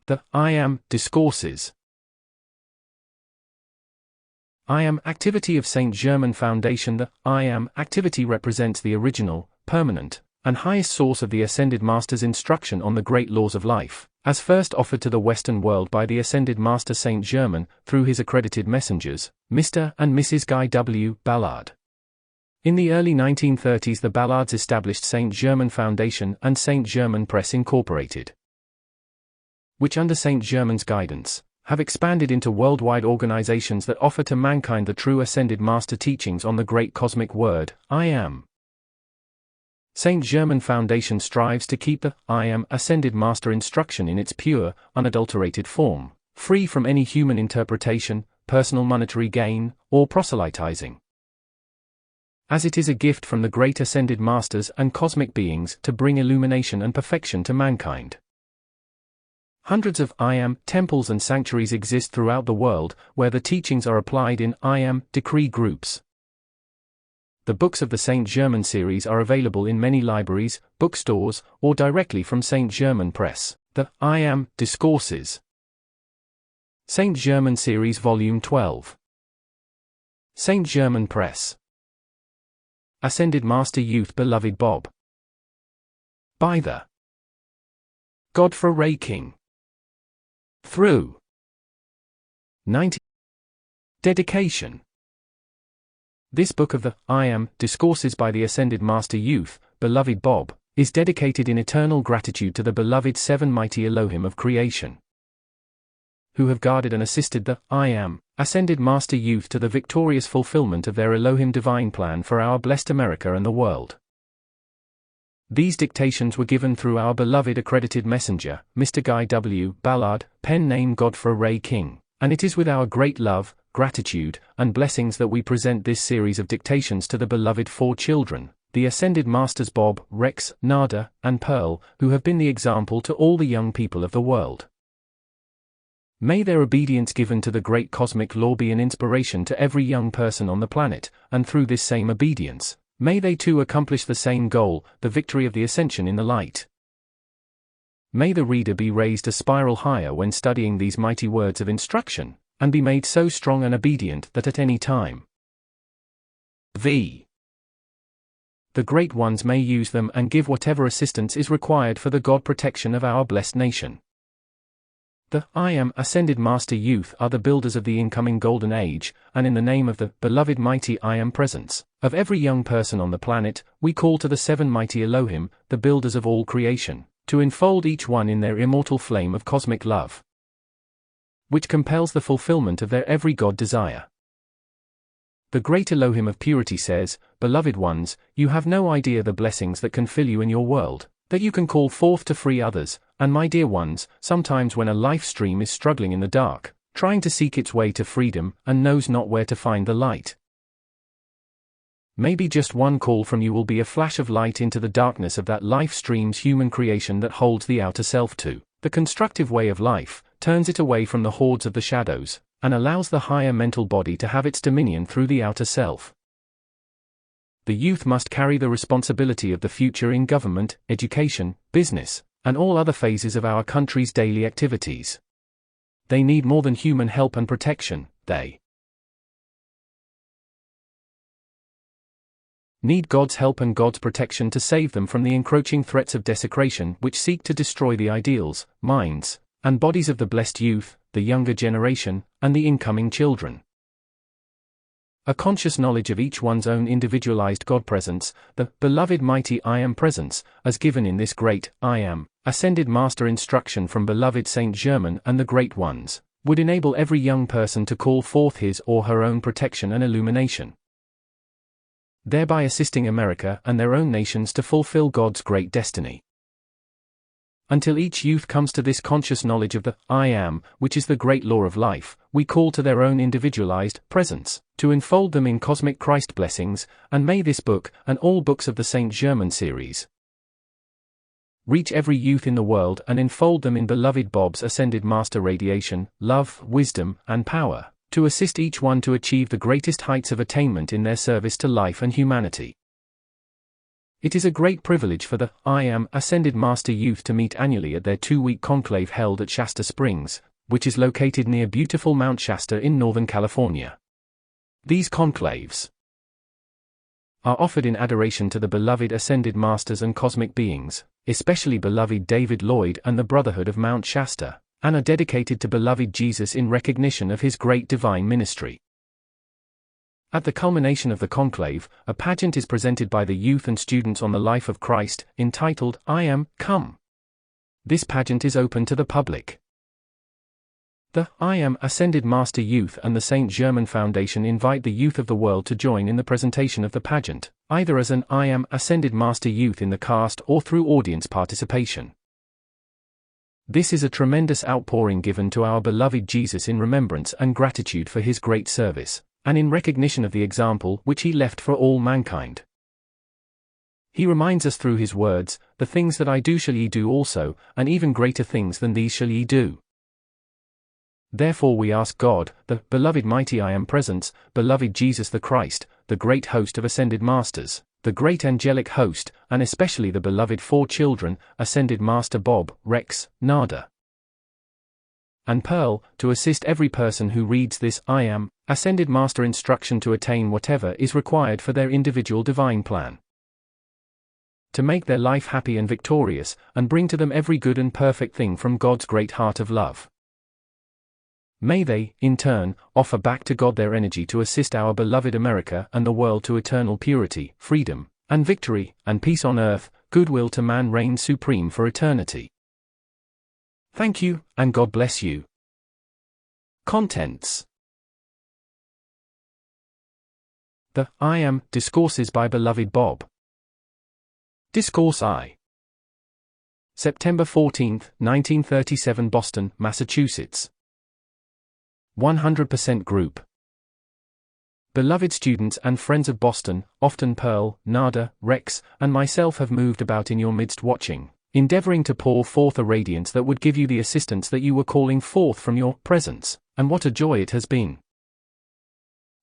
The I Am Discourses. I Am activity of St. Germain Foundation. The I Am activity represents the original, permanent, and highest source of the Ascended Master's instruction on the great laws of life, as first offered to the Western world by the Ascended Master St. Germain, through his accredited messengers, Mr. and Mrs. Guy W. Ballard. In the early 1930s the Ballards established St. Germain Foundation and St. Germain Press Incorporated, which under St. Germain's guidance, have expanded into worldwide organizations that offer to mankind the true Ascended Master teachings on the great cosmic word, I Am. St. Germain Foundation strives to keep the I Am Ascended Master instruction in its pure, unadulterated form, free from any human interpretation, personal monetary gain, or proselytizing, as it is a gift from the great Ascended Masters and cosmic beings to bring illumination and perfection to mankind. Hundreds of I Am temples and sanctuaries exist throughout the world, where the teachings are applied in I Am decree groups. The books of the St. Germain series are available in many libraries, bookstores, or directly from St. Germain Press. The I Am Discourses. St. Germain Series Volume 12. St. Germain Press. Ascended Master Youth Beloved Bob. By the GODFRÉ King. Through 90. Dedication. This book of the I Am Discourses by the Ascended Master Youth, Beloved Bob, is dedicated in eternal gratitude to the beloved seven mighty Elohim of creation, who have guarded and assisted the I Am Ascended Master Youth to the victorious fulfillment of their Elohim divine plan for our blessed America and the world. These dictations were given through our beloved accredited messenger, Mr. Guy W. Ballard, pen name GODFRÉ King, and it is with our great love, gratitude, and blessings that we present this series of dictations to the beloved four children, the Ascended Masters Bob, Rex, Nada, and Pearl, who have been the example to all the young people of the world. May their obedience given to the great cosmic law be an inspiration to every young person on the planet, and through this same obedience, may they too accomplish the same goal, the victory of the ascension in the light. May the reader be raised a spiral higher when studying these mighty words of instruction, and be made so strong and obedient that at any time the great ones may use them and give whatever assistance is required for the God protection of our blessed nation. The I Am Ascended Master Youth are the builders of the incoming Golden Age, and in the name of the beloved mighty I Am presence of every young person on the planet, we call to the seven mighty Elohim, the builders of all creation, to enfold each one in their immortal flame of cosmic love, which compels the fulfillment of their every God desire. The great Elohim of purity says, beloved ones, you have no idea the blessings that can fill you in your world, that you can call forth to free others, and my dear ones, sometimes when a life stream is struggling in the dark, trying to seek its way to freedom, and knows not where to find the light, maybe just one call from you will be a flash of light into the darkness of that life stream's human creation that holds the outer self to the constructive way of life, turns it away from the hordes of the shadows, and allows the higher mental body to have its dominion through the outer self. The youth must carry the responsibility of the future in government, education, business, and all other phases of our country's daily activities. They need more than human help and protection, they need God's help and God's protection to save them from the encroaching threats of desecration which seek to destroy the ideals, minds, and bodies of the blessed youth, the younger generation, and the incoming children. A conscious knowledge of each one's own individualized God presence, the beloved mighty I Am presence, as given in this great I Am Ascended Master instruction from beloved St. Germain and the great ones, would enable every young person to call forth his or her own protection and illumination, thereby assisting America and their own nations to fulfill God's great destiny. Until each youth comes to this conscious knowledge of the I Am, which is the great law of life, we call to their own individualized presence, to enfold them in cosmic Christ blessings, and may this book, and all books of the St. Germain series, reach every youth in the world and enfold them in beloved Bob's Ascended Master radiation, love, wisdom, and power, to assist each one to achieve the greatest heights of attainment in their service to life and humanity. It is a great privilege for the I Am Ascended Master Youth to meet annually at their 2-week conclave held at Shasta Springs, which is located near beautiful Mount Shasta in Northern California. These conclaves are offered in adoration to the beloved Ascended Masters and cosmic beings, especially beloved David Lloyd and the Brotherhood of Mount Shasta, and are dedicated to beloved Jesus in recognition of his great divine ministry. At the culmination of the conclave, a pageant is presented by the youth and students on the life of Christ, entitled, I Am, Come. This pageant is open to the public. The I Am Ascended Master Youth and the St. Germain Foundation invite the youth of the world to join in the presentation of the pageant, either as an I Am Ascended Master Youth in the cast or through audience participation. This is a tremendous outpouring given to our beloved Jesus in remembrance and gratitude for his great service, and in recognition of the example which he left for all mankind. He reminds us through his words, "The things that I do shall ye do also, and even greater things than these shall ye do." Therefore we ask God, the beloved mighty I Am Presence, beloved Jesus the Christ, the great host of Ascended Masters, the great angelic host, and especially the beloved 4 children, Ascended Master Bob, Rex, Nada, and Pearl, to assist every person who reads this I Am Ascended Master instruction to attain whatever is required for their individual divine plan, to make their life happy and victorious, and bring to them every good and perfect thing from God's great heart of love. May they, in turn, offer back to God their energy to assist our beloved America and the world to eternal purity, freedom, and victory, and peace on earth, goodwill to man reign supreme for eternity. Thank you, and God bless you. Contents: The I Am Discourses by beloved Bob. Discourse I. September 14, 1937, Boston, Massachusetts. 100% Group. Beloved students and friends of Boston, often Pearl, Nada, Rex, and myself have moved about in your midst watching, endeavoring to pour forth a radiance that would give you the assistance that you were calling forth from your presence, and what a joy it has been.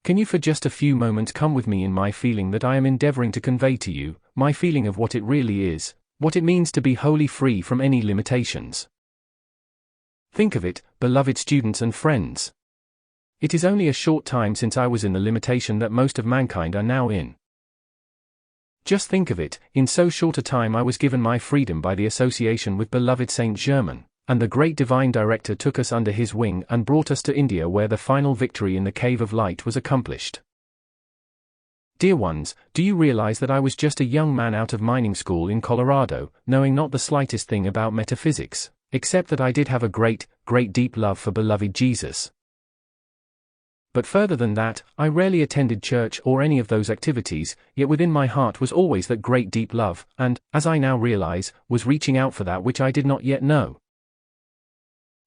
Can you for just a few moments come with me in my feeling that I am endeavoring to convey to you, my feeling of what it really is, what it means to be wholly free from any limitations? Think of it, beloved students and friends. It is only a short time since I was in the limitation that most of mankind are now in. Just think of it, in so short a time I was given my freedom by the association with beloved Saint Germain, and the great divine director took us under his wing and brought us to India where the final victory in the cave of light was accomplished. Dear ones, do you realize that I was just a young man out of mining school in Colorado, knowing not the slightest thing about metaphysics, except that I did have a great, great deep love for beloved Jesus. But further than that, I rarely attended church or any of those activities, yet within my heart was always that great deep love, and, as I now realize, was reaching out for that which I did not yet know.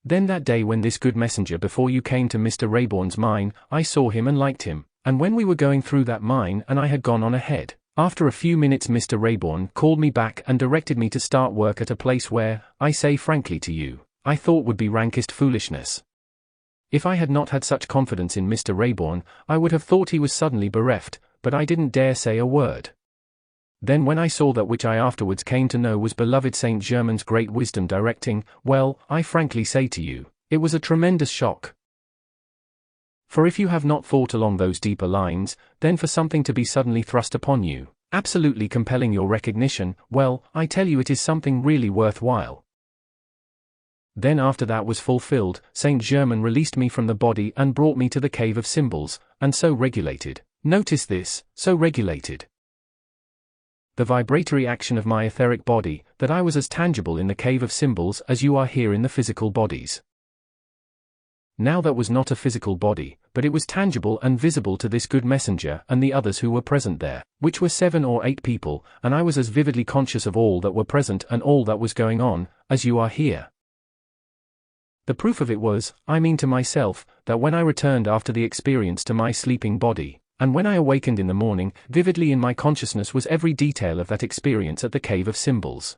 Then that day when this good messenger before you came to Mr. Rayborn's mine, I saw him and liked him, and when we were going through that mine and I had gone on ahead, after a few minutes Mr. Rayborn called me back and directed me to start work at a place where, I say frankly to you, I thought would be rankest foolishness. If I had not had such confidence in Mr. Rayborn, I would have thought he was suddenly bereft, but I didn't dare say a word. Then when I saw that which I afterwards came to know was beloved Saint Germain's great wisdom directing, well, I frankly say to you, it was a tremendous shock. For if you have not thought along those deeper lines, then for something to be suddenly thrust upon you, absolutely compelling your recognition, well, I tell you it is something really worthwhile. Then after that was fulfilled, Saint Germain released me from the body and brought me to the cave of symbols, and so regulated, notice this, so regulated the vibratory action of my etheric body, that I was as tangible in the cave of symbols as you are here in the physical bodies. Now that was not a physical body, but it was tangible and visible to this good messenger and the others who were present there, which were 7 or 8 people, and I was as vividly conscious of all that were present and all that was going on, as you are here. The proof of it was, I mean to myself, that when I returned after the experience to my sleeping body, and when I awakened in the morning, vividly in my consciousness was every detail of that experience at the cave of symbols.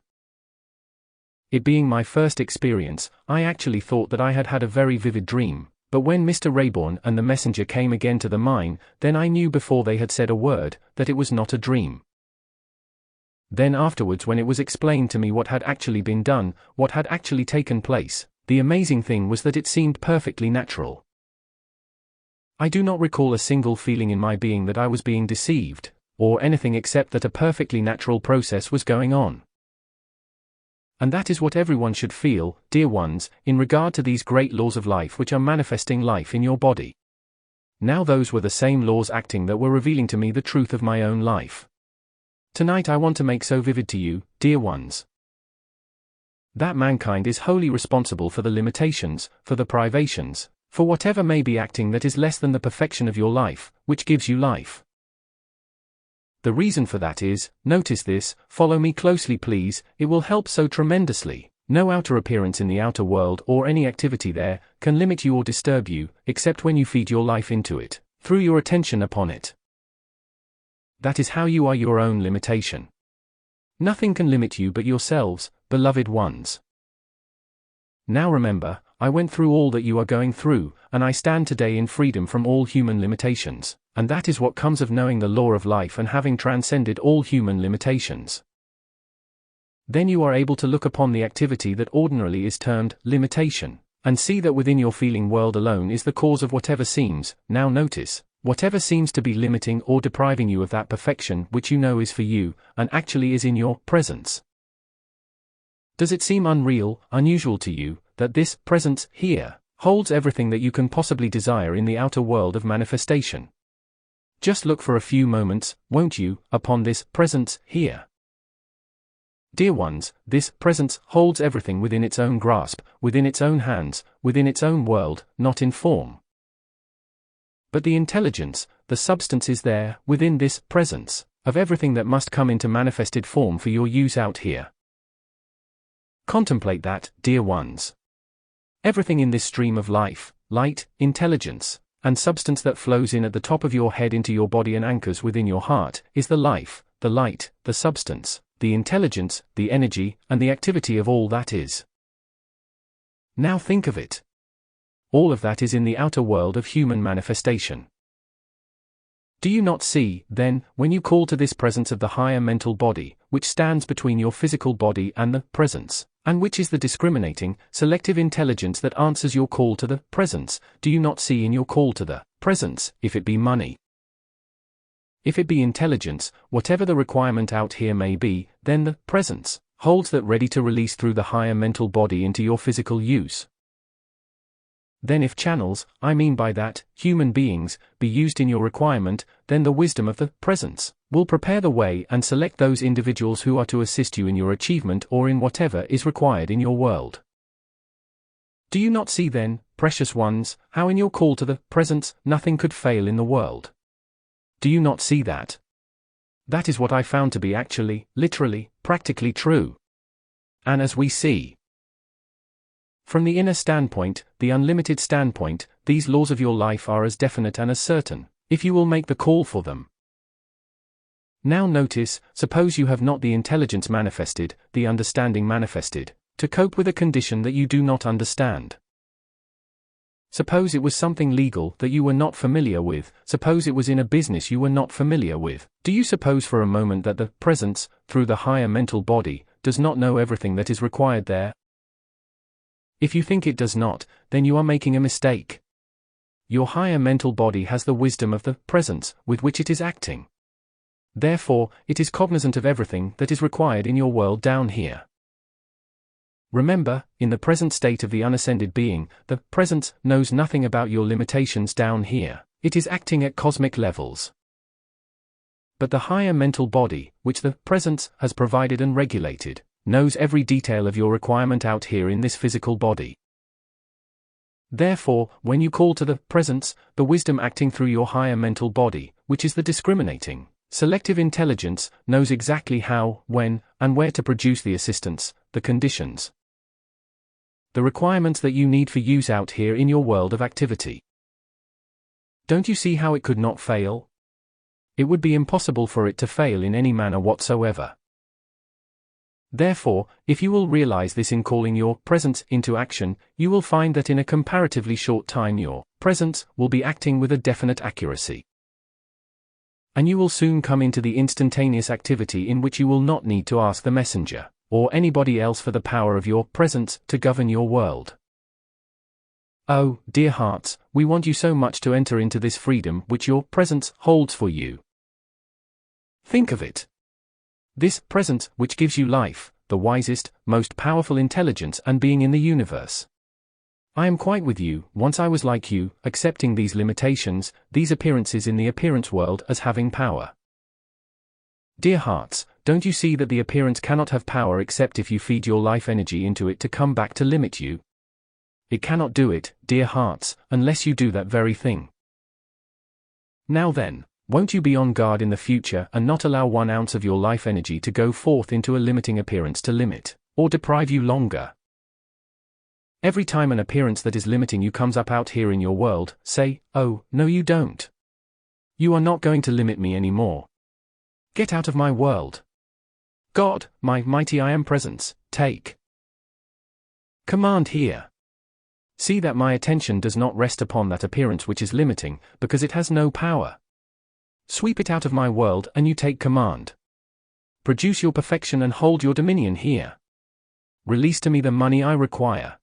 It being my first experience, I actually thought that I had had a very vivid dream, but when Mr. Rayborn and the messenger came again to the mine, then I knew before they had said a word, that it was not a dream. Then afterwards, when it was explained to me what had actually been done, what had actually taken place, the amazing thing was that it seemed perfectly natural. I do not recall a single feeling in my being that I was being deceived, or anything except that a perfectly natural process was going on. And that is what everyone should feel, dear ones, in regard to these great laws of life which are manifesting life in your body. Now those were the same laws acting that were revealing to me the truth of my own life. Tonight I want to make so vivid to you, dear ones, that mankind is wholly responsible for the limitations, for the privations, for whatever may be acting that is less than the perfection of your life, which gives you life. The reason for that is, notice this, follow me closely please, it will help so tremendously. No outer appearance in the outer world or any activity there can limit you or disturb you, except when you feed your life into it, through your attention upon it. That is how you are your own limitation. Nothing can limit you but yourselves, beloved ones. Now remember, I went through all that you are going through, and I stand today in freedom from all human limitations, and that is what comes of knowing the law of life and having transcended all human limitations. Then you are able to look upon the activity that ordinarily is termed limitation, and see that within your feeling world alone is the cause of whatever seems, now notice, whatever seems to be limiting or depriving you of that perfection which you know is for you, and actually is in your presence. Does it seem unreal, unusual to you, that this presence here holds everything that you can possibly desire in the outer world of manifestation? Just look for a few moments, won't you, upon this presence here. Dear ones, this presence holds everything within its own grasp, within its own hands, within its own world, not in form. But the intelligence, the substance is there, within this presence, of everything that must come into manifested form for your use out here. Contemplate that, dear ones. Everything in this stream of life, light, intelligence, and substance that flows in at the top of your head into your body and anchors within your heart, is the life, the light, the substance, the intelligence, the energy, and the activity of all that is. Now think of it. All of that is in the outer world of human manifestation. Do you not see, then, when you call to this presence of the higher mental body, which stands between your physical body and the presence, and which is the discriminating, selective intelligence that answers your call to the presence, do you not see in your call to the presence, if it be money, if it be intelligence, whatever the requirement out here may be, then the presence holds that ready to release through the higher mental body into your physical use? Then if channels, I mean by that, human beings, be used in your requirement, then the wisdom of the presence will prepare the way and select those individuals who are to assist you in your achievement or in whatever is required in your world. Do you not see then, precious ones, how in your call to the presence, nothing could fail in the world? Do you not see that? That is what I found to be actually, literally, practically true. And as we see, from the inner standpoint, the unlimited standpoint, these laws of your life are as definite and as certain, if you will make the call for them. Now notice, suppose you have not the intelligence manifested, the understanding manifested, to cope with a condition that you do not understand. Suppose it was something legal that you were not familiar with, suppose it was in a business you were not familiar with. Do you suppose for a moment that the presence, through the higher mental body, does not know everything that is required there? If you think it does not, then you are making a mistake. Your higher mental body has the wisdom of the presence with which it is acting. Therefore, it is cognizant of everything that is required in your world down here. Remember, in the present state of the unascended being, the presence knows nothing about your limitations down here. It is acting at cosmic levels. But the higher mental body, which the presence has provided and regulated, knows every detail of your requirement out here in this physical body. Therefore, when you call to the presence, the wisdom acting through your higher mental body, which is the discriminating, selective intelligence, knows exactly how, when, and where to produce the assistance, the conditions, the requirements that you need for use out here in your world of activity. Don't you see how it could not fail? It would be impossible for it to fail in any manner whatsoever. Therefore, if you will realize this in calling your presence into action, you will find that in a comparatively short time your presence will be acting with a definite accuracy. And you will soon come into the instantaneous activity in which you will not need to ask the messenger, or anybody else for the power of your presence to govern your world. Oh, dear hearts, we want you so much to enter into this freedom which your presence holds for you. Think of it. This presence which gives you life, the wisest, most powerful intelligence and being in the universe. I am quite with you. Once I was like you, accepting these limitations, these appearances in the appearance world as having power. Dear hearts, don't you see that the appearance cannot have power except if you feed your life energy into it to come back to limit you? It cannot do it, dear hearts, unless you do that very thing. Now then, won't you be on guard in the future and not allow 1 ounce of your life energy to go forth into a limiting appearance to limit, or deprive you longer? Every time an appearance that is limiting you comes up out here in your world, say, oh, no you don't. You are not going to limit me anymore. Get out of my world. God, my mighty I am presence, take command here. See that my attention does not rest upon that appearance which is limiting, because it has no power. Sweep it out of my world and you take command. Produce your perfection and hold your dominion here. Release to me the money I require.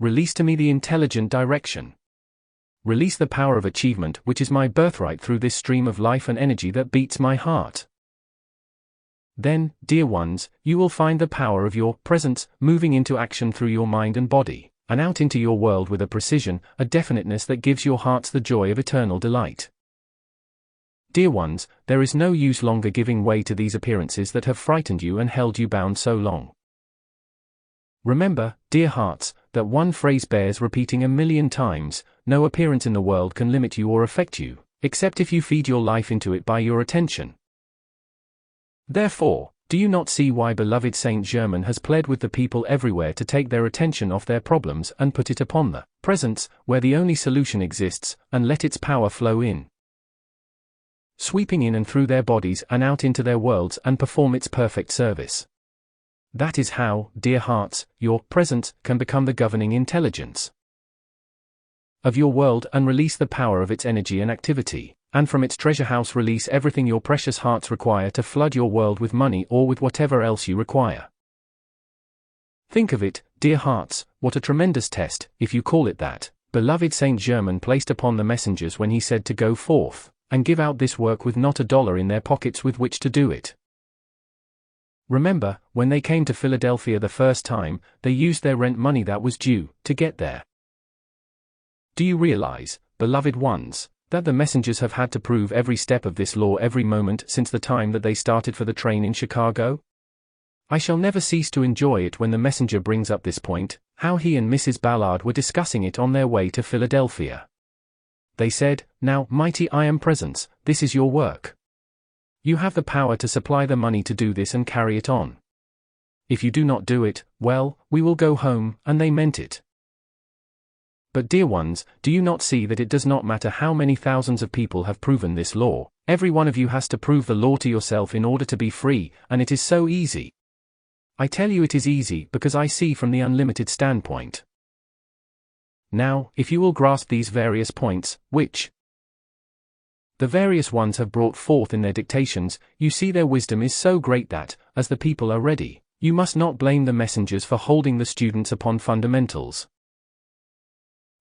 Release to me the intelligent direction. Release the power of achievement which is my birthright through this stream of life and energy that beats my heart. Then, dear ones, you will find the power of your presence moving into action through your mind and body, and out into your world with a precision, a definiteness that gives your hearts the joy of eternal delight. Dear ones, there is no use longer giving way to these appearances that have frightened you and held you bound so long. Remember, dear hearts, that one phrase bears repeating 1,000,000 times: no appearance in the world can limit you or affect you, except if you feed your life into it by your attention. Therefore, do you not see why beloved Saint Germain has pled with the people everywhere to take their attention off their problems and put it upon the presence, where the only solution exists, and let its power flow in, sweeping in and through their bodies and out into their worlds and perform its perfect service? That is how, dear hearts, your presence can become the governing intelligence of your world and release the power of its energy and activity, and from its treasure house release everything your precious hearts require to flood your world with money or with whatever else you require. Think of it, dear hearts, what a tremendous test, if you call it that, beloved Saint Germain placed upon the messengers when he said to go forth and give out this work with not $1 in their pockets with which to do it. Remember, when they came to Philadelphia the first time, they used their rent money that was due to get there. Do you realize, beloved ones, that the messengers have had to prove every step of this law every moment since the time that they started for the train in Chicago? I shall never cease to enjoy it when the messenger brings up this point, how he and Mrs. Ballard were discussing it on their way to Philadelphia. They said, now, mighty I am presence, this is your work. You have the power to supply the money to do this and carry it on. If you do not do it, well, we will go home, and they meant it. But dear ones, do you not see that it does not matter how many thousands of people have proven this law, every one of you has to prove the law to yourself in order to be free, and it is so easy. I tell you it is easy because I see from the unlimited standpoint. Now, if you will grasp these various points, which the various ones have brought forth in their dictations, you see their wisdom is so great that, as the people are ready, you must not blame the messengers for holding the students upon fundamentals.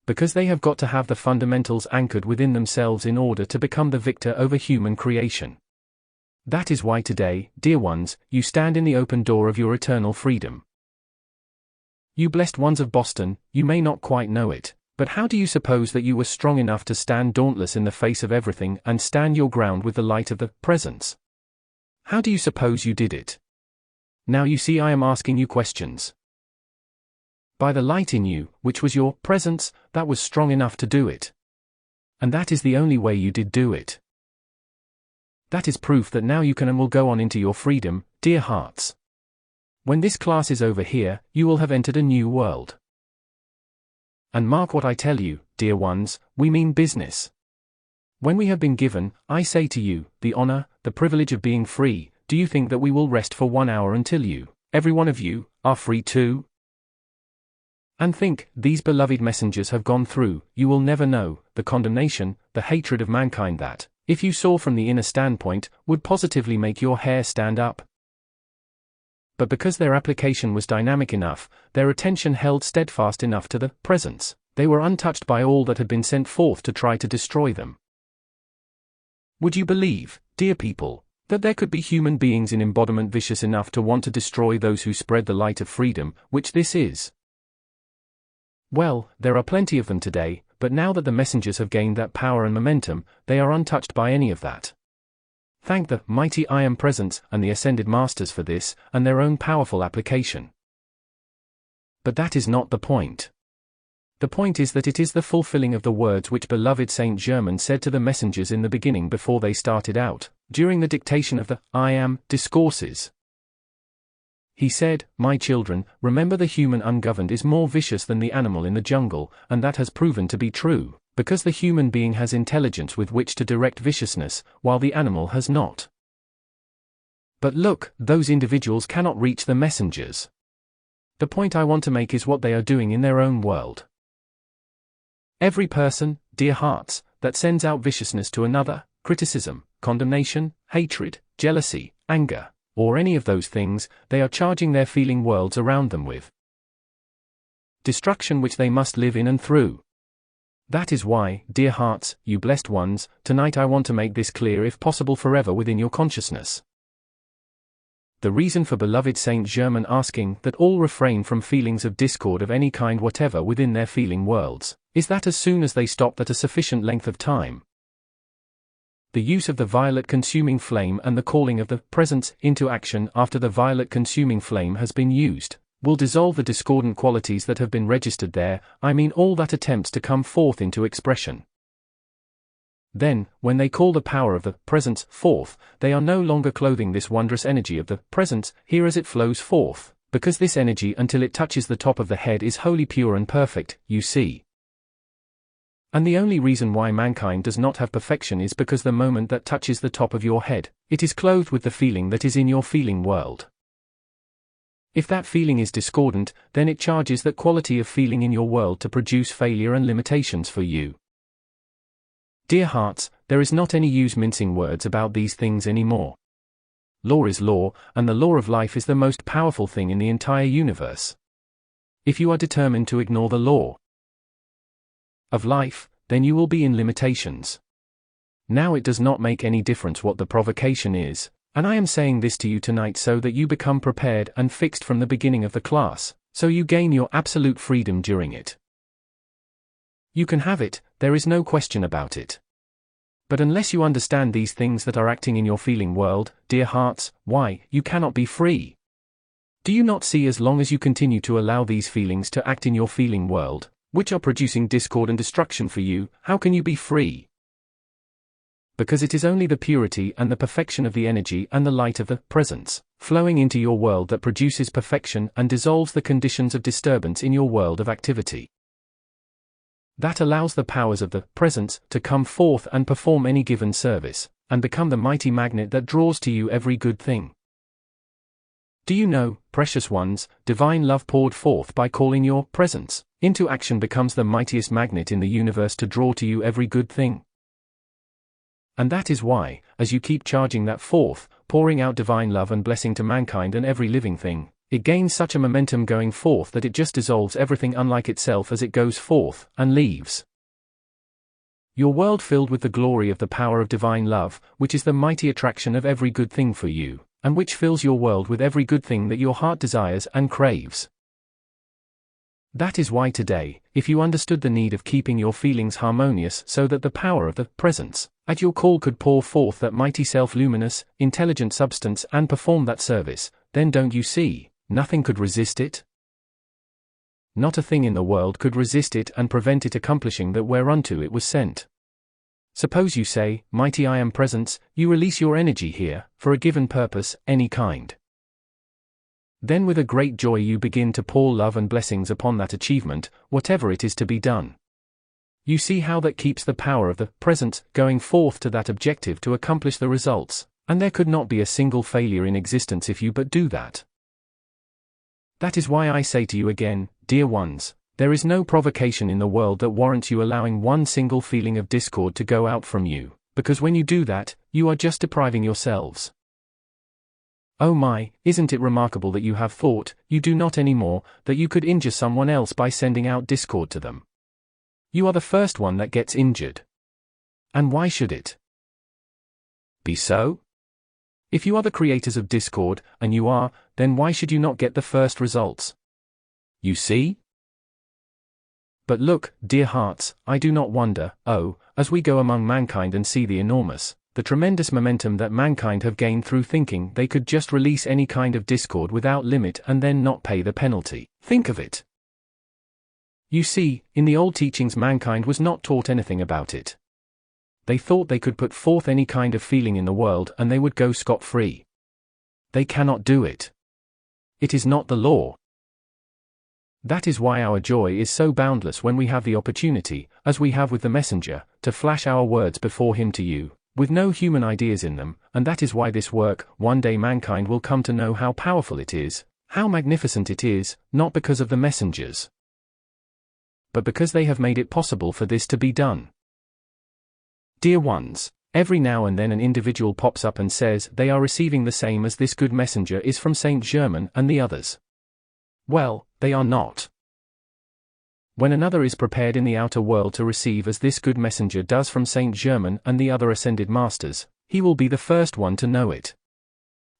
Because they have got to have the fundamentals anchored within themselves in order to become the victor over human creation. That is why today, dear ones, you stand in the open door of your eternal freedom. You blessed ones of Boston, you may not quite know it, but how do you suppose that you were strong enough to stand dauntless in the face of everything and stand your ground with the light of the presence? How do you suppose you did it? Now you see I am asking you questions. By the light in you, which was your presence, that was strong enough to do it. And that is the only way you did do it. That is proof that now you can and will go on into your freedom, dear hearts. When this class is over here, you will have entered a new world. And mark what I tell you, dear ones, we mean business. When we have been given, I say to you, the honor, the privilege of being free, do you think that we will rest for 1 hour until you, every one of you, are free too? And think, these beloved messengers have gone through, you will never know, the condemnation, the hatred of mankind that, if you saw from the inner standpoint, would positively make your hair stand up. But because their application was dynamic enough, their attention held steadfast enough to the presence, they were untouched by all that had been sent forth to try to destroy them. Would you believe, dear people, that there could be human beings in embodiment vicious enough to want to destroy those who spread the light of freedom, which this is? Well, there are plenty of them today, but now that the messengers have gained that power and momentum, they are untouched by any of that. Thank the mighty I Am Presence and the Ascended Masters for this, and their own powerful application. But that is not the point. The point is that it is the fulfilling of the words which beloved Saint Germain said to the messengers in the beginning before they started out, during the dictation of the I Am Discourses. He said, "My children, remember the human ungoverned is more vicious than the animal in the jungle, and that has proven to be true, because the human being has intelligence with which to direct viciousness, while the animal has not. But look, those individuals cannot reach the messengers. The point I want to make is what they are doing in their own world. Every person, dear hearts, that sends out viciousness to another, criticism, condemnation, hatred, jealousy, anger, or any of those things, they are charging their feeling worlds around them with destruction which they must live in and through. That is why, dear hearts, you blessed ones, tonight I want to make this clear if possible forever within your consciousness. The reason for beloved Saint Germain asking that all refrain from feelings of discord of any kind whatever within their feeling worlds, is that as soon as they stop at a sufficient length of time, the use of the violet consuming flame and the calling of the presence into action after the violet consuming flame has been used, will dissolve the discordant qualities that have been registered there, I mean all that attempts to come forth into expression. Then, when they call the power of the presence forth, they are no longer clothing this wondrous energy of the presence here as it flows forth, because this energy until it touches the top of the head is wholly pure and perfect, you see. And the only reason why mankind does not have perfection is because the moment that touches the top of your head, it is clothed with the feeling that is in your feeling world. If that feeling is discordant, then it charges that quality of feeling in your world to produce failure and limitations for you. Dear hearts, there is not any use mincing words about these things anymore. Law is law, and the law of life is the most powerful thing in the entire universe. If you are determined to ignore the law of life, then you will be in limitations. Now it does not make any difference what the provocation is, and I am saying this to you tonight so that you become prepared and fixed from the beginning of the class, so you gain your absolute freedom during it. You can have it, there is no question about it. But unless you understand these things that are acting in your feeling world, dear hearts, why, you cannot be free. Do you not see as long as you continue to allow these feelings to act in your feeling world, which are producing discord and destruction for you, how can you be free? Because it is only the purity and the perfection of the energy and the light of the presence, flowing into your world that produces perfection and dissolves the conditions of disturbance in your world of activity. That allows the powers of the presence to come forth and perform any given service, and become the mighty magnet that draws to you every good thing. Do you know, precious ones, divine love poured forth by calling your presence into action becomes the mightiest magnet in the universe to draw to you every good thing? And that is why, as you keep charging that forth, pouring out divine love and blessing to mankind and every living thing, it gains such a momentum going forth that it just dissolves everything unlike itself as it goes forth, and leaves your world filled with the glory of the power of divine love, which is the mighty attraction of every good thing for you, and which fills your world with every good thing that your heart desires and craves. That is why today, if you understood the need of keeping your feelings harmonious so that the power of the presence at your call could pour forth that mighty self-luminous, intelligent substance and perform that service, then don't you see, nothing could resist it? Not a thing in the world could resist it and prevent it accomplishing that whereunto it was sent. Suppose you say, mighty I Am Presence, you release your energy here, for a given purpose, any kind. Then with a great joy you begin to pour love and blessings upon that achievement, whatever it is to be done. You see how that keeps the power of the presence going forth to that objective to accomplish the results, and there could not be a single failure in existence if you but do that. That is why I say to you again, dear ones, there is no provocation in the world that warrants you allowing one single feeling of discord to go out from you, because when you do that, you are just depriving yourselves. Oh my, isn't it remarkable that you have thought, you do not anymore, that you could injure someone else by sending out discord to them? You are the first one that gets injured. And why should it be so? If you are the creators of discord, and you are, then why should you not get the first results? You see? But look, dear hearts, I do not wonder, as we go among mankind and see the tremendous momentum that mankind have gained through thinking they could just release any kind of discord without limit and then not pay the penalty. Think of it. You see, in the old teachings mankind was not taught anything about it. They thought they could put forth any kind of feeling in the world and they would go scot-free. They cannot do it. It is not the law. That is why our joy is so boundless when we have the opportunity, as we have with the messenger, to flash our words before him to you, with no human ideas in them, and that is why this work, one day mankind will come to know how powerful it is, how magnificent it is, not because of the messengers, but because they have made it possible for this to be done. Dear ones, every now and then an individual pops up and says they are receiving the same as this good messenger is from Saint Germain and the others. Well, they are not. When another is prepared in the outer world to receive as this good messenger does from Saint Germain and the other ascended masters, he will be the first one to know it.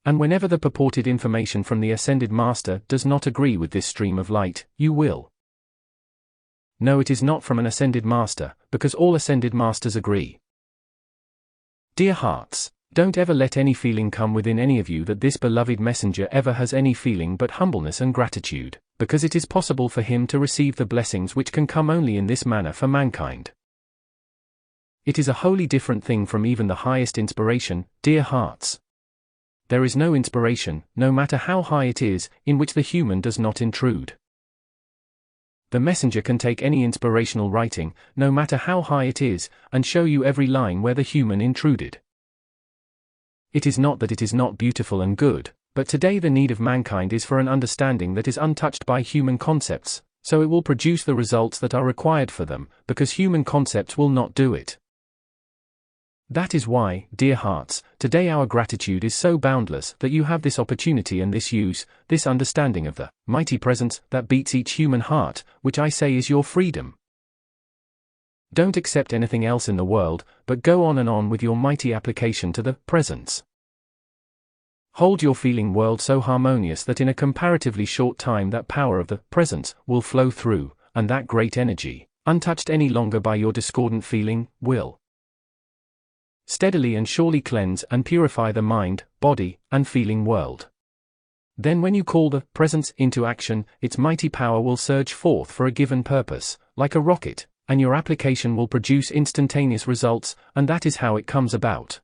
And whenever the purported information from the ascended master does not agree with this stream of light, you will know it is not from an ascended master, because all ascended masters agree. Dear hearts, don't ever let any feeling come within any of you that this beloved messenger ever has any feeling but humbleness and gratitude, because it is possible for him to receive the blessings which can come only in this manner for mankind. It is a wholly different thing from even the highest inspiration, dear hearts. There is no inspiration, no matter how high it is, in which the human does not intrude. The messenger can take any inspirational writing, no matter how high it is, and show you every line where the human intruded. It is not that it is not beautiful and good, but today the need of mankind is for an understanding that is untouched by human concepts, so it will produce the results that are required for them, because human concepts will not do it. That is why, dear hearts, today our gratitude is so boundless that you have this opportunity and this use, this understanding of the mighty presence that beats each human heart, which I say is your freedom. Don't accept anything else in the world, but go on and on with your mighty application to the presence. Hold your feeling world so harmonious that in a comparatively short time that power of the presence will flow through, and that great energy, untouched any longer by your discordant feeling, will steadily and surely cleanse and purify the mind, body, and feeling world. Then when you call the presence into action, its mighty power will surge forth for a given purpose, like a rocket, and your application will produce instantaneous results, and that is how it comes about.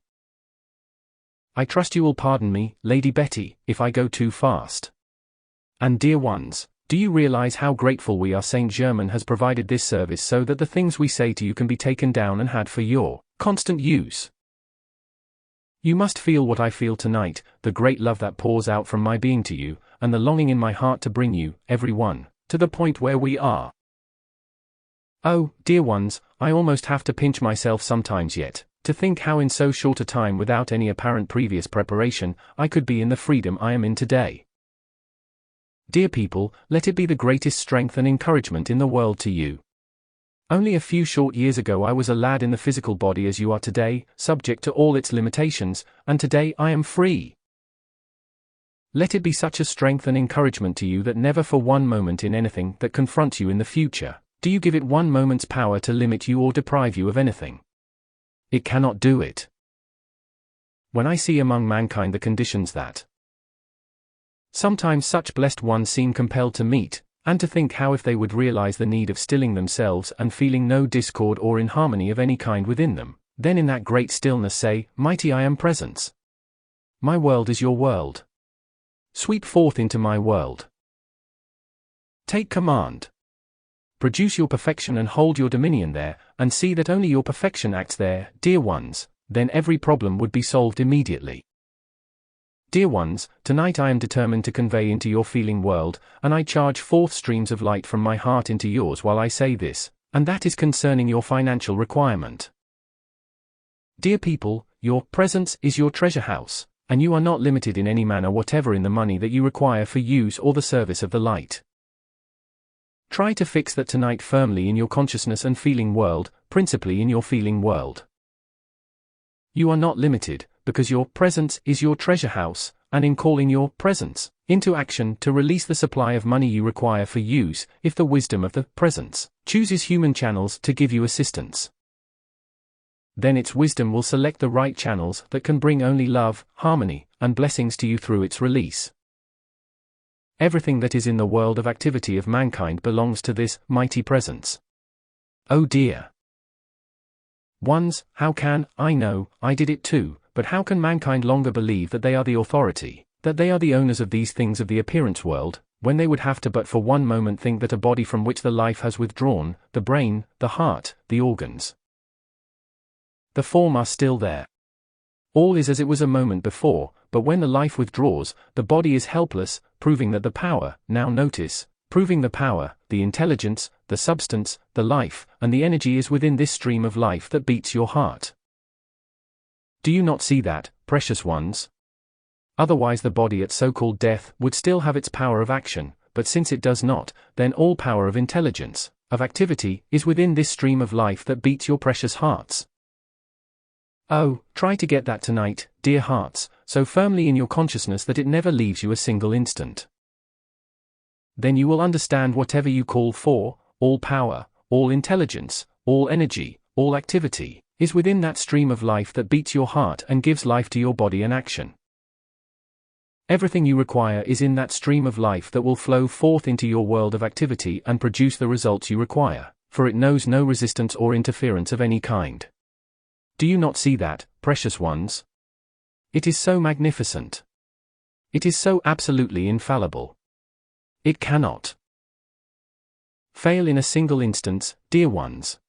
I trust you will pardon me, Lady Betty, if I go too fast. And dear ones, do you realize how grateful we are Saint Germain has provided this service so that the things we say to you can be taken down and had for your constant use? You must feel what I feel tonight, the great love that pours out from my being to you, and the longing in my heart to bring you, every one, to the point where we are. Oh, dear ones, I almost have to pinch myself sometimes yet, to think how in so short a time without any apparent previous preparation, I could be in the freedom I am in today. Dear people, let it be the greatest strength and encouragement in the world to you. Only a few short years ago I was a lad in the physical body as you are today, subject to all its limitations, and today I am free. Let it be such a strength and encouragement to you that never for one moment in anything that confronts you in the future, do you give it one moment's power to limit you or deprive you of anything. It cannot do it. When I see among mankind the conditions that sometimes such blessed ones seem compelled to meet, and to think how if they would realize the need of stilling themselves and feeling no discord or inharmony of any kind within them, then in that great stillness say, Mighty I am presence. My world is your world. Sweep forth into my world. Take command. Produce your perfection and hold your dominion there, and see that only your perfection acts there, dear ones, then every problem would be solved immediately. Dear ones, tonight I am determined to convey into your feeling world, and I charge forth streams of light from my heart into yours while I say this, and that is concerning your financial requirement. Dear people, your presence is your treasure house, and you are not limited in any manner whatever in the money that you require for use or the service of the light. Try to fix that tonight firmly in your consciousness and feeling world, principally in your feeling world. You are not limited, because your presence is your treasure house, and in calling your presence into action to release the supply of money you require for use, if the wisdom of the presence chooses human channels to give you assistance, then its wisdom will select the right channels that can bring only love, harmony, and blessings to you through its release. Everything that is in the world of activity of mankind belongs to this mighty presence. Oh dear ones, how can I know I did it too, but how can mankind longer believe that they are the authority, that they are the owners of these things of the appearance world, when they would have to but for one moment think that a body from which the life has withdrawn, the brain, the heart, the organs, the form are still there. All is as it was a moment before, but when the life withdraws, the body is helpless, proving that the power, now notice, proving the power, the intelligence, the substance, the life, and the energy is within this stream of life that beats your heart. Do you not see that, precious ones? Otherwise the body at so-called death would still have its power of action, but since it does not, then all power of intelligence, of activity, is within this stream of life that beats your precious hearts. Oh, try to get that tonight, dear hearts, so firmly in your consciousness that it never leaves you a single instant. Then you will understand whatever you call for, all power, all intelligence, all energy, all activity, is within that stream of life that beats your heart and gives life to your body and action. Everything you require is in that stream of life that will flow forth into your world of activity and produce the results you require, for it knows no resistance or interference of any kind. Do you not see that, precious ones? It is so magnificent. It is so absolutely infallible. It cannot fail in a single instance, dear ones.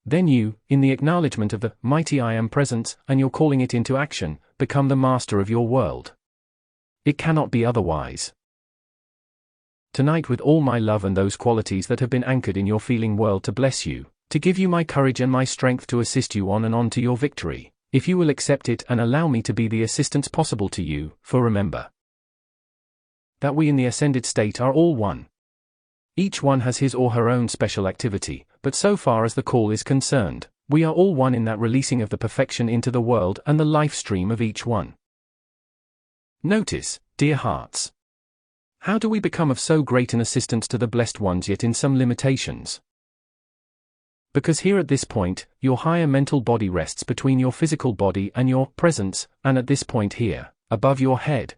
Then you, in the acknowledgement of the mighty I Am presence, and your calling it into action, become the master of your world. It cannot be otherwise. Tonight with all my love and those qualities that have been anchored in your feeling world to bless you, to give you my courage and my strength to assist you on and on to your victory, if you will accept it and allow me to be the assistance possible to you, for remember that we in the ascended state are all one. Each one has his or her own special activity, but so far as the call is concerned, we are all one in that releasing of the perfection into the world and the life stream of each one. Notice, dear hearts, how do we become of so great an assistance to the blessed ones yet in some limitations? Because here at this point, your higher mental body rests between your physical body and your presence, and at this point here, above your head,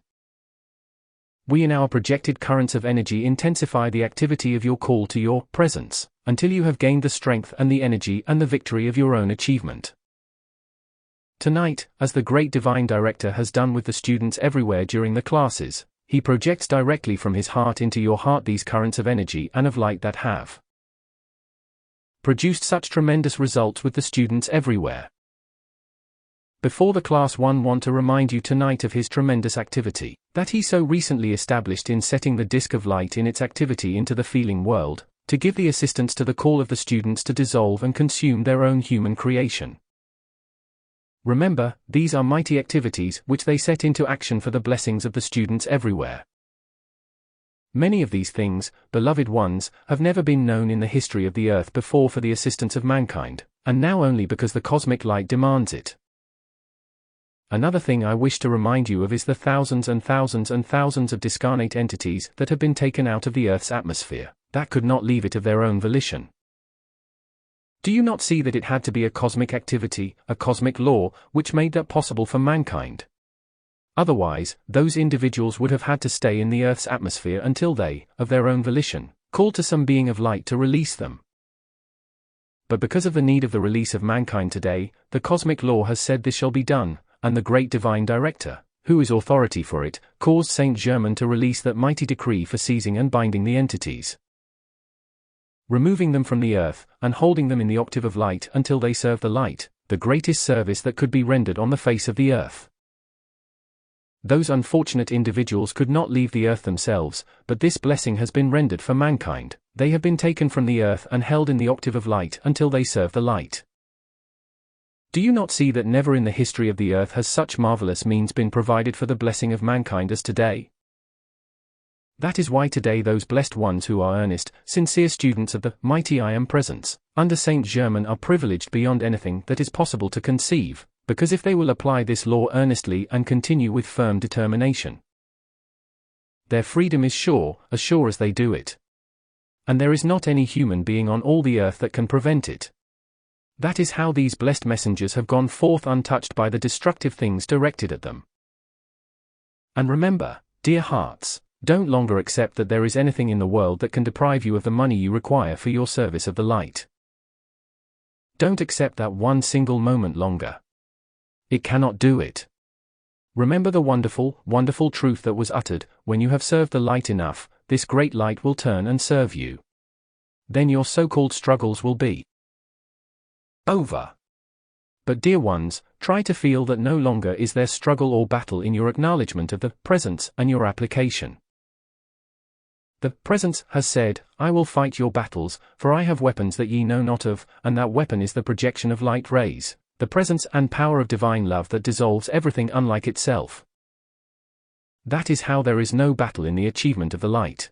we in our projected currents of energy intensify the activity of your call to your presence, until you have gained the strength and the energy and the victory of your own achievement. Tonight, as the great divine director has done with the students everywhere during the classes, he projects directly from his heart into your heart these currents of energy and of light that have produced such tremendous results with the students everywhere. Before the class, one want to remind you tonight of his tremendous activity, that he so recently established in setting the disk of light in its activity into the feeling world, to give the assistance to the call of the students to dissolve and consume their own human creation. Remember, these are mighty activities which they set into action for the blessings of the students everywhere. Many of these things, beloved ones, have never been known in the history of the earth before for the assistance of mankind, and now only because the cosmic light demands it. Another thing I wish to remind you of is the thousands and thousands and thousands of discarnate entities that have been taken out of the Earth's atmosphere, that could not leave it of their own volition. Do you not see that it had to be a cosmic activity, a cosmic law, which made that possible for mankind? Otherwise, those individuals would have had to stay in the Earth's atmosphere until they, of their own volition, called to some being of light to release them. But because of the need of the release of mankind today, the cosmic law has said this shall be done, and the great divine director, who is authority for it, caused Saint Germain to release that mighty decree for seizing and binding the entities, removing them from the earth, and holding them in the octave of light until they serve the light, the greatest service that could be rendered on the face of the earth. Those unfortunate individuals could not leave the earth themselves, but this blessing has been rendered for mankind. They have been taken from the earth and held in the octave of light until they serve the light. Do you not see that never in the history of the earth has such marvelous means been provided for the blessing of mankind as today? That is why today those blessed ones who are earnest, sincere students of the mighty I Am Presence, under Saint Germain are privileged beyond anything that is possible to conceive, because if they will apply this law earnestly and continue with firm determination, their freedom is sure, as sure as they do it. And there is not any human being on all the earth that can prevent it. That is how these blessed messengers have gone forth untouched by the destructive things directed at them. And remember, dear hearts, don't longer accept that there is anything in the world that can deprive you of the money you require for your service of the light. Don't accept that one single moment longer. It cannot do it. Remember the wonderful, wonderful truth that was uttered: when you have served the light enough, this great light will turn and serve you. Then your so-called struggles will be over. But dear ones, try to feel that no longer is there struggle or battle in your acknowledgement of the presence and your application. The presence has said, I will fight your battles, for I have weapons that ye know not of, and that weapon is the projection of light rays, the presence and power of divine love that dissolves everything unlike itself. That is how there is no battle in the achievement of the light.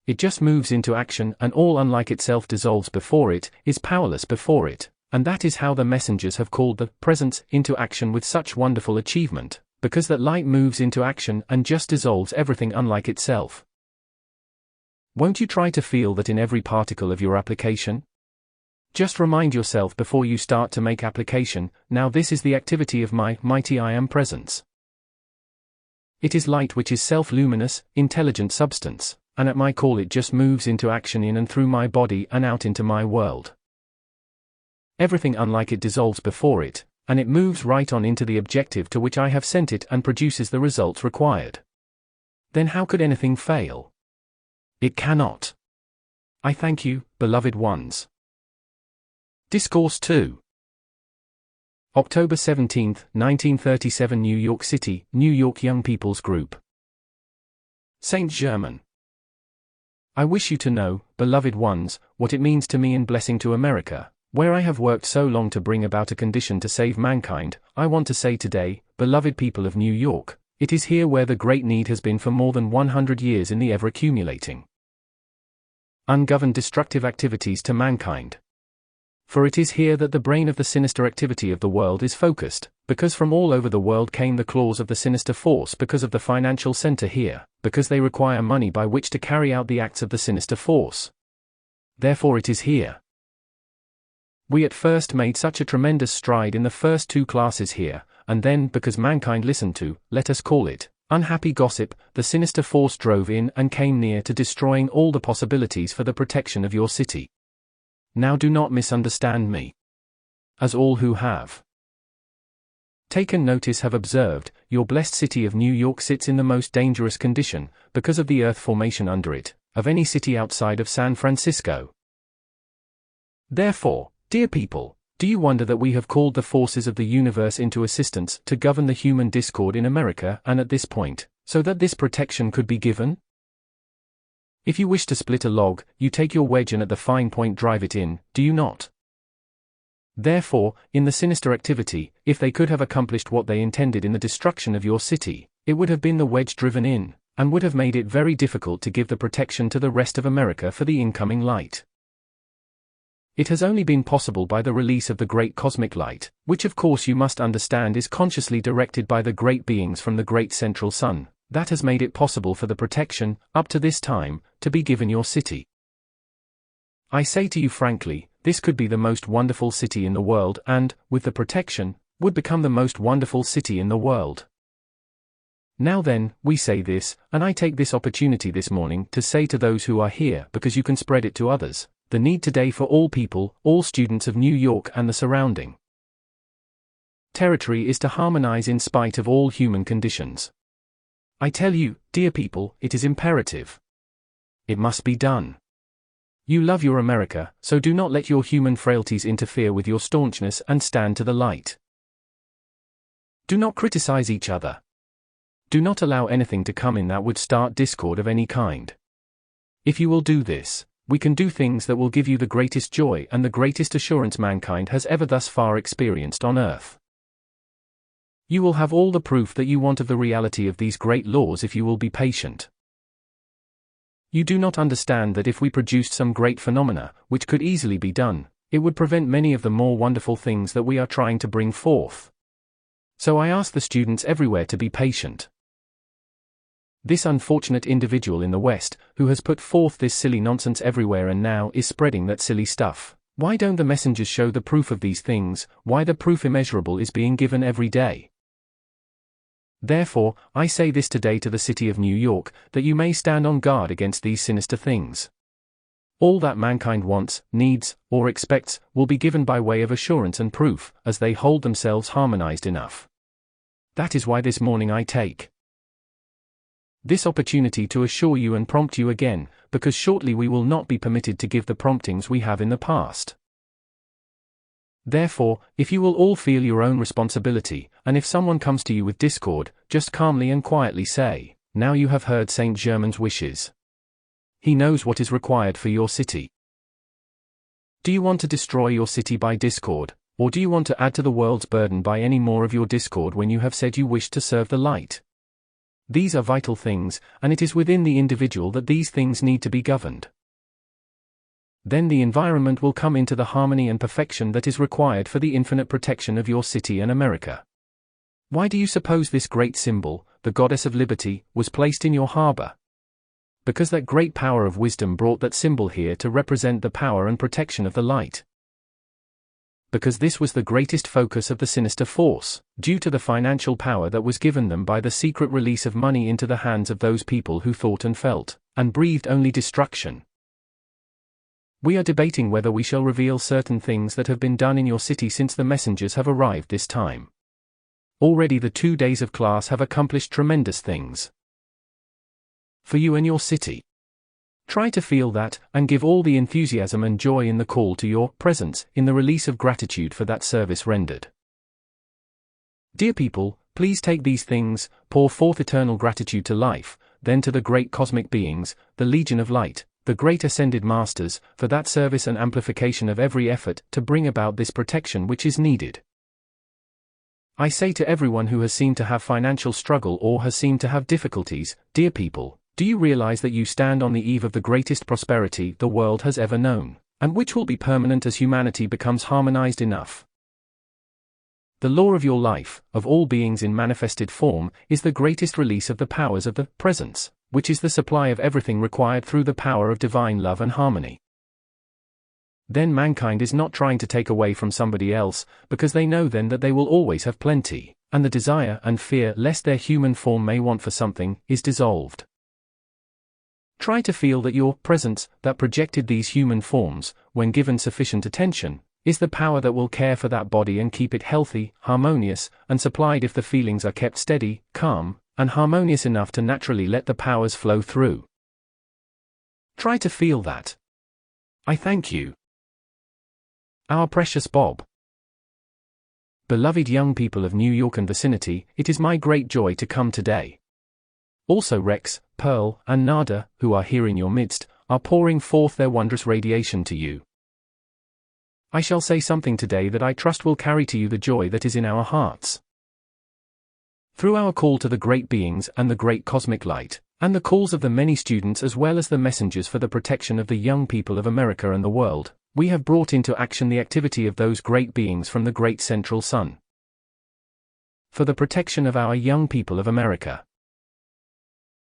It just moves into action, and all unlike itself dissolves before it, is powerless before it, and that is how the messengers have called the presence into action with such wonderful achievement, because that light moves into action and just dissolves everything unlike itself. Won't you try to feel that in every particle of your application? Just remind yourself before you start to make application, now this is the activity of my mighty I Am Presence. It is light which is self-luminous, intelligent substance, and at my call it just moves into action in and through my body and out into my world. Everything unlike it dissolves before it, and it moves right on into the objective to which I have sent it and produces the results required. Then how could anything fail? It cannot. I thank you, beloved ones. Discourse 2. October 17, 1937, New York City, New York Young People's Group. Saint Germain. I wish you to know, beloved ones, what it means to me in blessing to America, where I have worked so long to bring about a condition to save mankind. I want to say today, beloved people of New York, it is here where the great need has been for more than 100 years in the ever-accumulating, ungoverned destructive activities to mankind. For it is here that the brain of the sinister activity of the world is focused, because from all over the world came the claws of the sinister force because of the financial center here, because they require money by which to carry out the acts of the sinister force. Therefore it is here. We at first made such a tremendous stride in the first 2 classes here, and then, because mankind listened to, let us call it, unhappy gossip, the sinister force drove in and came near to destroying all the possibilities for the protection of your city. Now do not misunderstand me. As all who have taken notice have observed, your blessed city of New York sits in the most dangerous condition, because of the earth formation under it, of any city outside of San Francisco. Therefore, dear people, do you wonder that we have called the forces of the universe into assistance to govern the human discord in America and at this point, so that this protection could be given? If you wish to split a log, you take your wedge and at the fine point drive it in, do you not? Therefore, in the sinister activity, if they could have accomplished what they intended in the destruction of your city, it would have been the wedge driven in, and would have made it very difficult to give the protection to the rest of America for the incoming light. It has only been possible by the release of the great cosmic light, which of course you must understand is consciously directed by the great beings from the great central sun, that has made it possible for the protection, up to this time, to be given your city. I say to you frankly, this could be the most wonderful city in the world and, with the protection, would become the most wonderful city in the world. Now then, we say this, and I take this opportunity this morning to say to those who are here, because you can spread it to others, the need today for all people, all students of New York and the surrounding territory is to harmonize in spite of all human conditions. I tell you, dear people, it is imperative. It must be done. You love your America, so do not let your human frailties interfere with your staunchness and stand to the light. Do not criticize each other. Do not allow anything to come in that would start discord of any kind. If you will do this, we can do things that will give you the greatest joy and the greatest assurance mankind has ever thus far experienced on earth. You will have all the proof that you want of the reality of these great laws if you will be patient. You do not understand that if we produced some great phenomena, which could easily be done, it would prevent many of the more wonderful things that we are trying to bring forth. So I ask the students everywhere to be patient. This unfortunate individual in the West, who has put forth this silly nonsense everywhere and now is spreading that silly stuff, why don't the messengers show the proof of these things, why the proof immeasurable is being given every day? Therefore, I say this today to the city of New York, that you may stand on guard against these sinister things. All that mankind wants, needs, or expects, will be given by way of assurance and proof, as they hold themselves harmonized enough. That is why this morning I take this opportunity to assure you and prompt you again, because shortly we will not be permitted to give the promptings we have in the past. Therefore, if you will all feel your own responsibility, and if someone comes to you with discord, just calmly and quietly say, "Now you have heard Saint Germain's wishes. He knows what is required for your city. Do you want to destroy your city by discord, or do you want to add to the world's burden by any more of your discord when you have said you wish to serve the light? These are vital things, and it is within the individual that these things need to be governed. Then the environment will come into the harmony and perfection that is required for the infinite protection of your city and America. Why do you suppose this great symbol, the Goddess of Liberty, was placed in your harbor? Because that great power of wisdom brought that symbol here to represent the power and protection of the light. Because this was the greatest focus of the sinister force, due to the financial power that was given them by the secret release of money into the hands of those people who thought and felt, and breathed only destruction. We are debating whether we shall reveal certain things that have been done in your city since the messengers have arrived this time. Already the 2 days of class have accomplished tremendous things for you and your city. Try to feel that, and give all the enthusiasm and joy in the call to your presence, in the release of gratitude for that service rendered. Dear people, please take these things, pour forth eternal gratitude to life, then to the great cosmic beings, the Legion of Light, the great ascended masters, for that service and amplification of every effort to bring about this protection which is needed. I say to everyone who has seemed to have financial struggle or has seemed to have difficulties, dear people, do you realize that you stand on the eve of the greatest prosperity the world has ever known, and which will be permanent as humanity becomes harmonized enough? The law of your life, of all beings in manifested form, is the greatest release of the powers of the presence, which is the supply of everything required through the power of divine love and harmony. Then mankind is not trying to take away from somebody else, because they know then that they will always have plenty, and the desire and fear lest their human form may want for something, is dissolved. Try to feel that your presence, that projected these human forms, when given sufficient attention, is the power that will care for that body and keep it healthy, harmonious, and supplied if the feelings are kept steady, calm, and harmonious enough to naturally let the powers flow through. Try to feel that. I thank you. Our precious Bob. Beloved young people of New York and vicinity, it is my great joy to come today. Also Rex, Pearl, and Nada, who are here in your midst, are pouring forth their wondrous radiation to you. I shall say something today that I trust will carry to you the joy that is in our hearts. Through our call to the great beings and the great cosmic light, and the calls of the many students as well as the messengers for the protection of the young people of America and the world, we have brought into action the activity of those great beings from the great central sun. For the protection of our young people of America.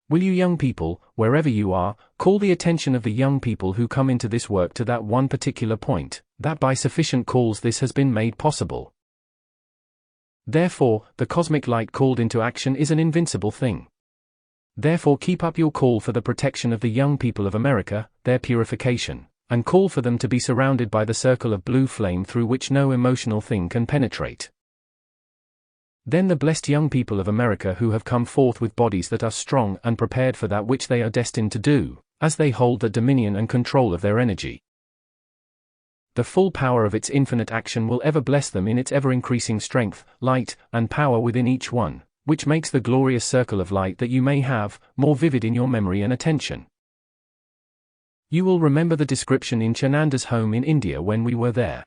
Will you young people, wherever you are, call the attention of the young people who come into this work to that one particular point, that by sufficient calls this has been made possible. Therefore, the cosmic light called into action is an invincible thing. Therefore keep up your call for the protection of the young people of America, their purification, and call for them to be surrounded by the circle of blue flame through which no emotional thing can penetrate. Then the blessed young people of America who have come forth with bodies that are strong and prepared for that which they are destined to do, as they hold the dominion and control of their energy. The full power of its infinite action will ever bless them in its ever-increasing strength, light, and power within each one, which makes the glorious circle of light that you may have, more vivid in your memory and attention. You will remember the description in Chananda's home in India when we were there.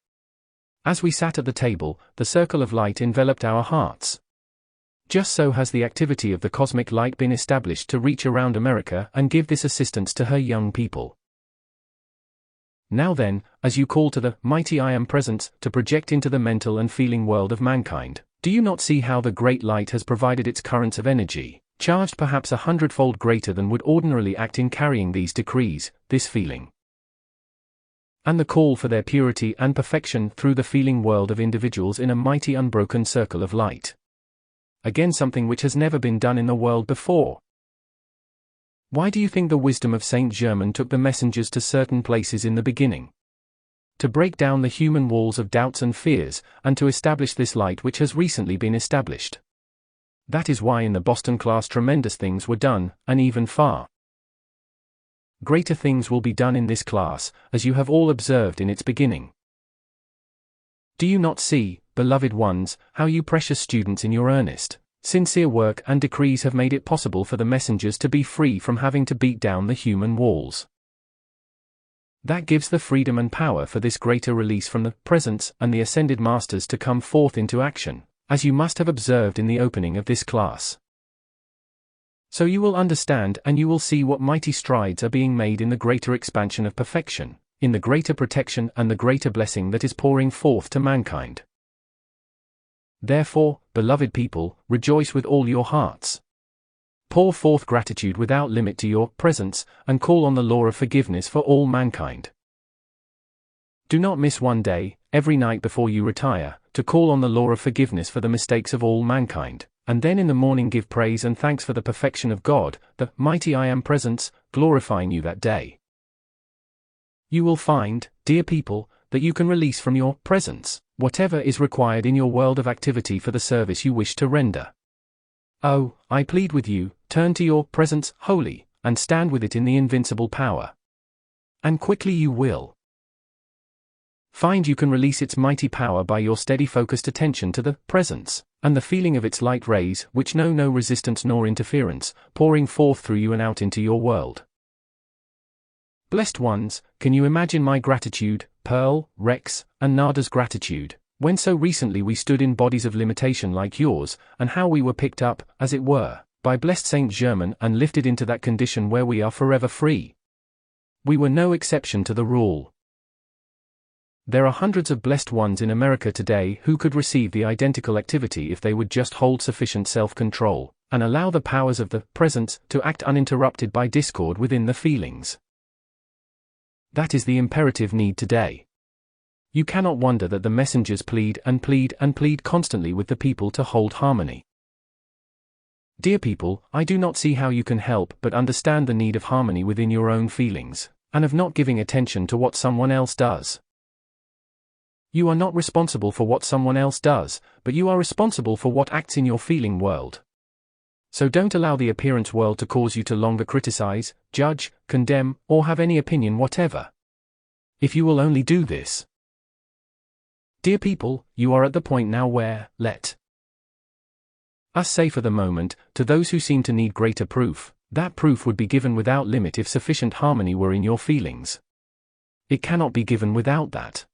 As we sat at the table, the circle of light enveloped our hearts. Just so has the activity of the cosmic light been established to reach around America and give this assistance to her young people. Now then, as you call to the mighty I Am Presence to project into the mental and feeling world of mankind, do you not see how the great light has provided its currents of energy, charged perhaps 100-fold greater than would ordinarily act in carrying these decrees, this feeling, and the call for their purity and perfection through the feeling world of individuals in a mighty unbroken circle of light? Again, something which has never been done in the world before. Why do you think the wisdom of Saint Germain took the messengers to certain places in the beginning? To break down the human walls of doubts and fears, and to establish this light which has recently been established. That is why in the Boston class tremendous things were done, and even far greater things will be done in this class, as you have all observed in its beginning. Do you not see, beloved ones, how you precious students in your earnest, sincere work and decrees have made it possible for the messengers to be free from having to beat down the human walls? That gives the freedom and power for this greater release from the presence and the ascended masters to come forth into action, as you must have observed in the opening of this class. So you will understand and you will see what mighty strides are being made in the greater expansion of perfection, in the greater protection and the greater blessing that is pouring forth to mankind. Therefore, beloved people, rejoice with all your hearts. Pour forth gratitude without limit to your presence, and call on the law of forgiveness for all mankind. Do not miss one day, every night before you retire, to call on the law of forgiveness for the mistakes of all mankind, and then in the morning give praise and thanks for the perfection of God, the mighty I Am Presence, glorifying you that day. You will find, dear people, that you can release from your presence whatever is required in your world of activity for the service you wish to render. Oh, I plead with you, turn to your presence wholly, and stand with it in the invincible power. And quickly you will find you can release its mighty power by your steady focused attention to the presence, and the feeling of its light rays which know no resistance nor interference, pouring forth through you and out into your world. Blessed ones, can you imagine my gratitude, Pearl, Rex, and Nada's gratitude, when so recently we stood in bodies of limitation like yours, and how we were picked up, as it were, by blessed Saint Germain and lifted into that condition where we are forever free? We were no exception to the rule. There are hundreds of blessed ones in America today who could receive the identical activity if they would just hold sufficient self-control, and allow the powers of the presence to act uninterrupted by discord within the feelings. That is the imperative need today. You cannot wonder that the messengers plead and plead and plead constantly with the people to hold harmony. Dear people, I do not see how you can help but understand the need of harmony within your own feelings, and of not giving attention to what someone else does. You are not responsible for what someone else does, but you are responsible for what acts in your feeling world. So don't allow the appearance world to cause you to longer criticize, judge, condemn, or have any opinion whatever. If you will only do this. Dear people, you are at the point now where, let us say for the moment, to those who seem to need greater proof, that proof would be given without limit if sufficient harmony were in your feelings. It cannot be given without that.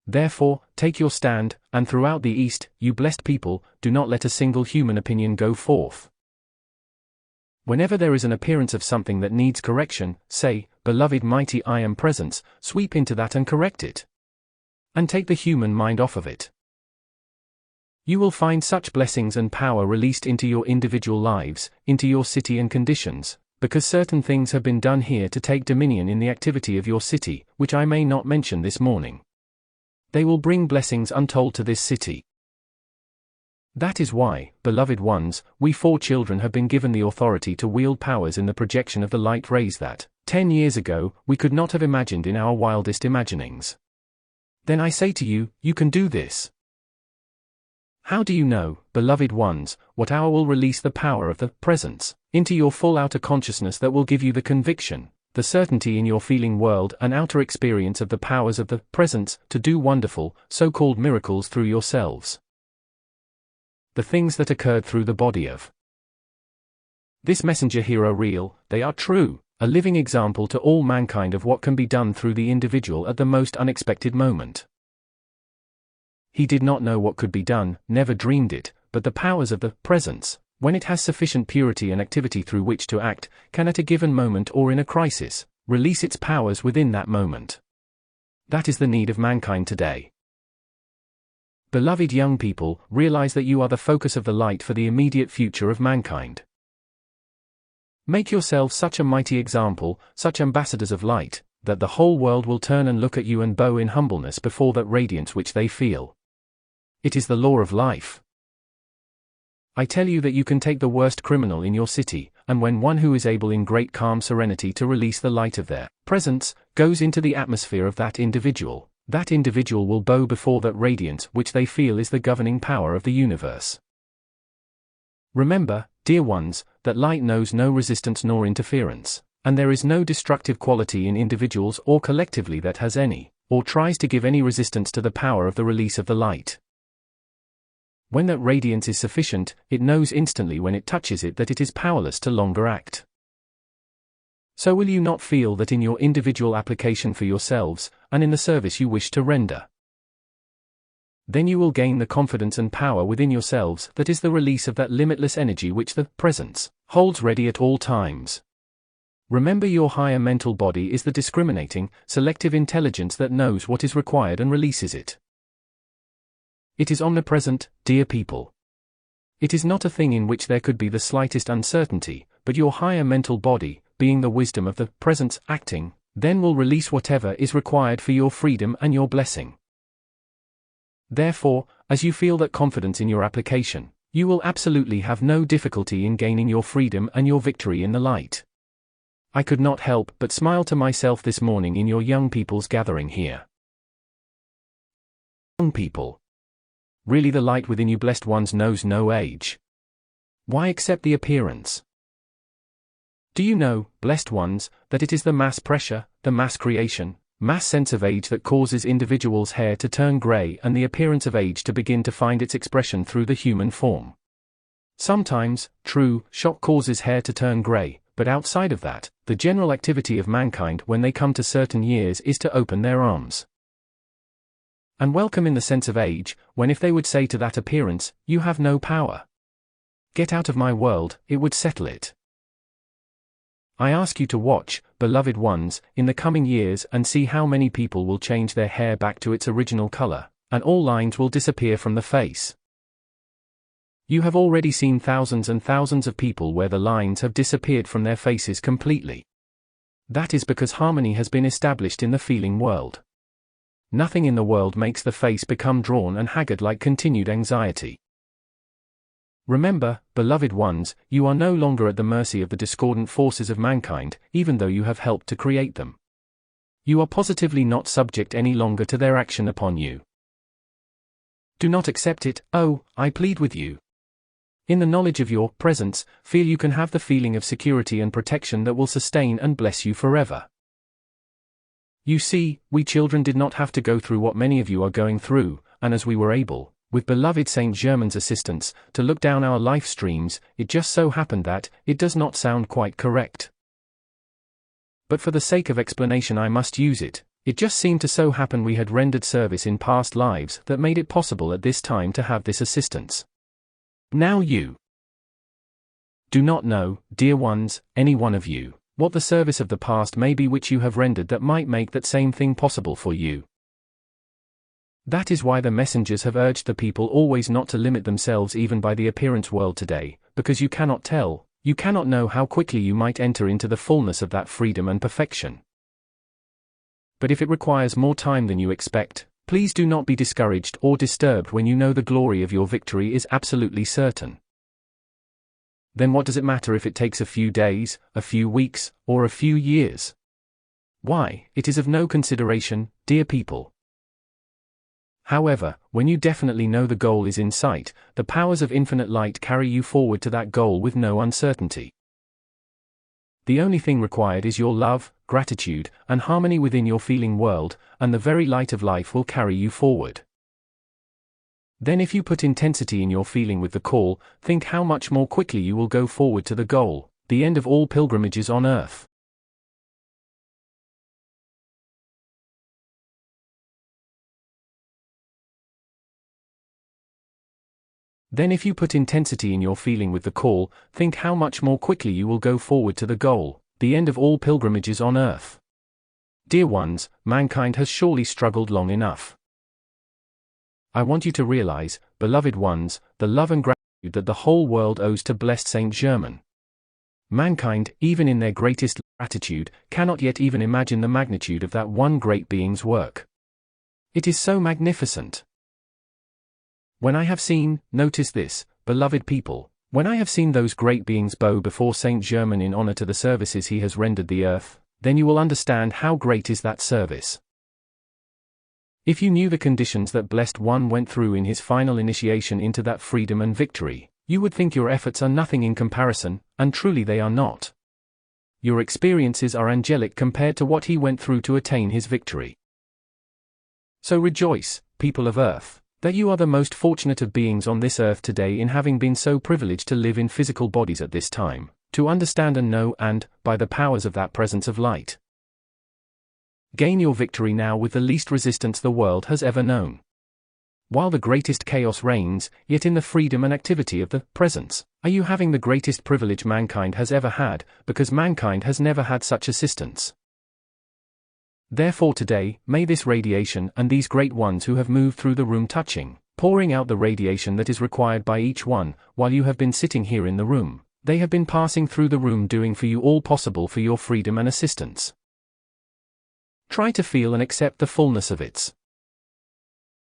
Therefore, take your stand, and throughout the East, you blessed people, do not let a single human opinion go forth. Whenever there is an appearance of something that needs correction, say, beloved mighty I Am Presence, sweep into that and correct it. And take the human mind off of it. You will find such blessings and power released into your individual lives, into your city and conditions, because certain things have been done here to take dominion in the activity of your city, which I may not mention this morning. They will bring blessings untold to this city. That is why, beloved ones, we 4 children have been given the authority to wield powers in the projection of the light rays that, 10 years ago, we could not have imagined in our wildest imaginings. Then I say to you, you can do this. How do you know, beloved ones, what hour will release the power of the presence into your full outer consciousness that will give you the conviction, the certainty in your feeling world and outer experience of the powers of the presence to do wonderful, so-called miracles through yourselves? The things that occurred through the body of this messenger here are real, they are true, a living example to all mankind of what can be done through the individual at the most unexpected moment. He did not know what could be done, never dreamed it, but the powers of the presence, when it has sufficient purity and activity through which to act, can at a given moment or in a crisis, release its powers within that moment. That is the need of mankind today. Beloved young people, realize that you are the focus of the light for the immediate future of mankind. Make yourselves such a mighty example, such ambassadors of light, that the whole world will turn and look at you and bow in humbleness before that radiance which they feel. It is the law of life. I tell you that you can take the worst criminal in your city, and when one who is able in great calm serenity to release the light of their presence, goes into the atmosphere of that individual will bow before that radiance which they feel is the governing power of the universe. Remember, dear ones, that light knows no resistance nor interference, and there is no destructive quality in individuals or collectively that has any, or tries to give any resistance to the power of the release of the light. When that radiance is sufficient, it knows instantly when it touches it that it is powerless to longer act. So will you not feel that in your individual application for yourselves, and in the service you wish to render? Then you will gain the confidence and power within yourselves that is the release of that limitless energy which the presence holds ready at all times. Remember, your higher mental body is the discriminating, selective intelligence that knows what is required and releases it. It is omnipresent, dear people. It is not a thing in which there could be the slightest uncertainty, but your higher mental body, being the wisdom of the presence acting, then will release whatever is required for your freedom and your blessing. Therefore, as you feel that confidence in your application, you will absolutely have no difficulty in gaining your freedom and your victory in the light. I could not help but smile to myself this morning in your young people's gathering here. Young people. Really, the light within you, blessed ones, knows no age. Why accept the appearance? Do you know, blessed ones, that it is the mass pressure, the mass creation, mass sense of age that causes individuals' hair to turn grey and the appearance of age to begin to find its expression through the human form? Sometimes, true, shock causes hair to turn grey, but outside of that, the general activity of mankind when they come to certain years is to open their arms and welcome in the sense of age, when if they would say to that appearance, you have no power. Get out of my world, it would settle it. I ask you to watch, beloved ones, in the coming years and see how many people will change their hair back to its original color, and all lines will disappear from the face. You have already seen thousands and thousands of people where the lines have disappeared from their faces completely. That is because harmony has been established in the feeling world. Nothing in the world makes the face become drawn and haggard like continued anxiety. Remember, beloved ones, you are no longer at the mercy of the discordant forces of mankind, even though you have helped to create them. You are positively not subject any longer to their action upon you. Do not accept it, oh, I plead with you. In the knowledge of your presence, feel you can have the feeling of security and protection that will sustain and bless you forever. You see, we children did not have to go through what many of you are going through, and as we were able, with beloved Saint Germain's assistance, to look down our life streams, it just so happened that it does not sound quite correct. But for the sake of explanation I must use it. It just seemed to so happen we had rendered service in past lives that made it possible at this time to have this assistance. Now you do not know, dear ones, any one of you, what the service of the past may be which you have rendered that might make that same thing possible for you. That is why the messengers have urged the people always not to limit themselves even by the appearance world today, because you cannot tell, you cannot know how quickly you might enter into the fullness of that freedom and perfection. But if it requires more time than you expect, please do not be discouraged or disturbed when you know the glory of your victory is absolutely certain. Then what does it matter if it takes a few days, a few weeks, or a few years? Why, it is of no consideration, dear people. However, when you definitely know the goal is in sight, the powers of infinite light carry you forward to that goal with no uncertainty. The only thing required is your love, gratitude, and harmony within your feeling world, and the very light of life will carry you forward. Then if you put intensity in your feeling with the call, think how much more quickly you will go forward to the goal, the end of all pilgrimages on earth. Then if you put intensity in your feeling with the call, think how much more quickly you will go forward to the goal, the end of all pilgrimages on earth. Dear ones, mankind has surely struggled long enough. I want you to realize, beloved ones, the love and gratitude that the whole world owes to blessed Saint Germain. Mankind, even in their greatest gratitude, cannot yet even imagine the magnitude of that one great being's work. It is so magnificent. When I have seen, notice this, beloved people, when I have seen those great beings bow before Saint Germain in honor to the services he has rendered the earth, then you will understand how great is that service. If you knew the conditions that Blessed One went through in his final initiation into that freedom and victory, you would think your efforts are nothing in comparison, and truly they are not. Your experiences are angelic compared to what he went through to attain his victory. So rejoice, people of earth, that you are the most fortunate of beings on this earth today in having been so privileged to live in physical bodies at this time, to understand and know and, by the powers of that presence of light, gain your victory now with the least resistance the world has ever known. While the greatest chaos reigns, yet in the freedom and activity of the presence, are you having the greatest privilege mankind has ever had, because mankind has never had such assistance. Therefore today, may this radiation and these great ones who have moved through the room touching, pouring out the radiation that is required by each one, while you have been sitting here in the room, they have been passing through the room doing for you all possible for your freedom and assistance. Try to feel and accept the fullness of its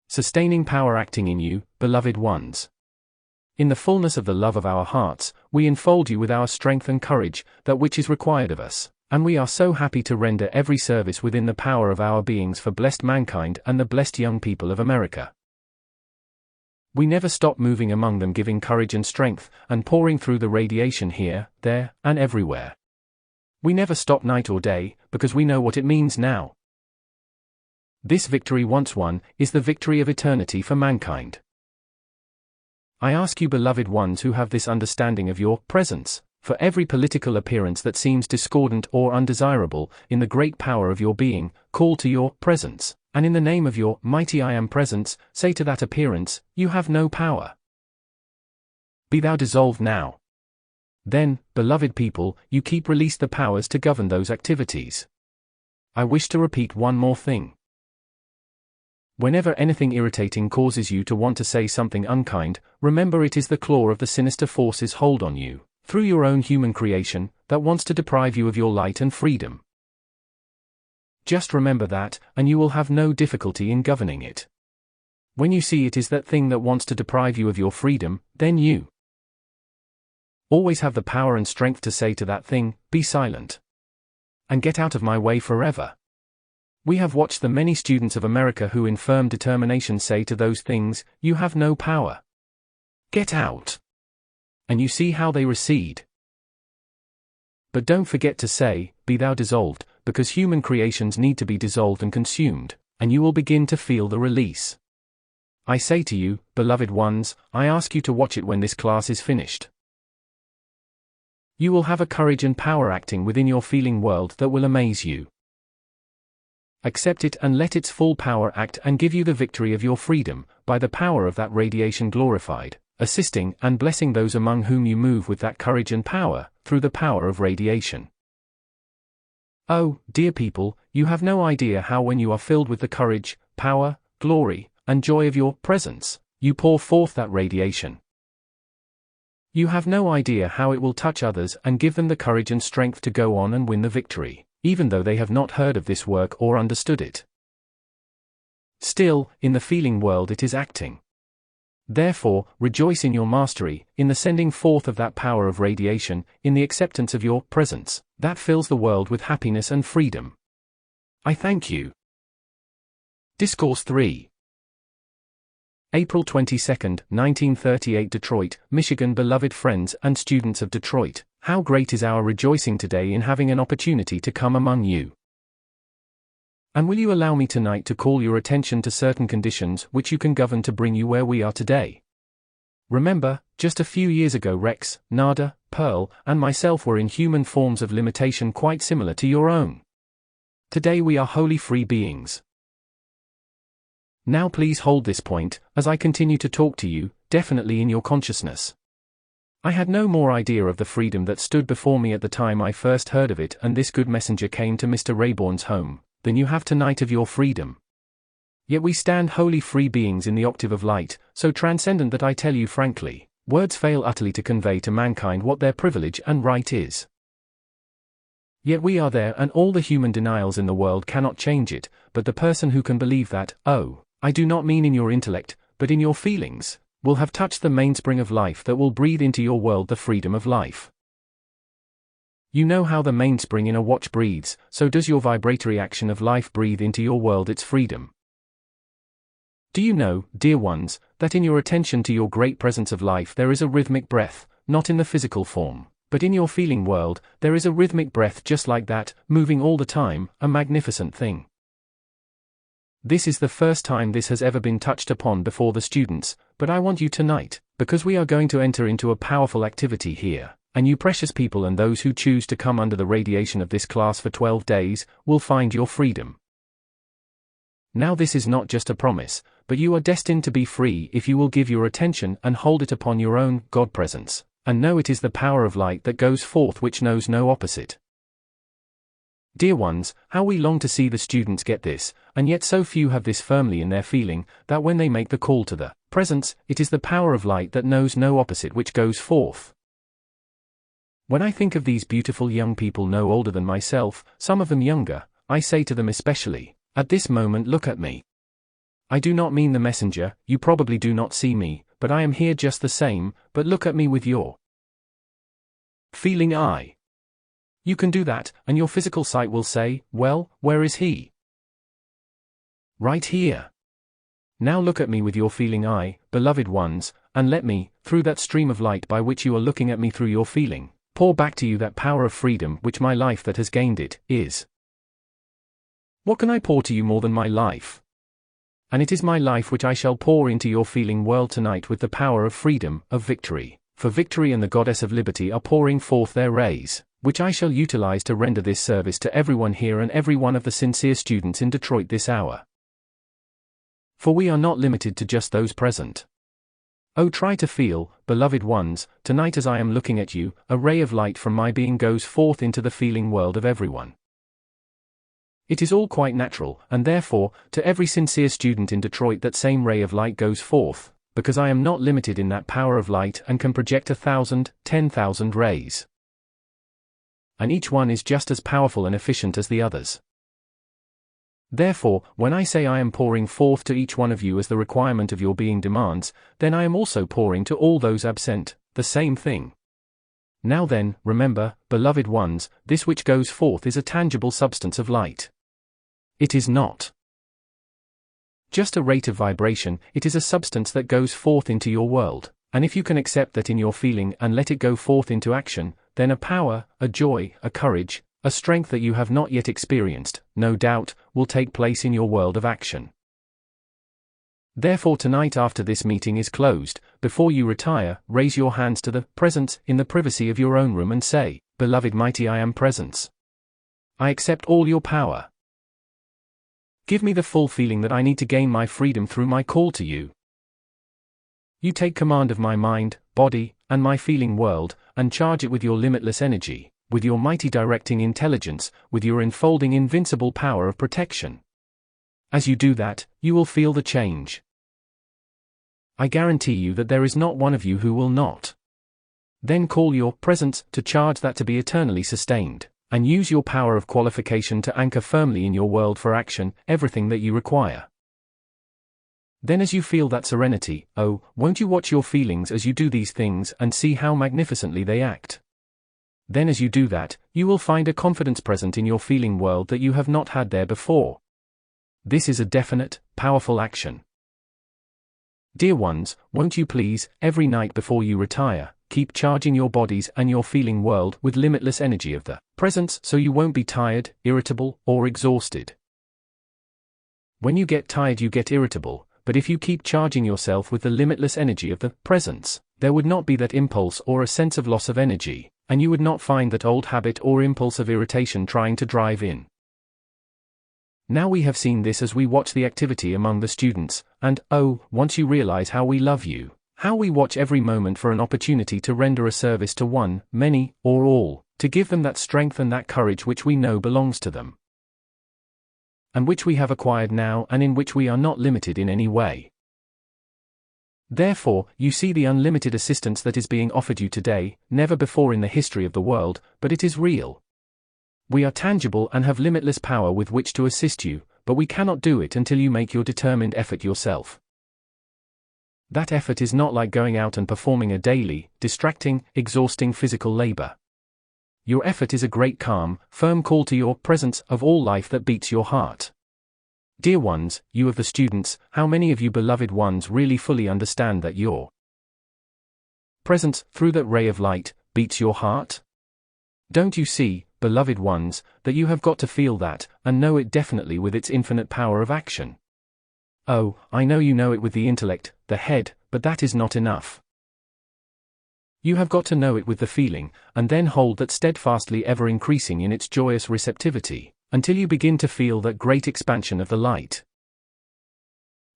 sustaining power acting in you, beloved ones. In the fullness of the love of our hearts, we enfold you with our strength and courage, that which is required of us. And we are so happy to render every service within the power of our beings for blessed mankind and the blessed young people of America. We never stop moving among them, giving courage and strength, and pouring through the radiation here, there, and everywhere. We never stop night or day, because we know what it means now. This victory once won, is the victory of eternity for mankind. I ask you, beloved ones who have this understanding of your presence, for every political appearance that seems discordant or undesirable, in the great power of your being, call to your presence, and in the name of your mighty I am presence, say to that appearance, you have no power. Be thou dissolved now. Then, beloved people, you keep release the powers to govern those activities. I wish to repeat one more thing. Whenever anything irritating causes you to want to say something unkind, remember it is the claw of the sinister forces hold on you, through your own human creation, that wants to deprive you of your light and freedom. Just remember that, and you will have no difficulty in governing it. When you see it is that thing that wants to deprive you of your freedom, then you always have the power and strength to say to that thing, be silent. And get out of my way forever. We have watched the many students of America who in firm determination say to those things, you have no power. Get out. And you see how they recede. But don't forget to say, be thou dissolved, because human creations need to be dissolved and consumed, and you will begin to feel the release. I say to you, beloved ones, I ask you to watch it when this class is finished. You will have a courage and power acting within your feeling world that will amaze you. Accept it and let its full power act and give you the victory of your freedom, by the power of that radiation glorified, assisting and blessing those among whom you move with that courage and power, through the power of radiation. Oh, dear people, you have no idea how when you are filled with the courage, power, glory, and joy of your presence, you pour forth that radiation. You have no idea how it will touch others and give them the courage and strength to go on and win the victory, even though they have not heard of this work or understood it. Still, in the feeling world it is acting. Therefore, rejoice in your mastery, in the sending forth of that power of radiation, in the acceptance of your presence, that fills the world with happiness and freedom. I thank you. Discourse 3. April 22, 1938, Detroit, Michigan. Beloved friends and students of Detroit, how great is our rejoicing today in having an opportunity to come among you. And will you allow me tonight to call your attention to certain conditions which you can govern to bring you where we are today? Remember, just a few years ago Rex, Nada, Pearl, and myself were in human forms of limitation quite similar to your own. Today we are wholly free beings. Now please hold this point, as I continue to talk to you, definitely in your consciousness. I had no more idea of the freedom that stood before me at the time I first heard of it and this good messenger came to Mr. Rayborn's home, than you have tonight of your freedom. Yet we stand wholly free beings in the octave of light, so transcendent that I tell you frankly, words fail utterly to convey to mankind what their privilege and right is. Yet we are there and all the human denials in the world cannot change it, but the person who can believe that, oh, I do not mean in your intellect, but in your feelings, will have touched the mainspring of life that will breathe into your world the freedom of life. You know how the mainspring in a watch breathes, so does your vibratory action of life breathe into your world its freedom. Do you know, dear ones, that in your attention to your great presence of life there is a rhythmic breath, not in the physical form, but in your feeling world, there is a rhythmic breath just like that, moving all the time, a magnificent thing. This is the first time this has ever been touched upon before the students, but I want you tonight, because we are going to enter into a powerful activity here, and you precious people and those who choose to come under the radiation of this class for 12 days, will find your freedom. Now this is not just a promise, but you are destined to be free if you will give your attention and hold it upon your own God presence, and know it is the power of light that goes forth which knows no opposite. Dear ones, how we long to see the students get this, and yet so few have this firmly in their feeling, that when they make the call to the presence, it is the power of light that knows no opposite which goes forth. When I think of these beautiful young people no older than myself, some of them younger, I say to them especially, at this moment look at me. I do not mean the messenger, you probably do not see me, but I am here just the same, but look at me with your feeling eye. You can do that, and your physical sight will say, well, where is he? Right here. Now look at me with your feeling eye, beloved ones, and let me, through that stream of light by which you are looking at me through your feeling, pour back to you that power of freedom which my life that has gained it, is. What can I pour to you more than my life? And it is my life which I shall pour into your feeling world tonight with the power of freedom, of victory, for victory and the goddess of liberty are pouring forth their rays, which I shall utilize to render this service to everyone here and every one of the sincere students in Detroit this hour. For we are not limited to just those present. Oh, try to feel, beloved ones, tonight as I am looking at you, a ray of light from my being goes forth into the feeling world of everyone. It is all quite natural, and therefore, to every sincere student in Detroit that same ray of light goes forth, because I am not limited in that power of light and can project 1,000, 10,000 rays. And each one is just as powerful and efficient as the others. Therefore, when I say I am pouring forth to each one of you as the requirement of your being demands, then I am also pouring to all those absent, the same thing. Now then, remember, beloved ones, this which goes forth is a tangible substance of light. It is not just a rate of vibration, it is a substance that goes forth into your world, and if you can accept that in your feeling and let it go forth into action, then a power, a joy, a courage, a strength that you have not yet experienced, no doubt, will take place in your world of action. Therefore tonight after this meeting is closed, before you retire, raise your hands to the presence in the privacy of your own room and say, beloved mighty I am presence. I accept all your power. Give me the full feeling that I need to gain my freedom through my call to you. You take command of my mind, body, and my feeling world, and charge it with your limitless energy, with your mighty directing intelligence, with your enfolding invincible power of protection. As you do that, you will feel the change. I guarantee you that there is not one of you who will not. Then call your presence to charge that to be eternally sustained, and use your power of qualification to anchor firmly in your world for action, everything that you require. Then as you feel that serenity, oh, won't you watch your feelings as you do these things and see how magnificently they act? Then as you do that, you will find a confidence present in your feeling world that you have not had there before. This is a definite, powerful action. Dear ones, won't you please, every night before you retire, keep charging your bodies and your feeling world with limitless energy of the presence so you won't be tired, irritable, or exhausted. When you get tired you get irritable, but if you keep charging yourself with the limitless energy of the presence, there would not be that impulse or a sense of loss of energy, and you would not find that old habit or impulse of irritation trying to drive in. Now we have seen this as we watch the activity among the students, and, oh, once you realize how we love you, How we watch every moment for an opportunity to render a service to one, many, or all, to give them that strength and that courage which we know belongs to them, and which we have acquired now and in which we are not limited in any way. Therefore, you see the unlimited assistance that is being offered you today, never before in the history of the world, but it is real. We are tangible and have limitless power with which to assist you, but we cannot do it until you make your determined effort yourself. That effort is not like going out and performing a daily, distracting, exhausting physical labor. Your effort is a great calm, firm call to your presence of all life that beats your heart. Dear ones, you of the students, how many of you beloved ones really fully understand that your presence, through that ray of light, beats your heart? Don't you see, beloved ones, that you have got to feel that, and know it definitely with its infinite power of action? Oh, I know you know it with the intellect, the head, but that is not enough. You have got to know it with the feeling, and then hold that steadfastly ever increasing in its joyous receptivity, until you begin to feel that great expansion of the light.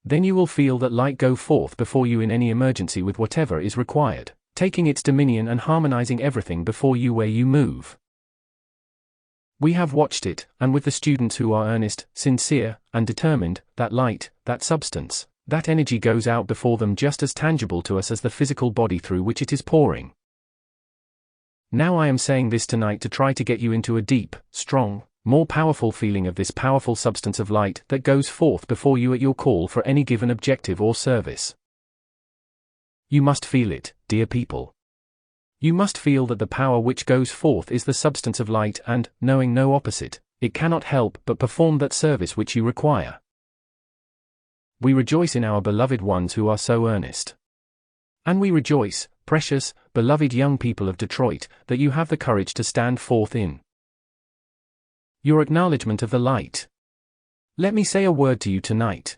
Then you will feel that light go forth before you in any emergency with whatever is required, taking its dominion and harmonizing everything before you where you move. We have watched it, and with the students who are earnest, sincere, and determined, that light, that substance, that energy goes out before them just as tangible to us as the physical body through which it is pouring. Now I am saying this tonight to try to get you into a deep, strong, more powerful feeling of this powerful substance of light that goes forth before you at your call for any given objective or service. You must feel it, dear people. You must feel that the power which goes forth is the substance of light and, knowing no opposite, it cannot help but perform that service which you require. We rejoice in our beloved ones who are so earnest. And we rejoice, precious, beloved young people of Detroit, that you have the courage to stand forth in your acknowledgement of the light. Let me say a word to you tonight.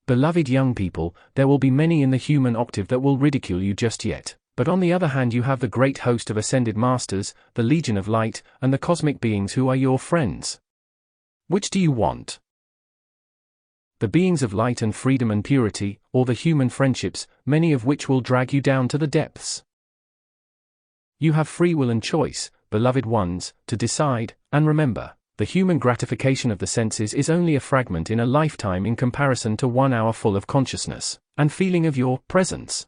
Beloved young people, there will be many in the human octave that will ridicule you just yet, but on the other hand you have the great host of ascended masters, the legion of light, and the cosmic beings who are your friends. Which do you want? The beings of light and freedom and purity, or the human friendships, many of which will drag you down to the depths? You have free will and choice, beloved ones, to decide, and remember, the human gratification of the senses is only a fragment in a lifetime in comparison to 1 hour full of consciousness and feeling of your presence.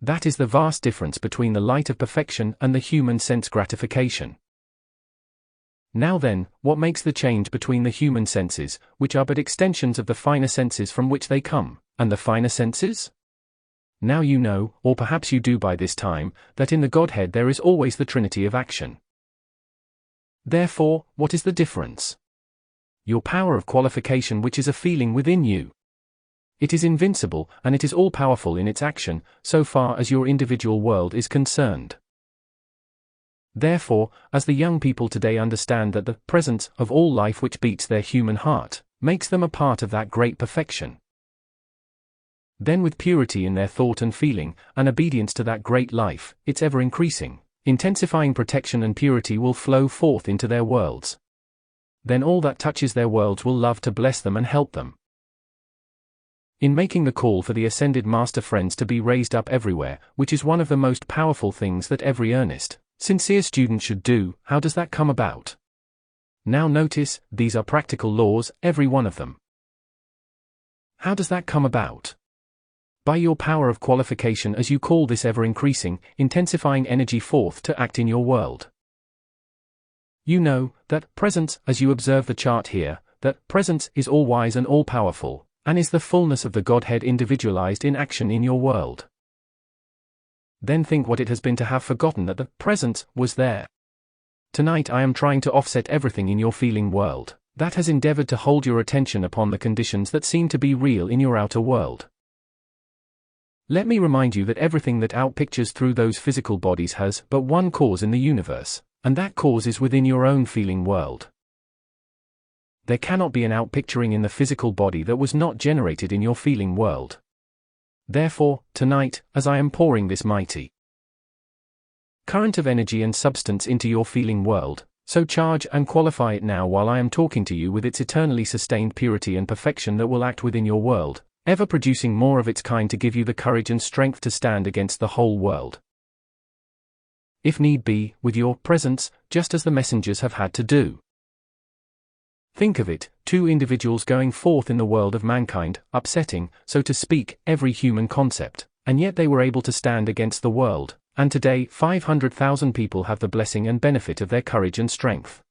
That is the vast difference between the light of perfection and the human sense gratification. Now then, what makes the change between the human senses, which are but extensions of the finer senses from which they come, and the finer senses? Now you know, or perhaps you do by this time, that in the Godhead there is always the Trinity of action. Therefore, what is the difference? Your power of qualification, which is a feeling within you. It is invincible, and it is all-powerful in its action, so far as your individual world is concerned. Therefore, as the young people today understand that the presence of all life which beats their human heart, makes them a part of that great perfection, then with purity in their thought and feeling, and obedience to that great life, its ever-increasing, intensifying protection and purity will flow forth into their worlds. Then all that touches their worlds will love to bless them and help them. In making the call for the ascended master friends to be raised up everywhere, which is one of the most powerful things that every earnest, sincere student should do, how does that come about? Now notice, these are practical laws, every one of them. How does that come about? By your power of qualification as you call this ever-increasing, intensifying energy forth to act in your world. You know, that presence, as you observe the chart here, that presence is all-wise and all-powerful, and is the fullness of the Godhead individualized in action in your world. Then think what it has been to have forgotten that the presence was there. Tonight I am trying to offset everything in your feeling world, that has endeavored to hold your attention upon the conditions that seem to be real in your outer world. Let me remind you that everything that outpictures through those physical bodies has but one cause in the universe, and that cause is within your own feeling world. There cannot be an outpicturing in the physical body that was not generated in your feeling world. Therefore, tonight, as I am pouring this mighty current of energy and substance into your feeling world, so charge and qualify it now while I am talking to you with its eternally sustained purity and perfection that will act within your world, ever producing more of its kind to give you the courage and strength to stand against the whole world. If need be, with your presence, just as the messengers have had to do. Think of it, two individuals going forth in the world of mankind, upsetting, so to speak, every human concept, and yet they were able to stand against the world, and today 500,000 people have the blessing and benefit of their courage and strength.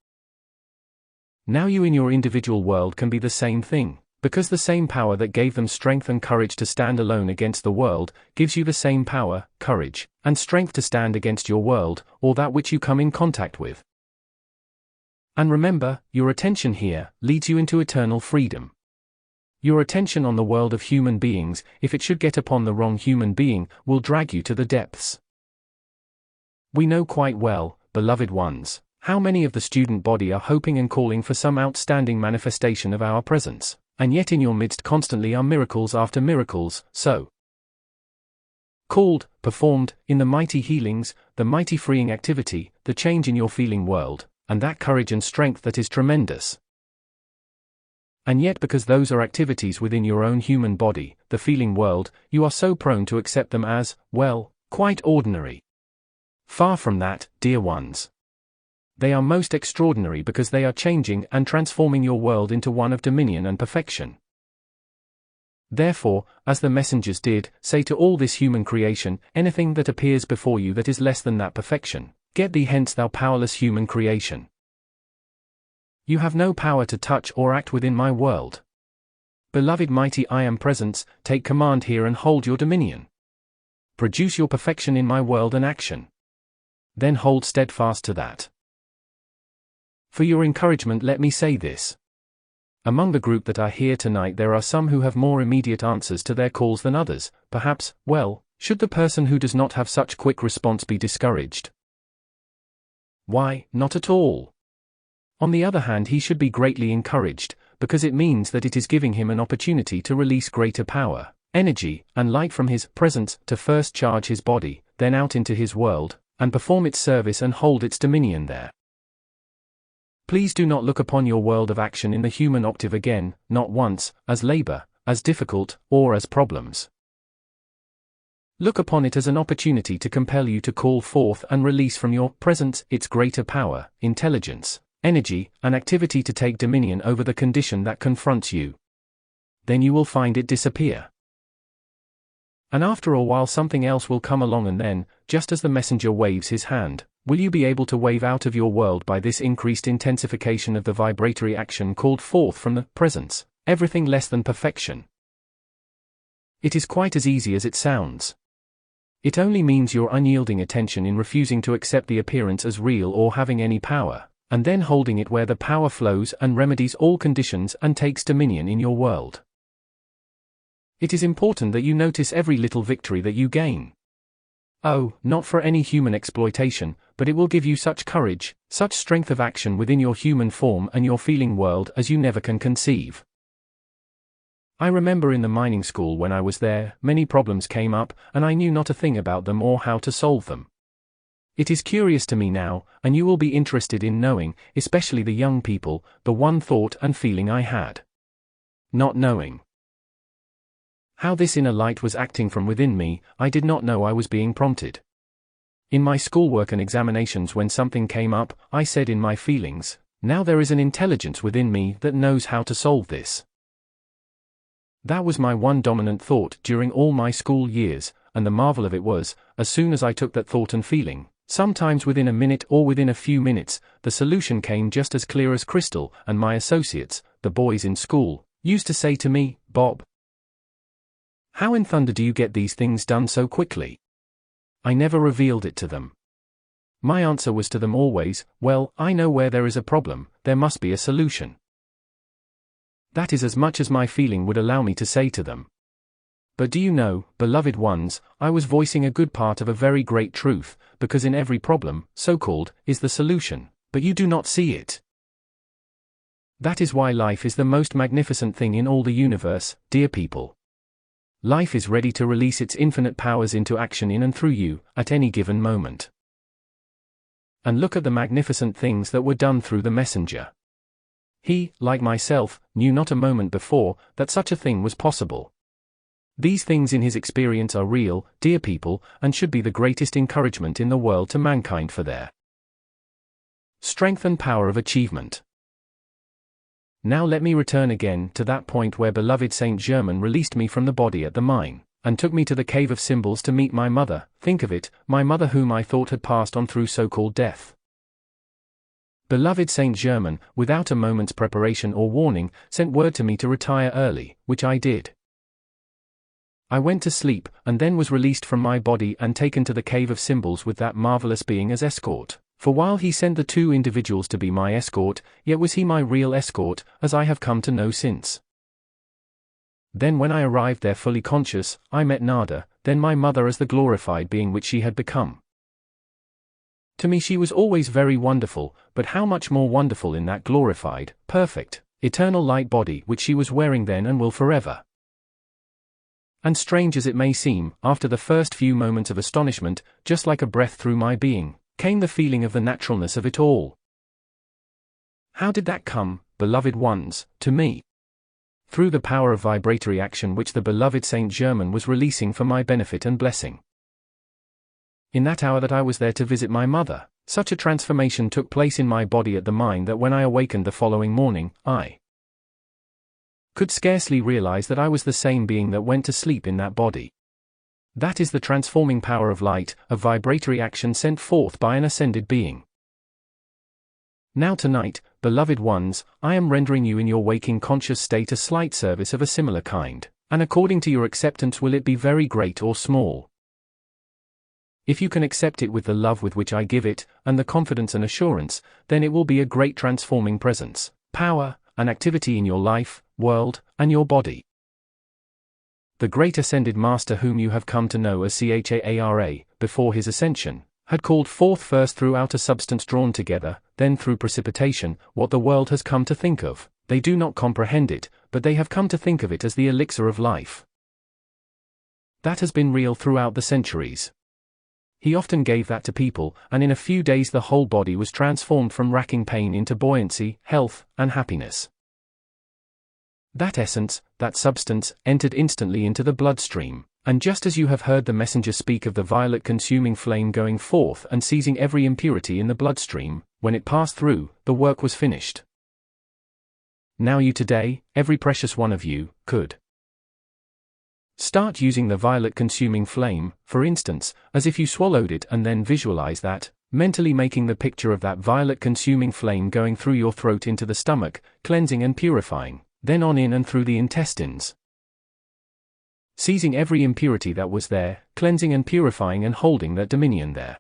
Now you in your individual world can be the same thing, because the same power that gave them strength and courage to stand alone against the world, gives you the same power, courage, and strength to stand against your world, or that which you come in contact with. And remember, your attention here leads you into eternal freedom. Your attention on the world of human beings, if it should get upon the wrong human being, will drag you to the depths. We know quite well, beloved ones, how many of the student body are hoping and calling for some outstanding manifestation of our presence, and yet in your midst constantly are miracles after miracles, so called, performed, in the mighty healings, the mighty freeing activity, the change in your feeling world, and that courage and strength that is tremendous. And yet because those are activities within your own human body, the feeling world, you are so prone to accept them as, well, quite ordinary. Far from that, dear ones. They are most extraordinary because they are changing and transforming your world into one of dominion and perfection. Therefore, as the messengers did, say to all this human creation, anything that appears before you that is less than that perfection, get thee hence thou powerless human creation. You have no power to touch or act within my world. Beloved mighty I am presence, take command here and hold your dominion. Produce your perfection in my world and action. Then hold steadfast to that. For your encouragement let me say this. Among the group that are here tonight there are some who have more immediate answers to their calls than others, perhaps, well, should the person who does not have such quick response be discouraged? Why, not at all. On the other hand he should be greatly encouraged, because it means that it is giving him an opportunity to release greater power, energy, and light from his presence to first charge his body, then out into his world, and perform its service and hold its dominion there. Please do not look upon your world of action in the human octave again, not once, as labor, as difficult, or as problems. Look upon it as an opportunity to compel you to call forth and release from your presence its greater power, intelligence, energy, and activity to take dominion over the condition that confronts you. Then you will find it disappear. And after a while something else will come along and then, just as the messenger waves his hand, will you be able to wave out of your world by this increased intensification of the vibratory action called forth from the presence, everything less than perfection. It is quite as easy as it sounds. It only means your unyielding attention in refusing to accept the appearance as real or having any power, and then holding it where the power flows and remedies all conditions and takes dominion in your world. It is important that you notice every little victory that you gain. Oh, not for any human exploitation, but it will give you such courage, such strength of action within your human form and your feeling world as you never can conceive. I remember in the mining school when I was there, many problems came up, and I knew not a thing about them or how to solve them. It is curious to me now, and you will be interested in knowing, especially the young people, the one thought and feeling I had. Not knowing how this inner light was acting from within me, I did not know I was being prompted. In my schoolwork and examinations when something came up, I said in my feelings, now there is an intelligence within me that knows how to solve this. That was my one dominant thought during all my school years, and the marvel of it was, as soon as I took that thought and feeling, sometimes within a minute or within a few minutes, the solution came just as clear as crystal, and my associates, the boys in school, used to say to me, Bob, how in thunder do you get these things done so quickly? I never revealed it to them. My answer was to them always, well, I know where there is a problem, there must be a solution. That is as much as my feeling would allow me to say to them. But do you know, beloved ones, I was voicing a good part of a very great truth, because in every problem, so-called, is the solution, but you do not see it. That is why life is the most magnificent thing in all the universe, dear people. Life is ready to release its infinite powers into action in and through you, at any given moment. And look at the magnificent things that were done through the messenger. He, like myself, knew not a moment before, that such a thing was possible. These things in his experience are real, dear people, and should be the greatest encouragement in the world to mankind for their strength and power of achievement. Now let me return again to that point where beloved Saint Germain released me from the body at the mine, and took me to the cave of symbols to meet my mother. Think of it, my mother whom I thought had passed on through so-called death. Beloved Saint Germain, without a moment's preparation or warning, sent word to me to retire early, which I did. I went to sleep, and then was released from my body and taken to the cave of symbols with that marvelous being as escort. For while he sent the two individuals to be my escort, yet was he my real escort, as I have come to know since. Then when I arrived there fully conscious, I met Nada, then my mother as the glorified being which she had become. To me she was always very wonderful, but how much more wonderful in that glorified, perfect, eternal light body which she was wearing then and will forever. And strange as it may seem, after the first few moments of astonishment, just like a breath through my being, came the feeling of the naturalness of it all. How did that come, beloved ones, to me? Through the power of vibratory action which the beloved Saint Germain was releasing for my benefit and blessing. In that hour that I was there to visit my mother, such a transformation took place in my body at the mine that when I awakened the following morning, I could scarcely realize that I was the same being that went to sleep in that body. That is the transforming power of light, of vibratory action sent forth by an ascended being. Now tonight, beloved ones, I am rendering you in your waking conscious state a slight service of a similar kind, and according to your acceptance will it be very great or small. If you can accept it with the love with which I give it, and the confidence and assurance, then it will be a great transforming presence, power, and activity in your life, world, and your body. The great ascended Master whom you have come to know as Chara, before his ascension, had called forth first through outer substance drawn together, then through precipitation, what the world has come to think of. They do not comprehend it, but they have come to think of it as the elixir of life. That has been real throughout the centuries. He often gave that to people, and in a few days the whole body was transformed from racking pain into buoyancy, health, and happiness. That essence, that substance, entered instantly into the bloodstream, and just as you have heard the messenger speak of the violet consuming flame going forth and seizing every impurity in the bloodstream, when it passed through, the work was finished. Now you today, every precious one of you, could start using the violet consuming flame, for instance, as if you swallowed it and then visualize that, mentally making the picture of that violet consuming flame going through your throat into the stomach, cleansing and purifying, then on in and through the intestines, seizing every impurity that was there, cleansing and purifying and holding that dominion there.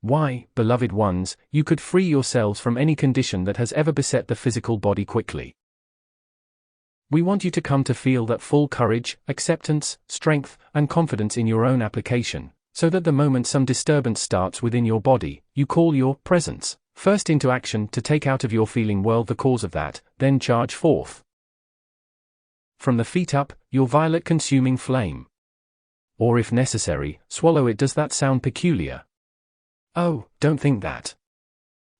Why, beloved ones, you could free yourselves from any condition that has ever beset the physical body quickly. We want you to come to feel that full courage, acceptance, strength, and confidence in your own application, so that the moment some disturbance starts within your body, you call your presence first into action to take out of your feeling world the cause of that, then charge forth from the feet up, your violet consuming flame. Or if necessary, swallow it. Does that sound peculiar? Oh, don't think that.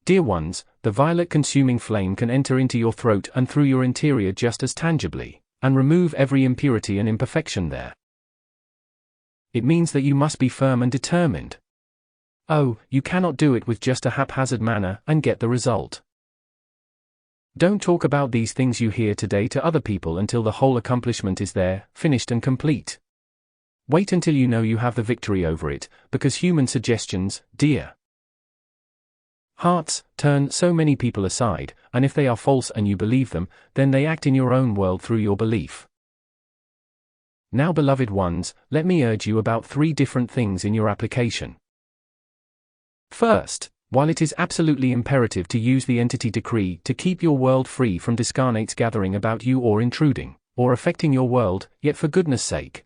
Dear ones, the violet consuming flame can enter into your throat and through your interior just as tangibly, and remove every impurity and imperfection there. It means that you must be firm and determined. Oh, you cannot do it with just a haphazard manner and get the result. Don't talk about these things you hear today to other people until the whole accomplishment is there, finished and complete. Wait until you know you have the victory over it, because human suggestions, dear hearts, turn so many people aside, and if they are false and you believe them, then they act in your own world through your belief. Now, beloved ones, let me urge you about 3 different things in your application. First, while it is absolutely imperative to use the entity decree to keep your world free from discarnates gathering about you or intruding, or affecting your world, yet for goodness sake,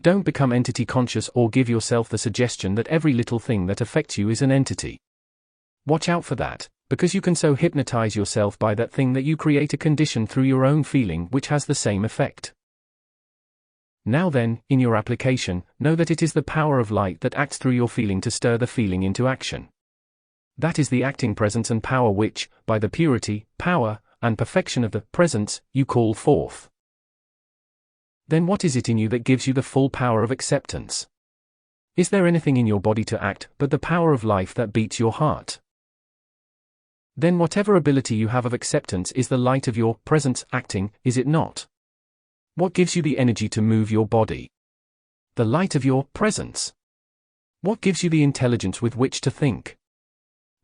don't become entity conscious or give yourself the suggestion that every little thing that affects you is an entity. Watch out for that, because you can so hypnotize yourself by that thing that you create a condition through your own feeling which has the same effect. Now then, in your application, know that it is the power of light that acts through your feeling to stir the feeling into action. That is the acting presence and power which, by the purity, power, and perfection of the presence, you call forth. Then what is it in you that gives you the full power of acceptance? Is there anything in your body to act but the power of life that beats your heart? Then whatever ability you have of acceptance is the light of your presence acting, is it not? What gives you the energy to move your body? The light of your presence. What gives you the intelligence with which to think?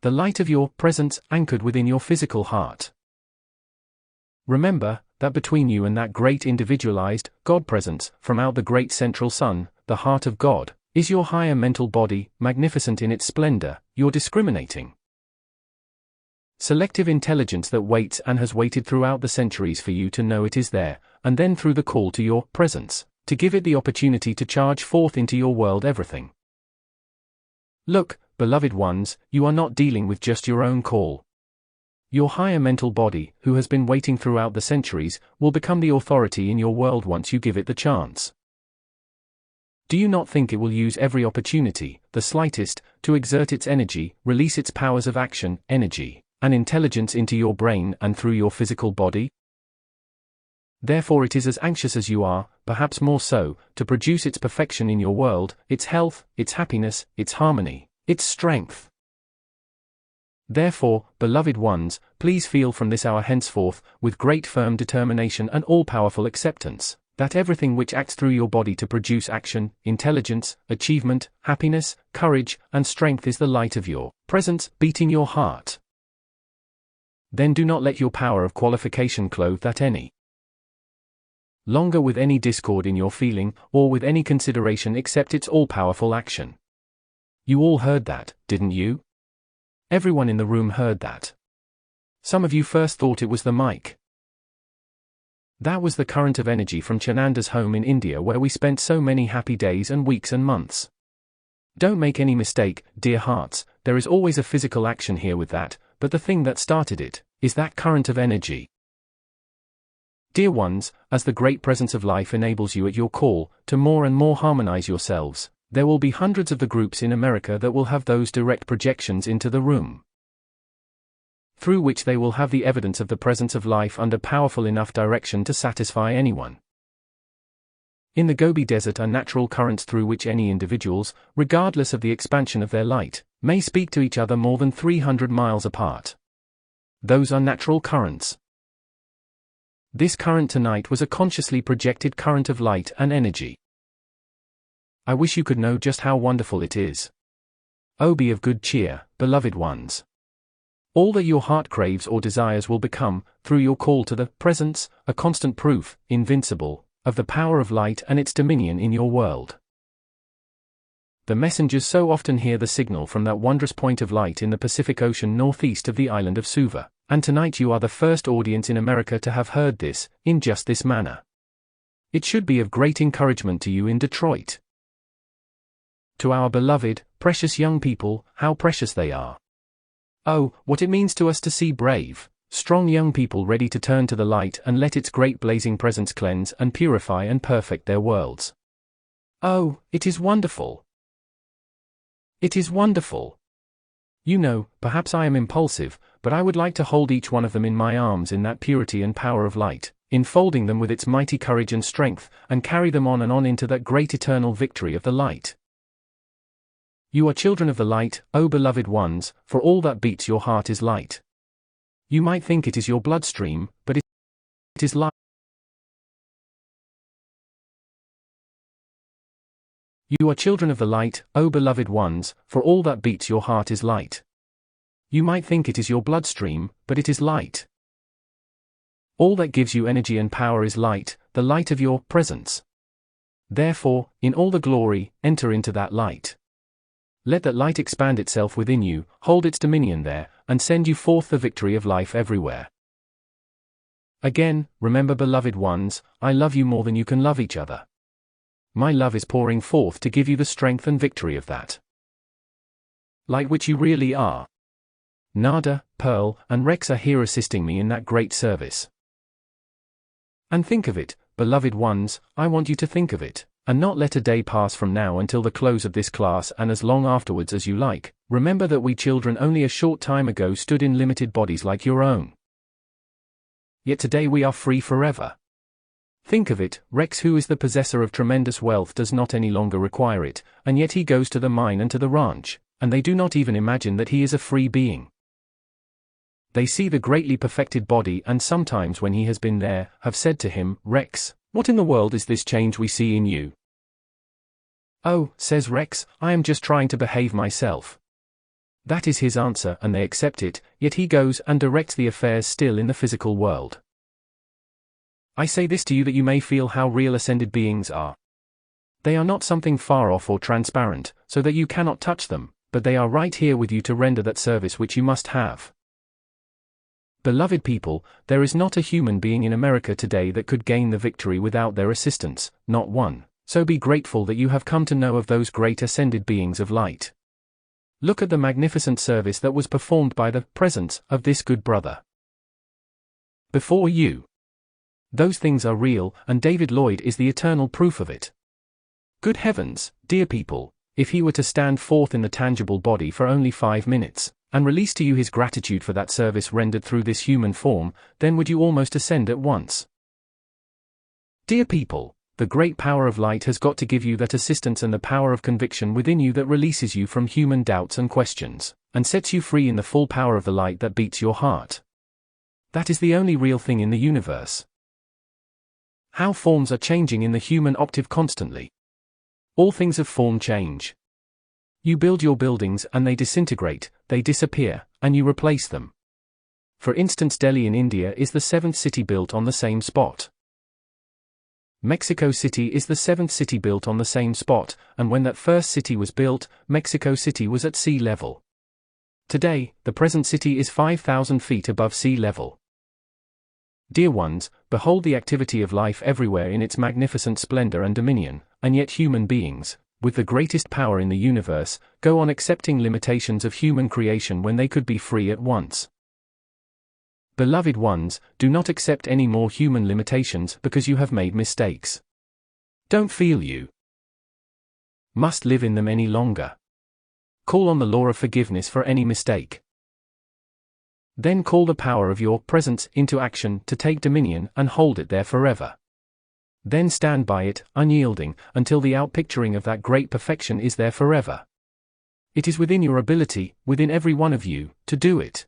The light of your presence anchored within your physical heart. Remember that between you and that great individualized God presence, from out the great central sun, the heart of God, is your higher mental body, magnificent in its splendor, your discriminating, selective intelligence that waits and has waited throughout the centuries for you to know it is there, and then through the call to your presence, to give it the opportunity to charge forth into your world everything. Look, beloved ones, you are not dealing with just your own call. Your higher mental body, who has been waiting throughout the centuries, will become the authority in your world once you give it the chance. Do you not think it will use every opportunity, the slightest, to exert its energy, release its powers of action, energy, and intelligence into your brain and through your physical body? Therefore it is as anxious as you are, perhaps more so, to produce its perfection in your world, its health, its happiness, its harmony, its strength. Therefore, beloved ones, please feel from this hour henceforth, with great firm determination and all-powerful acceptance, that everything which acts through your body to produce action, intelligence, achievement, happiness, courage, and strength is the light of your presence beating your heart. Then do not let your power of qualification clothe that any longer with any discord in your feeling, or with any consideration except its all-powerful action. You all heard that, didn't you? Everyone in the room heard that. Some of you first thought it was the mic. That was the current of energy from Chananda's home in India where we spent so many happy days and weeks and months. Don't make any mistake, dear hearts, there is always a physical action here with that, but the thing that started it is that current of energy. Dear ones, as the great presence of life enables you at your call to more and more harmonize yourselves, there will be hundreds of the groups in America that will have those direct projections into the room, through which they will have the evidence of the presence of life under powerful enough direction to satisfy anyone. In the Gobi Desert are natural currents through which any individuals, regardless of the expansion of their light, may speak to each other more than 300 miles apart. Those are natural currents. This current tonight was a consciously projected current of light and energy. I wish you could know just how wonderful it is. Oh, be of good cheer, beloved ones. All that your heart craves or desires will become, through your call to the presence, a constant proof, invincible, of the power of light and its dominion in your world. The messengers so often hear the signal from that wondrous point of light in the Pacific Ocean northeast of the island of Suva, and tonight you are the first audience in America to have heard this, in just this manner. It should be of great encouragement to you in Detroit. To our beloved, precious young people, how precious they are. Oh, what it means to us to see brave, strong young people ready to turn to the light and let its great blazing presence cleanse and purify and perfect their worlds. Oh, it is wonderful. It is wonderful. You know, perhaps I am impulsive, but I would like to hold each one of them in my arms in that purity and power of light, enfolding them with its mighty courage and strength, and carry them on and on into that great eternal victory of the light. You are children of the light, O beloved ones, for all that beats your heart is light. You might think it is your bloodstream, but it is light. You are children of the light, O beloved ones, for all that beats your heart is light. You might think it is your bloodstream, but it is light. All that gives you energy and power is light, the light of your presence. Therefore, in all the glory, enter into that light. Let that light expand itself within you, hold its dominion there, and send you forth the victory of life everywhere. Again, remember, beloved ones, I love you more than you can love each other. My love is pouring forth to give you the strength and victory of that light which you really are. Nada, Pearl, and Rex are here assisting me in that great service. And think of it, beloved ones, I want you to think of it, and not let a day pass from now until the close of this class and as long afterwards as you like. Remember that we children only a short time ago stood in limited bodies like your own. Yet today we are free forever. Think of it, Rex, who is the possessor of tremendous wealth, does not any longer require it, and yet he goes to the mine and to the ranch, and they do not even imagine that he is a free being. They see the greatly perfected body, and sometimes when he has been there, have said to him, Rex, what in the world is this change we see in you? Oh, says Rex, I am just trying to behave myself. That is his answer, and they accept it, yet he goes and directs the affairs still in the physical world. I say this to you that you may feel how real ascended beings are. They are not something far off or transparent, so that you cannot touch them, but they are right here with you to render that service which you must have. Beloved people, there is not a human being in America today that could gain the victory without their assistance, not one, so be grateful that you have come to know of those great ascended beings of light. Look at the magnificent service that was performed by the presence of this good brother before you. Those things are real, and David Lloyd is the eternal proof of it. Good heavens, dear people, if he were to stand forth in the tangible body for only 5 minutes, and release to you his gratitude for that service rendered through this human form, then would you almost ascend at once. Dear people, the great power of light has got to give you that assistance and the power of conviction within you that releases you from human doubts and questions, and sets you free in the full power of the light that beats your heart. That is the only real thing in the universe. How forms are changing in the human octave constantly. All things of form change. You build your buildings and they disintegrate, they disappear, and you replace them. For instance, Delhi in India is the 7th city built on the same spot. Mexico City is the 7th city built on the same spot, and when that first city was built, Mexico City was at sea level. Today, the present city is 5,000 feet above sea level. Dear ones, behold the activity of life everywhere in its magnificent splendor and dominion, and yet human beings, with the greatest power in the universe, go on accepting limitations of human creation when they could be free at once. Beloved ones, do not accept any more human limitations because you have made mistakes. Don't feel you must live in them any longer. Call on the law of forgiveness for any mistake. Then call the power of your presence into action to take dominion and hold it there forever. Then stand by it, unyielding, until the outpicturing of that great perfection is there forever. It is within your ability, within every one of you, to do it.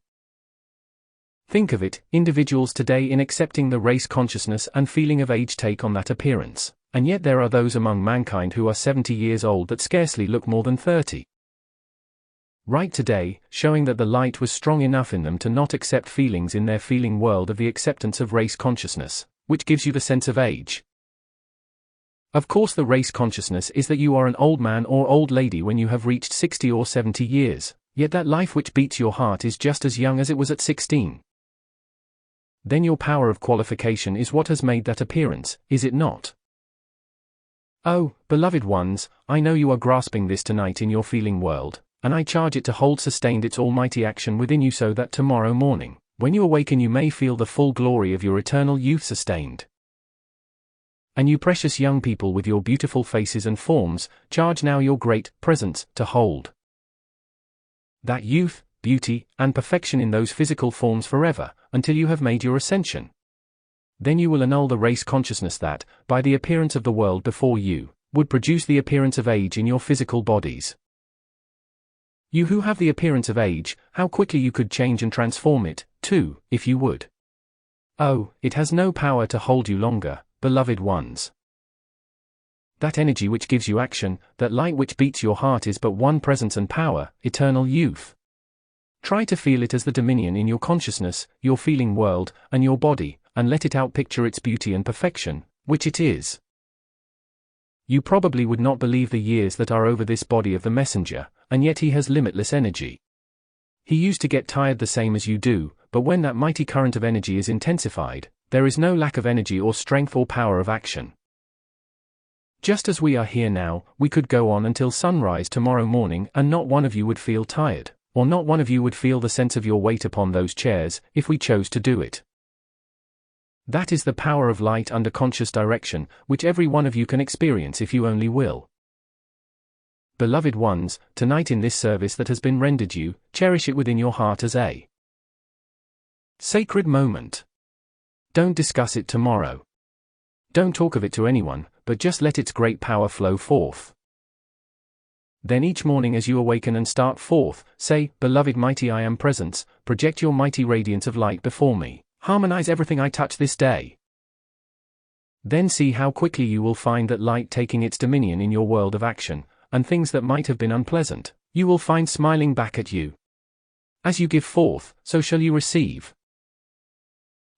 Think of it, individuals today in accepting the race consciousness and feeling of age take on that appearance, and yet there are those among mankind who are 70 years old that scarcely look more than 30. Right today, showing that the light was strong enough in them to not accept feelings in their feeling world of the acceptance of race consciousness, which gives you the sense of age. Of course, the race consciousness is that you are an old man or old lady when you have reached 60 or 70 years, yet that life which beats your heart is just as young as it was at 16. Then your power of qualification is what has made that appearance, is it not? Oh, beloved ones, I know you are grasping this tonight in your feeling world, and I charge it to hold sustained its almighty action within you so that tomorrow morning, when you awaken, you may feel the full glory of your eternal youth sustained. And you precious young people with your beautiful faces and forms, charge now your great presence to hold that youth, beauty, and perfection in those physical forms forever, until you have made your ascension. Then you will annul the race consciousness that, by the appearance of the world before you, would produce the appearance of age in your physical bodies. You who have the appearance of age, how quickly you could change and transform it, too, if you would. Oh, it has no power to hold you longer, beloved ones. That energy which gives you action, that light which beats your heart is but one presence and power, eternal youth. Try to feel it as the dominion in your consciousness, your feeling world, and your body, and let it outpicture its beauty and perfection, which it is. You probably would not believe the years that are over this body of the messenger, and yet he has limitless energy. He used to get tired the same as you do, but when that mighty current of energy is intensified, there is no lack of energy or strength or power of action. Just as we are here now, we could go on until sunrise tomorrow morning and not one of you would feel tired, or not one of you would feel the sense of your weight upon those chairs, if we chose to do it. That is the power of light under conscious direction, which every one of you can experience if you only will. Beloved ones, tonight in this service that has been rendered you, cherish it within your heart as a sacred moment. Don't discuss it tomorrow. Don't talk of it to anyone, but just let its great power flow forth. Then each morning as you awaken and start forth, say, Beloved mighty I am presence, project your mighty radiance of light before me, harmonize everything I touch this day. Then see how quickly you will find that light taking its dominion in your world of action, and things that might have been unpleasant, you will find smiling back at you. As you give forth, so shall you receive.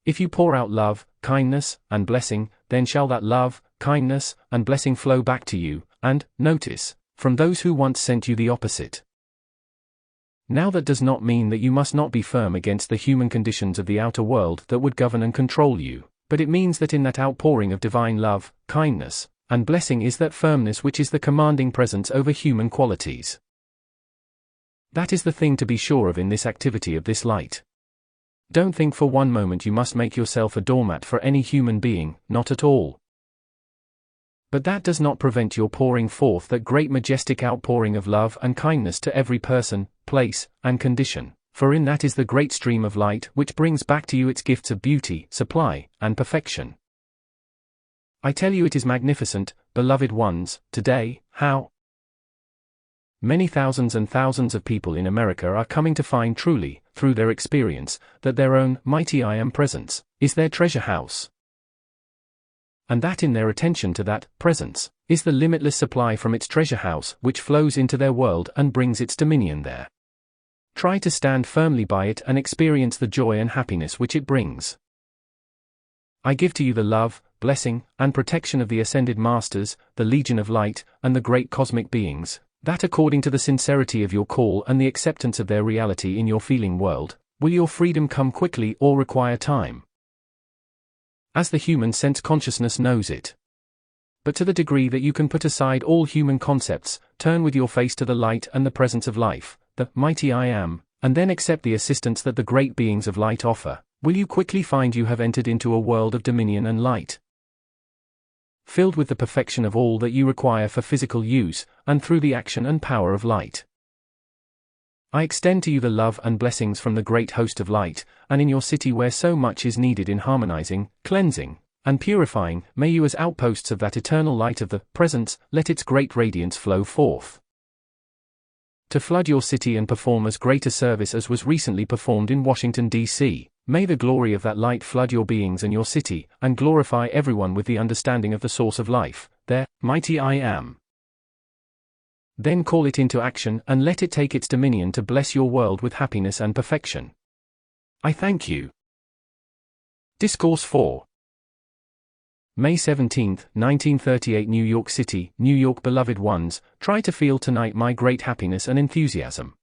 If you pour out love, kindness, and blessing, then shall that love, kindness, and blessing flow back to you, and, notice, from those who once sent you the opposite. Now that does not mean that you must not be firm against the human conditions of the outer world that would govern and control you, but it means that in that outpouring of divine love, kindness, and blessing is that firmness which is the commanding presence over human qualities. That is the thing to be sure of in this activity of this light. Don't think for one moment you must make yourself a doormat for any human being, not at all. But that does not prevent your pouring forth that great majestic outpouring of love and kindness to every person, place, and condition, for in that is the great stream of light which brings back to you its gifts of beauty, supply, and perfection. I tell you it is magnificent, beloved ones, today, how many thousands and thousands of people in America are coming to find truly, through their experience, that their own mighty I am presence is their treasure house. And that in their attention to that presence is the limitless supply from its treasure house which flows into their world and brings its dominion there. Try to stand firmly by it and experience the joy and happiness which it brings. I give to you the love, blessing, and protection of the ascended masters, the legion of light, and the great cosmic beings, that according to the sincerity of your call and the acceptance of their reality in your feeling world, will your freedom come quickly or require time. As the human sense consciousness knows it. But to the degree that you can put aside all human concepts, turn with your face to the light and the presence of life, the mighty I am, and then accept the assistance that the great beings of light offer, will you quickly find you have entered into a world of dominion and light, filled with the perfection of all that you require for physical use, and through the action and power of light. I extend to you the love and blessings from the great host of light, and in your city where so much is needed in harmonizing, cleansing, and purifying, may you as outposts of that eternal light of the presence, let its great radiance flow forth. To flood your city and perform as great a service as was recently performed in Washington, D.C., may the glory of that light flood your beings and your city, and glorify everyone with the understanding of the source of life, their mighty I am. Then call it into action and let it take its dominion to bless your world with happiness and perfection. I thank you. Discourse 4. May 17, 1938 New York City, New York. Beloved ones, try to feel tonight my great happiness and enthusiasm.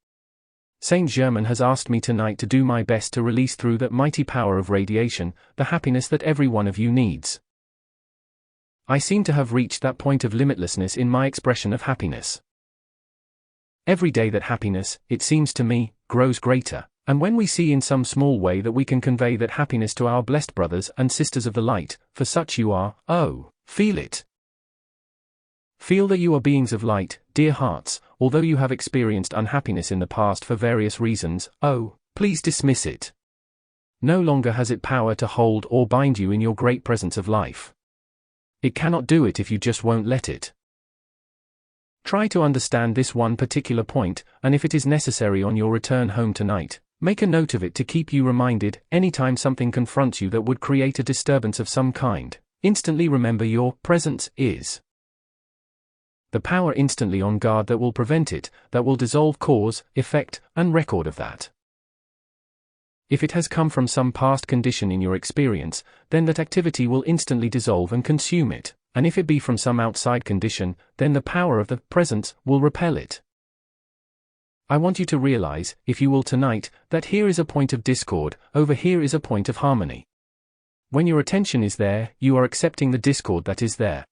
Saint Germain has asked me tonight to do my best to release through that mighty power of radiation, the happiness that every one of you needs. I seem to have reached that point of limitlessness in my expression of happiness. Every day that happiness, it seems to me, grows greater, and when we see in some small way that we can convey that happiness to our blessed brothers and sisters of the light, for such you are, oh, feel it. Feel that you are beings of light, dear hearts, although you have experienced unhappiness in the past for various reasons, oh, please dismiss it. No longer has it power to hold or bind you in your great presence of life. It cannot do it if you just won't let it. Try to understand this one particular point, and if it is necessary on your return home tonight, make a note of it to keep you reminded, anytime something confronts you that would create a disturbance of some kind, instantly remember your presence is. The power instantly on guard that will prevent it, that will dissolve cause, effect, and record of that. If it has come from some past condition in your experience, then that activity will instantly dissolve and consume it. And if it be from some outside condition, then the power of the presence will repel it. I want you to realize, if you will tonight, that here is a point of discord, over here is a point of harmony. When your attention is there, you are accepting the discord that is there.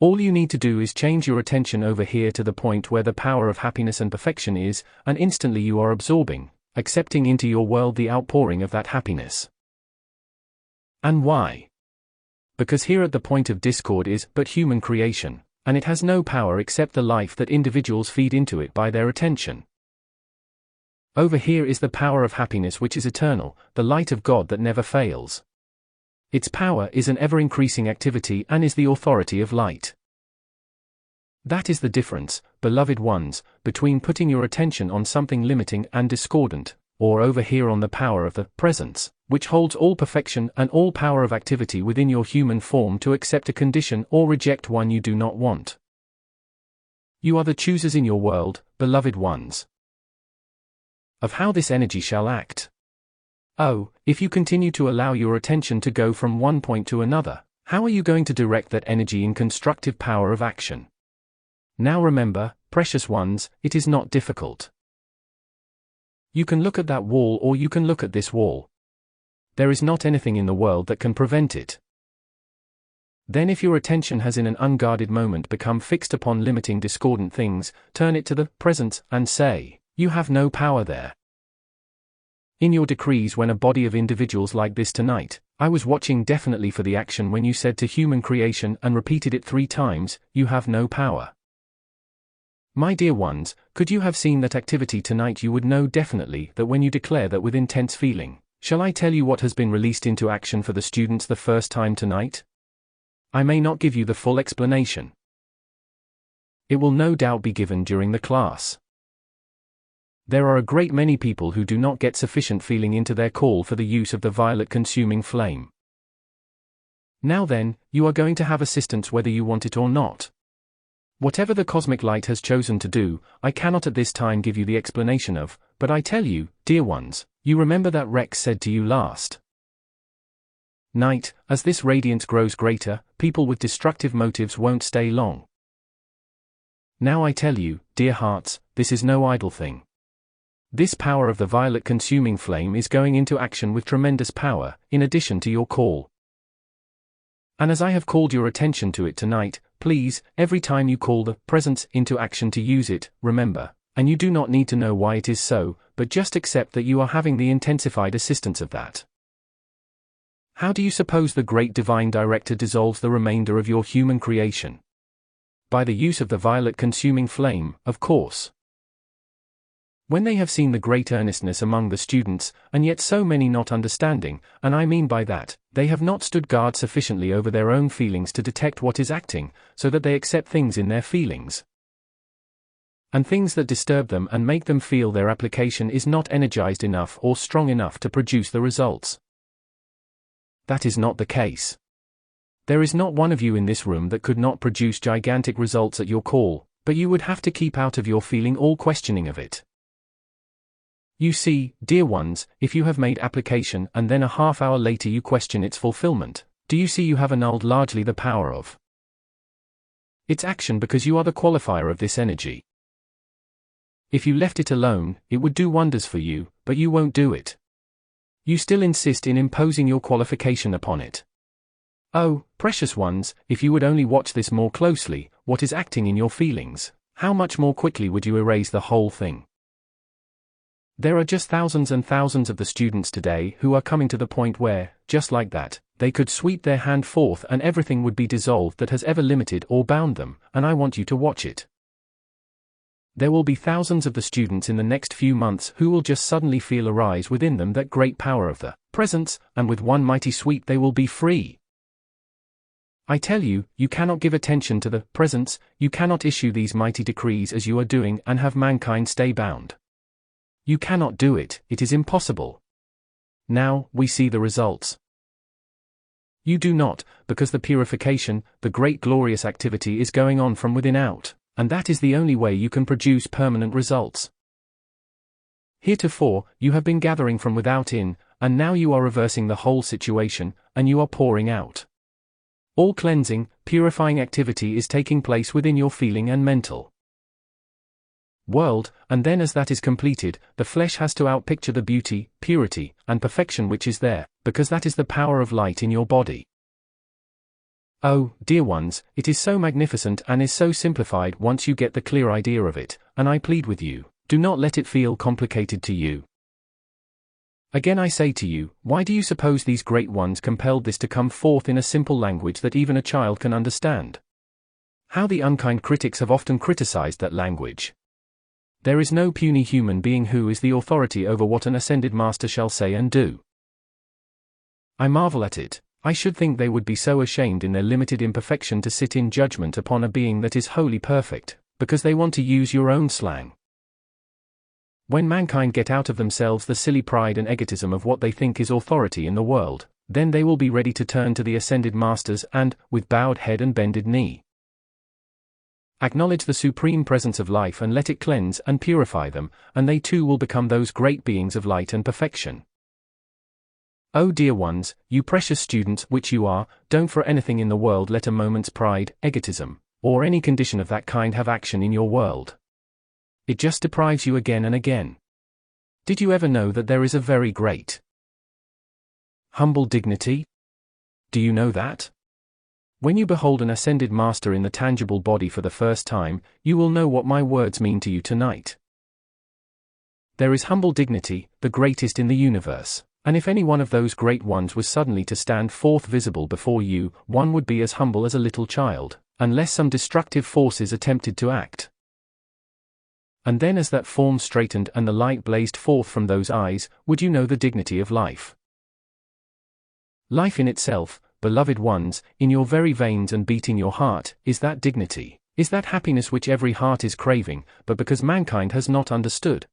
All you need to do is change your attention over here to the point where the power of happiness and perfection is, and instantly you are absorbing, accepting into your world the outpouring of that happiness. And why? Because here at the point of discord is but human creation, and it has no power except the life that individuals feed into it by their attention. Over here is the power of happiness which is eternal, the light of God that never fails. Its power is an ever-increasing activity and is the authority of light. That is the difference, beloved ones, between putting your attention on something limiting and discordant, or over here on the power of the presence, which holds all perfection and all power of activity within your human form to accept a condition or reject one you do not want. You are the choosers in your world, beloved ones, of how this energy shall act. Oh, if you continue to allow your attention to go from one point to another, how are you going to direct that energy in constructive power of action? Now remember, precious ones, it is not difficult. You can look at that wall or you can look at this wall. There is not anything in the world that can prevent it. Then if your attention has in an unguarded moment become fixed upon limiting discordant things, turn it to the presence and say, you have no power there. In your decrees when a body of individuals like this tonight, I was watching definitely for the action when you said to human creation and repeated it 3 times, you have no power. My dear ones, could you have seen that activity tonight, you would know definitely that when you declare that with intense feeling. Shall I tell you what has been released into action for the students the first time tonight? I may not give you the full explanation. It will no doubt be given during the class. There are a great many people who do not get sufficient feeling into their call for the use of the violet consuming flame. Now then, you are going to have assistance whether you want it or not. Whatever the cosmic light has chosen to do, I cannot at this time give you the explanation of, but I tell you, dear ones, you remember that Rex said to you last night, as this radiance grows greater, people with destructive motives won't stay long. Now I tell you, dear hearts, this is no idle thing. This power of the violet consuming flame is going into action with tremendous power, in addition to your call. And as I have called your attention to it tonight, please, every time you call the presence into action to use it, remember, and you do not need to know why it is so, but just accept that you are having the intensified assistance of that. How do you suppose the great divine director dissolves the remainder of your human creation? By the use of the violet consuming flame, of course. When they have seen the great earnestness among the students, and yet so many not understanding, and I mean by that, they have not stood guard sufficiently over their own feelings to detect what is acting, so that they accept things in their feelings. And things that disturb them and make them feel their application is not energized enough or strong enough to produce the results. That is not the case. There is not one of you in this room that could not produce gigantic results at your call, but you would have to keep out of your feeling all questioning of it. You see, dear ones, if you have made application and then a half hour later you question its fulfillment, do you see you have annulled largely the power of its action because you are the qualifier of this energy? If you left it alone, it would do wonders for you, but you won't do it. You still insist in imposing your qualification upon it. Oh, precious ones, if you would only watch this more closely, what is acting in your feelings, how much more quickly would you erase the whole thing? There are just thousands and thousands of the students today who are coming to the point where, just like that, they could sweep their hand forth and everything would be dissolved that has ever limited or bound them, and I want you to watch it. There will be thousands of the students in the next few months who will just suddenly feel arise within them that great power of the presence, and with one mighty sweep they will be free. I tell you, you cannot give attention to the presence, you cannot issue these mighty decrees as you are doing and have mankind stay bound. You cannot do it, it is impossible. Now, we see the results. You do not, because the purification, the great glorious activity is going on from within out, and that is the only way you can produce permanent results. Heretofore, you have been gathering from without in, and now you are reversing the whole situation, and you are pouring out. All cleansing, purifying activity is taking place within your feeling and mental world, and then as that is completed, the flesh has to outpicture the beauty, purity, and perfection which is there, because that is the power of light in your body. Oh, dear ones, it is so magnificent and is so simplified once you get the clear idea of it, and I plead with you, do not let it feel complicated to you. Again I say to you, why do you suppose these great ones compelled this to come forth in a simple language that even a child can understand? How the unkind critics have often criticized that language. There is no puny human being who is the authority over what an ascended master shall say and do. I marvel at it, I should think they would be so ashamed in their limited imperfection to sit in judgment upon a being that is wholly perfect, because they want to use your own slang. When mankind get out of themselves the silly pride and egotism of what they think is authority in the world, then they will be ready to turn to the ascended masters and, with bowed head and bended knee, acknowledge the supreme presence of life and let it cleanse and purify them, and they too will become those great beings of light and perfection. Oh dear ones, you precious students which you are, don't for anything in the world let a moment's pride, egotism, or any condition of that kind have action in your world. It just deprives you again and again. Did you ever know that there is a very great, humble dignity? Do you know that? When you behold an ascended master in the tangible body for the first time, you will know what my words mean to you tonight. There is humble dignity, the greatest in the universe, and if any one of those great ones was suddenly to stand forth visible before you, one would be as humble as a little child, unless some destructive forces attempted to act. And then as that form straightened and the light blazed forth from those eyes, would you know the dignity of life? Life in itself, beloved ones, in your very veins and beating your heart, is that dignity, is that happiness which every heart is craving, but because mankind has not understood,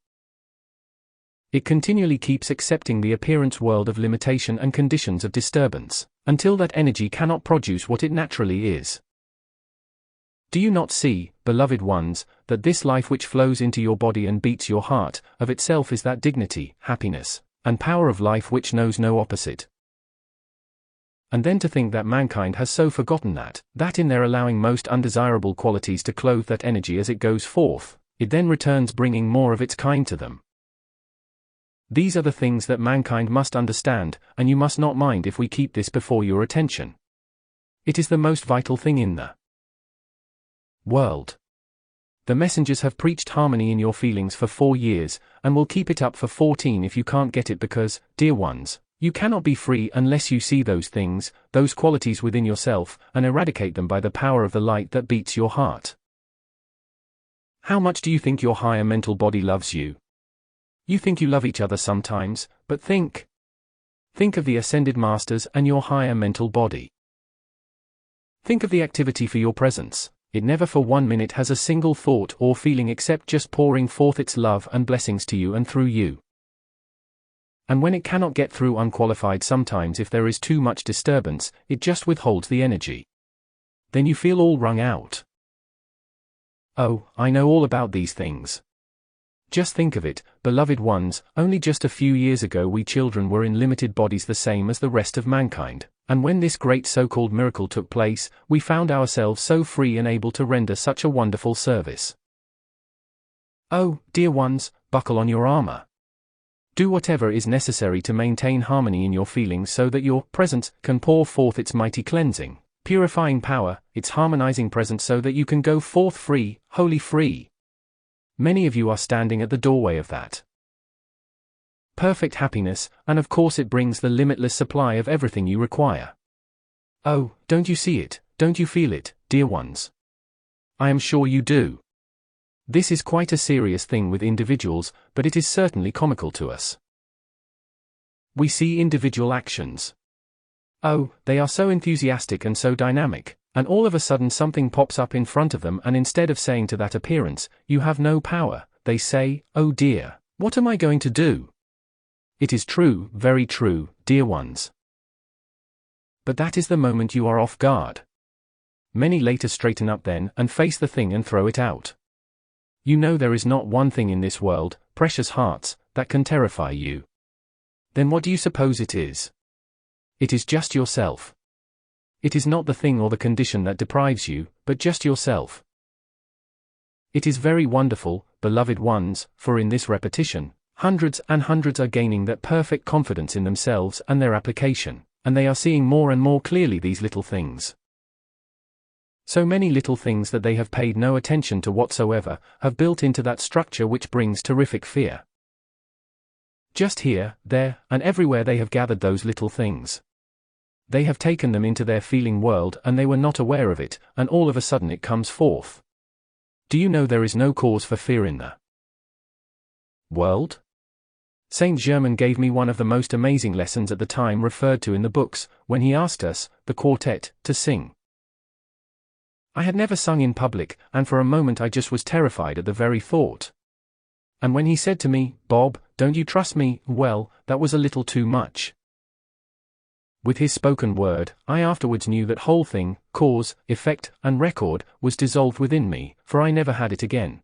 it continually keeps accepting the appearance world of limitation and conditions of disturbance, until that energy cannot produce what it naturally is. Do you not see, beloved ones, that this life which flows into your body and beats your heart, of itself is that dignity, happiness, and power of life which knows no opposite? And then to think that mankind has so forgotten that in their allowing most undesirable qualities to clothe that energy as it goes forth, it then returns bringing more of its kind to them. These are the things that mankind must understand, and you must not mind if we keep this before your attention. It is the most vital thing in the world. The messengers have preached harmony in your feelings for 4 years, and will keep it up for 14 if you can't get it because, dear ones, you cannot be free unless you see those things, those qualities within yourself, and eradicate them by the power of the light that beats your heart. How much do you think your higher mental body loves you? You think you love each other sometimes, but think of the ascended masters and your higher mental body. Think of the activity for your presence. It never for 1 minute has a single thought or feeling except just pouring forth its love and blessings to you and through you. And when it cannot get through unqualified sometimes if there is too much disturbance, it just withholds the energy. Then you feel all wrung out. Oh, I know all about these things. Just think of it, beloved ones, only just a few years ago we children were in limited bodies the same as the rest of mankind, and when this great so-called miracle took place, we found ourselves so free and able to render such a wonderful service. Oh, dear ones, buckle on your armor. Do whatever is necessary to maintain harmony in your feelings so that your presence can pour forth its mighty cleansing, purifying power, its harmonizing presence so that you can go forth free, wholly free. Many of you are standing at the doorway of that perfect happiness, and of course it brings the limitless supply of everything you require. Oh, don't you see it, don't you feel it, dear ones? I am sure you do. This is quite a serious thing with individuals, but it is certainly comical to us. We see individual actions. Oh, they are so enthusiastic and so dynamic, and all of a sudden something pops up in front of them and instead of saying to that appearance, you have no power, they say, oh dear, what am I going to do? It is true, very true, dear ones. But that is the moment you are off guard. Many later straighten up then and face the thing and throw it out. You know there is not one thing in this world, precious hearts, that can terrify you. Then what do you suppose it is? It is just yourself. It is not the thing or the condition that deprives you, but just yourself. It is very wonderful, beloved ones, for in this repetition, hundreds and hundreds are gaining that perfect confidence in themselves and their application, and they are seeing more and more clearly these little things. So many little things that they have paid no attention to whatsoever, have built into that structure which brings terrific fear. Just here, there, and everywhere they have gathered those little things. They have taken them into their feeling world and they were not aware of it, and all of a sudden it comes forth. Do you know there is no cause for fear in the world? Saint Germain gave me one of the most amazing lessons at the time referred to in the books, when he asked us, the quartet, to sing. I had never sung in public, and for a moment I just was terrified at the very thought. And when he said to me, "Bob, don't you trust me?" well, that was a little too much. With his spoken word, I afterwards knew that whole thing, cause, effect, and record, was dissolved within me, for I never had it again.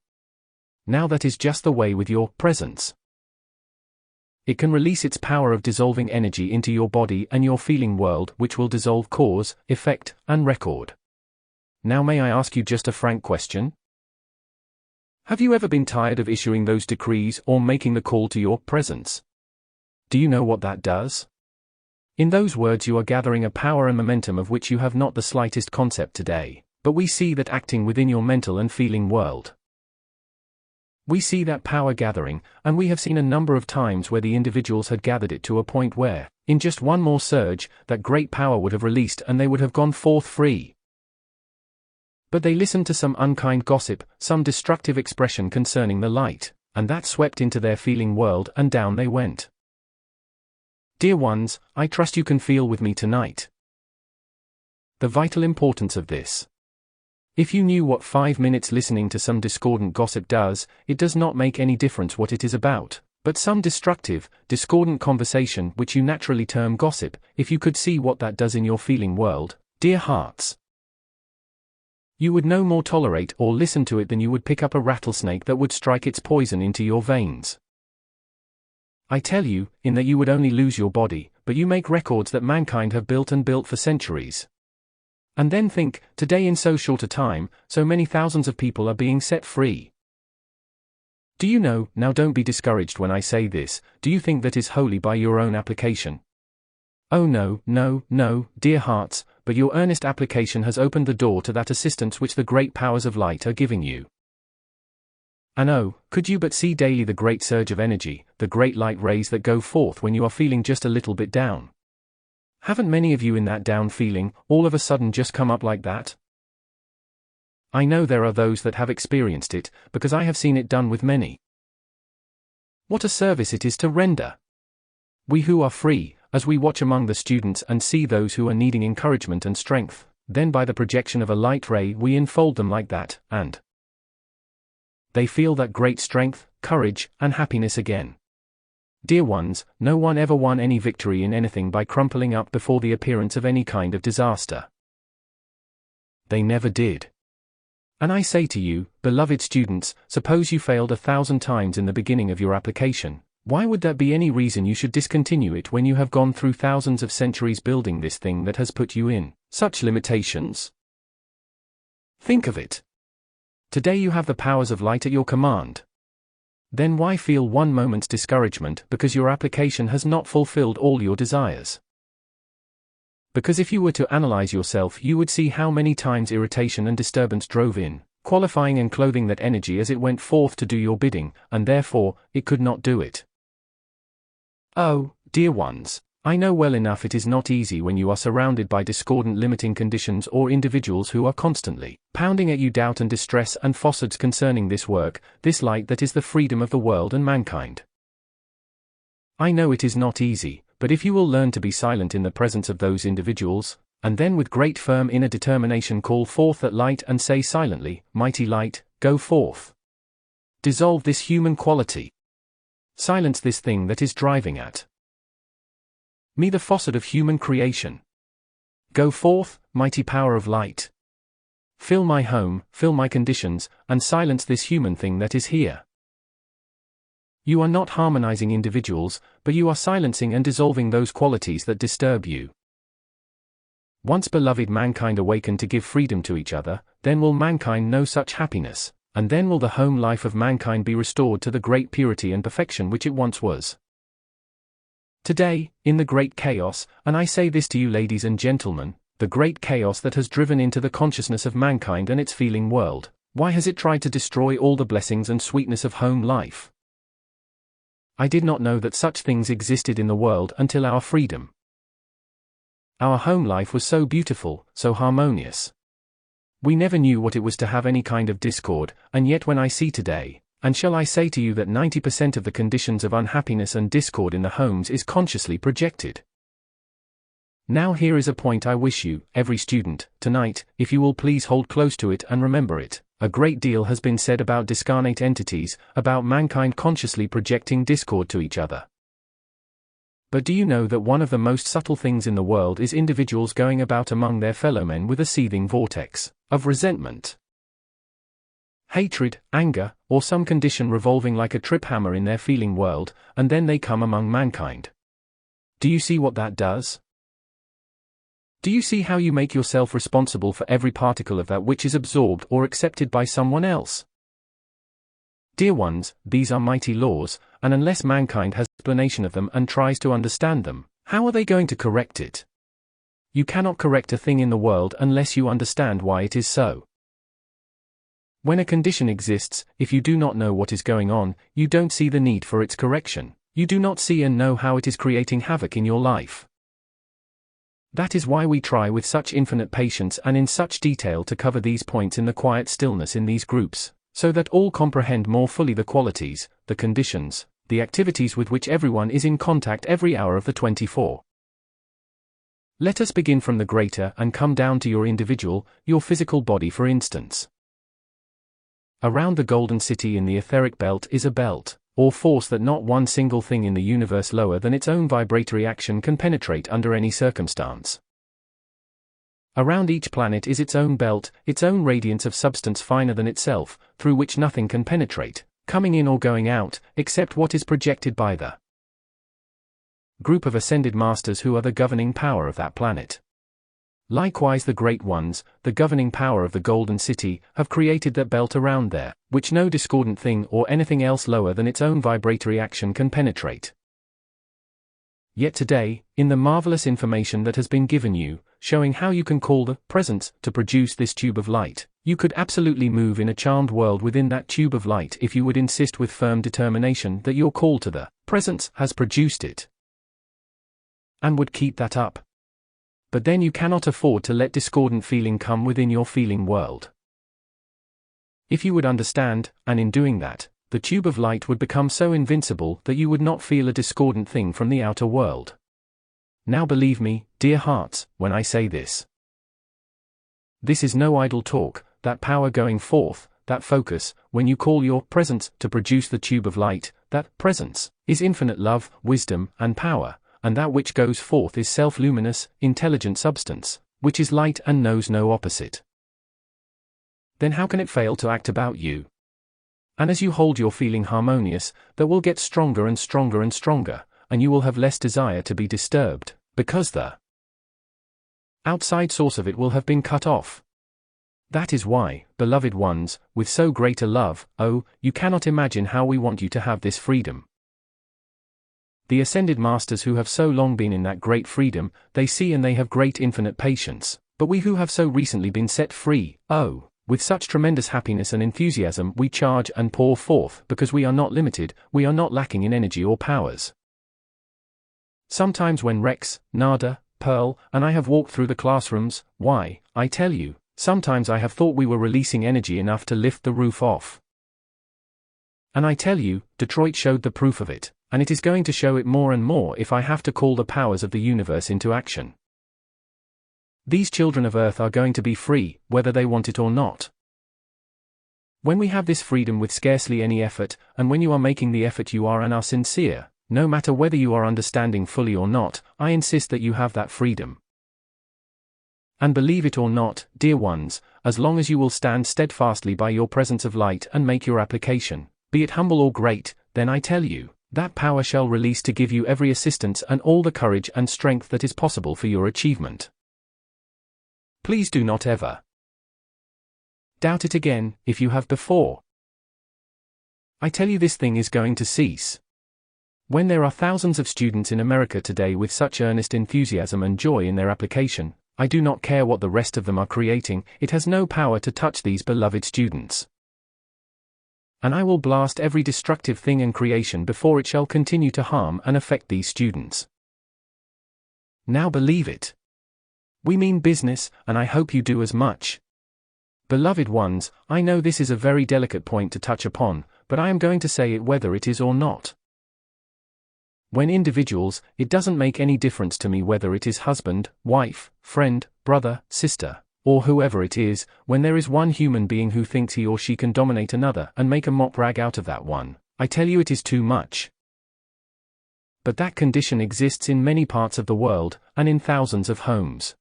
Now that is just the way with your presence. It can release its power of dissolving energy into your body and your feeling world, which will dissolve cause, effect, and record. Now may I ask you just a frank question? Have you ever been tired of issuing those decrees or making the call to your presence? Do you know what that does? In those words you are gathering a power and momentum of which you have not the slightest concept today, but we see that acting within your mental and feeling world. We see that power gathering, and we have seen a number of times where the individuals had gathered it to a point where, in just one more surge, that great power would have released and they would have gone forth free. But they listened to some unkind gossip, some destructive expression concerning the light, and that swept into their feeling world and down they went. Dear ones, I trust you can feel with me tonight the vital importance of this. If you knew what 5 minutes listening to some discordant gossip does, it does not make any difference what it is about, but some destructive, discordant conversation which you naturally term gossip, if you could see what that does in your feeling world, dear hearts, you would no more tolerate or listen to it than you would pick up a rattlesnake that would strike its poison into your veins. I tell you, in that you would only lose your body, but you make records that mankind have built and built for centuries. And then think, today in so short a time, so many thousands of people are being set free. Do you know, now don't be discouraged when I say this, do you think that is wholly by your own application? Oh no, no, no, dear hearts, but your earnest application has opened the door to that assistance which the great powers of light are giving you. And oh, could you but see daily the great surge of energy, the great light rays that go forth when you are feeling just a little bit down? Haven't many of you in that down feeling, all of a sudden just come up like that? I know there are those that have experienced it, because I have seen it done with many. What a service it is to render! We who are free, as we watch among the students and see those who are needing encouragement and strength, then by the projection of a light ray we enfold them like that, and they feel that great strength, courage, and happiness again. Dear ones, no one ever won any victory in anything by crumpling up before the appearance of any kind of disaster. They never did. And I say to you, beloved students, suppose you failed 1,000 times in the beginning of your application, why would there be any reason you should discontinue it when you have gone through thousands of centuries building this thing that has put you in such limitations? Think of it. Today you have the powers of light at your command. Then why feel one moment's discouragement because your application has not fulfilled all your desires? Because if you were to analyze yourself you would see how many times irritation and disturbance drove in, qualifying and clothing that energy as it went forth to do your bidding, and therefore, it could not do it. Oh, dear ones, I know well enough it is not easy when you are surrounded by discordant limiting conditions or individuals who are constantly pounding at you doubt and distress and falsehoods concerning this work, this light that is the freedom of the world and mankind. I know it is not easy, but if you will learn to be silent in the presence of those individuals, and then with great firm inner determination call forth that light and say silently, mighty light, go forth. Dissolve this human quality. Silence this thing that is driving at me the faucet of human creation. Go forth, mighty power of light. Fill my home, fill my conditions, and silence this human thing that is here. You are not harmonizing individuals, but you are silencing and dissolving those qualities that disturb you. Once beloved mankind awaken to give freedom to each other, then will mankind know such happiness, and then will the home life of mankind be restored to the great purity and perfection which it once was. Today, in the great chaos, and I say this to you ladies and gentlemen, the great chaos that has driven into the consciousness of mankind and its feeling world, why has it tried to destroy all the blessings and sweetness of home life? I did not know that such things existed in the world until our freedom. Our home life was so beautiful, so harmonious. We never knew what it was to have any kind of discord, and yet when I see today, And shall I say to you that 90% of the conditions of unhappiness and discord in the homes is consciously projected? Now here is a point I wish you, every student, tonight, if you will please hold close to it and remember it. A great deal has been said about discarnate entities, about mankind consciously projecting discord to each other. But do you know that one of the most subtle things in the world is individuals going about among their fellow men with a seething vortex of resentment, hatred, anger, or some condition revolving like a trip hammer in their feeling world, and then they come among mankind. Do you see what that does? Do you see how you make yourself responsible for every particle of that which is absorbed or accepted by someone else? Dear ones, these are mighty laws, and unless mankind has explanation of them and tries to understand them, how are they going to correct it? You cannot correct a thing in the world unless you understand why it is so. When a condition exists, if you do not know what is going on, you don't see the need for its correction. You do not see and know how it is creating havoc in your life. That is why we try with such infinite patience and in such detail to cover these points in the quiet stillness in these groups, so that all comprehend more fully the qualities, the conditions, the activities with which everyone is in contact every hour of the 24. Let us begin from the greater and come down to your individual, your physical body for instance. Around the golden city in the etheric belt is a belt, or force that not one single thing in the universe lower than its own vibratory action can penetrate under any circumstance. Around each planet is its own belt, its own radiance of substance finer than itself, through which nothing can penetrate, coming in or going out, except what is projected by the group of ascended masters who are the governing power of that planet. Likewise the great ones, the governing power of the golden city, have created that belt around there, which no discordant thing or anything else lower than its own vibratory action can penetrate. Yet today, in the marvelous information that has been given you, showing how you can call the presence to produce this tube of light, you could absolutely move in a charmed world within that tube of light if you would insist with firm determination that your call to the presence has produced it, and would keep that up. But then you cannot afford to let discordant feeling come within your feeling world. If you would understand, and in doing that, the tube of light would become so invincible that you would not feel a discordant thing from the outer world. Now believe me, dear hearts, when I say this. This is no idle talk. That power going forth, that focus, when you call your presence to produce the tube of light, that presence is infinite love, wisdom, and power, and that which goes forth is self-luminous, intelligent substance, which is light and knows no opposite. Then how can it fail to act about you? And as you hold your feeling harmonious, that will get stronger and stronger and stronger, and you will have less desire to be disturbed, because the outside source of it will have been cut off. That is why, beloved ones, with so great a love, oh, you cannot imagine how we want you to have this freedom. The ascended masters who have so long been in that great freedom, they see and they have great infinite patience, but we who have so recently been set free, oh, with such tremendous happiness and enthusiasm we charge and pour forth because we are not limited, we are not lacking in energy or powers. Sometimes when Rex, Nada, Pearl, and I have walked through the classrooms, why, I tell you, sometimes I have thought we were releasing energy enough to lift the roof off. And I tell you, Detroit showed the proof of it, and it is going to show it more and more if I have to call the powers of the universe into action. These children of Earth are going to be free, whether they want it or not. When we have this freedom with scarcely any effort, and when you are making the effort you are and are sincere, no matter whether you are understanding fully or not, I insist that you have that freedom. And believe it or not, dear ones, as long as you will stand steadfastly by your presence of light and make your application, be it humble or great, then I tell you, that power shall release to give you every assistance and all the courage and strength that is possible for your achievement. Please do not ever doubt it again, if you have before. I tell you this thing is going to cease. When there are thousands of students in America today with such earnest enthusiasm and joy in their application, I do not care what the rest of them are creating, it has no power to touch these beloved students. And I will blast every destructive thing and creation before it shall continue to harm and affect these students. Now believe it. We mean business, and I hope you do as much. Beloved ones, I know this is a very delicate point to touch upon, but I am going to say it whether it is or not. When individuals, it doesn't make any difference to me whether it is husband, wife, friend, brother, sister, or whoever it is, when there is one human being who thinks he or she can dominate another and make a mop rag out of that one, I tell you it is too much. But that condition exists in many parts of the world, and in thousands of homes.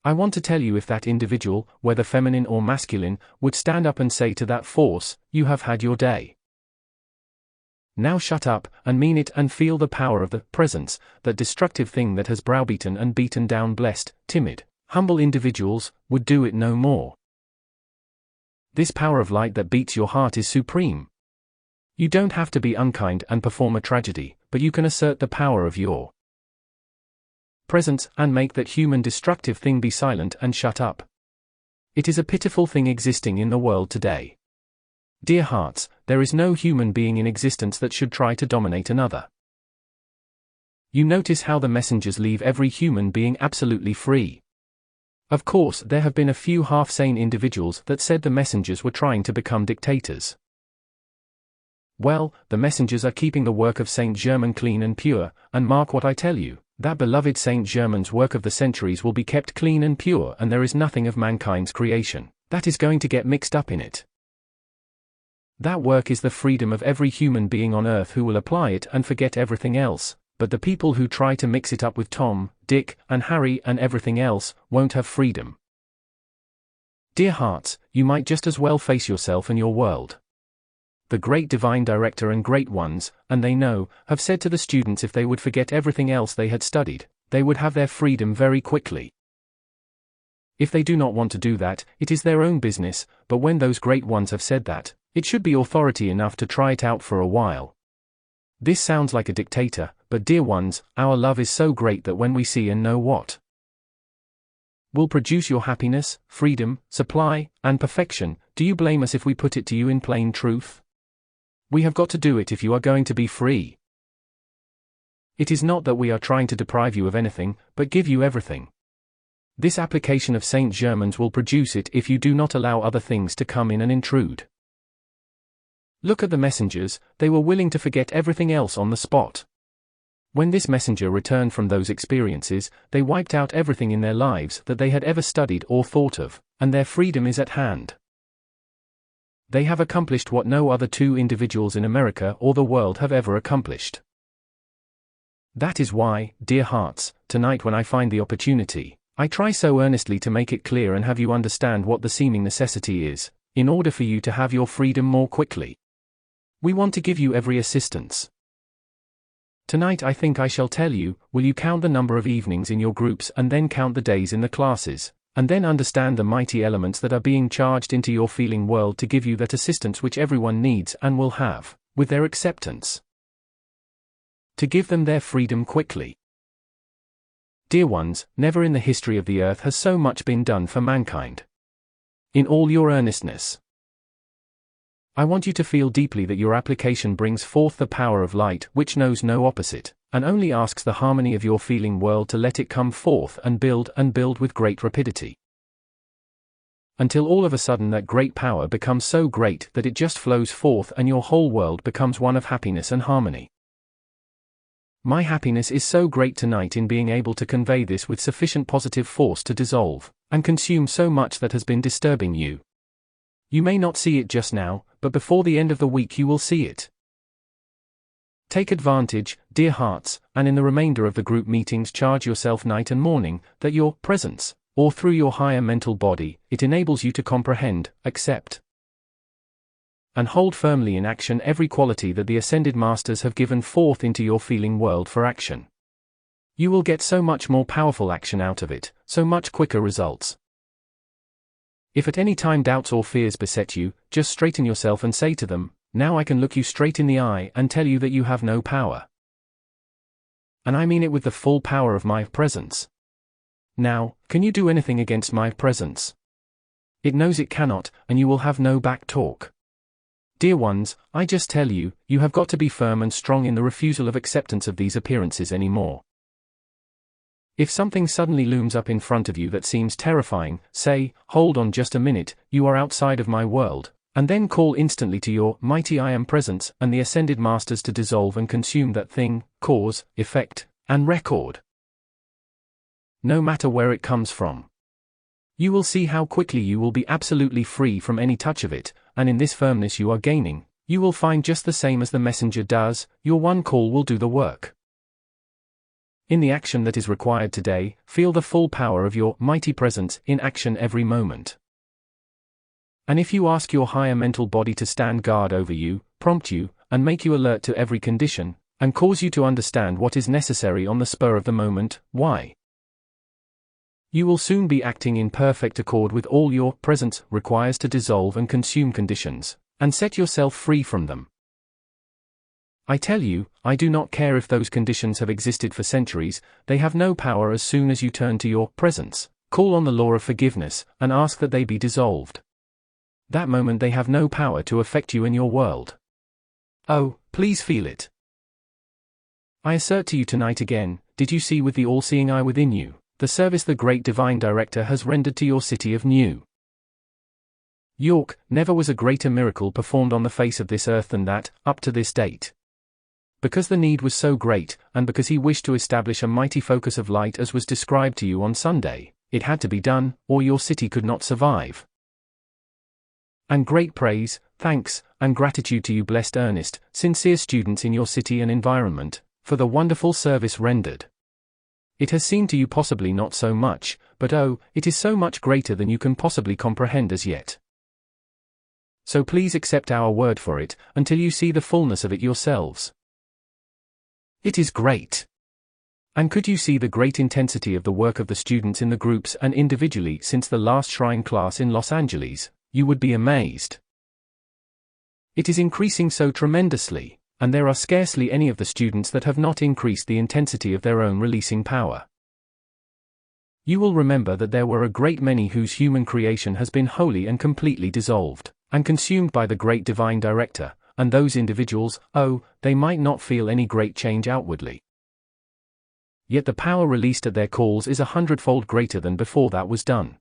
I want to tell you, if that individual, whether feminine or masculine, would stand up and say to that force, "You have had your day. Now shut up, and mean it, and feel the power of the presence, that destructive thing that has browbeaten and beaten down blessed, timid, humble individuals, would do it no more. This power of light that beats your heart is supreme. You don't have to be unkind and perform a tragedy, but you can assert the power of your presence, and make that human destructive thing be silent and shut up. It is a pitiful thing existing in the world today. Dear hearts, there is no human being in existence that should try to dominate another. You notice how the messengers leave every human being absolutely free. Of course, there have been a few half-sane individuals that said the messengers were trying to become dictators. Well, the messengers are keeping the work of Saint Germain clean and pure, and mark what I tell you, that beloved Saint Germain's work of the centuries will be kept clean and pure, and there is nothing of mankind's creation that is going to get mixed up in it. That work is the freedom of every human being on earth who will apply it and forget everything else, but the people who try to mix it up with Tom, Dick, and Harry and everything else, won't have freedom. Dear hearts, you might just as well face yourself and your world. The great divine director and great ones, and they know, have said to the students if they would forget everything else they had studied, they would have their freedom very quickly. If they do not want to do that, it is their own business, but when those great ones have said that, it should be authority enough to try it out for a while. This sounds like a dictator, but dear ones, our love is so great that when we see and know what will produce your happiness, freedom, supply, and perfection, do you blame us if we put it to you in plain truth? We have got to do it if you are going to be free. It is not that we are trying to deprive you of anything, but give you everything. This application of Saint Germain's will produce it if you do not allow other things to come in and intrude. Look at the messengers, they were willing to forget everything else on the spot. When this messenger returned from those experiences, they wiped out everything in their lives that they had ever studied or thought of, and their freedom is at hand. They have accomplished what no other two individuals in America or the world have ever accomplished. That is why, dear hearts, tonight when I find the opportunity, I try so earnestly to make it clear and have you understand what the seeming necessity is, in order for you to have your freedom more quickly. We want to give you every assistance. Tonight I think I shall tell you, will you count the number of evenings in your groups and then count the days in the classes, and then understand the mighty elements that are being charged into your feeling world to give you that assistance which everyone needs and will have, with their acceptance. To give them their freedom quickly. Dear ones, never in the history of the earth has so much been done for mankind. In all your earnestness, I want you to feel deeply that your application brings forth the power of light which knows no opposite, and only asks the harmony of your feeling world to let it come forth and build with great rapidity. Until all of a sudden that great power becomes so great that it just flows forth and your whole world becomes one of happiness and harmony. My happiness is so great tonight in being able to convey this with sufficient positive force to dissolve and consume so much that has been disturbing you. You may not see it just now, but before the end of the week you will see it. Take advantage, dear hearts, and in the remainder of the group meetings charge yourself night and morning, that your presence, or through your higher mental body, it enables you to comprehend, accept, and hold firmly in action every quality that the Ascended Masters have given forth into your feeling world for action. You will get so much more powerful action out of it, so much quicker results. If at any time doubts or fears beset you, just straighten yourself and say to them, now I can look you straight in the eye and tell you that you have no power. And I mean it with the full power of my presence. Now, can you do anything against my presence? It knows it cannot, and you will have no back talk. Dear ones, I just tell you, you have got to be firm and strong in the refusal of acceptance of these appearances anymore. If something suddenly looms up in front of you that seems terrifying, say, hold on just a minute, you are outside of my world, And then call instantly to your mighty I Am Presence and the Ascended Masters to dissolve and consume that thing, cause, effect, and record. No matter where it comes from. You will see how quickly you will be absolutely free from any touch of it, and in this firmness you are gaining, you will find just the same as the messenger does, your one call will do the work. In the action that is required today, feel the full power of your mighty presence in action every moment. And if you ask your higher mental body to stand guard over you, prompt you, and make you alert to every condition, and cause you to understand what is necessary on the spur of the moment, why? You will soon be acting in perfect accord with all your presence requires to dissolve and consume conditions, and set yourself free from them. I tell you, I do not care if those conditions have existed for centuries, they have no power as soon as you turn to your presence, call on the law of forgiveness, and ask that they be dissolved. That moment they have no power to affect you in your world. Oh, please feel it. I assert to you tonight again, did you see with the all-seeing eye within you, the service the great divine director has rendered to your city of New York? Never was a greater miracle performed on the face of this earth than that, up to this date. Because the need was so great, and because he wished to establish a mighty focus of light as was described to you on Sunday, it had to be done, or your city could not survive. And great praise, thanks, and gratitude to you blessed earnest, sincere students in your city and environment, for the wonderful service rendered. It has seemed to you possibly not so much, but oh, it is so much greater than you can possibly comprehend as yet. So please accept our word for it, until you see the fullness of it yourselves. It is great. And could you see the great intensity of the work of the students in the groups and individually since the last Shrine class in Los Angeles, you would be amazed. It is increasing so tremendously, and there are scarcely any of the students that have not increased the intensity of their own releasing power. You will remember that there were a great many whose human creation has been wholly and completely dissolved, and consumed by the great divine director, and those individuals, oh, they might not feel any great change outwardly. Yet the power released at their calls is 100-fold greater than before that was done.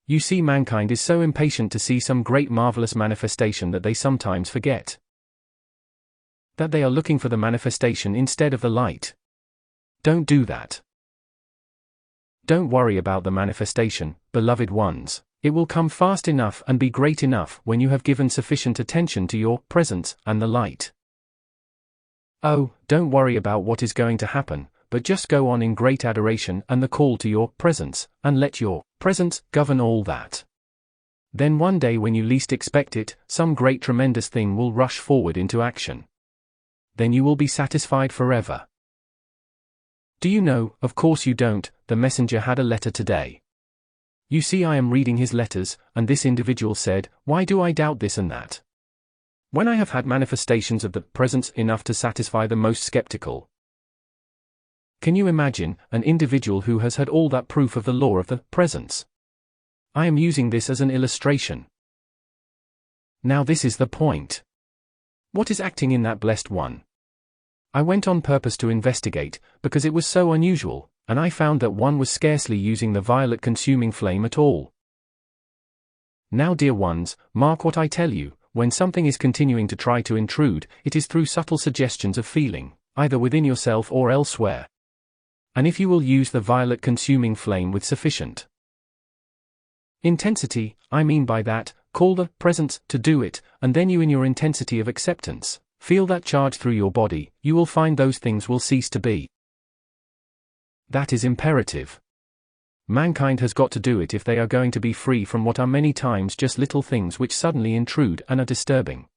You see, mankind is so impatient to see some great marvelous manifestation that they sometimes forget that they are looking for the manifestation instead of the light. Don't do that. Don't worry about the manifestation, beloved ones, it will come fast enough and be great enough when you have given sufficient attention to your presence and the light. Oh, don't worry about what is going to happen, but just go on in great adoration and the call to your presence, and let your presence govern all that. Then one day when you least expect it, some great tremendous thing will rush forward into action. Then you will be satisfied forever. Do you know? Of course you don't, the messenger had a letter today. You see, I am reading his letters, and this individual said, why do I doubt this and that? When I have had manifestations of the presence enough to satisfy the most skeptical. Can you imagine an individual who has had all that proof of the law of the presence? I am using this as an illustration. Now this is the point. What is acting in that blessed one? I went on purpose to investigate, because it was so unusual, and I found that one was scarcely using the violet consuming flame at all. Now dear ones, mark what I tell you, when something is continuing to try to intrude, it is through subtle suggestions of feeling, either within yourself or elsewhere. And if you will use the violet consuming flame with sufficient intensity, I mean by that, call the presence to do it, and then you in your intensity of acceptance, feel that charge through your body, you will find those things will cease to be. That is imperative. Mankind has got to do it if they are going to be free from what are many times just little things which suddenly intrude and are disturbing.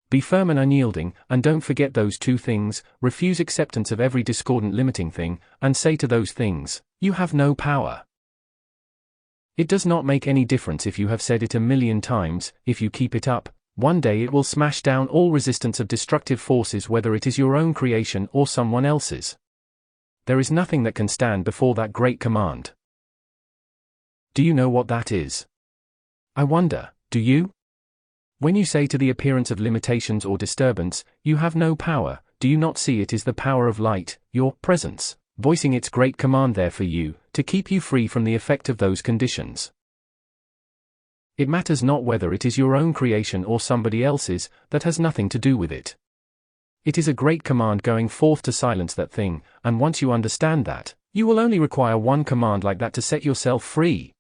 Be firm and unyielding, and don't forget those two things, refuse acceptance of every discordant limiting thing, and say to those things, you have no power. It does not make any difference if you have said it 1,000,000 times, if you keep it up, one day it will smash down all resistance of destructive forces whether it is your own creation or someone else's. There is nothing that can stand before that great command. Do you know what that is? I wonder, do you? When you say to the appearance of limitations or disturbance, you have no power, do you not see it is the power of light, your presence, voicing its great command there for you, to keep you free from the effect of those conditions? It matters not whether it is your own creation or somebody else's, that has nothing to do with it. It is a great command going forth to silence that thing, and once you understand that, you will only require one command like that to set yourself free.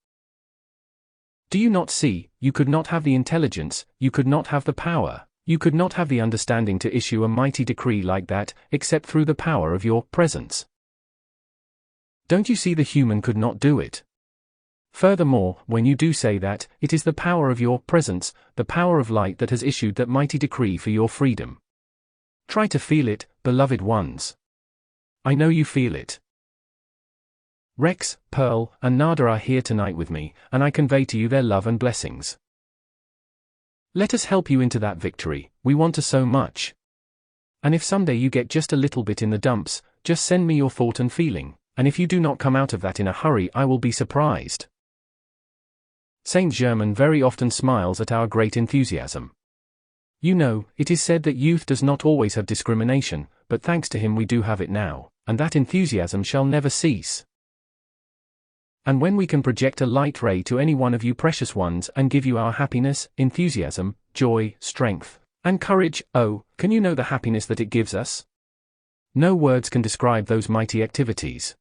Do you not see, you could not have the intelligence, you could not have the power, you could not have the understanding to issue a mighty decree like that, except through the power of your presence. Don't you see the human could not do it? Furthermore, when you do say that, it is the power of your presence, the power of light that has issued that mighty decree for your freedom. Try to feel it, beloved ones. I know you feel it. Rex, Pearl, and Nada are here tonight with me, and I convey to you their love and blessings. Let us help you into that victory, we want to so much. And if someday you get just a little bit in the dumps, just send me your thought and feeling, and if you do not come out of that in a hurry I will be surprised. Saint Germain very often smiles at our great enthusiasm. You know, it is said that youth does not always have discrimination, but thanks to him we do have it now, and that enthusiasm shall never cease. And when we can project a light ray to any one of you precious ones and give you our happiness, enthusiasm, joy, strength, and courage, oh, can you know the happiness that it gives us? No words can describe those mighty activities.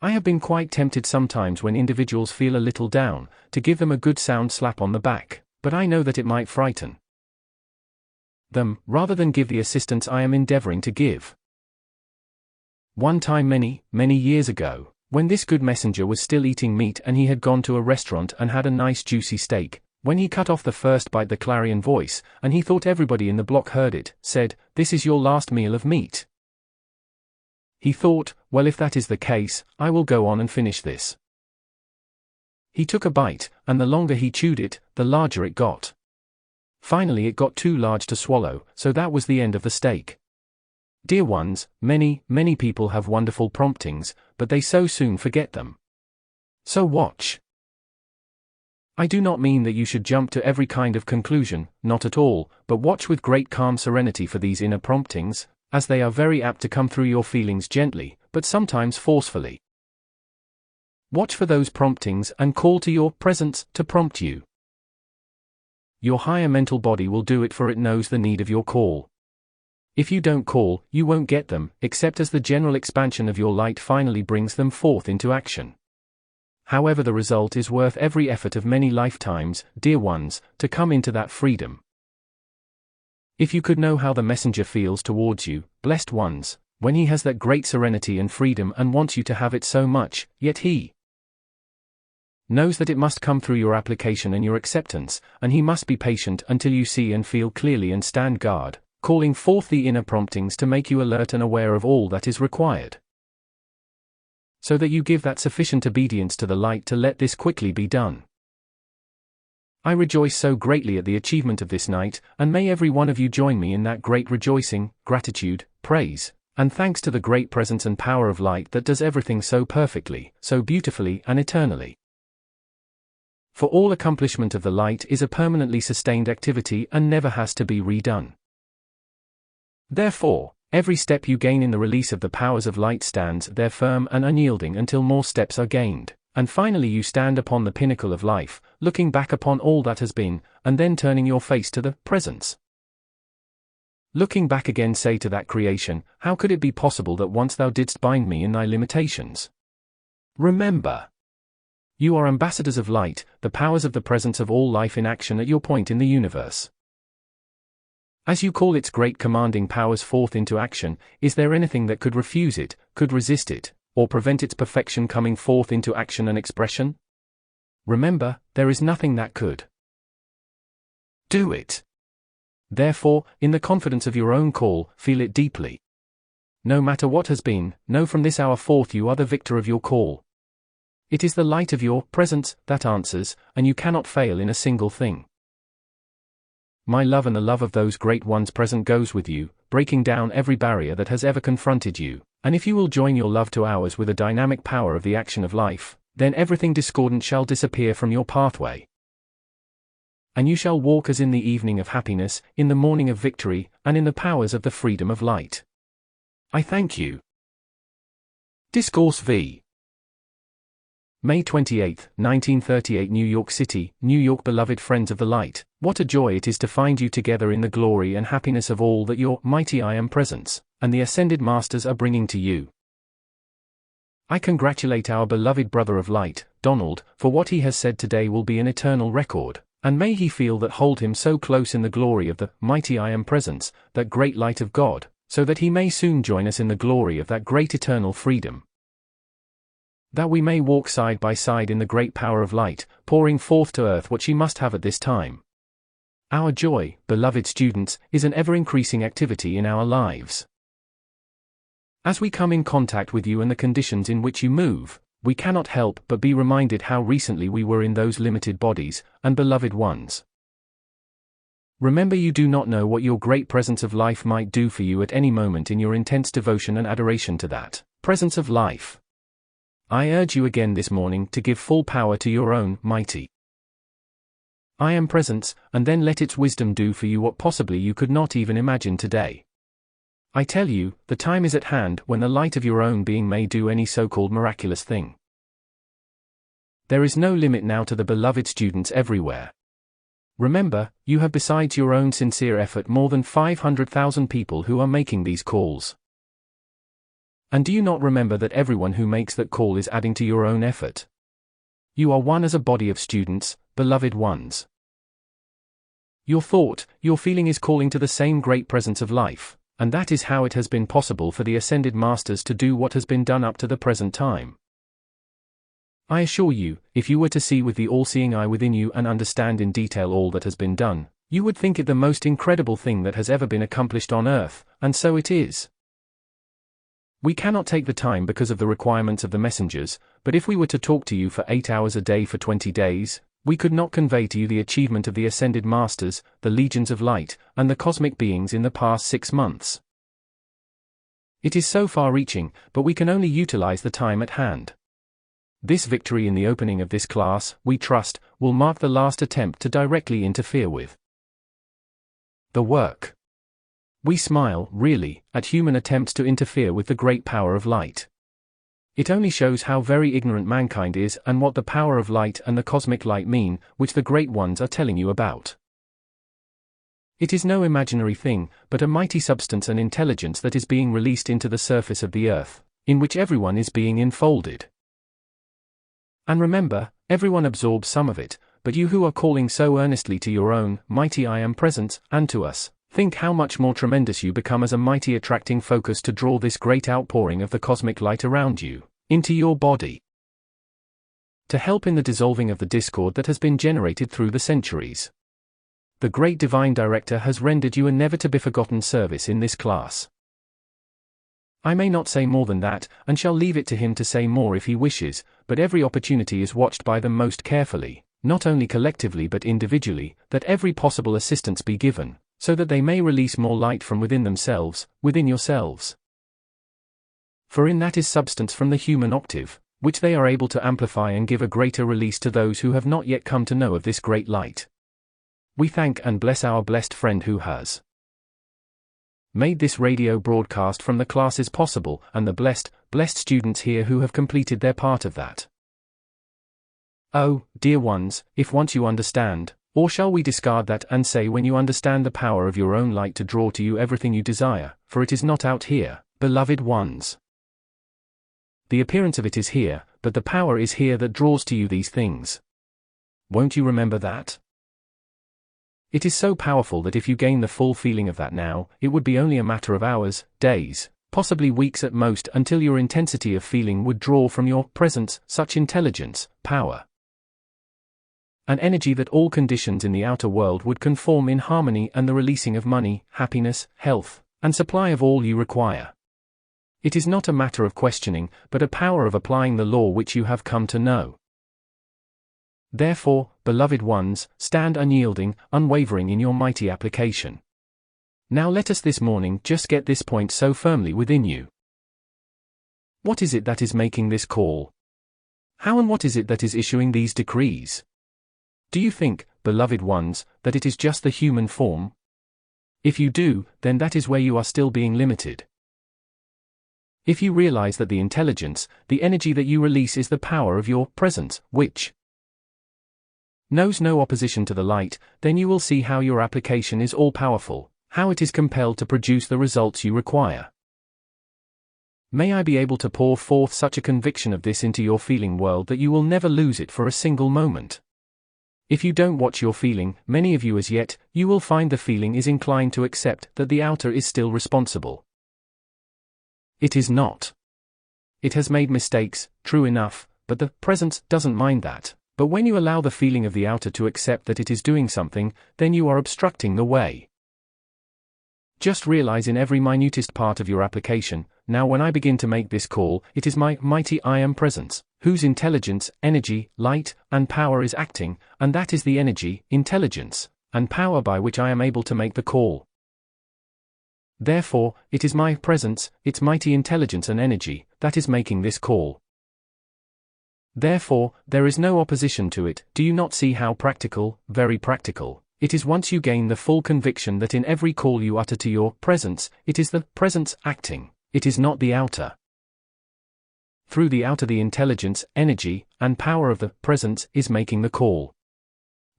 I have been quite tempted sometimes when individuals feel a little down, to give them a good sound slap on the back, but I know that it might frighten them, rather than give the assistance I am endeavoring to give. One time many years ago, when this good messenger was still eating meat and he had gone to a restaurant and had a nice juicy steak, when he cut off the first bite the clarion voice, and he thought everybody in the block heard it, said, "This is your last meal of meat." He thought, well, if that is the case, I will go on and finish this. He took a bite, and the longer he chewed it, the larger it got. Finally it got too large to swallow, so that was the end of the steak. Dear ones, many people have wonderful promptings, but they so soon forget them. So watch. I do not mean that you should jump to every kind of conclusion, not at all, but watch with great calm serenity for these inner promptings, as they are very apt to come through your feelings gently, but sometimes forcefully. Watch for those promptings and call to your presence to prompt you. Your higher mental body will do it, for it knows the need of your call. If you don't call, you won't get them, except as the general expansion of your light finally brings them forth into action. However, the result is worth every effort of many lifetimes, dear ones, to come into that freedom. If you could know how the messenger feels towards you, blessed ones, when he has that great serenity and freedom and wants you to have it so much, yet he knows that it must come through your application and your acceptance, and he must be patient until you see and feel clearly and stand guard, calling forth the inner promptings to make you alert and aware of all that is required, so that you give that sufficient obedience to the light to let this quickly be done. I rejoice so greatly at the achievement of this night, and may every one of you join me in that great rejoicing, gratitude, praise, and thanks to the great presence and power of light that does everything so perfectly, so beautifully and eternally. For all accomplishment of the light is a permanently sustained activity and never has to be redone. Therefore, every step you gain in the release of the powers of light stands there firm and unyielding until more steps are gained, and finally you stand upon the pinnacle of life, looking back upon all that has been, and then turning your face to the presence. Looking back again, say to that creation, how could it be possible that once thou didst bind me in thy limitations? Remember, you are ambassadors of light, the powers of the presence of all life in action at your point in the universe. As you call its great commanding powers forth into action, is there anything that could refuse it, could resist it, or prevent its perfection coming forth into action and expression? Remember, there is nothing that could do it. Therefore, in the confidence of your own call, feel it deeply. No matter what has been, know from this hour forth you are the victor of your call. It is the light of your presence that answers, and you cannot fail in a single thing. My love and the love of those great ones present goes with you, breaking down every barrier that has ever confronted you, and if you will join your love to ours with a dynamic power of the action of life, then everything discordant shall disappear from your pathway. And you shall walk as in the evening of happiness, in the morning of victory, and in the powers of the freedom of light. I thank you. Discourse v. May 28, 1938, New York City, New York. Beloved friends of the light, what a joy it is to find you together in the glory and happiness of all that your mighty I Am Presence and the Ascended Masters are bringing to you. I congratulate our beloved brother of light, Donald, for what he has said today will be an eternal record, and may he feel that hold him so close in the glory of the mighty I Am Presence, that great light of God, so that he may soon join us in the glory of that great eternal freedom. That we may walk side by side in the great power of light, pouring forth to earth what she must have at this time. Our joy, beloved students, is an ever-increasing activity in our lives. As we come in contact with you and the conditions in which you move, we cannot help but be reminded how recently we were in those limited bodies, and beloved ones. Remember, you do not know what your great presence of life might do for you at any moment in your intense devotion and adoration to that presence of life. I urge you again this morning to give full power to your own mighty I Am Presence, and then let its wisdom do for you what possibly you could not even imagine today. I tell you, the time is at hand when the light of your own being may do any so-called miraculous thing. There is no limit now to the beloved students everywhere. Remember, you have besides your own sincere effort more than 500,000 people who are making these calls. And do you not remember that everyone who makes that call is adding to your own effort? You are one as a body of students, beloved ones. Your thought, your feeling is calling to the same great presence of life, and that is how it has been possible for the Ascended Masters to do what has been done up to the present time. I assure you, if you were to see with the all-seeing eye within you and understand in detail all that has been done, you would think it the most incredible thing that has ever been accomplished on earth, and so it is. We cannot take the time because of the requirements of the messengers, but if we were to talk to you for 8 hours a day for 20 days, we could not convey to you the achievement of the Ascended Masters, the legions of light, and the cosmic beings in the past 6 months. It is so far-reaching, but we can only utilize the time at hand. This victory in the opening of this class, we trust, will mark the last attempt to directly interfere with the work. We smile, really, at human attempts to interfere with the great power of light. It only shows how very ignorant mankind is and what the power of light and the cosmic light mean, which the great ones are telling you about. It is no imaginary thing, but a mighty substance and intelligence that is being released into the surface of the earth, in which everyone is being enfolded. And remember, everyone absorbs some of it, but you who are calling so earnestly to your own mighty I Am Presence, and to us, think how much more tremendous you become as a mighty attracting focus to draw this great outpouring of the cosmic light around you, into your body, to help in the dissolving of the discord that has been generated through the centuries. The great Divine Director has rendered you a never-to-be-forgotten service in this class. I may not say more than that, and shall leave it to him to say more if he wishes, but every opportunity is watched by them most carefully, not only collectively but individually, that every possible assistance be given, so that they may release more light from within themselves, within yourselves. For in that is substance from the human octave, which they are able to amplify and give a greater release to those who have not yet come to know of this great light. We thank and bless our blessed friend who has made this radio broadcast from the classes possible, and the blessed students here who have completed their part of that. Oh, dear ones, if once you understand, or shall we discard that and say when you understand the power of your own light to draw to you everything you desire, for it is not out here, beloved ones. The appearance of it is here, but the power is here that draws to you these things. Won't you remember that? It is so powerful that if you gain the full feeling of that now, it would be only a matter of hours, days, possibly weeks at most until your intensity of feeling would draw from your presence such intelligence, power, an energy that all conditions in the outer world would conform in harmony, and the releasing of money, happiness, health, and supply of all you require. It is not a matter of questioning, but a power of applying the law which you have come to know. Therefore, beloved ones, stand unyielding, unwavering in your mighty application. Now let us this morning just get this point so firmly within you. What is it that is making this call? How and what is it that is issuing these decrees? Do you think, beloved ones, that it is just the human form? If you do, then that is where you are still being limited. If you realize that the intelligence, the energy that you release is the power of your presence, which knows no opposition to the light, then you will see how your application is all-powerful, how it is compelled to produce the results you require. May I be able to pour forth such a conviction of this into your feeling world that you will never lose it for a single moment. If you don't watch your feeling, many of you as yet, you will find the feeling is inclined to accept that the outer is still responsible. It is not. It has made mistakes, true enough, but the presence doesn't mind that. But when you allow the feeling of the outer to accept that it is doing something, then you are obstructing the way. Just realize in every minutest part of your application, now when I begin to make this call, it is my mighty I Am presence, whose intelligence, energy, light, and power is acting, and that is the energy, intelligence, and power by which I am able to make the call. Therefore, it is my presence, its mighty intelligence and energy, that is making this call. Therefore, there is no opposition to it. Do you not see how practical, very practical, it is once you gain the full conviction that in every call you utter to your presence, it is the presence acting, it is not the outer. Through the outer the intelligence, energy, and power of the presence is making the call.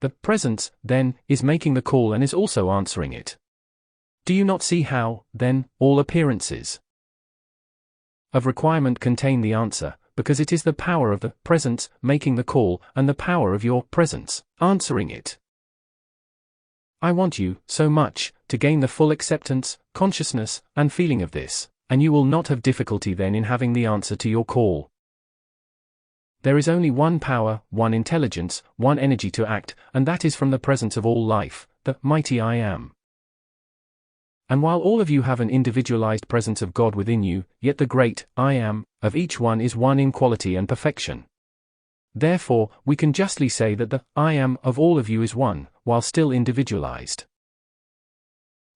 The presence, then, is making the call and is also answering it. Do you not see how, then, all appearances of requirement contain the answer, because it is the power of the presence making the call and the power of your presence answering it? I want you, so much, to gain the full acceptance, consciousness, and feeling of this, and you will not have difficulty then in having the answer to your call. There is only one power, one intelligence, one energy to act, and that is from the presence of all life, the mighty I Am. And while all of you have an individualized presence of God within you, yet the great I Am of each one is one in quality and perfection. Therefore, we can justly say that the I Am of all of you is one, while still individualized.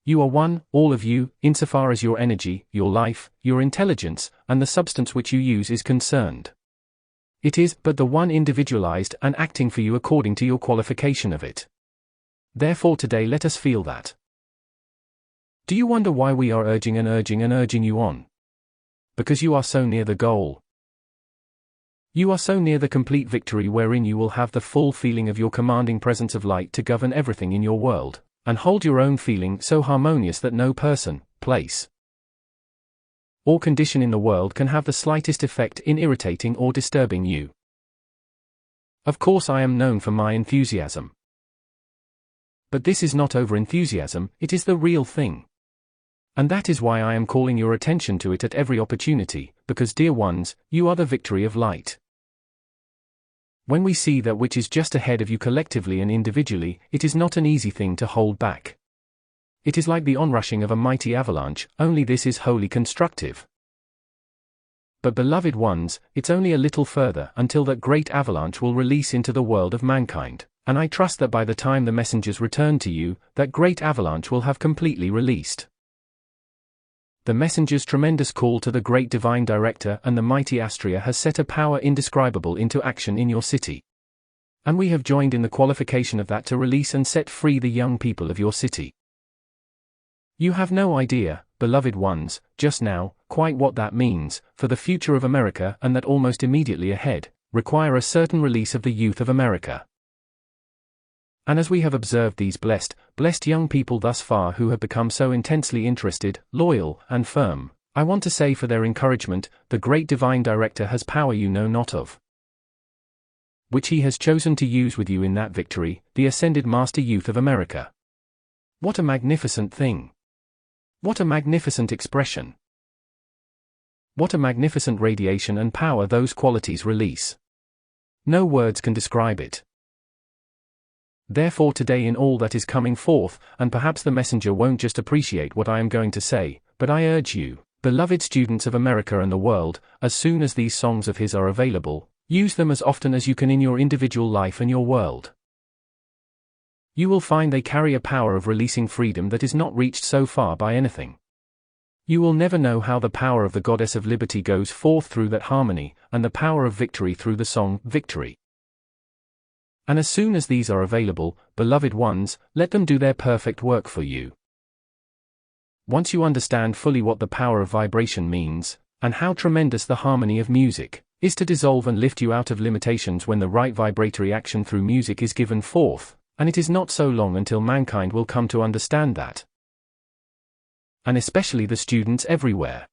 You are one, all of you, insofar as your energy, your life, your intelligence, and the substance which you use is concerned. It is but the one individualized and acting for you according to your qualification of it. Therefore today let us feel that. Do you wonder why we are urging you on? Because you are so near the goal. You are so near the complete victory wherein you will have the full feeling of your commanding presence of light to govern everything in your world, and hold your own feeling so harmonious that no person, place, or condition in the world can have the slightest effect in irritating or disturbing you. Of course I am known for my enthusiasm. But this is not over-enthusiasm, it is the real thing. And that is why I am calling your attention to it at every opportunity, because dear ones, you are the victory of light. When we see that which is just ahead of you collectively and individually, it is not an easy thing to hold back. It is like the onrushing of a mighty avalanche, only this is wholly constructive. But beloved ones, it's only a little further until that great avalanche will release into the world of mankind, and I trust that by the time the messengers return to you, that great avalanche will have completely released. The messenger's tremendous call to the great divine director and the mighty Astria has set a power indescribable into action in your city. And we have joined in the qualification of that to release and set free the young people of your city. You have no idea, beloved ones, just now, quite what that means, for the future of America and that almost immediately ahead, require a certain release of the youth of America. And as we have observed these blessed young people thus far who have become so intensely interested, loyal, and firm, I want to say for their encouragement, the great divine director has power you know not of, which he has chosen to use with you in that victory, the ascended master youth of America. What a magnificent thing! What a magnificent expression! What a magnificent radiation and power those qualities release! No words can describe it. Therefore today in all that is coming forth, and perhaps the messenger won't just appreciate what I am going to say, but I urge you, beloved students of America and the world, as soon as these songs of his are available, use them as often as you can in your individual life and your world. You will find they carry a power of releasing freedom that is not reached so far by anything. You will never know how the power of the Goddess of Liberty goes forth through that harmony, and the power of victory through the song, Victory. And as soon as these are available, beloved ones, let them do their perfect work for you. Once you understand fully what the power of vibration means, And how tremendous the harmony of music is to dissolve and lift you out of limitations when the right vibratory action through music is given forth, and it is not so long until mankind will come to understand that. And especially the students everywhere.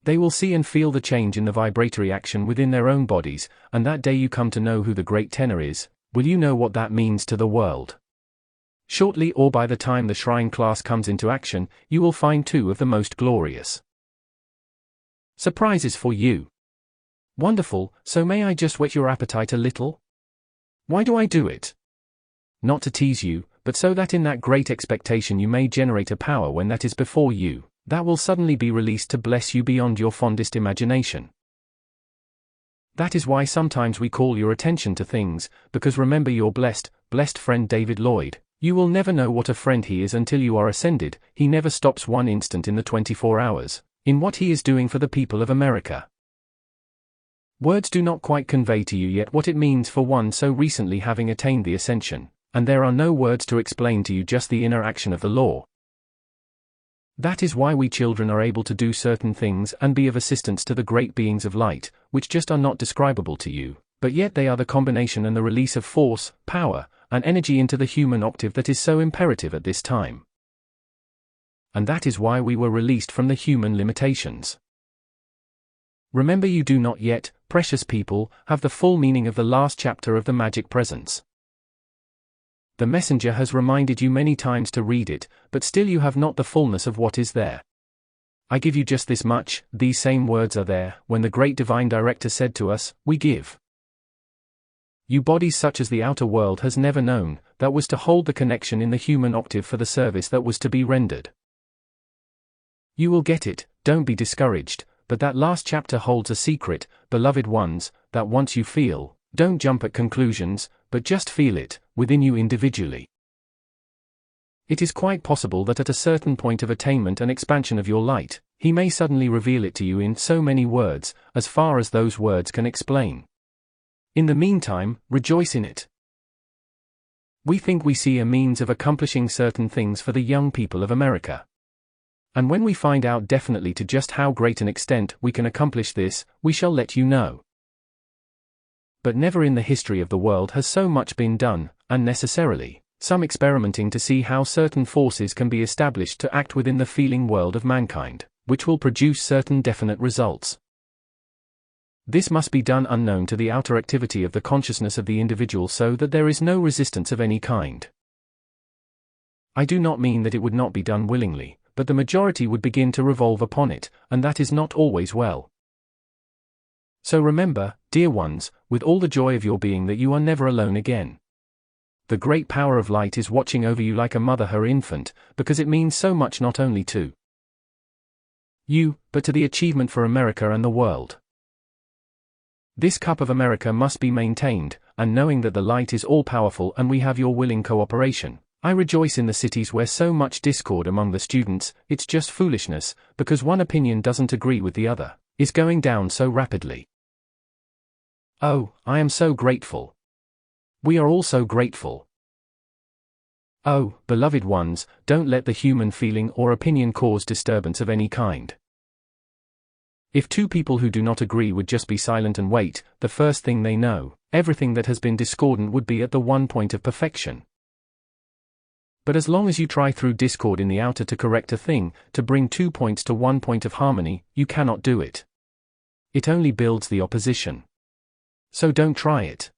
They will see and feel the change in the vibratory action within their own bodies, and that day you come to know who the great tenor is, will you know what that means to the world. Shortly, or by the time the shrine class comes into action, you will find two of the most glorious surprises for you. Wonderful, so may I just whet your appetite a little? Why do I do it? Not to tease you, but so that in that great expectation you may generate a power when that is before you, that will suddenly be released to bless you beyond your fondest imagination. That is why sometimes we call your attention to things, because remember your blessed friend David Lloyd, you will never know what a friend he is until you are ascended. He never stops one instant in the 24 hours, in what he is doing for the people of America. Words do not quite convey to you yet what it means for one so recently having attained the ascension, and there are no words to explain to you just the inner action of the law. That is why we children are able to do certain things and be of assistance to the great beings of light, which just are not describable to you, but yet they are the combination and the release of force, power, and energy into the human octave that is so imperative at this time. And that is why we were released from the human limitations. Remember, you do not yet, precious people, have the full meaning of the last chapter of the Magic Presence. The messenger has reminded you many times to read it, but still you have not the fullness of what is there. I give you just this much. These same words are there, when the great divine director said to us, we give you bodies such as the outer world has never known, that was to hold the connection in the human octave for the service that was to be rendered. You will get it, don't be discouraged, but that last chapter holds a secret, beloved ones, that once you feel, don't jump at conclusions, but just feel it, within you individually. It is quite possible that at a certain point of attainment and expansion of your light, he may suddenly reveal it to you in so many words, as far as those words can explain. In the meantime, rejoice in it. We think we see a means of accomplishing certain things for the young people of America. And when we find out definitely to just how great an extent we can accomplish this, we shall let you know. But never in the history of the world has so much been done, unnecessarily, some experimenting to see how certain forces can be established to act within the feeling world of mankind, which will produce certain definite results. This must be done unknown to the outer activity of the consciousness of the individual so that there is no resistance of any kind. I do not mean that it would not be done willingly, but the majority would begin to revolve upon it, and that is not always well. So remember, dear ones, with all the joy of your being, that you are never alone again. The great power of light is watching over you like a mother her infant, because it means so much not only to you, but to the achievement for America and the world. This cup of America must be maintained, and knowing that the light is all-powerful and we have your willing cooperation, I rejoice in the cities where so much discord among the students, it's just foolishness, because one opinion doesn't agree with the other, is going down so rapidly. Oh, I am so grateful. We are all so grateful. Oh, beloved ones, don't let the human feeling or opinion cause disturbance of any kind. If two people who do not agree would just be silent and wait, the first thing they know, everything that has been discordant would be at the one point of perfection. But as long as you try through discord in the outer to correct a thing, to bring 2 points to 1 point of harmony, you cannot do it. It only builds the opposition. So don't try it.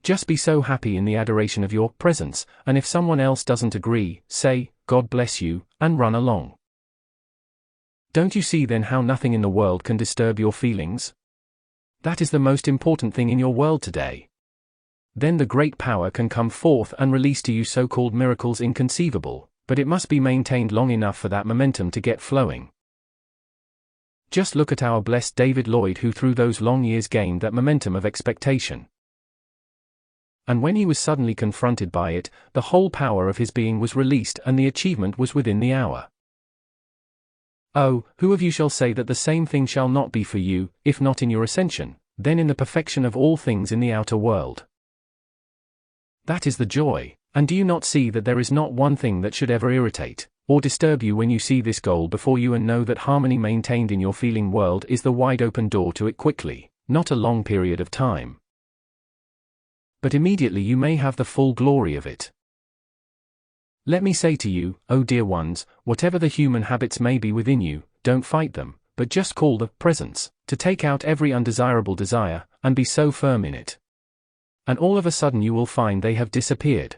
Just be so happy in the adoration of your presence, and if someone else doesn't agree, say, God bless you, and run along. Don't you see then how nothing in the world can disturb your feelings? That is the most important thing in your world today. Then the great power can come forth and release to you so-called miracles inconceivable, but it must be maintained long enough for that momentum to get flowing. Just look at our blessed David Lloyd, who through those long years gained that momentum of expectation. And when he was suddenly confronted by it, the whole power of his being was released and the achievement was within the hour. Oh, who of you shall say that the same thing shall not be for you, if not in your ascension, then in the perfection of all things in the outer world? That is the joy, and do you not see that there is not one thing that should ever irritate, or disturb you when you see this goal before you, and know that harmony maintained in your feeling world is the wide open door to it quickly, not a long period of time. But immediately you may have the full glory of it. Let me say to you, O dear ones, whatever the human habits may be within you, don't fight them, but just call the presence to take out every undesirable desire, and be so firm in it. And all of a sudden you will find they have disappeared.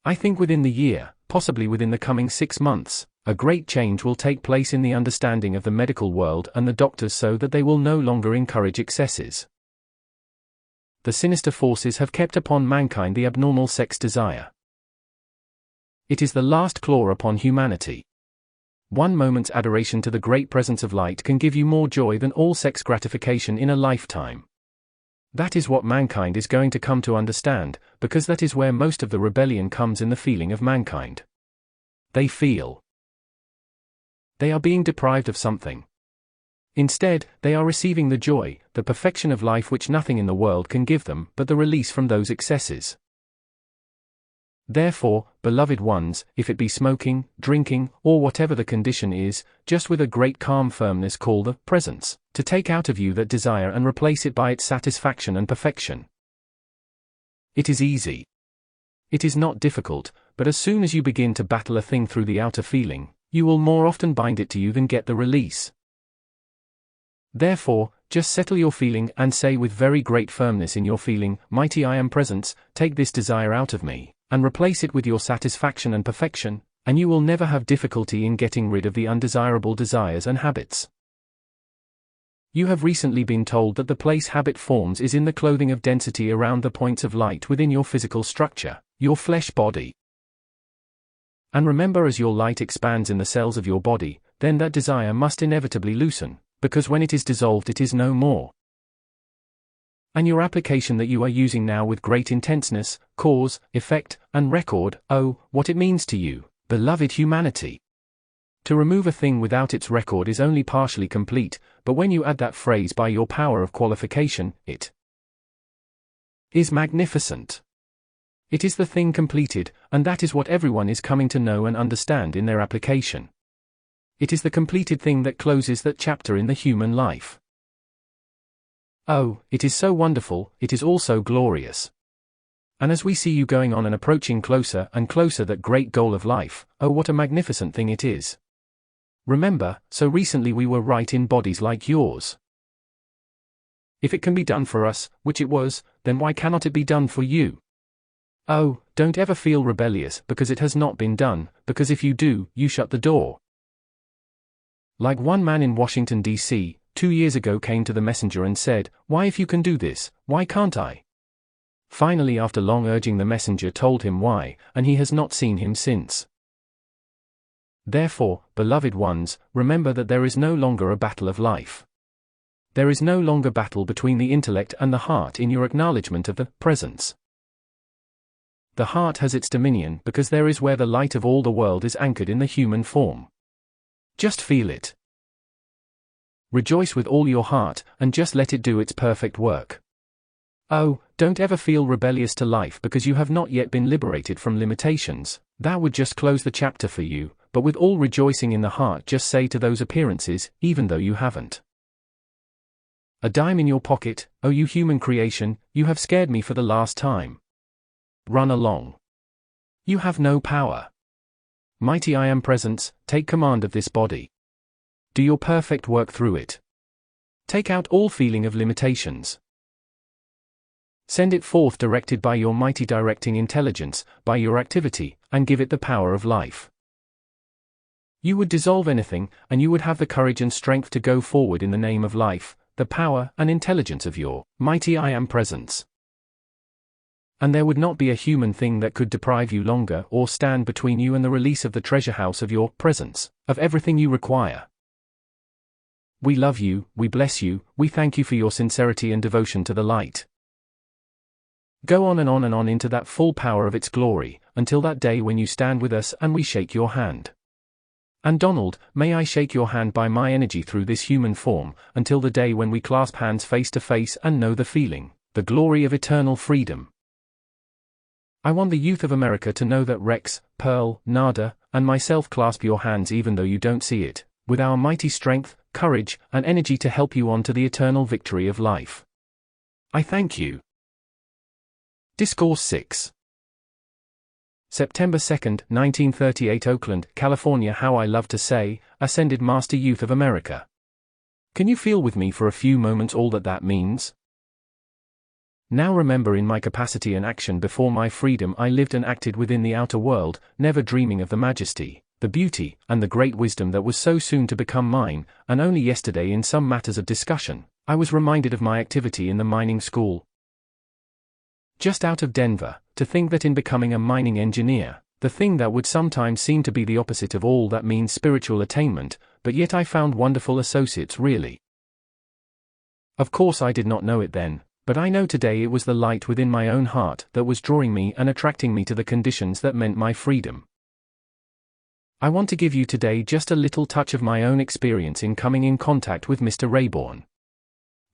I think within the year, possibly within the coming 6 months, a great change will take place in the understanding of the medical world and the doctors, so that they will no longer encourage excesses. The sinister forces have kept upon mankind the abnormal sex desire. It is the last claw upon humanity. One moment's adoration to the great presence of light can give you more joy than all sex gratification in a lifetime. That is what mankind is going to come to understand, because that is where most of the rebellion comes, in the feeling of mankind. They feel they are being deprived of something. Instead, they are receiving the joy, the perfection of life which nothing in the world can give them, but the release from those excesses. Therefore, beloved ones, if it be smoking, drinking, or whatever the condition is, just with a great calm firmness call the presence to take out of you that desire and replace it by its satisfaction and perfection. It is easy. It is not difficult, but as soon as you begin to battle a thing through the outer feeling, you will more often bind it to you than get the release. Therefore, just settle your feeling and say with very great firmness in your feeling, Mighty I Am Presence, take this desire out of me, and replace it with your satisfaction and perfection, and you will never have difficulty in getting rid of the undesirable desires and habits. You have recently been told that the place habit forms is in the clothing of density around the points of light within your physical structure, your flesh body. And remember, as your light expands in the cells of your body, then that desire must inevitably loosen, because when it is dissolved it is no more. And your application that you are using now with great intenseness, cause, effect, and record, oh, what it means to you, beloved humanity. To remove a thing without its record is only partially complete, but when you add that phrase by your power of qualification, it is magnificent. It is the thing completed, and that is what everyone is coming to know and understand in their application. It is the completed thing that closes that chapter in the human life. Oh, it is so wonderful, it is also glorious. And as we see you going on and approaching closer and closer that great goal of life, oh, what a magnificent thing it is. Remember, so recently we were right in bodies like yours. If it can be done for us, which it was, then why cannot it be done for you? Oh, don't ever feel rebellious because it has not been done, because if you do, you shut the door. Like one man in Washington, D.C., 2 years ago came to the messenger and said, "Why, if you can do this, why can't I?" Finally, after long urging, the messenger told him why, and he has not seen him since. Therefore, beloved ones, remember that there is no longer a battle of life. There is no longer battle between the intellect and the heart in your acknowledgement of the presence. The heart has its dominion because there is where the light of all the world is anchored in the human form. Just feel it. Rejoice with all your heart, and just let it do its perfect work. Oh, don't ever feel rebellious to life because you have not yet been liberated from limitations. That would just close the chapter for you, but with all rejoicing in the heart just say to those appearances, even though you haven't a dime in your pocket, oh you human creation, you have scared me for the last time. Run along. You have no power. Mighty I Am Presence, take command of this body. Do your perfect work through it. Take out all feeling of limitations. Send it forth directed by your mighty directing intelligence, by your activity, and give it the power of life. You would dissolve anything, and you would have the courage and strength to go forward in the name of life, the power and intelligence of your mighty I Am Presence. And there would not be a human thing that could deprive you longer or stand between you and the release of the treasure house of your presence, of everything you require. We love you, we bless you, we thank you for your sincerity and devotion to the light. Go on and on and on into that full power of its glory, until that day when you stand with us and we shake your hand. And Donald, may I shake your hand by my energy through this human form, until the day when we clasp hands face to face and know the feeling, the glory of eternal freedom. I want the youth of America to know that Rex, Pearl, Nada, and myself clasp your hands even though you don't see it, with our mighty strength, courage, and energy to help you on to the eternal victory of life. I thank you. Discourse 6. September 2, 1938, Oakland, California. How I love to say, Ascended Master Youth of America. Can you feel with me for a few moments all that means? Now remember, in my capacity and action before my freedom, I lived and acted within the outer world, never dreaming of the majesty, the beauty, and the great wisdom that was so soon to become mine, and only yesterday in some matters of discussion, I was reminded of my activity in the mining school just out of Denver. To think that in becoming a mining engineer, the thing that would sometimes seem to be the opposite of all that means spiritual attainment, but yet I found wonderful associates really. Of course I did not know it then, but I know today it was the light within my own heart that was drawing me and attracting me to the conditions that meant my freedom. I want to give you today just a little touch of my own experience in coming in contact with Mr. Rayborn.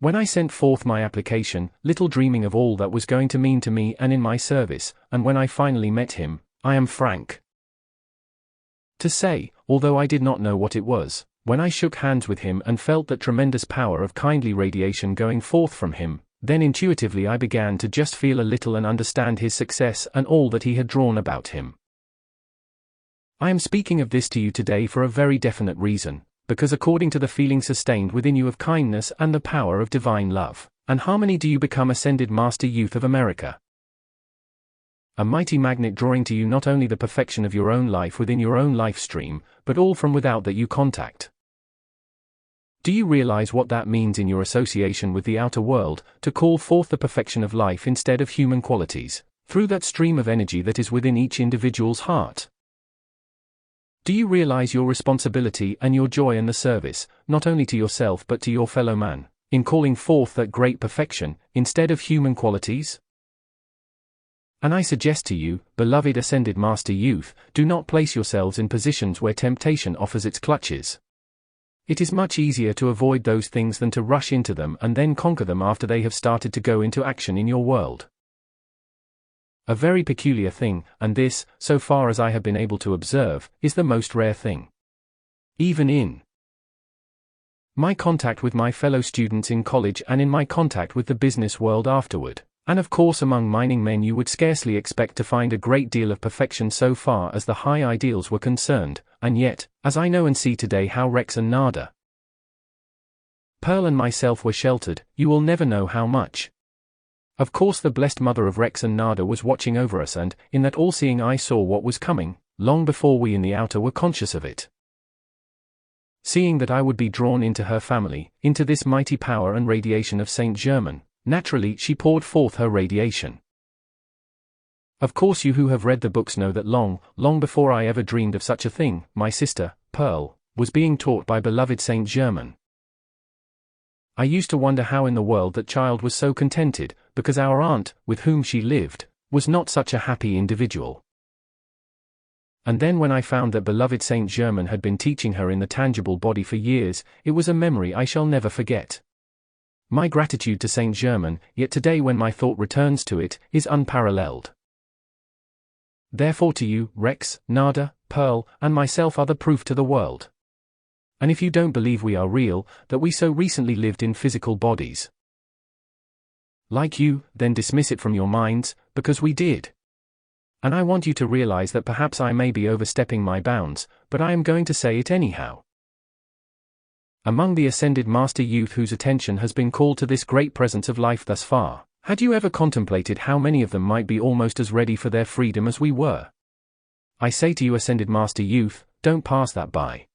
When I sent forth my application, little dreaming of all that was going to mean to me and in my service, and when I finally met him, I am frank to say, although I did not know what it was, when I shook hands with him and felt that tremendous power of kindly radiation going forth from him, then intuitively I began to just feel a little and understand his success and all that he had drawn about him. I am speaking of this to you today for a very definite reason, because according to the feeling sustained within you of kindness and the power of divine love and harmony do you become Ascended Master Youth of America. A mighty magnet drawing to you not only the perfection of your own life within your own life stream, but all from without that you contact. Do you realize what that means in your association with the outer world, to call forth the perfection of life instead of human qualities, through that stream of energy that is within each individual's heart? Do you realize your responsibility and your joy in the service, not only to yourself but to your fellow man, in calling forth that great perfection, instead of human qualities? And I suggest to you, beloved Ascended Master Youth, do not place yourselves in positions where temptation offers its clutches. It is much easier to avoid those things than to rush into them and then conquer them after they have started to go into action in your world. A very peculiar thing, and this, so far as I have been able to observe, is the most rare thing. Even in my contact with my fellow students in college and in my contact with the business world afterward, and of course among mining men, you would scarcely expect to find a great deal of perfection so far as the high ideals were concerned, and yet, as I know and see today how Rex and Nada, Pearl and myself were sheltered, you will never know how much. Of course the blessed mother of Rex and Nada was watching over us, and, in that all-seeing eye, saw what was coming, long before we in the outer were conscious of it. Seeing that I would be drawn into her family, into this mighty power and radiation of Saint Germain, naturally she poured forth her radiation. Of course you who have read the books know that long, long before I ever dreamed of such a thing, my sister, Pearl, was being taught by beloved Saint Germain. I used to wonder how in the world that child was so contented, because our aunt, with whom she lived, was not such a happy individual. And then when I found that beloved Saint Germain had been teaching her in the tangible body for years, it was a memory I shall never forget. My gratitude to Saint Germain, yet today when my thought returns to it, is unparalleled. Therefore to you, Rex, Nada, Pearl, and myself are the proof to the world. And if you don't believe we are real, that we so recently lived in physical bodies like you, then dismiss it from your minds, because we did. And I want you to realize that perhaps I may be overstepping my bounds, but I am going to say it anyhow. Among the Ascended Master Youth whose attention has been called to this great presence of life thus far, had you ever contemplated how many of them might be almost as ready for their freedom as we were? I say to you, Ascended Master Youth, don't pass that by.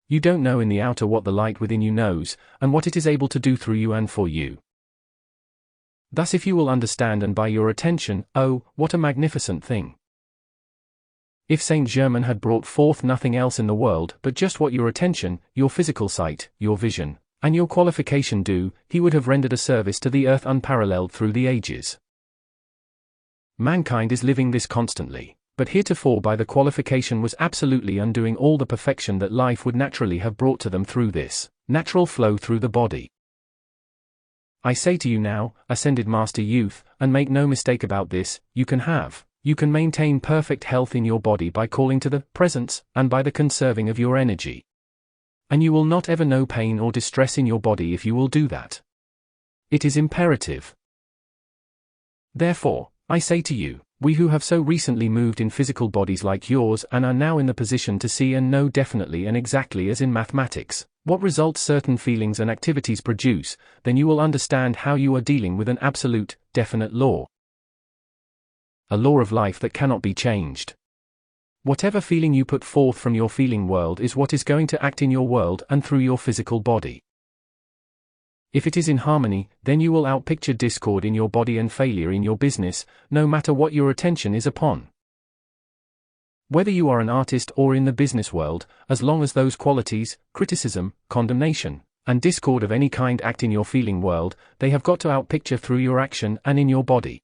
You don't know in the outer what the light within you knows, and what it is able to do through you and for you. Thus if you will understand and by your attention, oh, what a magnificent thing. If Saint Germain had brought forth nothing else in the world but just what your attention, your physical sight, your vision, and your qualification do, he would have rendered a service to the earth unparalleled through the ages. Mankind is living this constantly, but heretofore by the qualification was absolutely undoing all the perfection that life would naturally have brought to them through this natural flow through the body. I say to you now, Ascended Master Youth, and make no mistake about this, you You can maintain perfect health in your body by calling to the presence and by the conserving of your energy. And you will not ever know pain or distress in your body if you will do that. It is imperative. Therefore, I say to you, we who have so recently moved in physical bodies like yours and are now in the position to see and know definitely and exactly as in mathematics, what results certain feelings and activities produce, then you will understand how you are dealing with an absolute, definite law. A law of life that cannot be changed. Whatever feeling you put forth from your feeling world is what is going to act in your world and through your physical body. If it is in harmony, then you will outpicture discord in your body and failure in your business, no matter what your attention is upon. Whether you are an artist or in the business world, as long as those qualities, criticism, condemnation, and discord of any kind act in your feeling world, they have got to outpicture through your action and in your body.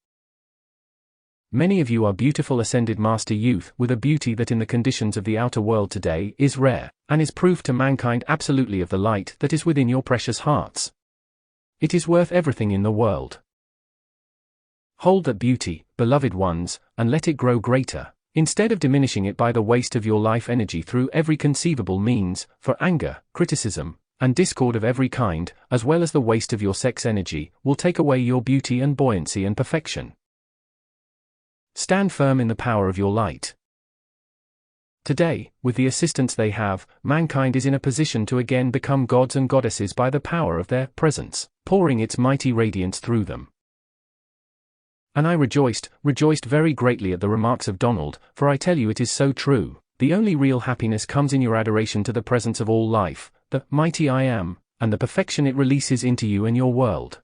Many of you are beautiful ascended master youth with a beauty that in the conditions of the outer world today is rare, and is proof to mankind absolutely of the light that is within your precious hearts. It is worth everything in the world. Hold that beauty, beloved ones, and let it grow greater, instead of diminishing it by the waste of your life energy through every conceivable means, for anger, criticism, and discord of every kind, as well as the waste of your sex energy, will take away your beauty and buoyancy and perfection. Stand firm in the power of your light. Today, with the assistance they have, mankind is in a position to again become gods and goddesses by the power of their presence, pouring its mighty radiance through them. And I rejoiced very greatly at the remarks of Donald, for I tell you it is so true. The only real happiness comes in your adoration to the presence of all life, the mighty I Am, and the perfection it releases into you and your world.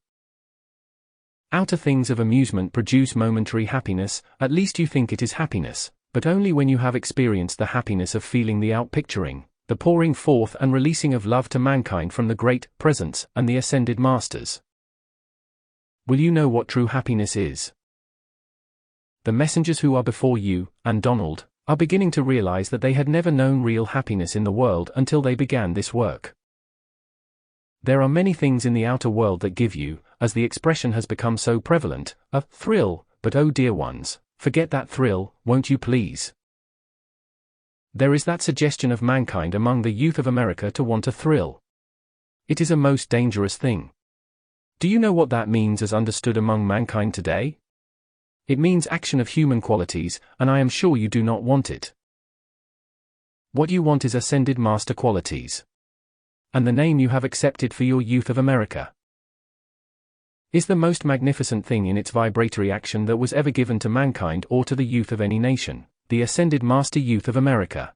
Outer things of amusement produce momentary happiness, at least you think it is happiness, but only when you have experienced the happiness of feeling the outpicturing, the pouring forth and releasing of love to mankind from the great presence and the ascended masters. Will you know what true happiness is? The messengers who are before you, and Donald, are beginning to realize that they had never known real happiness in the world until they began this work. There are many things in the outer world that give you, as the expression has become so prevalent, a thrill, but oh dear ones, forget that thrill, won't you please? There is that suggestion of mankind among the youth of America to want a thrill. It is a most dangerous thing. Do you know what that means as understood among mankind today? It means action of human qualities, and I am sure you do not want it. What you want is ascended master qualities. And the name you have accepted for your youth of America is the most magnificent thing in its vibratory action that was ever given to mankind or to the youth of any nation, the ascended master youth of America.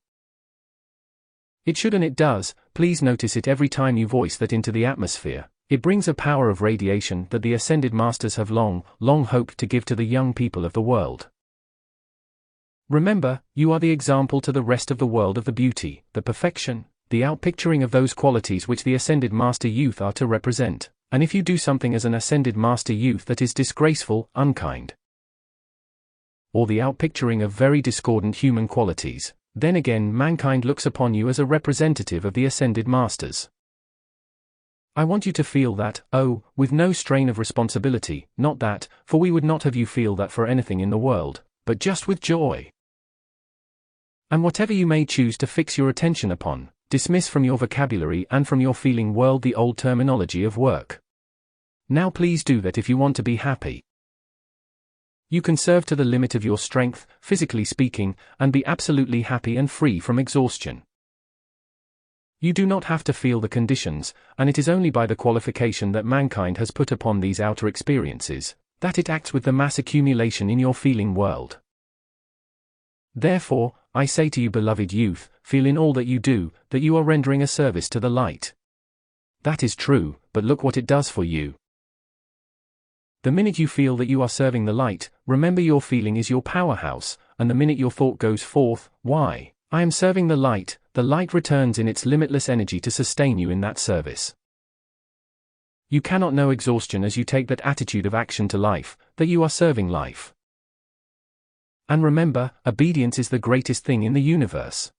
It should and it does, please notice it every time you voice that into the atmosphere. It brings a power of radiation that the ascended masters have long hoped to give to the young people of the world. Remember, you are the example to the rest of the world of the beauty, the perfection, the outpicturing of those qualities which the ascended master youth are to represent, and if you do something as an ascended master youth that is disgraceful, unkind, or the outpicturing of very discordant human qualities, then again mankind looks upon you as a representative of the ascended masters. I want you to feel that, with no strain of responsibility, not that, for we would not have you feel that for anything in the world, but just with joy. And whatever you may choose to fix your attention upon, dismiss from your vocabulary and from your feeling world the old terminology of work. Now please do that if you want to be happy. You can serve to the limit of your strength, physically speaking, and be absolutely happy and free from exhaustion. You do not have to feel the conditions, and it is only by the qualification that mankind has put upon these outer experiences, that it acts with the mass accumulation in your feeling world. Therefore, I say to you beloved youth, feel in all that you do, that you are rendering a service to the light. That is true, but look what it does for you. The minute you feel that you are serving the light, remember your feeling is your powerhouse, and the minute your thought goes forth, why, I am serving the light returns in its limitless energy to sustain you in that service. You cannot know exhaustion as you take that attitude of action to life, that you are serving life. And remember, obedience is the greatest thing in the universe.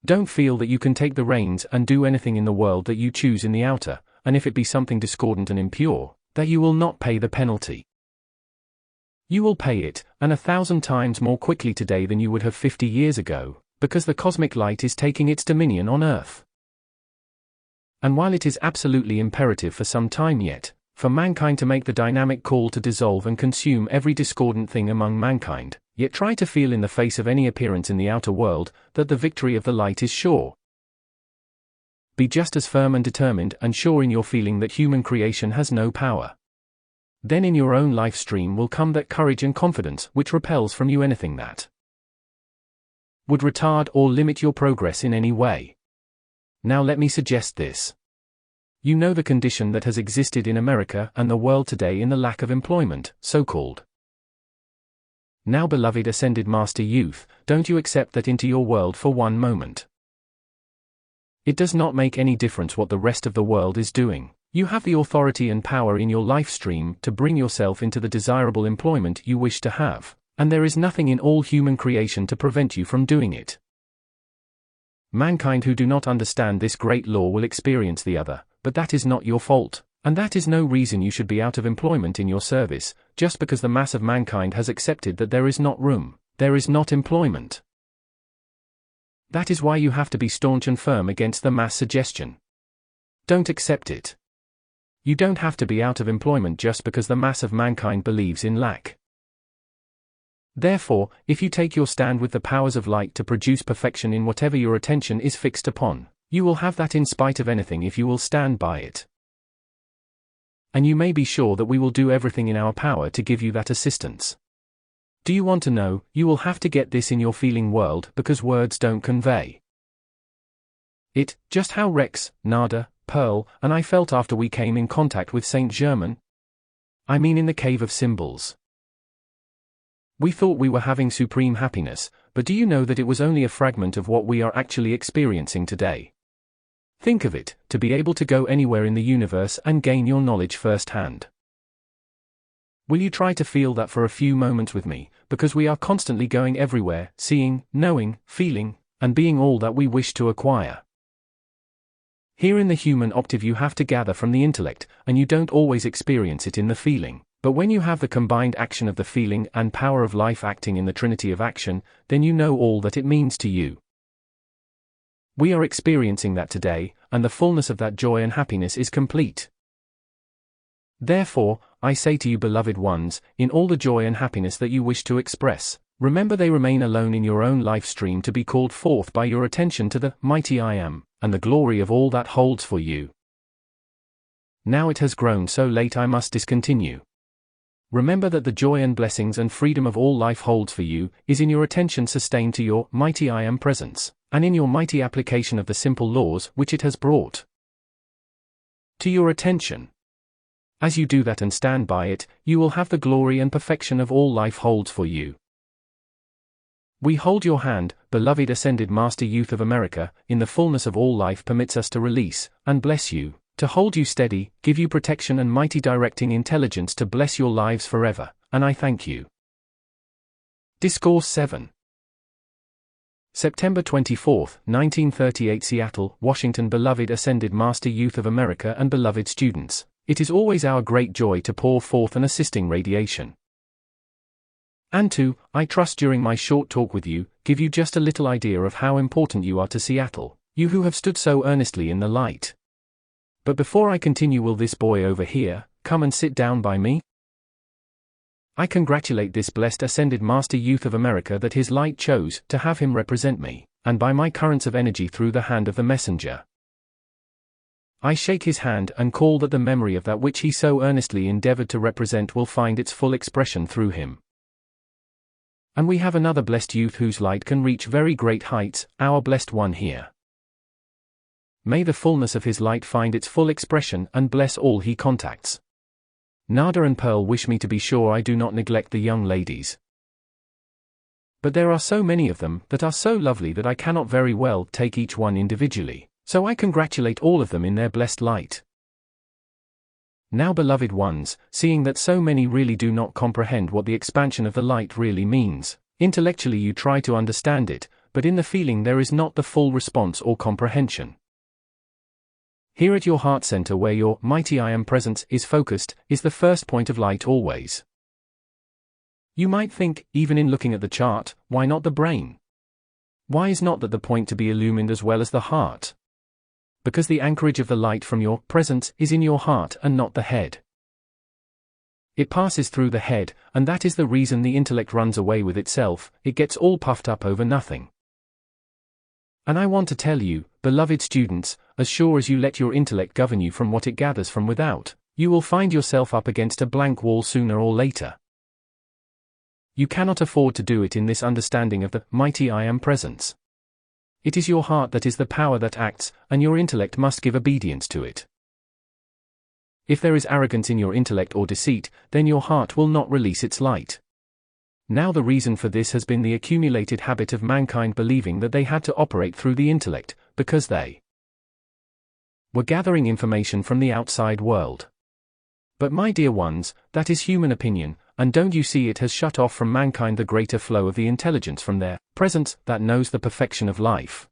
Don't feel that you can take the reins and do anything in the world that you choose in the outer, and if it be something discordant and impure, that you will not pay the penalty. You will pay it, and 1,000 times more quickly today than you would have 50 years ago, because the cosmic light is taking its dominion on Earth. And while it is absolutely imperative for some time yet, for mankind to make the dynamic call to dissolve and consume every discordant thing among mankind, yet try to feel in the face of any appearance in the outer world, that the victory of the light is sure. Be just as firm and determined and sure in your feeling that human creation has no power. Then in your own life stream will come that courage and confidence which repels from you anything that would retard or limit your progress in any way. Now let me suggest this. You know the condition that has existed in America and the world today in the lack of employment, so-called. Now, beloved Ascended Master Youth, don't you accept that into your world for one moment. It does not make any difference what the rest of the world is doing. You have the authority and power in your life stream to bring yourself into the desirable employment you wish to have, and there is nothing in all human creation to prevent you from doing it. Mankind who do not understand this great law will experience the other, but that is not your fault, and that is no reason you should be out of employment in your service, just because the mass of mankind has accepted that there is not room, there is not employment. That is why you have to be staunch and firm against the mass suggestion. Don't accept it. You don't have to be out of employment just because the mass of mankind believes in lack. Therefore, if you take your stand with the powers of light to produce perfection in whatever your attention is fixed upon, you will have that in spite of anything if you will stand by it. And you may be sure that we will do everything in our power to give you that assistance. Do you want to know? You will have to get this in your feeling world because words don't convey it, just how Rex, Nada, Pearl, and I felt after we came in contact with Saint Germain. I mean in the cave of symbols. We thought we were having supreme happiness, but do you know that it was only a fragment of what we are actually experiencing today? Think of it, to be able to go anywhere in the universe and gain your knowledge firsthand. Will you try to feel that for a few moments with me, because we are constantly going everywhere, seeing, knowing, feeling, and being all that we wish to acquire. Here in the human octave you have to gather from the intellect, and you don't always experience it in the feeling, but when you have the combined action of the feeling and power of life acting in the trinity of action, then you know all that it means to you. We are experiencing that today, and the fullness of that joy and happiness is complete. Therefore, I say to you beloved ones, in all the joy and happiness that you wish to express, remember they remain alone in your own life stream to be called forth by your attention to the mighty I Am, and the glory of all that holds for you. Now it has grown so late I must discontinue. Remember that the joy and blessings and freedom of all life holds for you, is in your attention sustained to your mighty I Am presence, and in your mighty application of the simple laws which it has brought to your attention. As you do that and stand by it, you will have the glory and perfection of all life holds for you. We hold your hand, beloved Ascended Master Youth of America, in the fullness of all life permits us to release, and bless you, to hold you steady, give you protection and mighty directing intelligence to bless your lives forever, and I thank you. Discourse 7. September 24, 1938 Seattle, Washington. Beloved Ascended Master Youth of America and beloved students, it is always our great joy to pour forth an assisting radiation. And to, I trust during my short talk with you, give you just a little idea of how important you are to Seattle, you who have stood so earnestly in the light. But before I continue, will this boy over here come and sit down by me? I congratulate this blessed Ascended Master Youth of America that his light chose to have him represent me, and by my currents of energy through the hand of the messenger. I shake his hand and call that the memory of that which he so earnestly endeavored to represent will find its full expression through him. And we have another blessed youth whose light can reach very great heights, our blessed one here. May the fullness of his light find its full expression and bless all he contacts. Nada and Pearl wish me to be sure I do not neglect the young ladies. But there are so many of them that are so lovely that I cannot very well take each one individually, so I congratulate all of them in their blessed light. Now beloved ones, seeing that so many really do not comprehend what the expansion of the light really means, intellectually you try to understand it, but in the feeling there is not the full response or comprehension. Here at your heart center where your mighty I Am presence is focused, is the first point of light always. You might think, even in looking at the chart, why not the brain? Why is not that the point to be illumined as well as the heart? Because the anchorage of the light from your presence is in your heart and not the head. It passes through the head, and that is the reason the intellect runs away with itself. It gets all puffed up over nothing. And I want to tell you, beloved students, as sure as you let your intellect govern you from what it gathers from without, you will find yourself up against a blank wall sooner or later. You cannot afford to do it in this understanding of the mighty I Am presence. It is your heart that is the power that acts, and your intellect must give obedience to it. If there is arrogance in your intellect or deceit, then your heart will not release its light. Now the reason for this has been the accumulated habit of mankind believing that they had to operate through the intellect, because they were gathering information from the outside world. But my dear ones, that is human opinion, and don't you see it has shut off from mankind the greater flow of the intelligence from their presence that knows the perfection of life.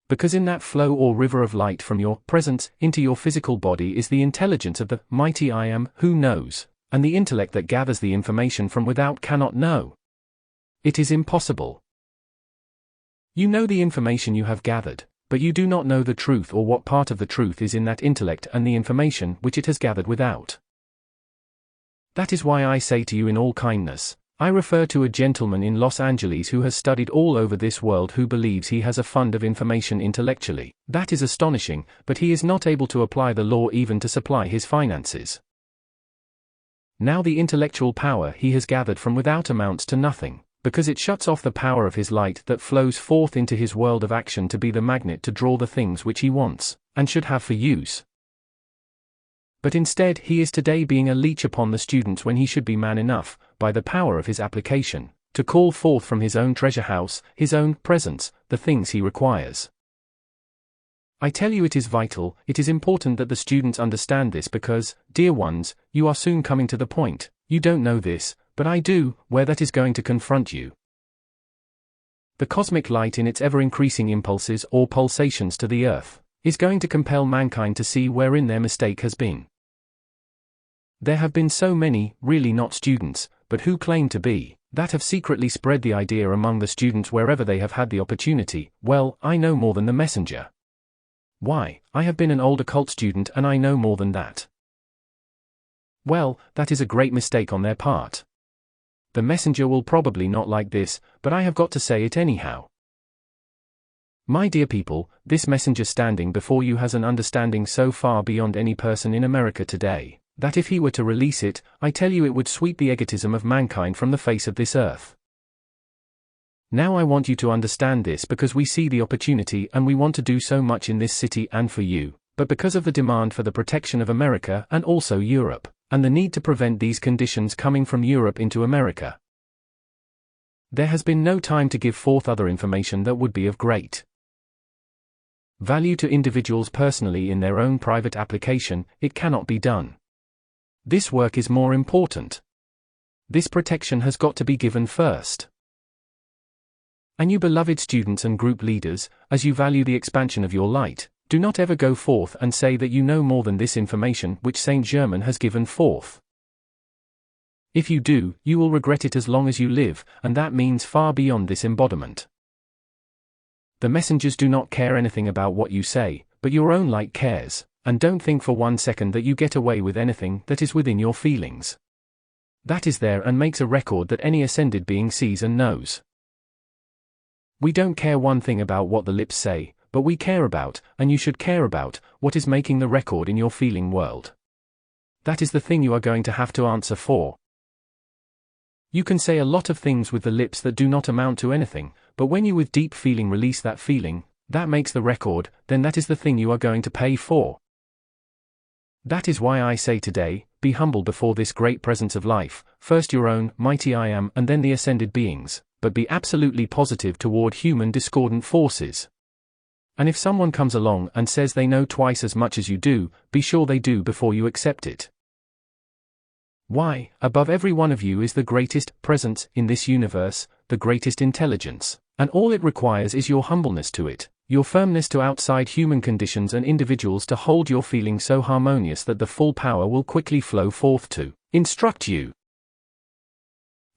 Because in that flow or river of light from your presence into your physical body is the intelligence of the mighty I Am who knows, and the intellect that gathers the information from without cannot know. It is impossible. You know the information you have gathered, but you do not know the truth or what part of the truth is in that intellect and the information which it has gathered without. That is why I say to you in all kindness, I refer to a gentleman in Los Angeles who has studied all over this world who believes he has a fund of information intellectually. That is astonishing, but he is not able to apply the law even to supply his finances. Now the intellectual power he has gathered from without amounts to nothing, because it shuts off the power of his light that flows forth into his world of action to be the magnet to draw the things which he wants, and should have for use. But instead he is today being a leech upon the students when he should be man enough, by the power of his application, to call forth from his own treasure house, his own presence, the things he requires. I tell you it is vital, it is important that the students understand this because, dear ones, you are soon coming to the point, you don't know this, but I do, where that is going to confront you. The cosmic light in its ever-increasing impulses or pulsations to the earth, is going to compel mankind to see wherein their mistake has been. There have been so many, really not students, but who claim to be, that have secretly spread the idea among the students wherever they have had the opportunity. Well, I know more than the messenger. Why, I have been an old occult student and I know more than that. Well, that is a great mistake on their part. The messenger will probably not like this, but I have got to say it anyhow. My dear people, this messenger standing before you has an understanding so far beyond any person in America today, that if he were to release it, I tell you it would sweep the egotism of mankind from the face of this earth. Now I want you to understand this because we see the opportunity and we want to do so much in this city and for you, but because of the demand for the protection of America and also Europe, and the need to prevent these conditions coming from Europe into America. There has been no time to give forth other information that would be of great value to individuals personally in their own private application. It cannot be done. This work is more important. This protection has got to be given first. And you beloved students and group leaders, as you value the expansion of your light, do not ever go forth and say that you know more than this information which Saint Germain has given forth. If you do, you will regret it as long as you live, and that means far beyond this embodiment. The messengers do not care anything about what you say, but your own light cares, and don't think for 1 second that you get away with anything that is within your feelings. That is there and makes a record that any ascended being sees and knows. We don't care one thing about what the lips say, but we care about, and you should care about, what is making the record in your feeling world. That is the thing you are going to have to answer for. You can say a lot of things with the lips that do not amount to anything, but when you with deep feeling release that feeling, that makes the record, then that is the thing you are going to pay for. That is why I say today, be humble before this great presence of life, first your own mighty I Am and then the ascended beings, but be absolutely positive toward human discordant forces. And if someone comes along and says they know twice as much as you do, be sure they do before you accept it. Why, above every one of you is the greatest presence in this universe, the greatest intelligence, and all it requires is your humbleness to it, your firmness to outside human conditions and individuals to hold your feeling so harmonious that the full power will quickly flow forth to instruct you.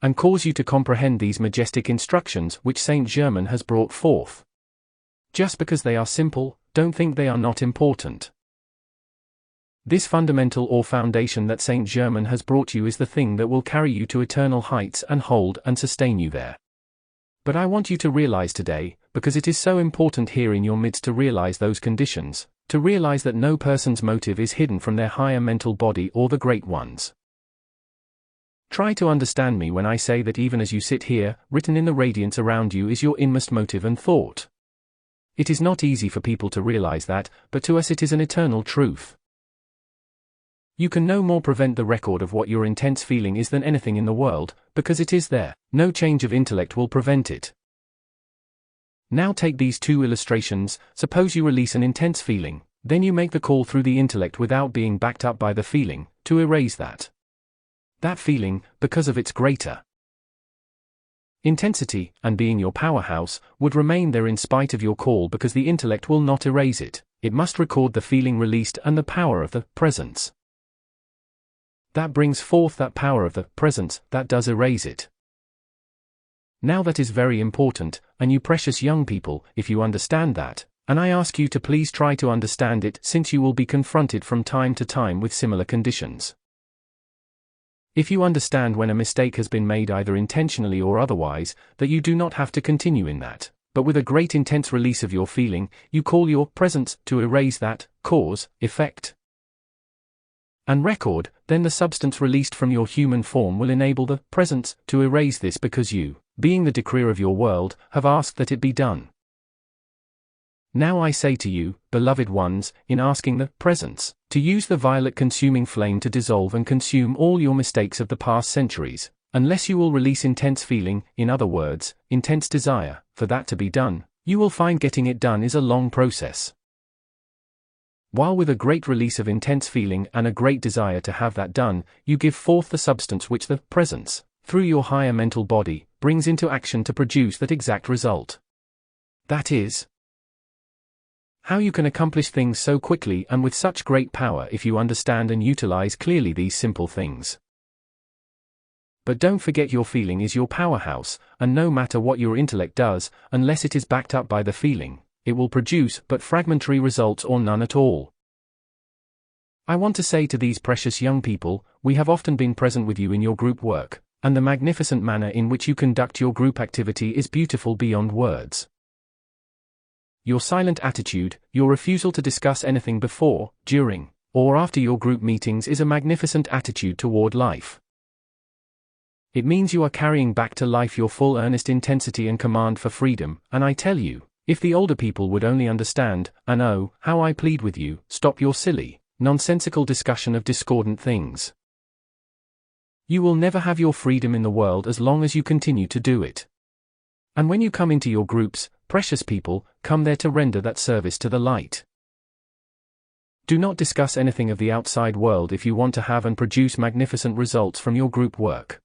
and cause you to comprehend these majestic instructions which Saint Germain has brought forth. Just because they are simple, don't think they are not important. This fundamental or foundation that Saint Germain has brought you is the thing that will carry you to eternal heights and hold and sustain you there. But I want you to realize today, because it is so important here in your midst to realize those conditions, to realize that no person's motive is hidden from their higher mental body or the Great Ones. Try to understand me when I say that even as you sit here, written in the radiance around you is your inmost motive and thought. It is not easy for people to realize that, but to us it is an eternal truth. You can no more prevent the record of what your intense feeling is than anything in the world, because it is there. No change of intellect will prevent it. Now take these two illustrations. Suppose you release an intense feeling, then you make the call through the intellect without being backed up by the feeling, to erase that. That feeling, because of its greater intensity, and being your powerhouse, would remain there in spite of your call because the intellect will not erase it. It must record the feeling released and the power of the presence. That brings forth that power of the presence that does erase it. Now that is very important, and you precious young people, if you understand that, and I ask you to please try to understand it since you will be confronted from time to time with similar conditions. If you understand when a mistake has been made either intentionally or otherwise, that you do not have to continue in that, but with a great intense release of your feeling, you call your presence to erase that cause, effect, and record, then the substance released from your human form will enable the presence to erase this because you, being the decreer of your world, have asked that it be done. Now I say to you, beloved ones, in asking the presence, to use the violet consuming flame to dissolve and consume all your mistakes of the past centuries, unless you will release intense feeling, in other words, intense desire, for that to be done, you will find getting it done is a long process. While with a great release of intense feeling and a great desire to have that done, you give forth the substance which the presence, through your higher mental body, brings into action to produce that exact result. That is how you can accomplish things so quickly and with such great power if you understand and utilize clearly these simple things. But don't forget your feeling is your powerhouse, and no matter what your intellect does, unless it is backed up by the feeling, it will produce but fragmentary results or none at all. I want to say to these precious young people, we have often been present with you in your group work, and the magnificent manner in which you conduct your group activity is beautiful beyond words. Your silent attitude, your refusal to discuss anything before, during, or after your group meetings is a magnificent attitude toward life. It means you are carrying back to life your full earnest intensity and command for freedom, and I tell you, if the older people would only understand, and oh, how I plead with you, stop your silly, nonsensical discussion of discordant things. You will never have your freedom in the world as long as you continue to do it. And when you come into your groups, precious people, come there to render that service to the light. Do not discuss anything of the outside world if you want to have and produce magnificent results from your group work.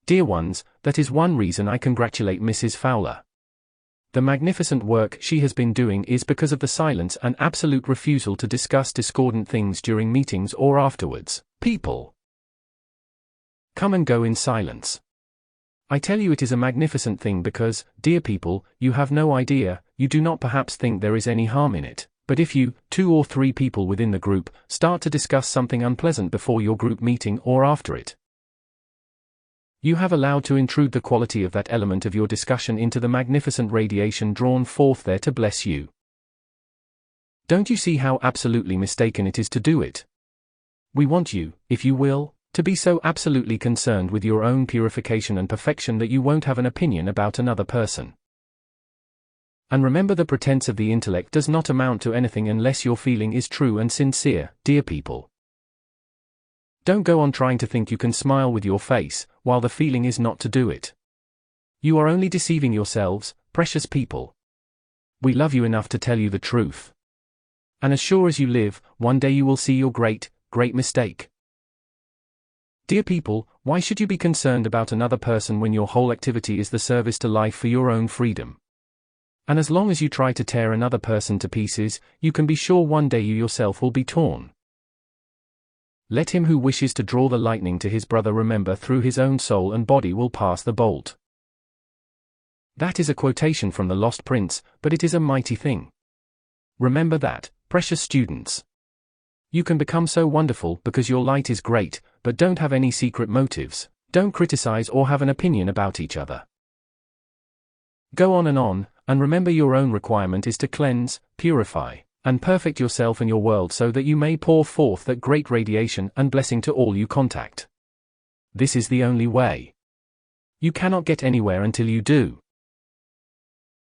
Dear ones, that is one reason I congratulate Mrs. Fowler. The magnificent work she has been doing is because of the silence and absolute refusal to discuss discordant things during meetings or afterwards. People, come and go in silence. I tell you it is a magnificent thing because, dear people, you have no idea, you do not perhaps think there is any harm in it, but if you, 2 or 3 people within the group, start to discuss something unpleasant before your group meeting or after it, you have allowed to intrude the quality of that element of your discussion into the magnificent radiation drawn forth there to bless you. Don't you see how absolutely mistaken it is to do it? We want you, if you will, to be so absolutely concerned with your own purification and perfection that you won't have an opinion about another person. And remember, the pretense of the intellect does not amount to anything unless your feeling is true and sincere, dear people. Don't go on trying to think you can smile with your face, while the feeling is not to do it. You are only deceiving yourselves, precious people. We love you enough to tell you the truth. And as sure as you live, one day you will see your great, great mistake. Dear people, why should you be concerned about another person when your whole activity is the service to life for your own freedom? And as long as you try to tear another person to pieces, you can be sure one day you yourself will be torn. Let him who wishes to draw the lightning to his brother remember through his own soul and body will pass the bolt. That is a quotation from The Lost Prince, but it is a mighty thing. Remember that, precious students. You can become so wonderful because your light is great, but don't have any secret motives, don't criticize or have an opinion about each other. Go on, and remember your own requirement is to cleanse, purify, and perfect yourself and your world so that you may pour forth that great radiation and blessing to all you contact. This is the only way. You cannot get anywhere until you do.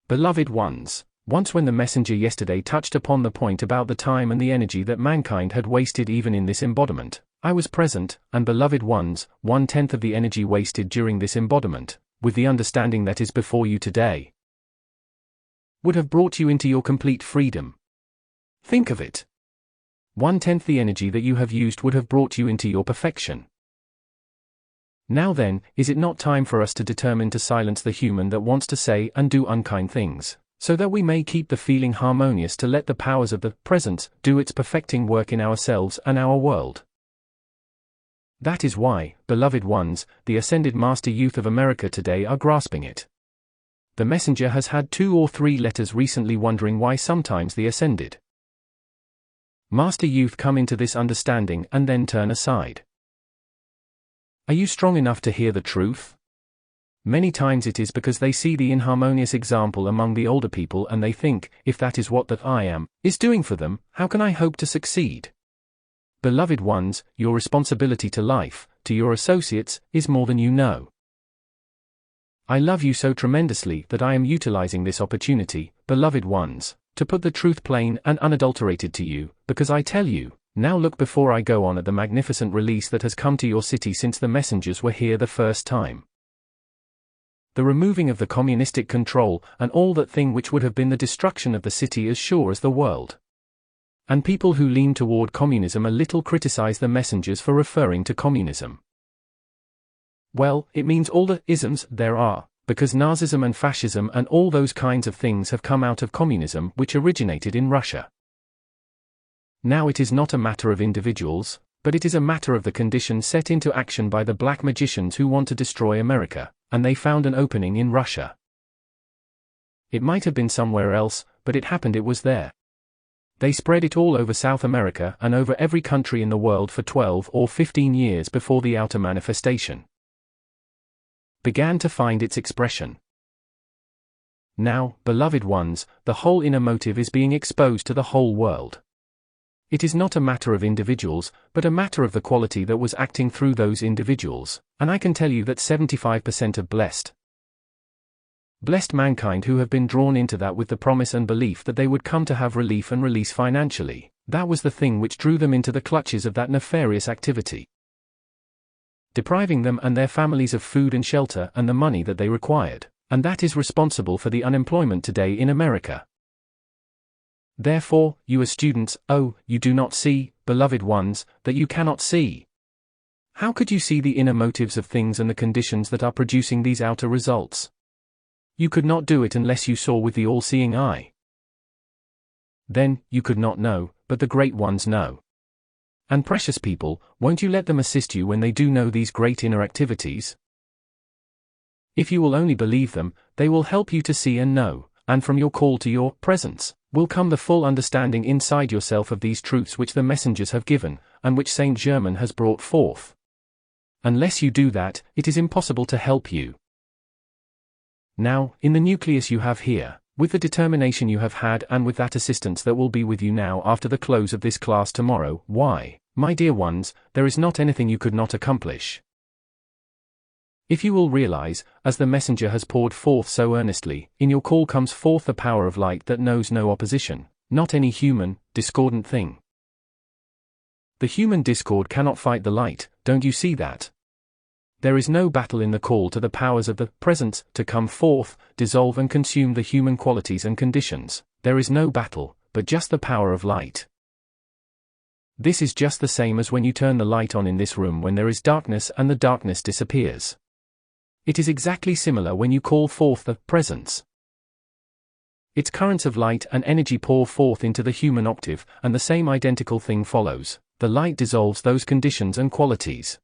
Beloved ones, once when the messenger yesterday touched upon the point about the time and the energy that mankind had wasted even in this embodiment, I was present, and beloved ones, 1/10 of the energy wasted during this embodiment, with the understanding that is before you today, would have brought you into your complete freedom. Think of it. 1/10 the energy that you have used would have brought you into your perfection. Now then, is it not time for us to determine to silence the human that wants to say and do unkind things, so that we may keep the feeling harmonious to let the powers of the presence do its perfecting work in ourselves and our world? That is why, beloved ones, the ascended master youth of America today are grasping it. The messenger has had 2 or 3 letters recently wondering why sometimes the ascended master youth come into this understanding and then turn aside. Are you strong enough to hear the truth? Many times it is because they see the inharmonious example among the older people and they think, if that is what that I am is doing for them, how can I hope to succeed? Beloved ones, your responsibility to life, to your associates, is more than you know. I love you so tremendously that I am utilizing this opportunity, beloved ones, to put the truth plain and unadulterated to you, because I tell you, now look before I go on at the magnificent release that has come to your city since the messengers were here the first time. The removing of the communistic control and all that thing which would have been the destruction of the city as sure as the world. And people who lean toward communism a little criticize the messengers for referring to communism. Well, it means all the isms there are, because Nazism and fascism and all those kinds of things have come out of communism which originated in Russia. Now it is not a matter of individuals, but it is a matter of the conditions set into action by the black magicians who want to destroy America, and they found an opening in Russia. It might have been somewhere else, but it was there. They spread it all over South America and over every country in the world for 12 or 15 years before the outer manifestation began to find its expression. Now, beloved ones, the whole inner motive is being exposed to the whole world. It is not a matter of individuals, but a matter of the quality that was acting through those individuals, and I can tell you that 75% of blessed mankind who have been drawn into that with the promise and belief that they would come to have relief and release financially, that was the thing which drew them into the clutches of that nefarious activity, depriving them and their families of food and shelter and the money that they required, and that is responsible for the unemployment today in America. Therefore, you as students, you do not see, beloved ones, that you cannot see. How could you see the inner motives of things and the conditions that are producing these outer results? You could not do it unless you saw with the all-seeing eye. Then, you could not know, but the great ones know. And precious people, won't you let them assist you when they do know these great inner activities? If you will only believe them, they will help you to see and know, and from your call to your presence will come the full understanding inside yourself of these truths which the messengers have given, and which Saint Germain has brought forth. Unless you do that, it is impossible to help you. Now, in the nucleus you have here, with the determination you have had and with that assistance that will be with you now after the close of this class tomorrow, why, my dear ones, there is not anything you could not accomplish. If you will realize, as the messenger has poured forth so earnestly, in your call comes forth the power of light that knows no opposition, not any human, discordant thing. The human discord cannot fight the light, don't you see that? There is no battle in the call to the powers of the presence to come forth, dissolve and consume the human qualities and conditions. There is no battle, but just the power of light. This is just the same as when you turn the light on in this room when there is darkness and the darkness disappears. It is exactly similar when you call forth the presence. Its currents of light and energy pour forth into the human octave, and the same identical thing follows. the light dissolves those conditions and qualities.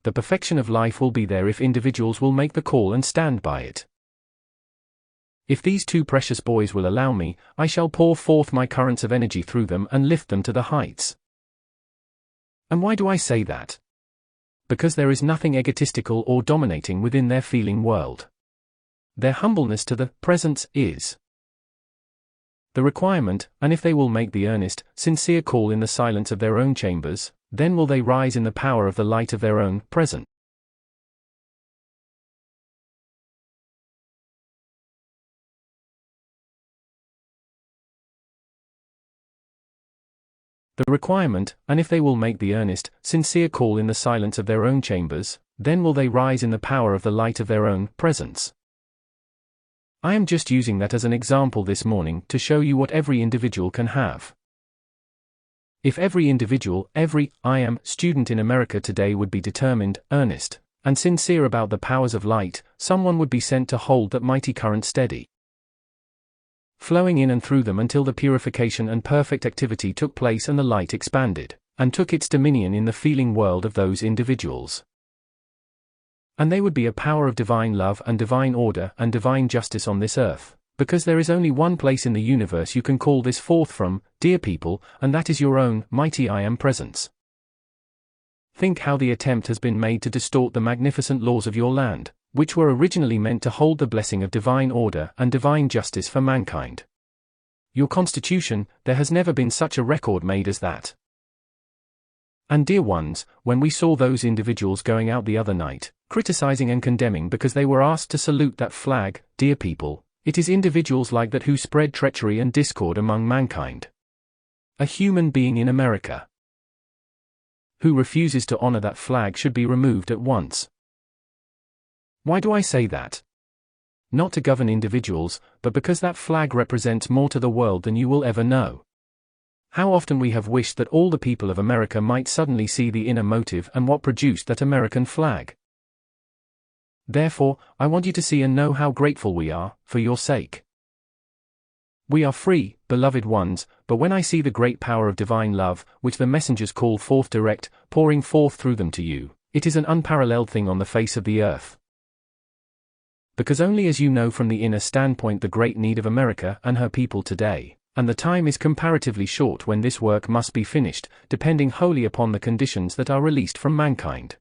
The perfection of life will be there if individuals will make the call and stand by it. If these two precious boys will allow me, I shall pour forth my currents of energy through them and lift them to the heights. And why do I say that? Because there is nothing egotistical or dominating within their feeling world. Their humbleness to the presence is the requirement, and if they will make the earnest, sincere call in the silence of their own chambers, then will they rise in the power of the light of their own presence. The requirement, and if they will make the earnest, sincere call in the silence of their own chambers, then will they rise in the power of the light of their own presence. I am just using that as an example this morning to show you what every individual can have. If every individual, every I.M. student in America today would be determined, earnest, and sincere about the powers of light, someone would be sent to hold that mighty current steady, flowing in and through them until the purification and perfect activity took place and the light expanded, and took its dominion in the feeling world of those individuals. And they would be a power of divine love and divine order and divine justice on this earth, because there is only one place in the universe you can call this forth from, dear people, and that is your own mighty I Am presence. Think how the attempt has been made to distort the magnificent laws of your land, which were originally meant to hold the blessing of divine order and divine justice for mankind. Your constitution, there has never been such a record made as that. And dear ones, when we saw those individuals going out the other night, criticizing and condemning because they were asked to salute that flag, dear people, it is individuals like that who spread treachery and discord among mankind. A human being in America who refuses to honor that flag should be removed at once. Why do I say that? Not to govern individuals, but because that flag represents more to the world than you will ever know. How often we have wished that all the people of America might suddenly see the inner motive and what produced that American flag. Therefore, I want you to see and know how grateful we are, for your sake. We are free, beloved ones, but when I see the great power of divine love, which the messengers call forth direct, pouring forth through them to you, it is an unparalleled thing on the face of the earth. Because only as you know from the inner standpoint the great need of America and her people today, and the time is comparatively short when this work must be finished, depending wholly upon the conditions that are released from mankind.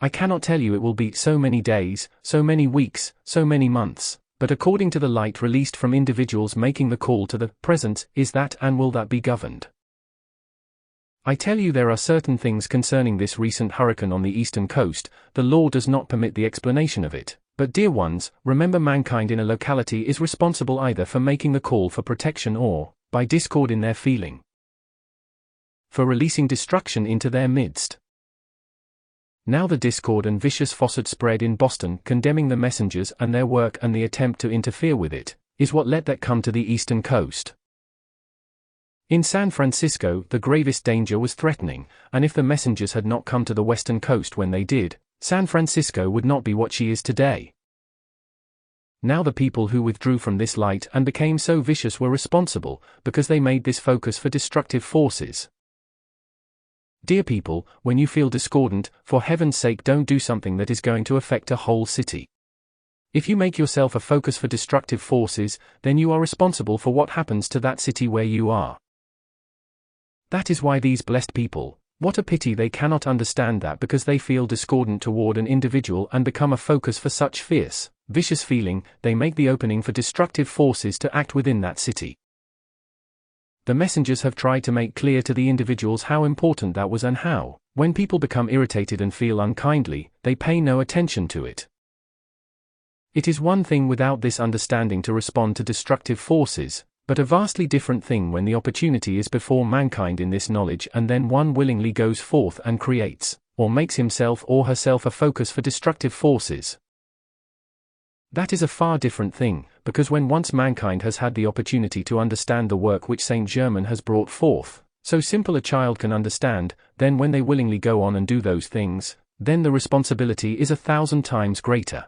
I cannot tell you it will be so many days, so many weeks, so many months, but according to the light released from individuals making the call to the presence, is that and will that be governed. I tell you there are certain things concerning this recent hurricane on the eastern coast, the law does not permit the explanation of it, but dear ones, remember mankind in a locality is responsible either for making the call for protection or, by discord in their feeling, for releasing destruction into their midst. Now the discord and vicious faucet spread in Boston, condemning the messengers and their work and the attempt to interfere with it, is what let that come to the eastern coast. In San Francisco, the gravest danger was threatening, and if the messengers had not come to the western coast when they did, San Francisco would not be what she is today. Now the people who withdrew from this light and became so vicious were responsible, because they made this focus for destructive forces. Dear people, when you feel discordant, for heaven's sake don't do something that is going to affect a whole city. If you make yourself a focus for destructive forces, then you are responsible for what happens to that city where you are. That is why these blessed people, what a pity they cannot understand that because they feel discordant toward an individual and become a focus for such fierce, vicious feeling, they make the opening for destructive forces to act within that city. The messengers have tried to make clear to the individuals how important that was and how, when people become irritated and feel unkindly, they pay no attention to it. It is one thing without this understanding to respond to destructive forces, but a vastly different thing when the opportunity is before mankind in this knowledge and then one willingly goes forth and creates, or makes himself or herself a focus for destructive forces. That is a far different thing, because when once mankind has had the opportunity to understand the work which Saint Germain has brought forth, so simple a child can understand, then when they willingly go on and do those things, then the responsibility is 1,000 times greater.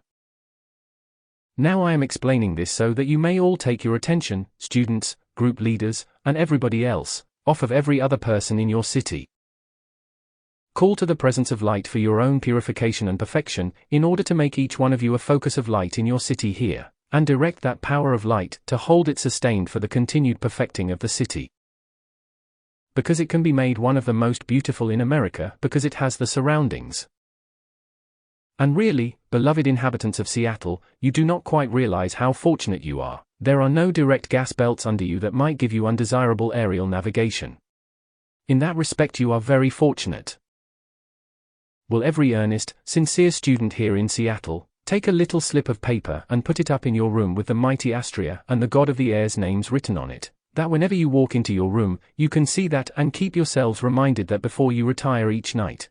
Now I am explaining this so that you may all take your attention, students, group leaders, and everybody else, off of every other person in your city. Call to the presence of light for your own purification and perfection, in order to make each one of you a focus of light in your city here, and direct that power of light to hold it sustained for the continued perfecting of the city. Because it can be made one of the most beautiful in America, because it has the surroundings. And really, beloved inhabitants of Seattle, you do not quite realize how fortunate you are. There are no direct gas belts under you that might give you undesirable aerial navigation. In that respect you are very fortunate. Will every earnest, sincere student here in Seattle take a little slip of paper and put it up in your room with the mighty Astrea and the God of the Air's names written on it, that whenever you walk into your room, you can see that and keep yourselves reminded that before you retire each night.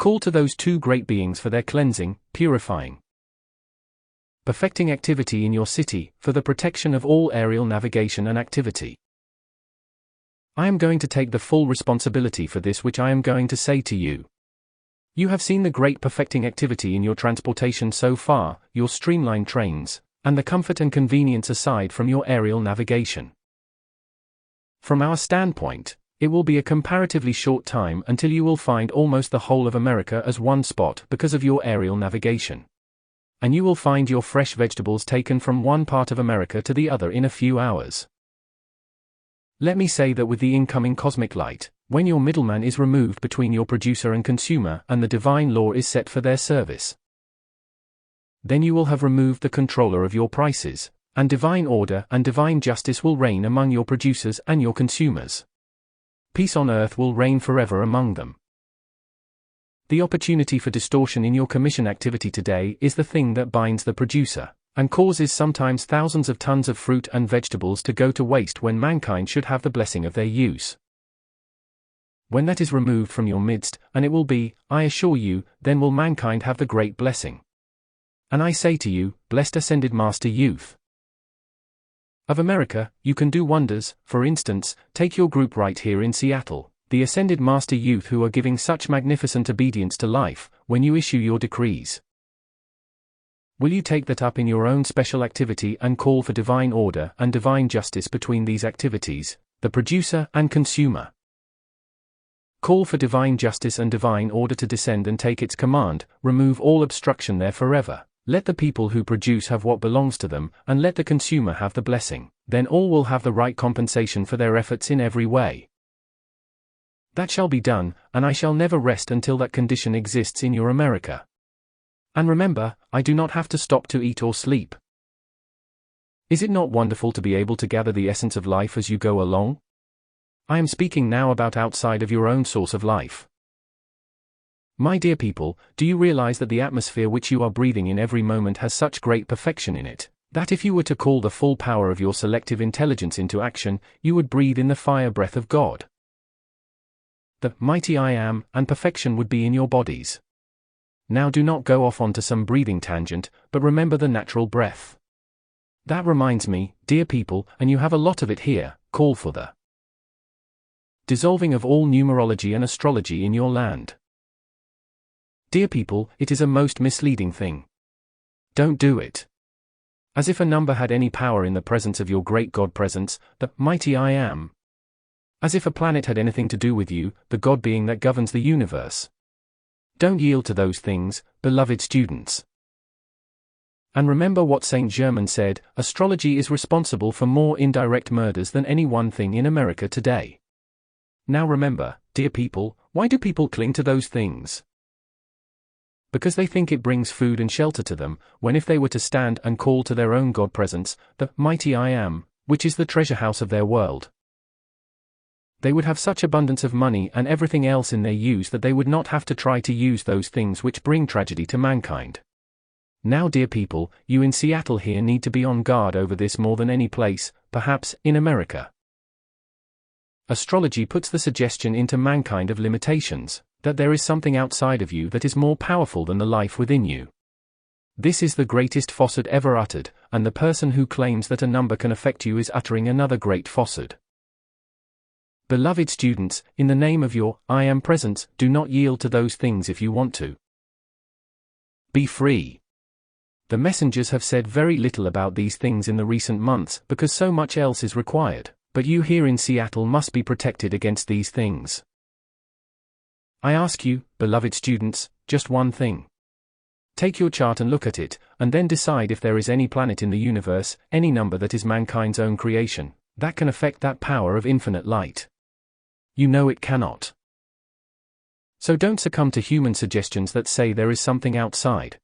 Call to those two great beings for their cleansing, purifying, perfecting activity in your city, for the protection of all aerial navigation and activity. I am going to take the full responsibility for this which I am going to say to you. You have seen the great perfecting activity in your transportation so far, your streamlined trains, and the comfort and convenience aside from your aerial navigation. From our standpoint, it will be a comparatively short time until you will find almost the whole of America as one spot because of your aerial navigation. And you will find your fresh vegetables taken from one part of America to the other in a few hours. Let me say that with the incoming cosmic light, when your middleman is removed between your producer and consumer and the divine law is set for their service, then you will have removed the controller of your prices, and divine order and divine justice will reign among your producers and your consumers. Peace on earth will reign forever among them. The opportunity for distortion in your commission activity today is the thing that binds the producer, and causes sometimes thousands of tons of fruit and vegetables to go to waste when mankind should have the blessing of their use. When that is removed from your midst, and it will be, I assure you, then will mankind have the great blessing. And I say to you, blessed ascended Master Youth of America, you can do wonders. For instance, take your group right here in Seattle, the Ascended Master Youth who are giving such magnificent obedience to life, when you issue your decrees. Will you take that up in your own special activity and call for divine order and divine justice between these activities, the producer and consumer? Call for divine justice and divine order to descend and take its command, remove all obstruction there forever. Let the people who produce have what belongs to them, and let the consumer have the blessing. Then all will have the right compensation for their efforts in every way. That shall be done, and I shall never rest until that condition exists in your America. And remember, I do not have to stop to eat or sleep. Is it not wonderful to be able to gather the essence of life as you go along? I am speaking now about outside of your own source of life. My dear people, do you realize that the atmosphere which you are breathing in every moment has such great perfection in it, that if you were to call the full power of your selective intelligence into action, you would breathe in the fire breath of God? The mighty I Am and perfection would be in your bodies. Now do not go off onto some breathing tangent, but remember the natural breath. That reminds me, dear people, and you have a lot of it here, call for the dissolving of all numerology and astrology in your land. Dear people, it is a most misleading thing. Don't do it. As if a number had any power in the presence of your great God presence, the mighty I Am. As if a planet had anything to do with you, the God being that governs the universe. Don't yield to those things, beloved students. And remember what Saint Germain said, astrology is responsible for more indirect murders than any one thing in America today. Now remember, dear people, why do people cling to those things? Because they think it brings food and shelter to them, when if they were to stand and call to their own God presence, the mighty I Am, which is the treasure house of their world, they would have such abundance of money and everything else in their use that they would not have to try to use those things which bring tragedy to mankind. Now dear people, you in Seattle here need to be on guard over this more than any place, perhaps, in America. Astrology puts the suggestion into mankind of limitations, that there is something outside of you that is more powerful than the life within you. This is the greatest falsehood ever uttered, and the person who claims that a number can affect you is uttering another great falsehood. Beloved students, in the name of your I Am presence, do not yield to those things if you want to. Be free. The messengers have said very little about these things in the recent months because so much else is required. but you here in Seattle must be protected against these things. I ask you, beloved students, just one thing. Take your chart and look at it, and then decide if there is any planet in the universe, any number that is mankind's own creation, that can affect that power of infinite light. You know it cannot. So don't succumb to human suggestions that say there is something outside.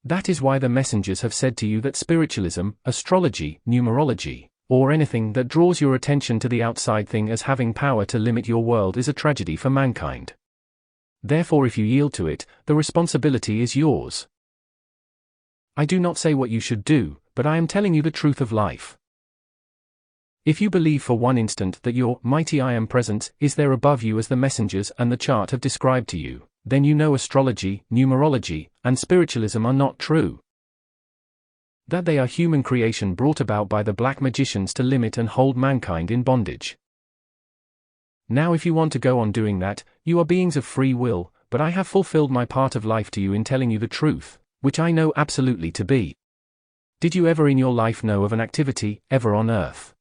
That is why the messengers have said to you that spiritualism, astrology, numerology, or anything that draws your attention to the outside thing as having power to limit your world is a tragedy for mankind. Therefore, if you yield to it, the responsibility is yours. I do not say what you should do, but I am telling you the truth of life. If you believe for one instant that your mighty I Am presence is there above you as the messengers and the chart have described to you, then you know astrology, numerology, and spiritualism are not true. That they are human creation brought about by the black magicians to limit and hold mankind in bondage. Now if you want to go on doing that, you are beings of free will, but I have fulfilled my part of life to you in telling you the truth, which I know absolutely to be. Did you ever in your life know of an activity, ever on earth?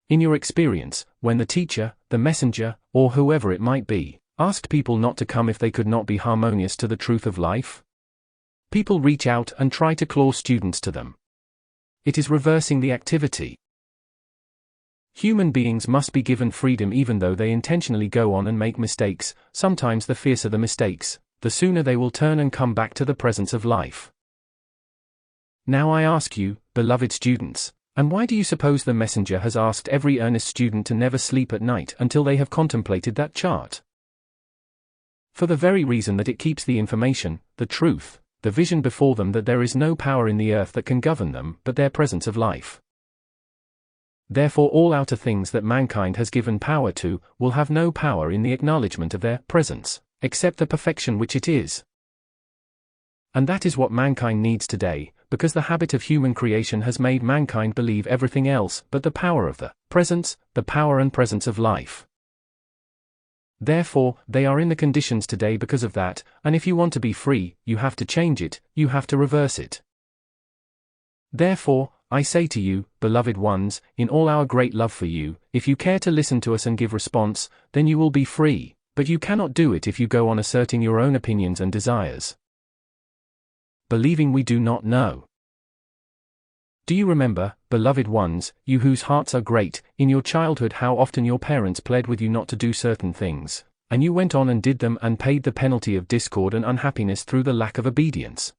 In your experience, when the teacher, the messenger, or whoever it might be, asked people not to come if they could not be harmonious to the truth of life? People reach out and try to claw students to them. It is reversing the activity. Human beings must be given freedom even though they intentionally go on and make mistakes. Sometimes the fiercer the mistakes, the sooner they will turn and come back to the presence of life. Now I ask you, beloved students, and why do you suppose the messenger has asked every earnest student to never sleep at night until they have contemplated that chart? For the very reason that it keeps the information, the truth, the vision before them that there is no power in the earth that can govern them but their presence of life. Therefore all outer things that mankind has given power to, will have no power in the acknowledgement of their presence, except the perfection which it is. And that is what mankind needs today, because the habit of human creation has made mankind believe everything else but the power of the presence, the power and presence of life. Therefore, they are in the conditions today because of that, and if you want to be free, you have to change it, you have to reverse it. Therefore, I say to you, beloved ones, in all our great love for you, if you care to listen to us and give response, then you will be free, but you cannot do it if you go on asserting your own opinions and desires. Believing we do not know. Do you remember, beloved ones, you whose hearts are great, in your childhood how often your parents pled with you not to do certain things, and you went on and did them and paid the penalty of discord and unhappiness through the lack of obedience?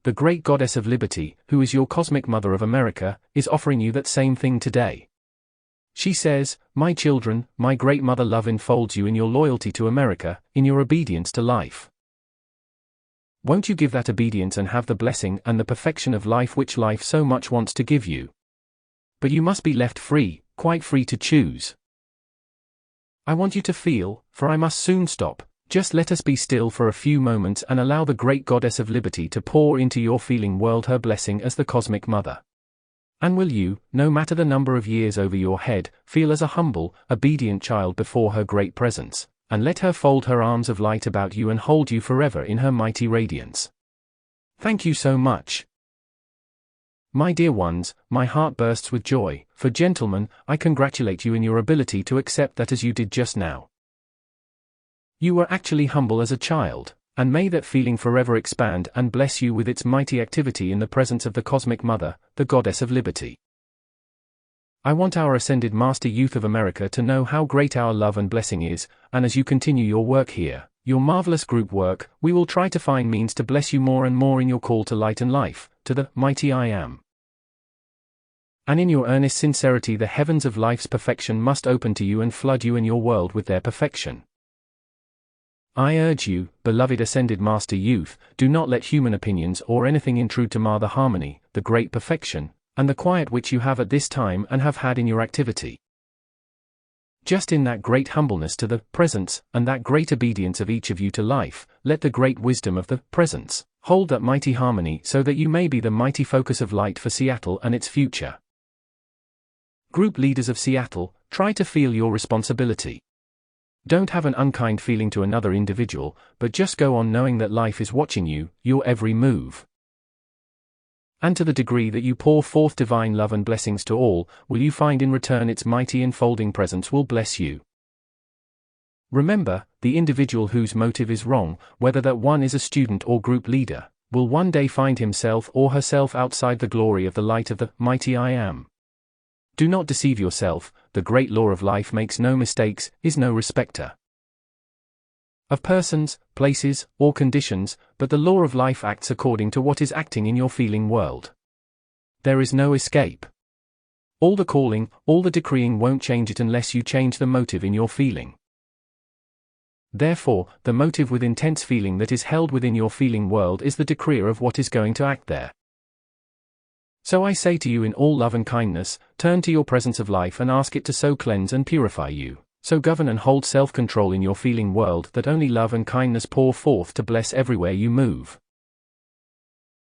The great goddess of liberty, who is your cosmic mother of America, is offering you that same thing today. She says, my children, my great mother love enfolds you in your loyalty to America, in your obedience to life. Won't you give that obedience and have the blessing and the perfection of life which life so much wants to give you? But you must be left free, quite free to choose. I want you to feel, for I must soon stop, just let us be still for a few moments and allow the great goddess of liberty to pour into your feeling world her blessing as the cosmic mother. And will you, no matter the number of years over your head, feel as a humble, obedient child before her great presence, and let her fold her arms of light about you and hold you forever in her mighty radiance. Thank you so much. My dear ones, my heart bursts with joy, for gentlemen, I congratulate you in your ability to accept that as you did just now. You were actually humble as a child, and may that feeling forever expand and bless you with its mighty activity in the presence of the Cosmic Mother, the Goddess of Liberty. I want our Ascended Master Youth of America to know how great our love and blessing is, and as you continue your work here, your marvelous group work, we will try to find means to bless you more and more in your call to light and life, to the mighty I Am. And in your earnest sincerity the heavens of life's perfection must open to you and flood you and your world with their perfection. I urge you, beloved Ascended Master Youth, do not let human opinions or anything intrude to mar the harmony, the great perfection, and the quiet which you have at this time and have had in your activity. Just in that great humbleness to the presence, and that great obedience of each of you to life, let the great wisdom of the presence hold that mighty harmony so that you may be the mighty focus of light for Seattle and its future. Group leaders of Seattle, try to feel your responsibility. Don't have an unkind feeling to another individual, but just go on knowing that life is watching you, your every move. And to the degree that you pour forth divine love and blessings to all, will you find in return its mighty enfolding presence will bless you. Remember, the individual whose motive is wrong, whether that one is a student or group leader, will one day find himself or herself outside the glory of the light of the mighty I Am. Do not deceive yourself, the great law of life makes no mistakes, is no respecter of persons, places, or conditions, but the law of life acts according to what is acting in your feeling world. There is no escape. All the calling, all the decreeing won't change it unless you change the motive in your feeling. Therefore, the motive with intense feeling that is held within your feeling world is the decreer of what is going to act there. So I say to you in all love and kindness, turn to your presence of life and ask it to so cleanse and purify you, so govern and hold self-control in your feeling world that only love and kindness pour forth to bless everywhere you move.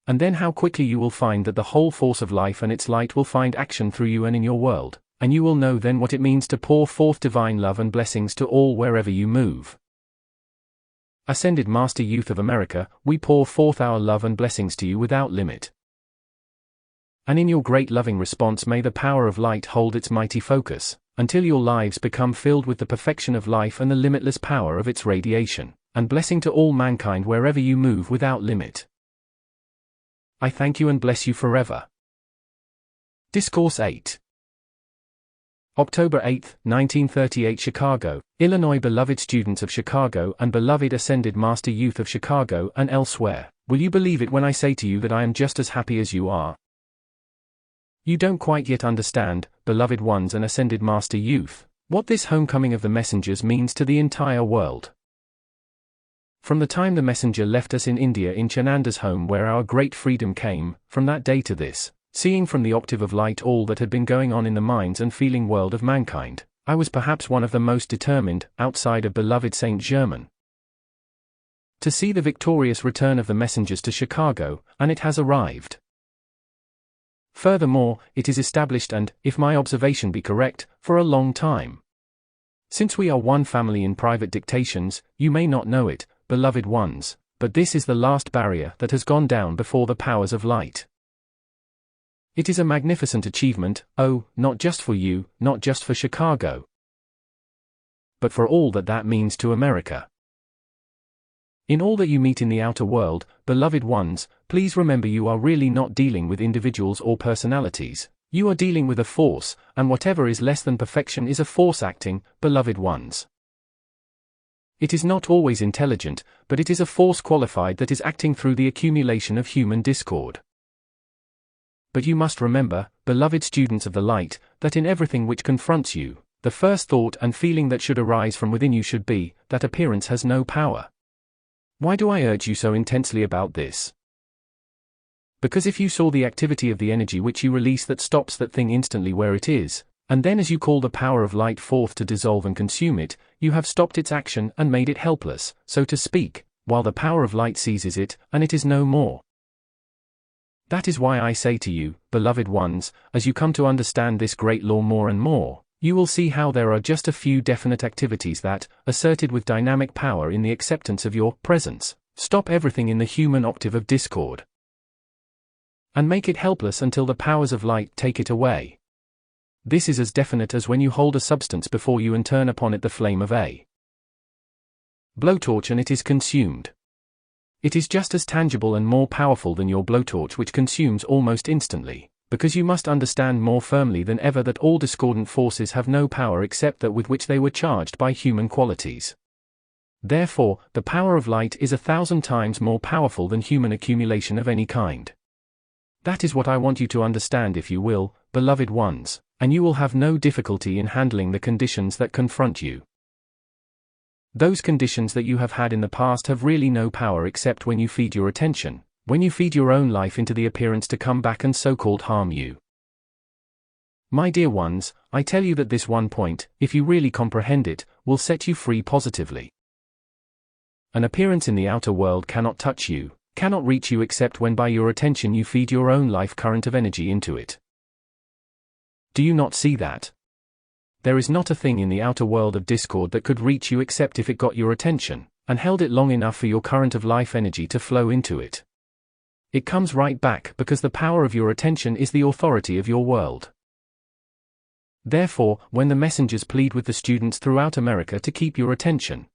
And then how quickly you will find that the whole force of life and its light will find action through you and in your world, and you will know then what it means to pour forth divine love and blessings to all wherever you move. Ascended Master Youth of America, we pour forth our love and blessings to you without limit. And in your great loving response may the power of light hold its mighty focus, until your lives become filled with the perfection of life and the limitless power of its radiation, and blessing to all mankind wherever you move without limit. I thank you and bless you forever. Discourse 8. October 8, 1938 Chicago, Illinois. Beloved students of Chicago and beloved Ascended Master Youth of Chicago and elsewhere, will you believe it when I say to you that I am just as happy as you are? You don't quite yet understand, beloved ones and Ascended Master Youth, what this homecoming of the messengers means to the entire world. From the time the messenger left us in India in Chananda's home where our great freedom came, from that day to this, seeing from the octave of light all that had been going on in the minds and feeling world of mankind, I was perhaps one of the most determined, outside of beloved Saint Germain, to see the victorious return of the messengers to Chicago, and it has arrived. Furthermore, it is established and, if my observation be correct, for a long time. Since we are one family in private dictations, you may not know it, beloved ones, but this is the last barrier that has gone down before the powers of light. It is a magnificent achievement, oh, not just for you, not just for Chicago, but for all that that means to America. In all that you meet in the outer world, beloved ones, please remember you are really not dealing with individuals or personalities, you are dealing with a force, and whatever is less than perfection is a force acting, beloved ones. It is not always intelligent, but it is a force qualified that is acting through the accumulation of human discord. But you must remember, beloved students of the light, that in everything which confronts you, the first thought and feeling that should arise from within you should be, that appearance has no power. Why do I urge you so intensely about this? Because if you saw the activity of the energy which you release that stops that thing instantly where it is, and then as you call the power of light forth to dissolve and consume it, you have stopped its action and made it helpless, so to speak, while the power of light seizes it, and it is no more. That is why I say to you, beloved ones, as you come to understand this great law more and more, you will see how there are just a few definite activities that, asserted with dynamic power in the acceptance of your presence, stop everything in the human octave of discord, and make it helpless until the powers of light take it away. This is as definite as when you hold a substance before you and turn upon it the flame of a blowtorch and it is consumed. It is just as tangible and more powerful than your blowtorch which consumes almost instantly, because you must understand more firmly than ever that all discordant forces have no power except that with which they were charged by human qualities. Therefore, the power of light is 1,000 times more powerful than human accumulation of any kind. That is what I want you to understand if you will, beloved ones, and you will have no difficulty in handling the conditions that confront you. Those conditions that you have had in the past have really no power except when you feed your attention, when you feed your own life into the appearance to come back and so-called harm you. My dear ones, I tell you that this one point, if you really comprehend it, will set you free positively. An appearance in the outer world cannot touch you, cannot reach you except when by your attention you feed your own life current of energy into it. Do you not see that? There is not a thing in the outer world of discord that could reach you except if it got your attention, and held it long enough for your current of life energy to flow into it. it comes right back because the power of your attention is the authority of your world. Therefore, when the messengers plead with the students throughout America to keep your attention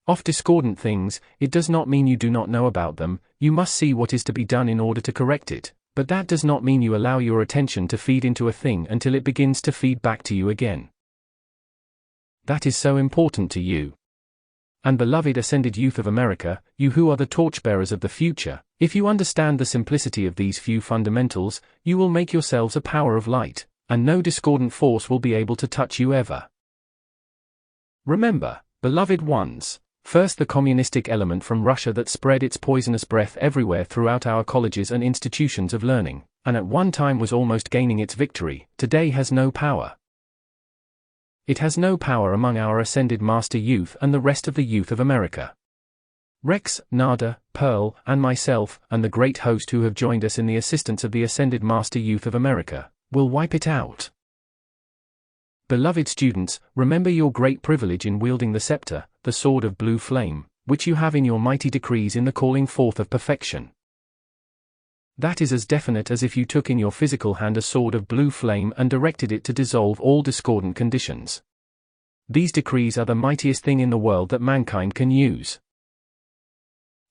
off discordant things, it does not mean you do not know about them. You must see what is to be done in order to correct it, but that does not mean you allow your attention to feed into a thing until it begins to feed back to you again. That is so important to you. And beloved ascended youth of America, you who are the torchbearers of the future, if you understand the simplicity of these few fundamentals, you will make yourselves a power of light, and no discordant force will be able to touch you ever. Remember, beloved ones, first the communistic element from Russia that spread its poisonous breath everywhere throughout our colleges and institutions of learning, and at one time was almost gaining its victory, today has no power. It has no power among our ascended master youth and the rest of the youth of America. Rex, Nada, Pearl, and myself, and the great host who have joined us in the assistance of the ascended master youth of America, will wipe it out. Beloved students, remember your great privilege in wielding the scepter, the sword of blue flame, which you have in your mighty decrees in the calling forth of perfection. That is as definite as if you took in your physical hand a sword of blue flame and directed it to dissolve all discordant conditions. These decrees are the mightiest thing in the world that mankind can use.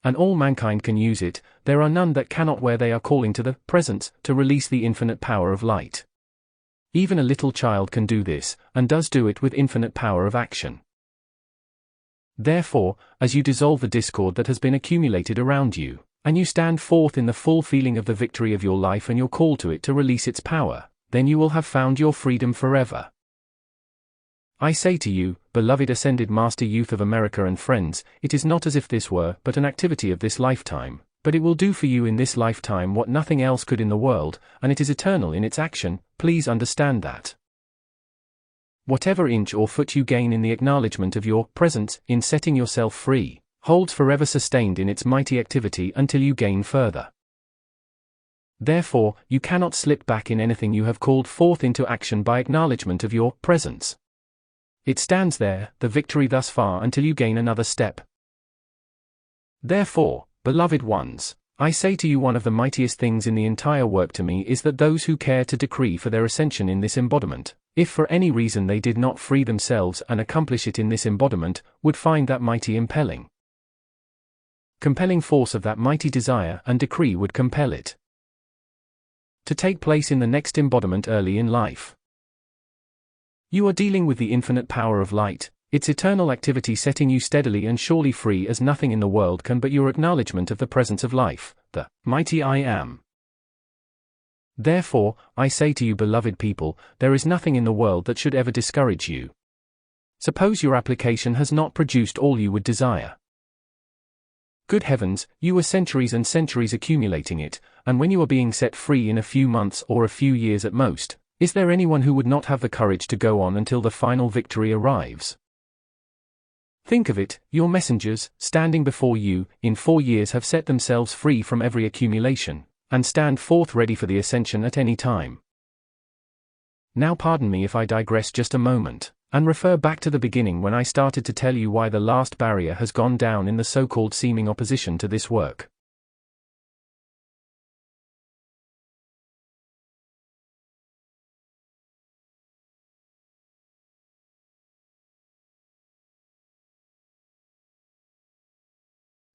And all mankind can use it, there are none that cannot where they are calling to the presence to release the infinite power of light. Even a little child can do this, and does do it with infinite power of action. Therefore, as you dissolve the discord that has been accumulated around you, and you stand forth in the full feeling of the victory of your life and your call to it to release its power, then you will have found your freedom forever. I say to you, beloved ascended master youth of America and friends, it is not as if this were but an activity of this lifetime, but it will do for you in this lifetime what nothing else could in the world, and it is eternal in its action. Please understand that. Whatever inch or foot you gain in the acknowledgement of your presence in setting yourself free, holds forever sustained in its mighty activity until you gain further. Therefore, you cannot slip back in anything you have called forth into action by acknowledgement of your presence. It stands there, the victory thus far until you gain another step. Therefore, beloved ones, I say to you one of the mightiest things in the entire work to me is that those who care to decree for their ascension in this embodiment, if for any reason they did not free themselves and accomplish it in this embodiment, would find that mighty compelling force of that mighty desire and decree would compel it to take place in the next embodiment early in life. You are dealing with the infinite power of light, its eternal activity setting you steadily and surely free as nothing in the world can but your acknowledgement of the presence of life, the mighty I Am. Therefore, I say to you beloved people, there is nothing in the world that should ever discourage you. Suppose your application has not produced all you would desire. Good heavens, you are centuries and centuries accumulating it, and when you are being set free in a few months or a few years at most, is there anyone who would not have the courage to go on until the final victory arrives? Think of it, your messengers, standing before you, in 4 years have set themselves free from every accumulation, and stand forth ready for the ascension at any time. Now pardon me if I digress just a moment, and refer back to the beginning when I started to tell you why the last barrier has gone down in the so-called seeming opposition to this work.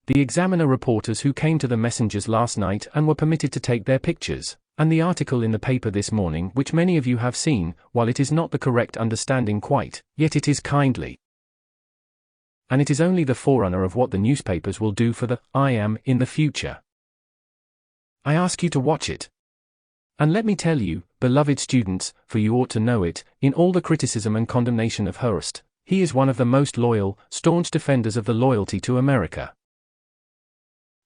The examiner reporters who came to the messengers last night and were permitted to take their pictures, and the article in the paper this morning which many of you have seen, while it is not the correct understanding quite, yet it is kindly. And it is only the forerunner of what the newspapers will do for the I Am in the future. I ask you to watch it. And let me tell you, beloved students, for you ought to know it, in all the criticism and condemnation of Hearst, he is one of the most loyal, staunch defenders of the loyalty to America.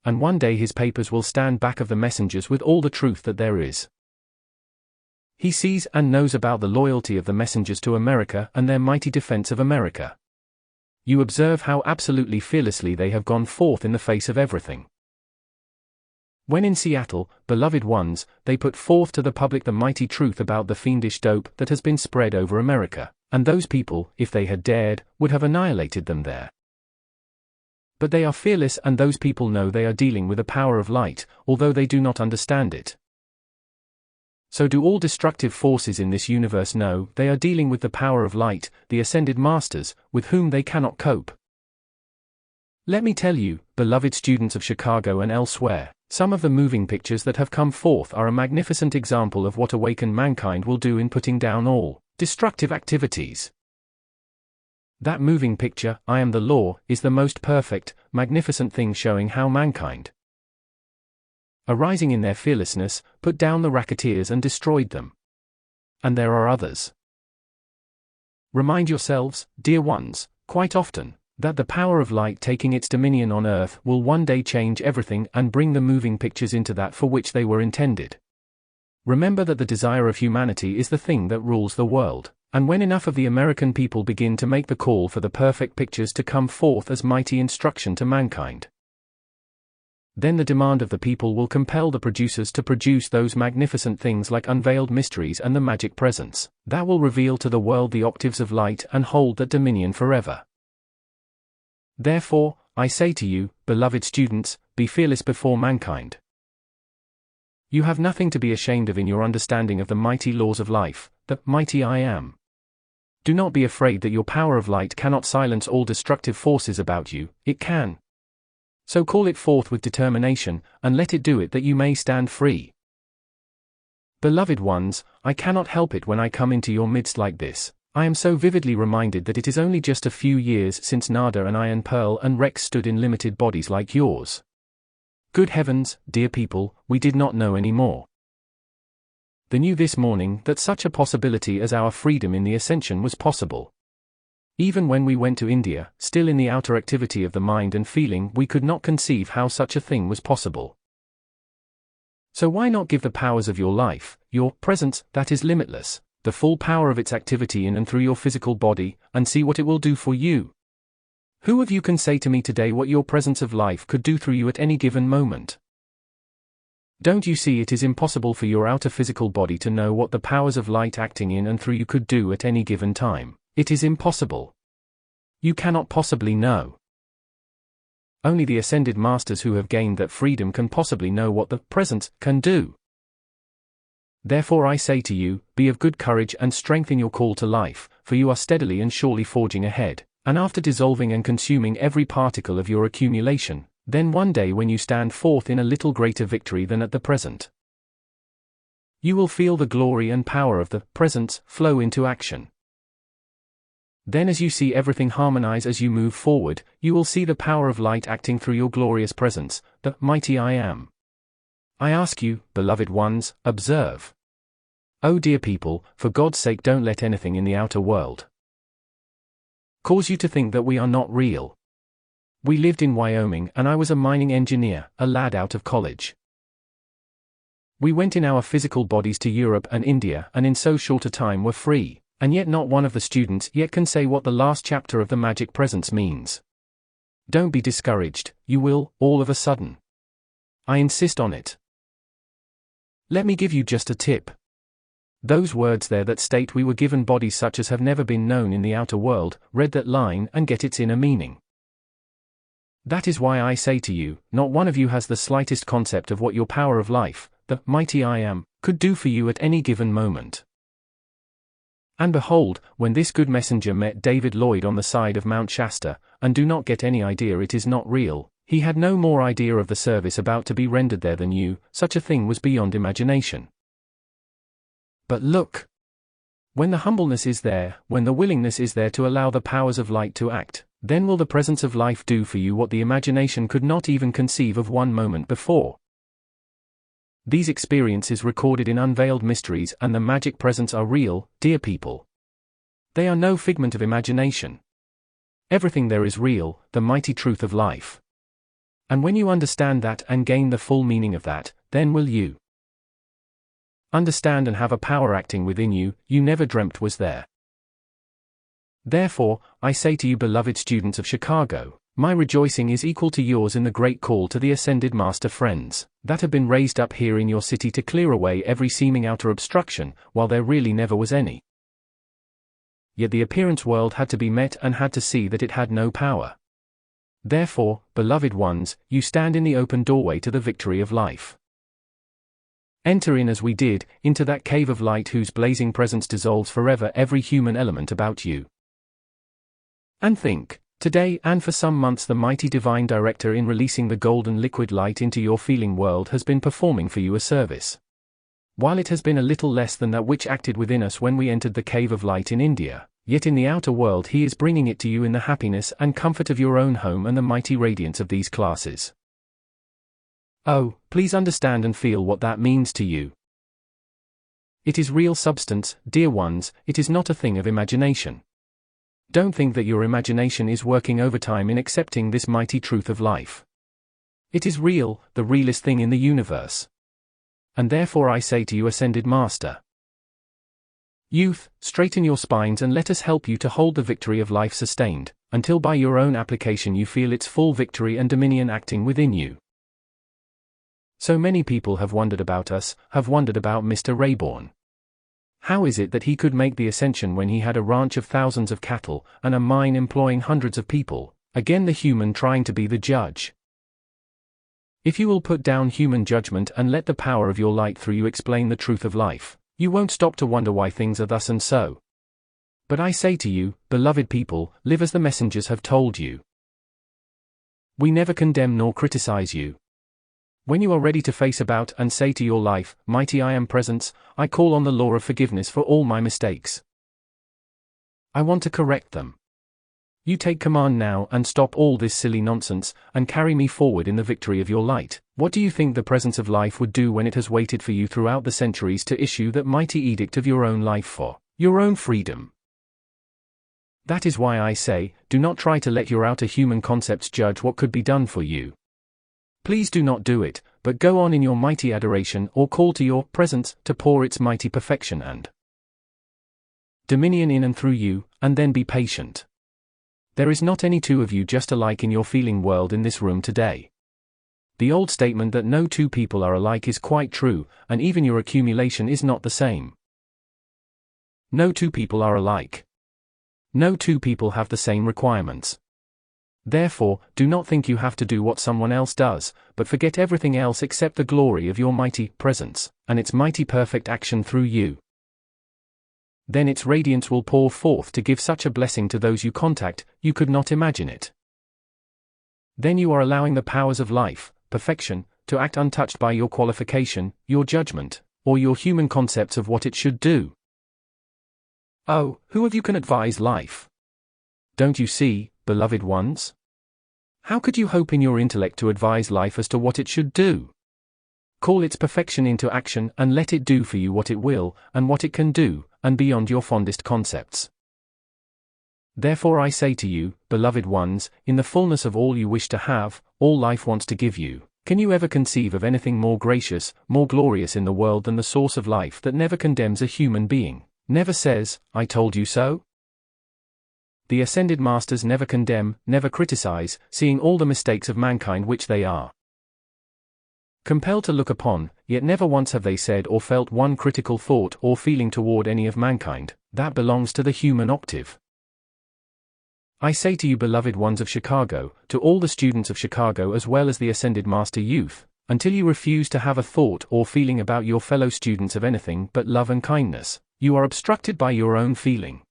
And one day his papers will stand back of the messengers with all the truth that there is. He sees and knows about the loyalty of the messengers to America and their mighty defense of America. You observe how absolutely fearlessly they have gone forth in the face of everything. When in Seattle, beloved ones, they put forth to the public the mighty truth about the fiendish dope that has been spread over America, and those people, if they had dared, would have annihilated them there. But they are fearless, and those people know they are dealing with a power of light, although they do not understand it. So do all destructive forces in this universe know they are dealing with the power of light, the ascended masters, with whom they cannot cope. Let me tell you, beloved students of Chicago and elsewhere, some of the moving pictures that have come forth are a magnificent example of what awakened mankind will do in putting down all destructive activities. That moving picture, I Am the Law, is the most perfect, magnificent thing showing how mankind, arising in their fearlessness, put down the racketeers and destroyed them. And there are others. Remind yourselves, dear ones, quite often, that the power of light taking its dominion on earth will one day change everything and bring the moving pictures into that for which they were intended. Remember that the desire of humanity is the thing that rules the world, and when enough of the American people begin to make the call for the perfect pictures to come forth as mighty instruction to mankind, then the demand of the people will compel the producers to produce those magnificent things like unveiled mysteries and the magic presence, that will reveal to the world the octaves of light and hold that dominion forever. Therefore, I say to you, beloved students, be fearless before mankind. You have nothing to be ashamed of in your understanding of the mighty laws of life, the mighty I Am. Do not be afraid that your power of light cannot silence all destructive forces about you, it can. So call it forth with determination, and let it do it that you may stand free. Beloved ones, I cannot help it when I come into your midst like this. I am so vividly reminded that it is only just a few years since Nada and Iron Pearl and Rex stood in limited bodies like yours. Good heavens, dear people, we did not know any more. They knew this morning that such a possibility as our freedom in the ascension was possible. Even when we went to India, still in the outer activity of the mind and feeling, we could not conceive how such a thing was possible. So why not give the powers of your life, your presence, that is limitless, the full power of its activity in and through your physical body, and see what it will do for you? Who of you can say to me today what your presence of life could do through you at any given moment? Don't you see it is impossible for your outer physical body to know what the powers of light acting in and through you could do at any given time? It is impossible. You cannot possibly know. Only the ascended masters who have gained that freedom can possibly know what the presence can do. Therefore I say to you, be of good courage and strengthen your call to life, for you are steadily and surely forging ahead, and after dissolving and consuming every particle of your accumulation, then one day when you stand forth in a little greater victory than at the present, you will feel the glory and power of the presence flow into action. Then as you see everything harmonize as you move forward, you will see the power of light acting through your glorious presence, the mighty I Am. I ask you, beloved ones, observe. Oh dear people, for God's sake don't let anything in the outer world cause you to think that we are not real. We lived in Wyoming and I was a mining engineer, a lad out of college. We went in our physical bodies to Europe and India and in so short a time were free, and yet not one of the students yet can say what the last chapter of the magic presence means. Don't be discouraged, you will, all of a sudden. I insist on it. Let me give you just a tip. Those words there that state we were given bodies such as have never been known in the outer world, read that line and get its inner meaning. That is why I say to you, not one of you has the slightest concept of what your power of life, the mighty I Am, could do for you at any given moment. And behold, when this good messenger met David Lloyd on the side of Mount Shasta, and do not get any idea it is not real, he had no more idea of the service about to be rendered there than you, such a thing was beyond imagination. But look! When the humbleness is there, when the willingness is there to allow the powers of light to act, then will the presence of life do for you what the imagination could not even conceive of one moment before. These experiences recorded in unveiled mysteries and the magic presence are real, dear people. They are no figment of imagination. Everything there is real, the mighty truth of life. And when you understand that and gain the full meaning of that, then will you understand and have a power acting within you, you never dreamt was there. Therefore, I say to you beloved students of Chicago, my rejoicing is equal to yours in the great call to the ascended master friends, that have been raised up here in your city to clear away every seeming outer obstruction, while there really never was any. Yet the appearance world had to be met and had to see that it had no power. Therefore, beloved ones, you stand in the open doorway to the victory of life. Enter in as we did, into that cave of light whose blazing presence dissolves forever every human element about you. And think, today and for some months the mighty divine director in releasing the golden liquid light into your feeling world has been performing for you a service. While it has been a little less than that which acted within us when we entered the cave of light in India, yet in the outer world he is bringing it to you in the happiness and comfort of your own home and the mighty radiance of these classes. Oh, please understand and feel what that means to you. It is real substance, dear ones, it is not a thing of imagination. Don't think that your imagination is working overtime in accepting this mighty truth of life. It is real, the realest thing in the universe. And therefore I say to you, Ascended Master, youth, straighten your spines and let us help you to hold the victory of life sustained, until by your own application you feel its full victory and dominion acting within you. So many people have wondered about us, have wondered about Mr. Rayborn. How is it that he could make the ascension when he had a ranch of thousands of cattle, and a mine employing hundreds of people, again the human trying to be the judge? If you will put down human judgment and let the power of your light through you explain the truth of life, you won't stop to wonder why things are thus and so. But I say to you, beloved people, live as the messengers have told you. We never condemn nor criticize you. When you are ready to face about and say to your life, mighty I am presence, I call on the law of forgiveness for all my mistakes. I want to correct them. You take command now and stop all this silly nonsense, and carry me forward in the victory of your light. What do you think the presence of life would do when it has waited for you throughout the centuries to issue that mighty edict of your own life for your own freedom? That is why I say, do not try to let your outer human concepts judge what could be done for you. Please do not do it, but go on in your mighty adoration or call to your presence to pour its mighty perfection and dominion in and through you, and then be patient. There is not any two of you just alike in your feeling world in this room today. The old statement that no two people are alike is quite true, and even your accumulation is not the same. No two people are alike. No two people have the same requirements. Therefore, do not think you have to do what someone else does, but forget everything else except the glory of your mighty presence, and its mighty perfect action through you. Then its radiance will pour forth to give such a blessing to those you contact, you could not imagine it. Then you are allowing the powers of life, perfection, to act untouched by your qualification, your judgment, or your human concepts of what it should do. Oh, who of you can advise life? Don't you see, beloved ones? How could you hope in your intellect to advise life as to what it should do? Call its perfection into action and let it do for you what it will, and what it can do, and beyond your fondest concepts. Therefore I say to you, beloved ones, in the fullness of all you wish to have, all life wants to give you, can you ever conceive of anything more gracious, more glorious in the world than the source of life that never condemns a human being, never says, I told you so? The ascended masters never condemn, never criticize, seeing all the mistakes of mankind which they are compelled to look upon, yet never once have they said or felt one critical thought or feeling toward any of mankind. That belongs to the human octave. I say to you, beloved ones of Chicago, to all the students of Chicago as well as the ascended master youth, until you refuse to have a thought or feeling about your fellow students of anything but love and kindness, you are obstructed by your own feeling.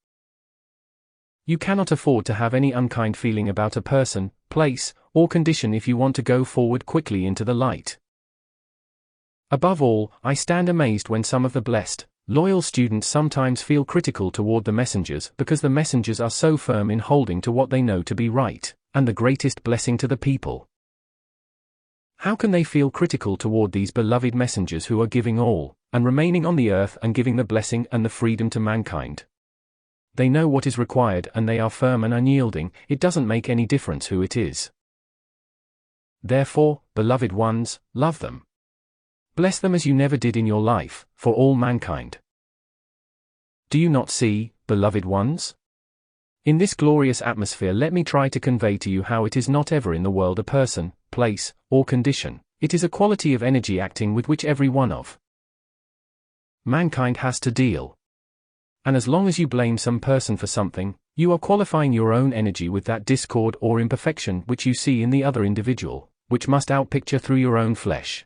You cannot afford to have any unkind feeling about a person, place, or condition if you want to go forward quickly into the light. Above all, I stand amazed when some of the blessed, loyal students sometimes feel critical toward the messengers because the messengers are so firm in holding to what they know to be right, and the greatest blessing to the people. How can they feel critical toward these beloved messengers who are giving all, and remaining on the earth and giving the blessing and the freedom to mankind? They know what is required and they are firm and unyielding, it doesn't make any difference who it is. Therefore, beloved ones, love them. Bless them as you never did in your life, for all mankind. Do you not see, beloved ones? In this glorious atmosphere let me try to convey to you how it is not ever in the world a person, place, or condition, it is a quality of energy acting with which every one of mankind has to deal. And as long as you blame some person for something, You are qualifying your own energy with that discord or imperfection which you see in the other individual, which must outpicture through your own flesh.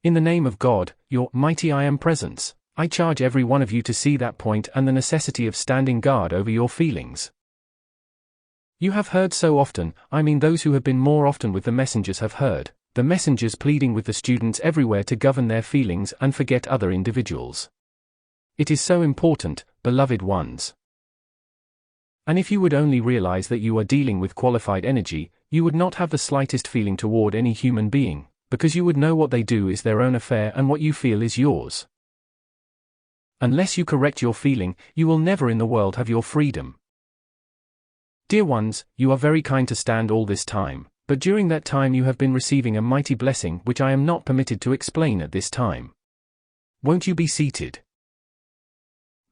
In the name of God, your mighty I Am Presence, I charge every one of you to see that point and the necessity of standing guard over your feelings. You have heard so often, I mean those who have been more often with the messengers have heard, the messengers pleading with the students everywhere to govern their feelings and forget other individuals. It is so important, beloved ones. And if you would only realize that you are dealing with qualified energy, you would not have the slightest feeling toward any human being, because you would know what they do is their own affair and what you feel is yours. Unless you correct your feeling, you will never in the world have your freedom. Dear ones, you are very kind to stand all this time, but during that time you have been receiving a mighty blessing which I am not permitted to explain at this time. Won't you be seated?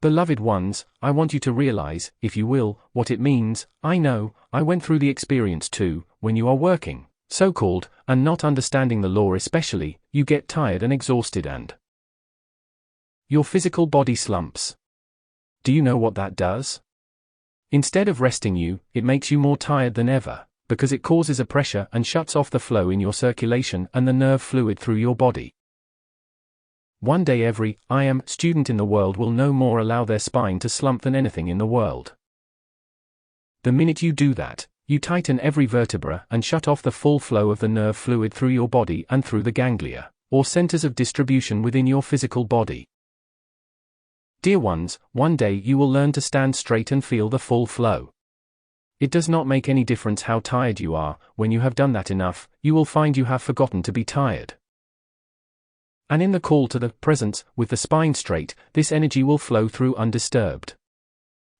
Beloved ones, I want you to realize, if you will, what it means. I know, I went through the experience too. When you are working, so-called, and not understanding the law especially, you get tired and exhausted and your physical body slumps. Do you know what that does? Instead of resting you, it makes you more tired than ever, because it causes a pressure and shuts off the flow in your circulation and the nerve fluid through your body. One day every I Am student in the world will no more allow their spine to slump than anything in the world. The minute you do that, you tighten every vertebra and shut off the full flow of the nerve fluid through your body and through the ganglia, or centers of distribution within your physical body. Dear ones, one day you will learn to stand straight and feel the full flow. It does not make any difference how tired you are. When you have done that enough, you will find you have forgotten to be tired. And in the call to the presence, with the spine straight, this energy will flow through undisturbed.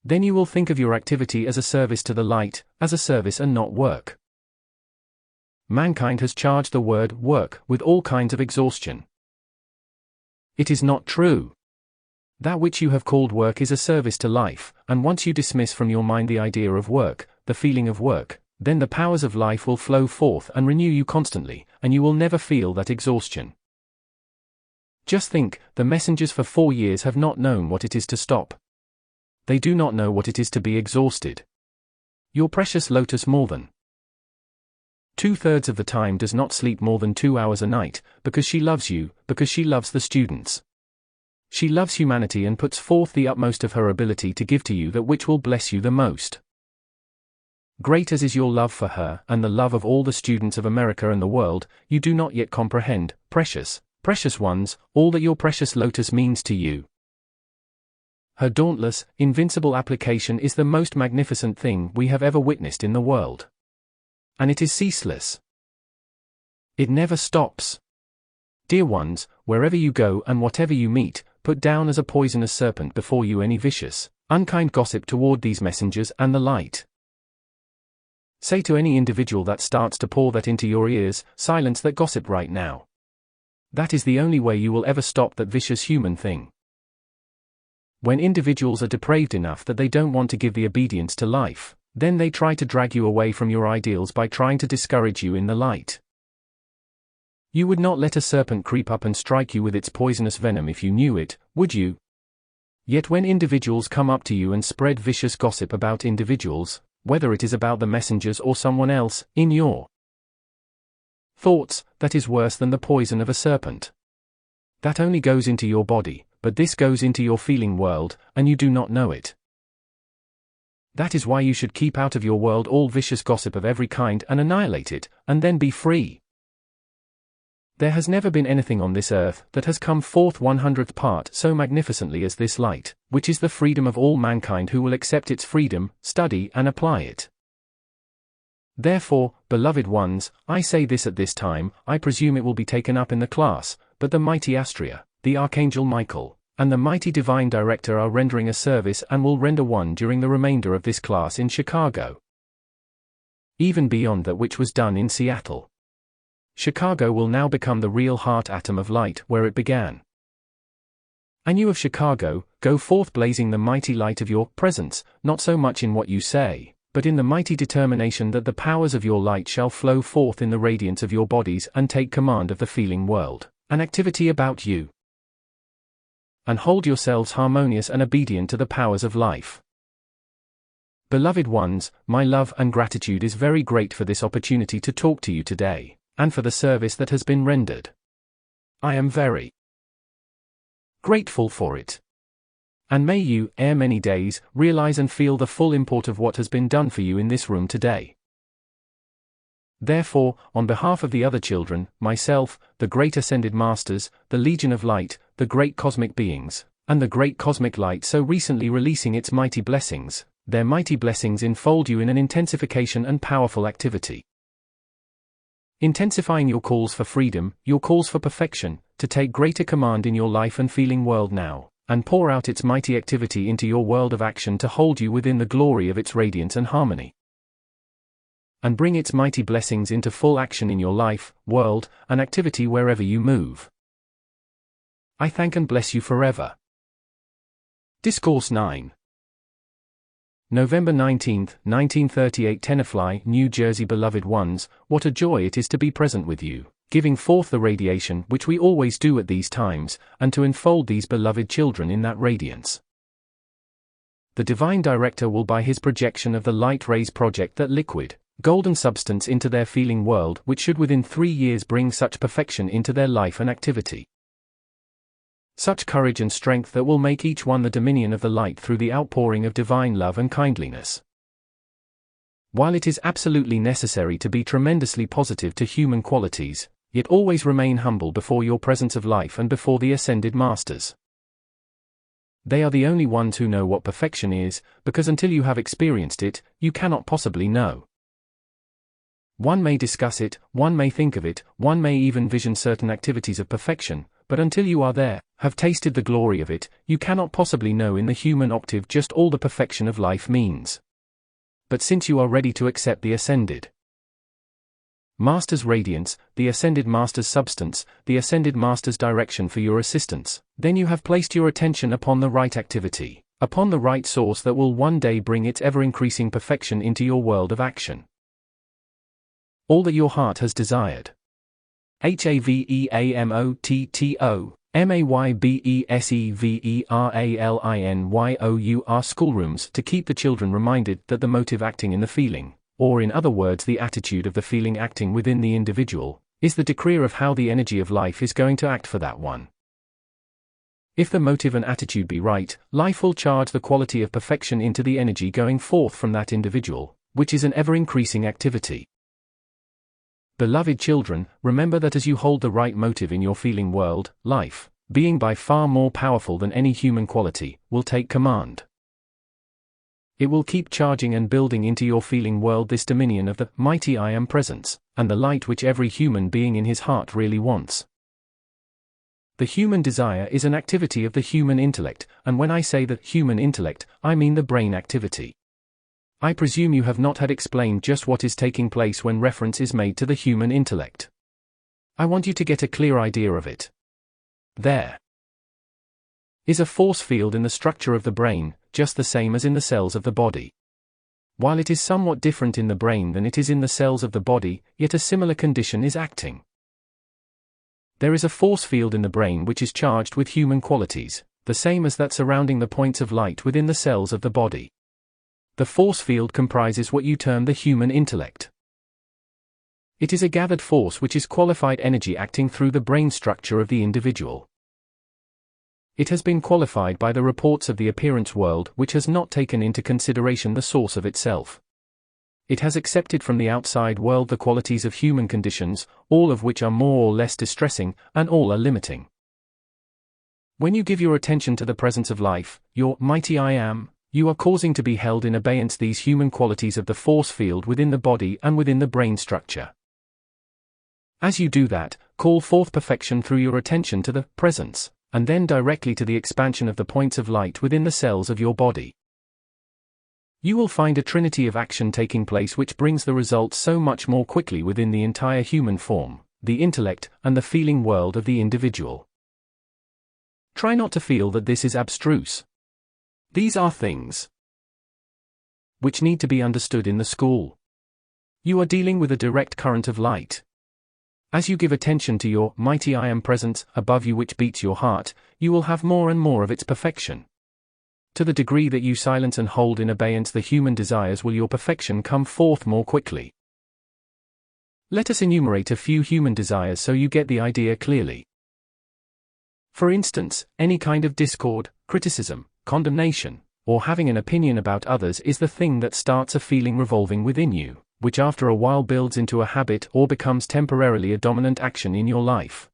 Then you will think of your activity as a service to the light, as a service and not work. Mankind has charged the word work with all kinds of exhaustion. It is not true. That which you have called work is a service to life, and once you dismiss from your mind the idea of work, the feeling of work, then the powers of life will flow forth and renew you constantly, and you will never feel that exhaustion. Just think, the messengers for 4 years have not known what it is to stop. They do not know what it is to be exhausted. Your precious lotus more than 2/3 of the time does not sleep more than 2 hours a night, because she loves you, because she loves the students. She loves humanity and puts forth the utmost of her ability to give to you that which will bless you the most. Great as is your love for her, and the love of all the students of America and the world, you do not yet comprehend, precious ones, all that your precious lotus means to you. Her dauntless, invincible application is the most magnificent thing we have ever witnessed in the world. And it is ceaseless. It never stops. Dear ones, wherever you go and whatever you meet, put down as a poisonous serpent before you any vicious, unkind gossip toward these messengers and the light. Say to any individual that starts to pour that into your ears, silence that gossip right now. That is the only way you will ever stop that vicious human thing. When individuals are depraved enough that they don't want to give the obedience to life, then they try to drag you away from your ideals by trying to discourage you in the light. You would not let a serpent creep up and strike you with its poisonous venom if you knew it, would you? Yet when individuals come up to you and spread vicious gossip about individuals, whether it is about the messengers or someone else, in your thoughts, that is worse than the poison of a serpent. That only goes into your body, but this goes into your feeling world, and you do not know it. That is why you should keep out of your world all vicious gossip of every kind and annihilate it, and then be free. There has never been anything on this earth that has come forth 100th part so magnificently as this light, which is the freedom of all mankind who will accept its freedom, study and apply it. Therefore, beloved ones, I say this at this time. I presume it will be taken up in the class, but the mighty Astrea, the Archangel Michael, and the mighty Divine Director are rendering a service and will render one during the remainder of this class in Chicago. Even beyond that which was done in Seattle. Chicago will now become the real heart atom of light where it began. And you of Chicago, go forth blazing the mighty light of your presence, not so much in what you say, but in the mighty determination that the powers of your light shall flow forth in the radiance of your bodies and take command of the feeling world, an activity about you. And hold yourselves harmonious and obedient to the powers of life. Beloved ones, my love and gratitude is very great for this opportunity to talk to you today, and for the service that has been rendered. I am very grateful for it. And may you, ere many days, realize and feel the full import of what has been done for you in this room today. Therefore, on behalf of the other children, myself, the great ascended masters, the Legion of Light, the great cosmic beings, and the great cosmic light so recently releasing its mighty blessings, their mighty blessings enfold you in an intensification and powerful activity. Intensifying your calls for freedom, your calls for perfection, to take greater command in your life and feeling world now, and pour out its mighty activity into your world of action to hold you within the glory of its radiance and harmony. And bring its mighty blessings into full action in your life, world, and activity wherever you move. I thank and bless you forever. Discourse 9. November 19, 1938, Tenafly, New Jersey. Beloved ones, what a joy it is to be present with you, giving forth the radiation which we always do at these times, and to enfold these beloved children in that radiance. The Divine Director will by his projection of the light rays project that liquid, golden substance into their feeling world which should within 3 years bring such perfection into their life and activity. Such courage and strength that will make each one the dominion of the light through the outpouring of divine love and kindliness. While it is absolutely necessary to be tremendously positive to human qualities, yet always remain humble before your presence of life and before the ascended masters. They are the only ones who know what perfection is, because until you have experienced it, you cannot possibly know. One may discuss it, one may think of it, one may even vision certain activities of perfection, but until you are there, have tasted the glory of it, you cannot possibly know in the human octave just all the perfection of life means. But since you are ready to accept the ascended Master's radiance, the ascended Master's substance, the ascended Master's direction for your assistance, then you have placed your attention upon the right activity, upon the right source that will one day bring its ever-increasing perfection into your world of action. All that your heart has desired. HAVEAMOTTO, MAYBESEVERALINYOUR schoolrooms to keep the children reminded that the motive acting in the feeling, or in other words the attitude of the feeling acting within the individual, is the decreer of how the energy of life is going to act for that one. If the motive and attitude be right, life will charge the quality of perfection into the energy going forth from that individual, which is an ever-increasing activity. Beloved children, remember that as you hold the right motive in your feeling world, life, being by far more powerful than any human quality, will take command. It will keep charging and building into your feeling world this dominion of the mighty I Am presence, and the light which every human being in his heart really wants. The human desire is an activity of the human intellect, and when I say the human intellect, I mean the brain activity. I presume you have not had explained just what is taking place when reference is made to the human intellect. I want you to get a clear idea of it. There is a force field in the structure of the brain, just the same as in the cells of the body. While it is somewhat different in the brain than it is in the cells of the body, yet a similar condition is acting. There is a force field in the brain which is charged with human qualities, the same as that surrounding the points of light within the cells of the body. The force field comprises what you term the human intellect. It is a gathered force which is qualified energy acting through the brain structure of the individual. It has been qualified by the reports of the appearance world which has not taken into consideration the source of itself. It has accepted from the outside world the qualities of human conditions, all of which are more or less distressing, and all are limiting. When you give your attention to the presence of life, your mighty I Am, you are causing to be held in abeyance these human qualities of the force field within the body and within the brain structure. As you do that, call forth perfection through your attention to the presence, and then directly to the expansion of the points of light within the cells of your body. You will find a trinity of action taking place which brings the results so much more quickly within the entire human form, the intellect, and the feeling world of the individual. Try not to feel that this is abstruse. These are things which need to be understood in the school. You are dealing with a direct current of light. As you give attention to your mighty I Am presence above you which beats your heart, you will have more and more of its perfection. To the degree that you silence and hold in abeyance the human desires, will your perfection come forth more quickly. Let us enumerate a few human desires so you get the idea clearly. For instance, any kind of discord, criticism, condemnation, or having an opinion about others is the thing that starts a feeling revolving within you, which after a while builds into a habit or becomes temporarily a dominant action in your life.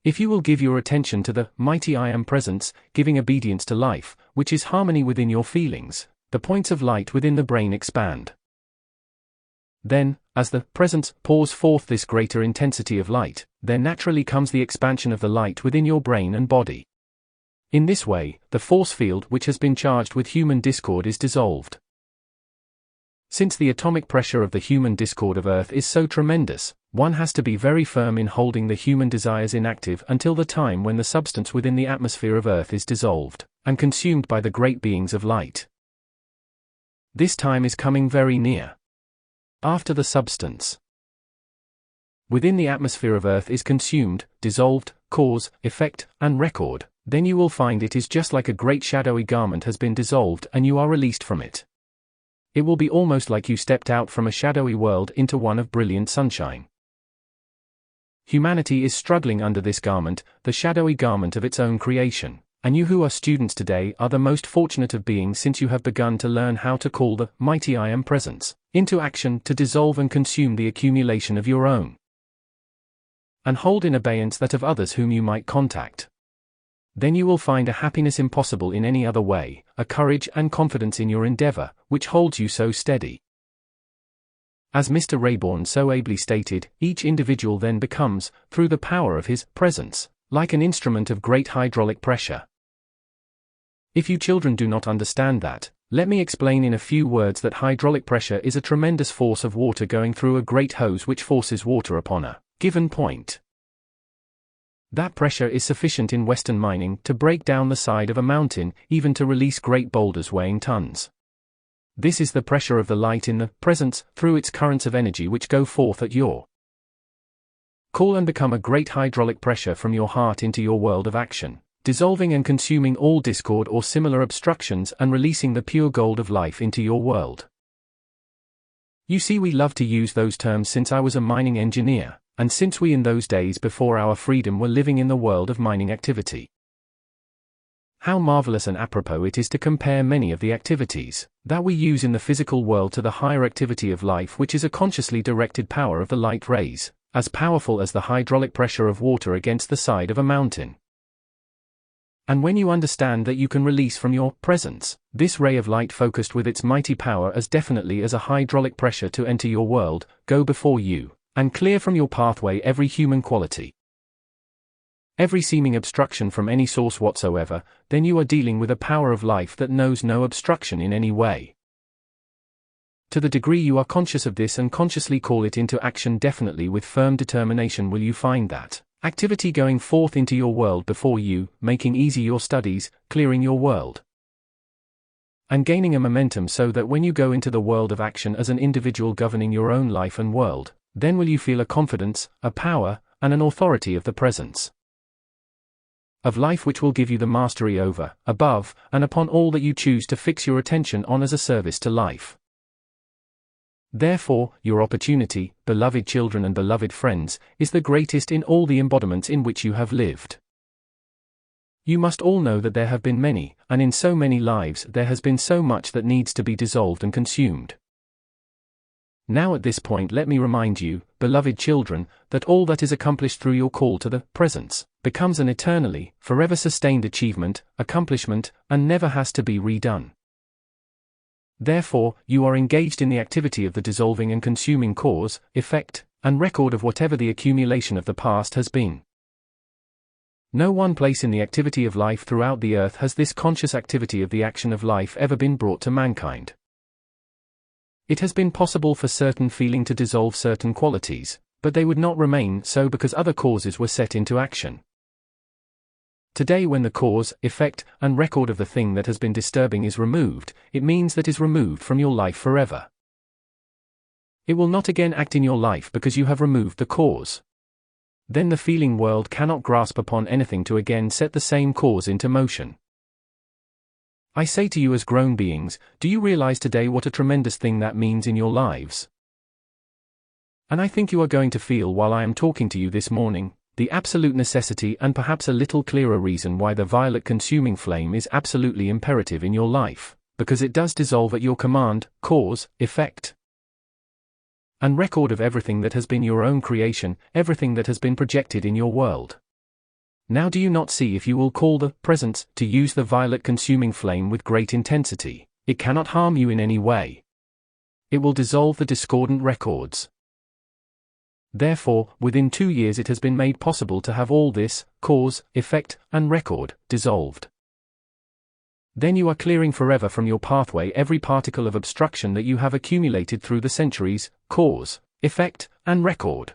If you will give your attention to the mighty I am presence, giving obedience to life, which is harmony within your feelings, the points of light within the brain expand. Then, as the presence pours forth this greater intensity of light, there naturally comes the expansion of the light within your brain and body. In this way, the force field which has been charged with human discord is dissolved. Since the atomic pressure of the human discord of Earth is so tremendous, one has to be very firm in holding the human desires inactive until the time when the substance within the atmosphere of Earth is dissolved, and consumed by the great beings of light. This time is coming very near. After the substance within the atmosphere of Earth is consumed, dissolved, cause, effect, and record, then you will find it is just like a great shadowy garment has been dissolved and you are released from it. It will be almost like you stepped out from a shadowy world into one of brilliant sunshine. Humanity is struggling under this garment, the shadowy garment of its own creation, and you who are students today are the most fortunate of beings, since you have begun to learn how to call the mighty I am presence into action to dissolve and consume the accumulation of your own, and hold in abeyance that of others whom you might contact. Then you will find a happiness impossible in any other way, a courage and confidence in your endeavor, which holds you so steady. As Mr. Rayborn so ably stated, each individual then becomes, through the power of his presence, like an instrument of great hydraulic pressure. If you children do not understand that, let me explain in a few words that hydraulic pressure is a tremendous force of water going through a great hose which forces water upon a given point. That pressure is sufficient in Western mining to break down the side of a mountain, even to release great boulders weighing tons. This is the pressure of the light in the presence through its currents of energy which go forth at your call and become a great hydraulic pressure from your heart into your world of action, dissolving and consuming all discord or similar obstructions and releasing the pure gold of life into your world. You see, we love to use those terms since I was a mining engineer, and since we in those days before our freedom were living in the world of mining activity. How marvelous and apropos it is to compare many of the activities that we use in the physical world to the higher activity of life, which is a consciously directed power of the light rays, as powerful as the hydraulic pressure of water against the side of a mountain. And when you understand that you can release from your presence this ray of light focused with its mighty power as definitely as a hydraulic pressure to enter your world, go before you, and clear from your pathway every human quality, every seeming obstruction from any source whatsoever, then you are dealing with a power of life that knows no obstruction in any way. To the degree you are conscious of this and consciously call it into action definitely with firm determination, will you find that activity going forth into your world before you, making easy your studies, clearing your world, and gaining a momentum so that when you go into the world of action as an individual governing your own life and world, then will you feel a confidence, a power, and an authority of the presence of life which will give you the mastery over, above, and upon all that you choose to fix your attention on as a service to life. Therefore, your opportunity, beloved children and beloved friends, is the greatest in all the embodiments in which you have lived. You must all know that there have been many, and in so many lives there has been so much that needs to be dissolved and consumed. Now at this point let me remind you, beloved children, that all that is accomplished through your call to the presence becomes an eternally, forever sustained achievement, accomplishment, and never has to be redone. Therefore, you are engaged in the activity of the dissolving and consuming cause, effect, and record of whatever the accumulation of the past has been. No one place in the activity of life throughout the earth has this conscious activity of the action of life ever been brought to mankind. It has been possible for certain feeling to dissolve certain qualities, but they would not remain so because other causes were set into action. Today when the cause, effect, and record of the thing that has been disturbing is removed, it means that is removed from your life forever. It will not again act in your life because you have removed the cause. Then the feeling world cannot grasp upon anything to again set the same cause into motion. I say to you as grown beings, do you realize today what a tremendous thing that means in your lives? And I think you are going to feel while I am talking to you this morning, the absolute necessity and perhaps a little clearer reason why the violet consuming flame is absolutely imperative in your life, because it does dissolve at your command, cause, effect, and record of everything that has been your own creation, everything that has been projected in your world. Now do you not see, if you will call the presence to use the violet consuming flame with great intensity, it cannot harm you in any way. It will dissolve the discordant records. Therefore, within 2 years it has been made possible to have all this, cause, effect, and record, dissolved. Then you are clearing forever from your pathway every particle of obstruction that you have accumulated through the centuries, cause, effect, and record.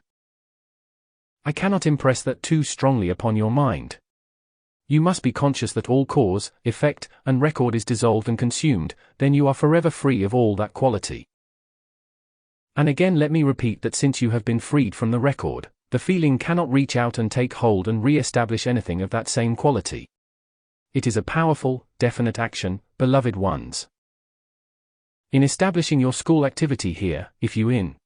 I cannot impress that too strongly upon your mind. You must be conscious that all cause, effect, and record is dissolved and consumed, then you are forever free of all that quality. And again let me repeat that since you have been freed from the record, the feeling cannot reach out and take hold and re-establish anything of that same quality. It is a powerful, definite action, beloved ones. In establishing your school activity here, if you in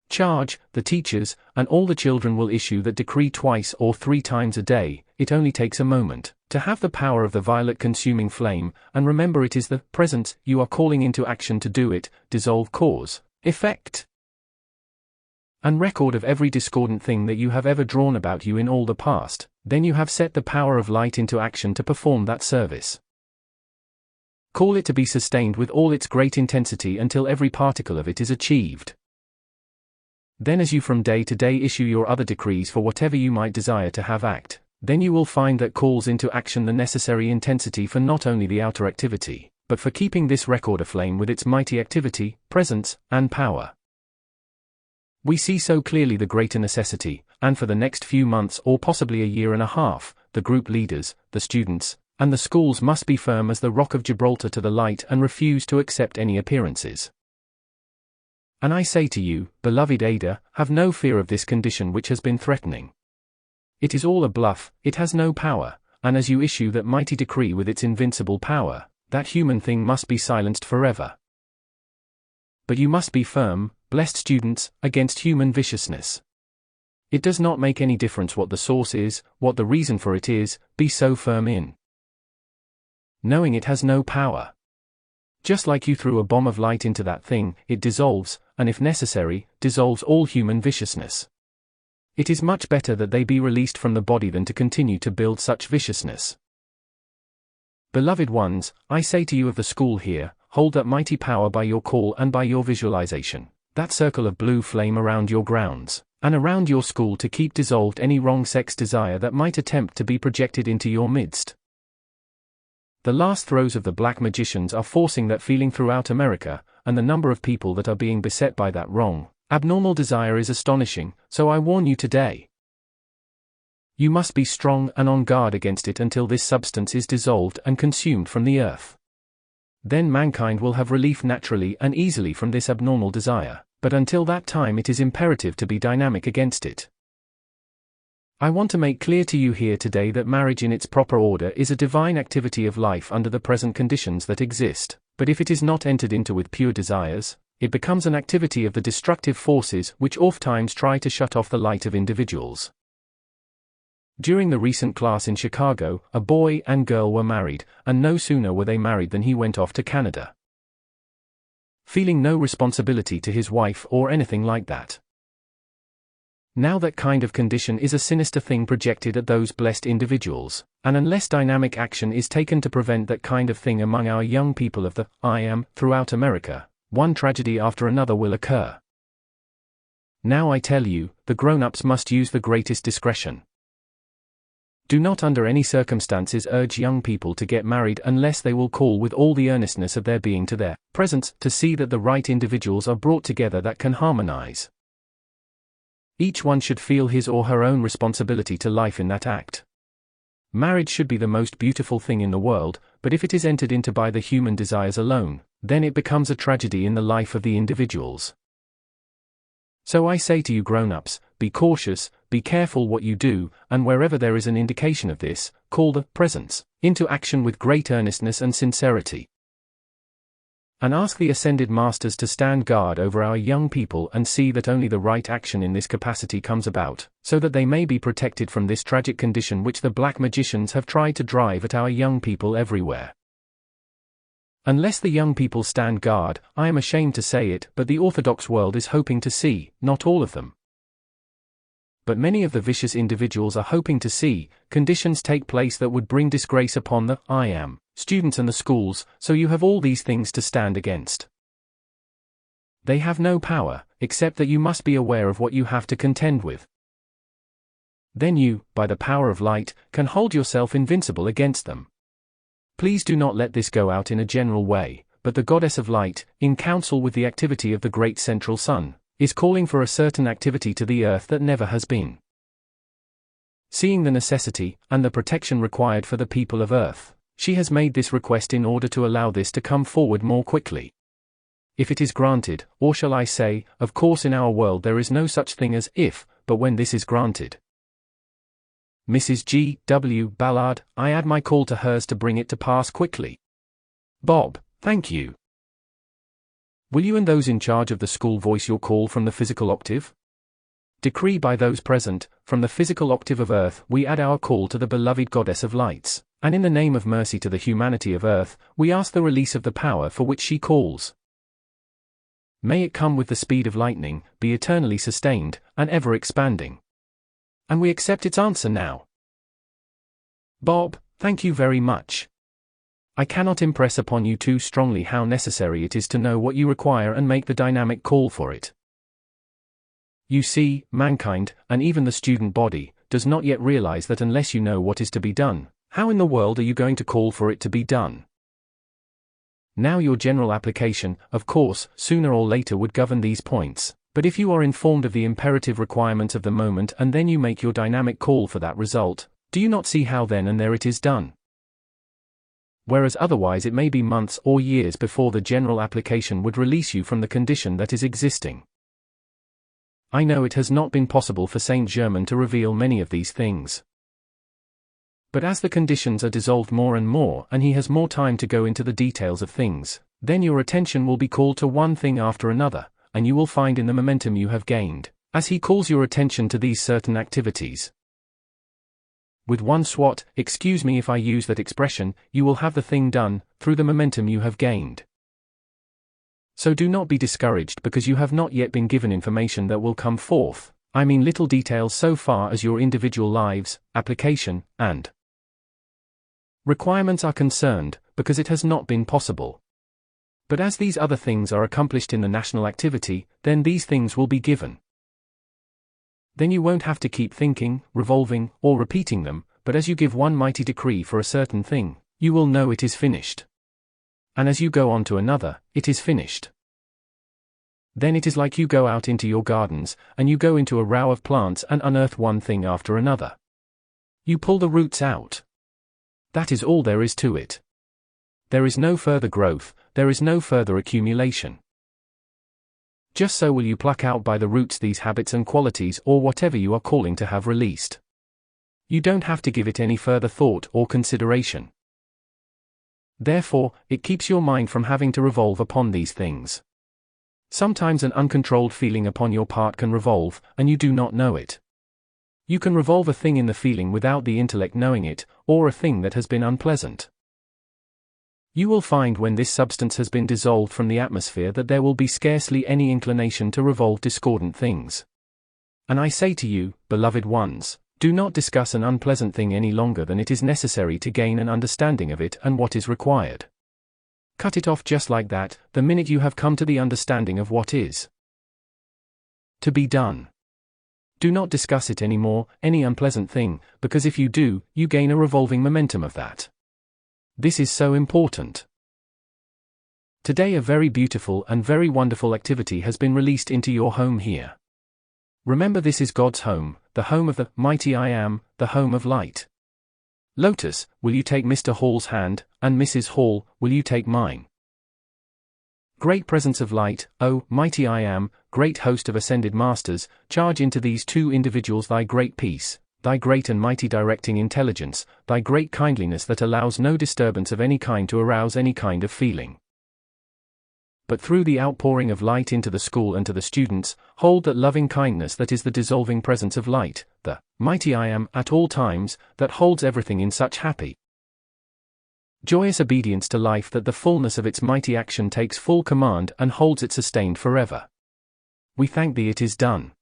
charge, the teachers, and all the children will issue that decree 2 or 3 times a day, it only takes a moment, to have the power of the violet consuming flame, and remember it is the presence you are calling into action to do it, dissolve cause, effect, and record of every discordant thing that you have ever drawn about you in all the past, then you have set the power of light into action to perform that service. Call it to be sustained with all its great intensity until every particle of it is achieved. Then as you from day to day issue your other decrees for whatever you might desire to have act, then you will find that calls into action the necessary intensity for not only the outer activity, but for keeping this record aflame with its mighty activity, presence, and power. We see so clearly the greater necessity, and for the next few months or possibly a year and a half, the group leaders, the students, and the schools must be firm as the rock of Gibraltar to the light and refuse to accept any appearances. And I say to you, beloved Ada, have no fear of this condition which has been threatening. It is all a bluff, it has no power, and as you issue that mighty decree with its invincible power, that human thing must be silenced forever. But you must be firm, blessed students, against human viciousness. It does not make any difference what the source is, what the reason for it is, be so firm in knowing it has no power. Just like you threw a bomb of light into that thing, it dissolves, and if necessary, dissolves all human viciousness. It is much better that they be released from the body than to continue to build such viciousness. Beloved ones, I say to you of the school here, hold that mighty power by your call and by your visualization, that circle of blue flame around your grounds, and around your school to keep dissolved any wrong sex desire that might attempt to be projected into your midst. The last throes of the black magicians are forcing that feeling throughout America, and the number of people that are being beset by that wrong, abnormal desire is astonishing, so I warn you today. You must be strong and on guard against it until this substance is dissolved and consumed from the earth. Then mankind will have relief naturally and easily from this abnormal desire, but until that time it is imperative to be dynamic against it. I want to make clear to you here today that marriage in its proper order is a divine activity of life under the present conditions that exist, but if it is not entered into with pure desires, it becomes an activity of the destructive forces which oftentimes try to shut off the light of individuals. During the recent class in Chicago, a boy and girl were married, and no sooner were they married than he went off to Canada, feeling no responsibility to his wife or anything like that. Now that kind of condition is a sinister thing projected at those blessed individuals, and unless dynamic action is taken to prevent that kind of thing among our young people of the I am throughout America, one tragedy after another will occur. Now I tell you, the grown-ups must use the greatest discretion. Do not under any circumstances urge young people to get married unless they will call with all the earnestness of their being to their presence to see that the right individuals are brought together that can harmonize. Each one should feel his or her own responsibility to life in that act. Marriage should be the most beautiful thing in the world, but if it is entered into by the human desires alone, then it becomes a tragedy in the life of the individuals. So I say to you grown-ups, be cautious, be careful what you do, and wherever there is an indication of this, call the presence into action with great earnestness and sincerity. And ask the Ascended Masters to stand guard over our young people and see that only the right action in this capacity comes about, so that they may be protected from this tragic condition which the black magicians have tried to drive at our young people everywhere. Unless the young people stand guard, I am ashamed to say it, but the orthodox world is hoping to see, not all of them, but many of the vicious individuals are hoping to see, conditions take place that would bring disgrace upon the students and the schools, so you have all these things to stand against. They have no power, except that you must be aware of what you have to contend with. Then you, by the power of light, can hold yourself invincible against them. Please do not let this go out in a general way, but the Goddess of Light, in council with the activity of the great central sun, is calling for a certain activity to the earth that never has been. Seeing the necessity, and the protection required for the people of earth, she has made this request in order to allow this to come forward more quickly. If it is granted, or shall I say, of course in our world there is no such thing as if, but when this is granted. Mrs. G. W. Ballard, I add my call to hers to bring it to pass quickly. Bob, thank you. Will you and those in charge of the school voice your call from the physical octave? Decree by those present, from the physical octave of earth we add our call to the beloved Goddess of Lights, and in the name of mercy to the humanity of earth, we ask the release of the power for which she calls. May it come with the speed of lightning, be eternally sustained, and ever expanding. And we accept its answer now. Bob, thank you very much. I cannot impress upon you too strongly how necessary it is to know what you require and make the dynamic call for it. You see, mankind, and even the student body, does not yet realize that unless you know what is to be done, how in the world are you going to call for it to be done? Now your general application, of course, sooner or later would govern these points, but if you are informed of the imperative requirements of the moment and then you make your dynamic call for that result, do you not see how then and there it is done? Whereas otherwise it may be months or years before the general application would release you from the condition that is existing. I know it has not been possible for Saint Germain to reveal many of these things. But as the conditions are dissolved more and more and he has more time to go into the details of things, then your attention will be called to one thing after another, and you will find in the momentum you have gained, as he calls your attention to these certain activities. With one swat, excuse me if I use that expression, you will have the thing done, through the momentum you have gained. So do not be discouraged because you have not yet been given information that will come forth, I mean little details so far as your individual lives, application, and requirements are concerned, because it has not been possible. But as these other things are accomplished in the national activity, then these things will be given. Then you won't have to keep thinking, revolving, or repeating them, but as you give one mighty decree for a certain thing, you will know it is finished. And as you go on to another, it is finished. Then it is like you go out into your gardens, and you go into a row of plants and unearth one thing after another. You pull the roots out. That is all there is to it. There is no further growth, there is no further accumulation. Just so will you pluck out by the roots these habits and qualities or whatever you are calling to have released. You don't have to give it any further thought or consideration. Therefore, it keeps your mind from having to revolve upon these things. Sometimes an uncontrolled feeling upon your part can revolve, and you do not know it. You can revolve a thing in the feeling without the intellect knowing it, or a thing that has been unpleasant. You will find when this substance has been dissolved from the atmosphere that there will be scarcely any inclination to revolve discordant things. And I say to you, beloved ones, do not discuss an unpleasant thing any longer than it is necessary to gain an understanding of it and what is required. Cut it off just like that, the minute you have come to the understanding of what is to be done. Do not discuss it anymore, any unpleasant thing, because if you do, you gain a revolving momentum of that. This is so important. Today a very beautiful and very wonderful activity has been released into your home here. Remember this is God's home, the home of the mighty I Am, the home of light. Lotus, will you take Mr. Hall's hand, and Mrs. Hall, will you take mine? Great presence of light, O mighty I am, great host of ascended masters, charge into these two individuals thy great peace, thy great and mighty directing intelligence, thy great kindliness that allows no disturbance of any kind to arouse any kind of feeling. But through the outpouring of light into the school and to the students, hold that loving kindness that is the dissolving presence of light, the mighty I am at all times, that holds everything in such happy, joyous obedience to life that the fullness of its mighty action takes full command and holds it sustained forever. We thank thee it is done.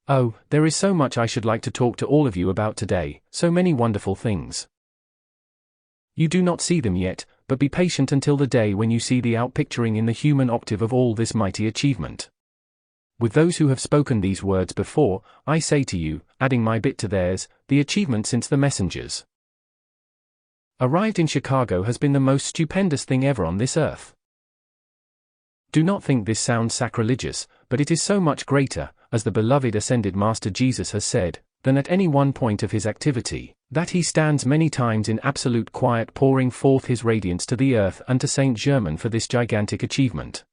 Oh, there is so much I should like to talk to all of you about today, so many wonderful things. You do not see them yet, but be patient until the day when you see the outpicturing in the human octave of all this mighty achievement. With those who have spoken these words before, I say to you, adding my bit to theirs, the achievement since the messengers arrived in Chicago has been the most stupendous thing ever on this earth. Do not think this sounds sacrilegious, but it is so much greater, as the beloved ascended Master Jesus has said, than at any one point of his activity, that he stands many times in absolute quiet pouring forth his radiance to the earth and to Saint Germain for this gigantic achievement.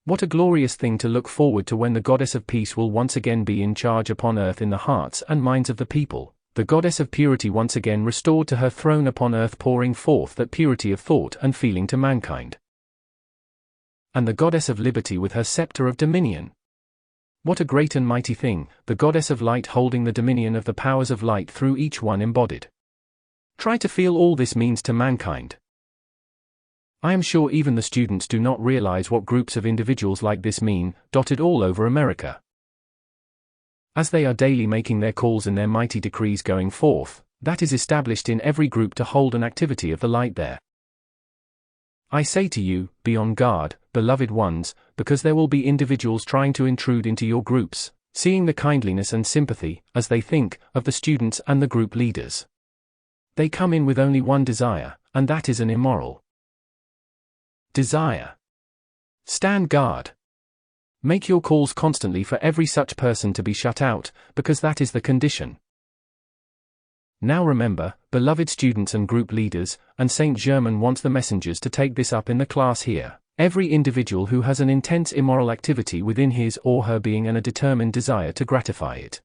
What a glorious thing to look forward to when the Goddess of Peace will once again be in charge upon earth in the hearts and minds of the people, the Goddess of Purity once again restored to her throne upon earth pouring forth that purity of thought and feeling to mankind. And the Goddess of Liberty with her scepter of dominion. What a great and mighty thing, the Goddess of Light holding the dominion of the powers of light through each one embodied. Try to feel all this means to mankind. I am sure even the students do not realize what groups of individuals like this mean, dotted all over America. As they are daily making their calls in their mighty decrees going forth, that is established in every group to hold an activity of the light there. I say to you, be on guard, beloved ones, because there will be individuals trying to intrude into your groups, seeing the kindliness and sympathy, as they think, of the students and the group leaders. They come in with only one desire, and that is an immoral desire. Stand guard. Make your calls constantly for every such person to be shut out, because that is the condition. Now remember, beloved students and group leaders, and Saint Germain wants the messengers to take this up in the class here, every individual who has an intense immoral activity within his or her being and a determined desire to gratify it,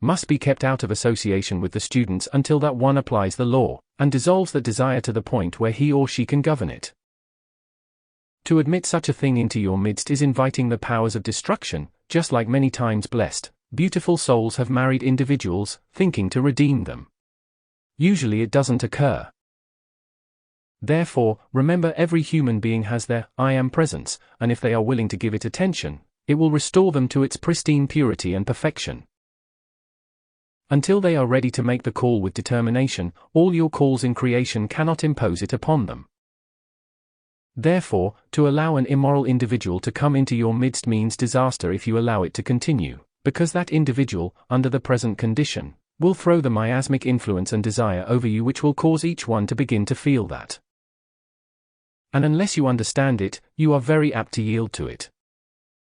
must be kept out of association with the students until that one applies the law, and dissolves that desire to the point where he or she can govern it. To admit such a thing into your midst is inviting the powers of destruction, just like many times blessed, beautiful souls have married individuals, thinking to redeem them. Usually it doesn't occur. Therefore, remember every human being has their I am presence, and if they are willing to give it attention, it will restore them to its pristine purity and perfection. Until they are ready to make the call with determination, all your calls in creation cannot impose it upon them. Therefore, to allow an immoral individual to come into your midst means disaster if you allow it to continue, because that individual, under the present condition, will throw the miasmic influence and desire over you which will cause each one to begin to feel that. And unless you understand it, you are very apt to yield to it.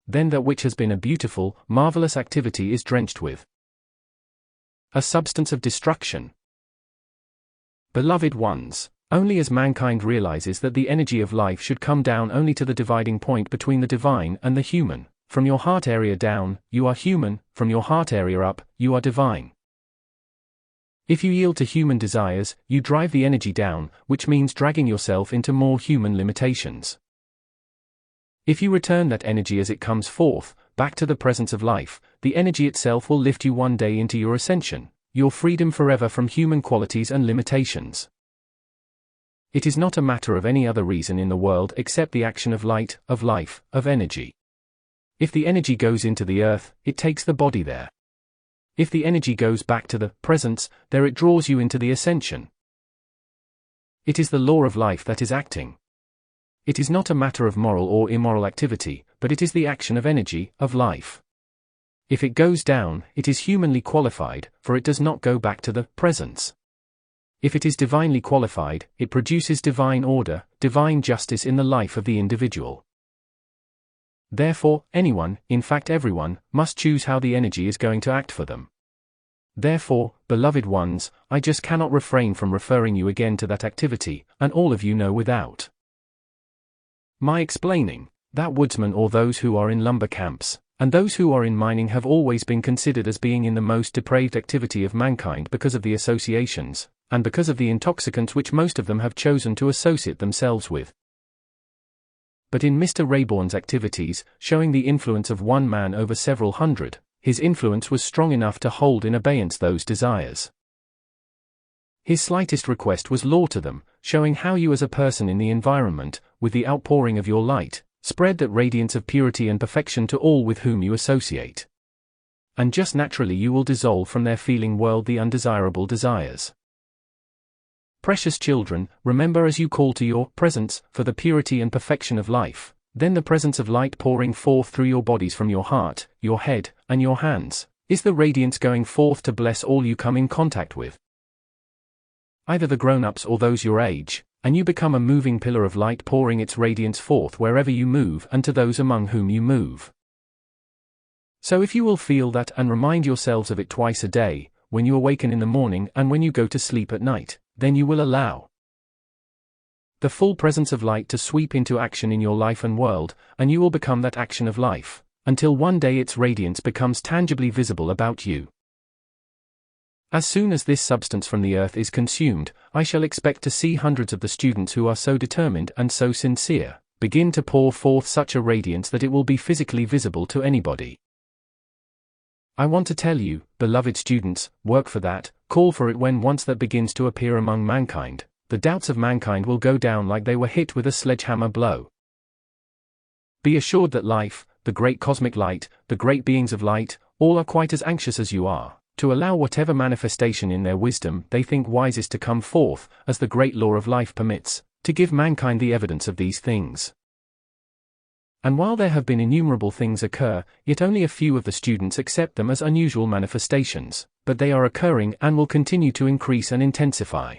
Then that which has been a beautiful, marvelous activity is drenched with a substance of destruction. Beloved ones, only as mankind realizes that the energy of life should come down only to the dividing point between the divine and the human, from your heart area down, you are human, from your heart area up, you are divine. If you yield to human desires, you drive the energy down, which means dragging yourself into more human limitations. If you return that energy as it comes forth, back to the presence of life, the energy itself will lift you one day into your ascension, your freedom forever from human qualities and limitations. It is not a matter of any other reason in the world except the action of light, of life, of energy. If the energy goes into the earth, it takes the body there. If the energy goes back to the presence, there it draws you into the ascension. It is the law of life that is acting. It is not a matter of moral or immoral activity, but it is the action of energy, of life. If it goes down, it is humanly qualified, for it does not go back to the presence. If it is divinely qualified, it produces divine order, divine justice in the life of the individual. Therefore, anyone, in fact everyone, must choose how the energy is going to act for them. Therefore, beloved ones, I just cannot refrain from referring you again to that activity, and all of you know without My explaining that woodsmen or those who are in lumber camps, and those who are in mining have always been considered as being in the most depraved activity of mankind because of the associations, and because of the intoxicants which most of them have chosen to associate themselves with. But in Mr. Rayborn's activities, showing the influence of one man over several hundred, his influence was strong enough to hold in abeyance those desires. His slightest request was law to them, showing how you as a person in the environment, with the outpouring of your light, spread that radiance of purity and perfection to all with whom you associate. And just naturally you will dissolve from their feeling world the undesirable desires. Precious children, remember as you call to your presence for the purity and perfection of life, then the presence of light pouring forth through your bodies from your heart, your head, and your hands, is the radiance going forth to bless all you come in contact with. Either the grown-ups or those your age, and you become a moving pillar of light pouring its radiance forth wherever you move and to those among whom you move. So if you will feel that and remind yourselves of it twice a day, when you awaken in the morning and when you go to sleep at night, then you will allow the full presence of light to sweep into action in your life and world, and you will become that action of life, until one day its radiance becomes tangibly visible about you. As soon as this substance from the earth is consumed, I shall expect to see hundreds of the students who are so determined and so sincere, begin to pour forth such a radiance that it will be physically visible to anybody. I want to tell you, beloved students, work for that, call for it when once that begins to appear among mankind, the doubts of mankind will go down like they were hit with a sledgehammer blow. Be assured that life, the great cosmic light, the great beings of light, all are quite as anxious as you are, to allow whatever manifestation in their wisdom they think wisest to come forth, as the great law of life permits, to give mankind the evidence of these things. And while there have been innumerable things occur, yet only a few of the students accept them as unusual manifestations, but they are occurring and will continue to increase and intensify.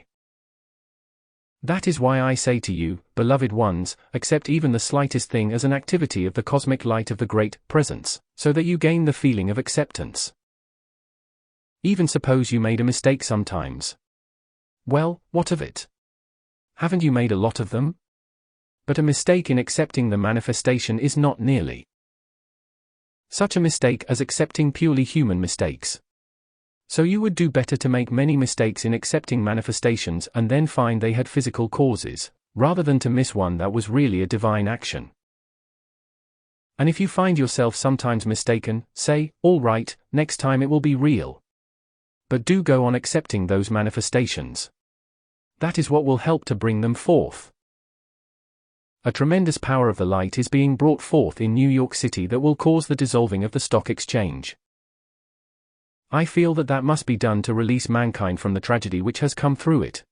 That is why I say to you, beloved ones, accept even the slightest thing as an activity of the cosmic light of the Great Presence, so that you gain the feeling of acceptance. Even suppose you made a mistake sometimes. Well, what of it? Haven't you made a lot of them? But a mistake in accepting the manifestation is not nearly such a mistake as accepting purely human mistakes. So you would do better to make many mistakes in accepting manifestations and then find they had physical causes, rather than to miss one that was really a divine action. And if you find yourself sometimes mistaken, say, all right, next time it will be real. But do go on accepting those manifestations. That is what will help to bring them forth. A tremendous power of the light is being brought forth in New York City that will cause the dissolving of the stock exchange. I feel that must be done to release mankind from the tragedy which has come through it.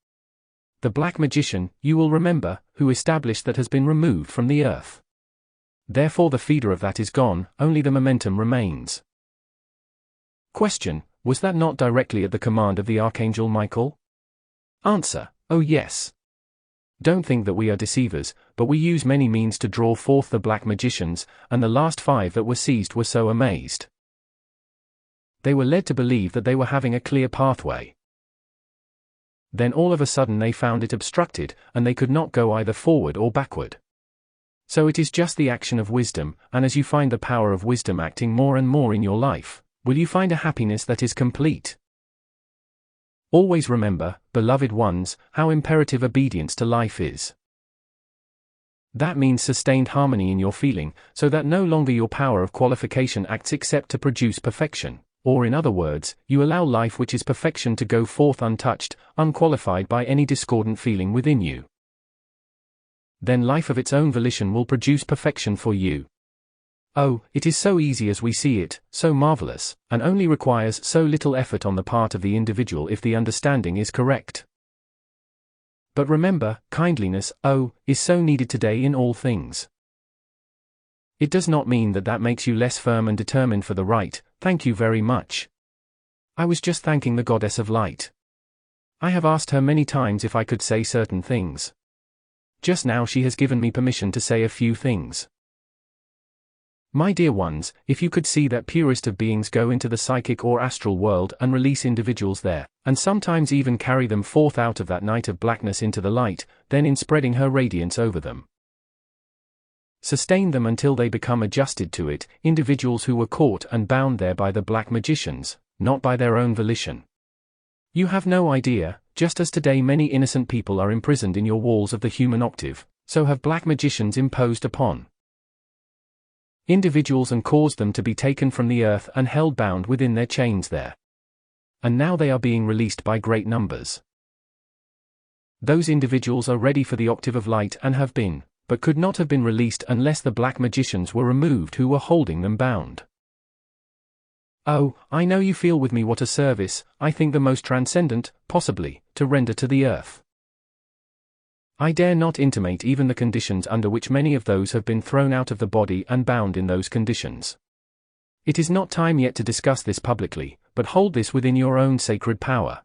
The black magician, you will remember, who established that has been removed from the earth. Therefore the feeder of that is gone, only the momentum remains. Question: was that not directly at the command of the Archangel Michael? Answer: oh yes. Don't think that we are deceivers, but we use many means to draw forth the black magicians, and the last 5 that were seized were so amazed. They were led to believe that they were having a clear pathway. Then all of a sudden they found it obstructed, and they could not go either forward or backward. So it is just the action of wisdom, and as you find the power of wisdom acting more and more in your life, will you find a happiness that is complete. Always remember, beloved ones, how imperative obedience to life is. That means sustained harmony in your feeling, so that no longer your power of qualification acts except to produce perfection, or in other words, you allow life which is perfection to go forth untouched, unqualified by any discordant feeling within you. Then life of its own volition will produce perfection for you. Oh, it is so easy as we see it, so marvelous, and only requires so little effort on the part of the individual if the understanding is correct. But remember, kindliness, is so needed today in all things. It does not mean that makes you less firm and determined for the right. Thank you very much. I was just thanking the Goddess of Light. I have asked her many times if I could say certain things. Just now she has given me permission to say a few things. My dear ones, if you could see that purest of beings go into the psychic or astral world and release individuals there, and sometimes even carry them forth out of that night of blackness into the light, then in spreading her radiance over them. Sustain them until they become adjusted to it, individuals who were caught and bound there by the black magicians, not by their own volition. You have no idea, just as today many innocent people are imprisoned in your walls of the human octave, so have black magicians imposed upon individuals and caused them to be taken from the earth and held bound within their chains there. And now they are being released by great numbers. Those individuals are ready for the octave of light and have been, but could not have been released unless the black magicians were removed who were holding them bound. Oh, I know you feel with me what a service, I think the most transcendent, possibly, to render to the earth. I dare not intimate even the conditions under which many of those have been thrown out of the body and bound in those conditions. It is not time yet to discuss this publicly, but hold this within your own sacred power.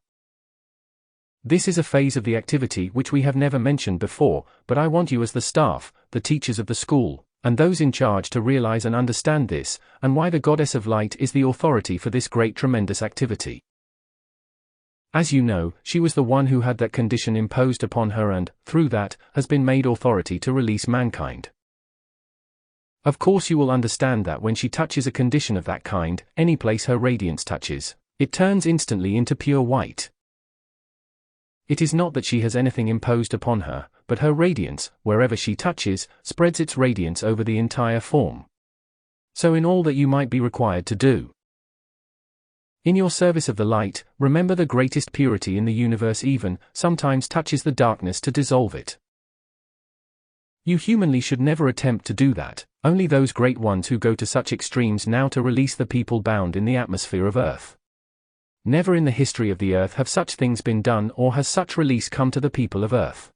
This is a phase of the activity which we have never mentioned before, but I want you as the staff, the teachers of the school, and those in charge to realize and understand this, and why the Goddess of Light is the authority for this great tremendous activity. As you know, she was the one who had that condition imposed upon her and, through that, has been made authority to release mankind. Of course you will understand that when she touches a condition of that kind, any place her radiance touches, it turns instantly into pure white. It is not that she has anything imposed upon her, but her radiance, wherever she touches, spreads its radiance over the entire form. So in all that you might be required to do, in your service of the light, remember the greatest purity in the universe even, sometimes touches the darkness to dissolve it. You humanly should never attempt to do that, only those great ones who go to such extremes now to release the people bound in the atmosphere of Earth. Never in the history of the earth have such things been done or has such release come to the people of earth.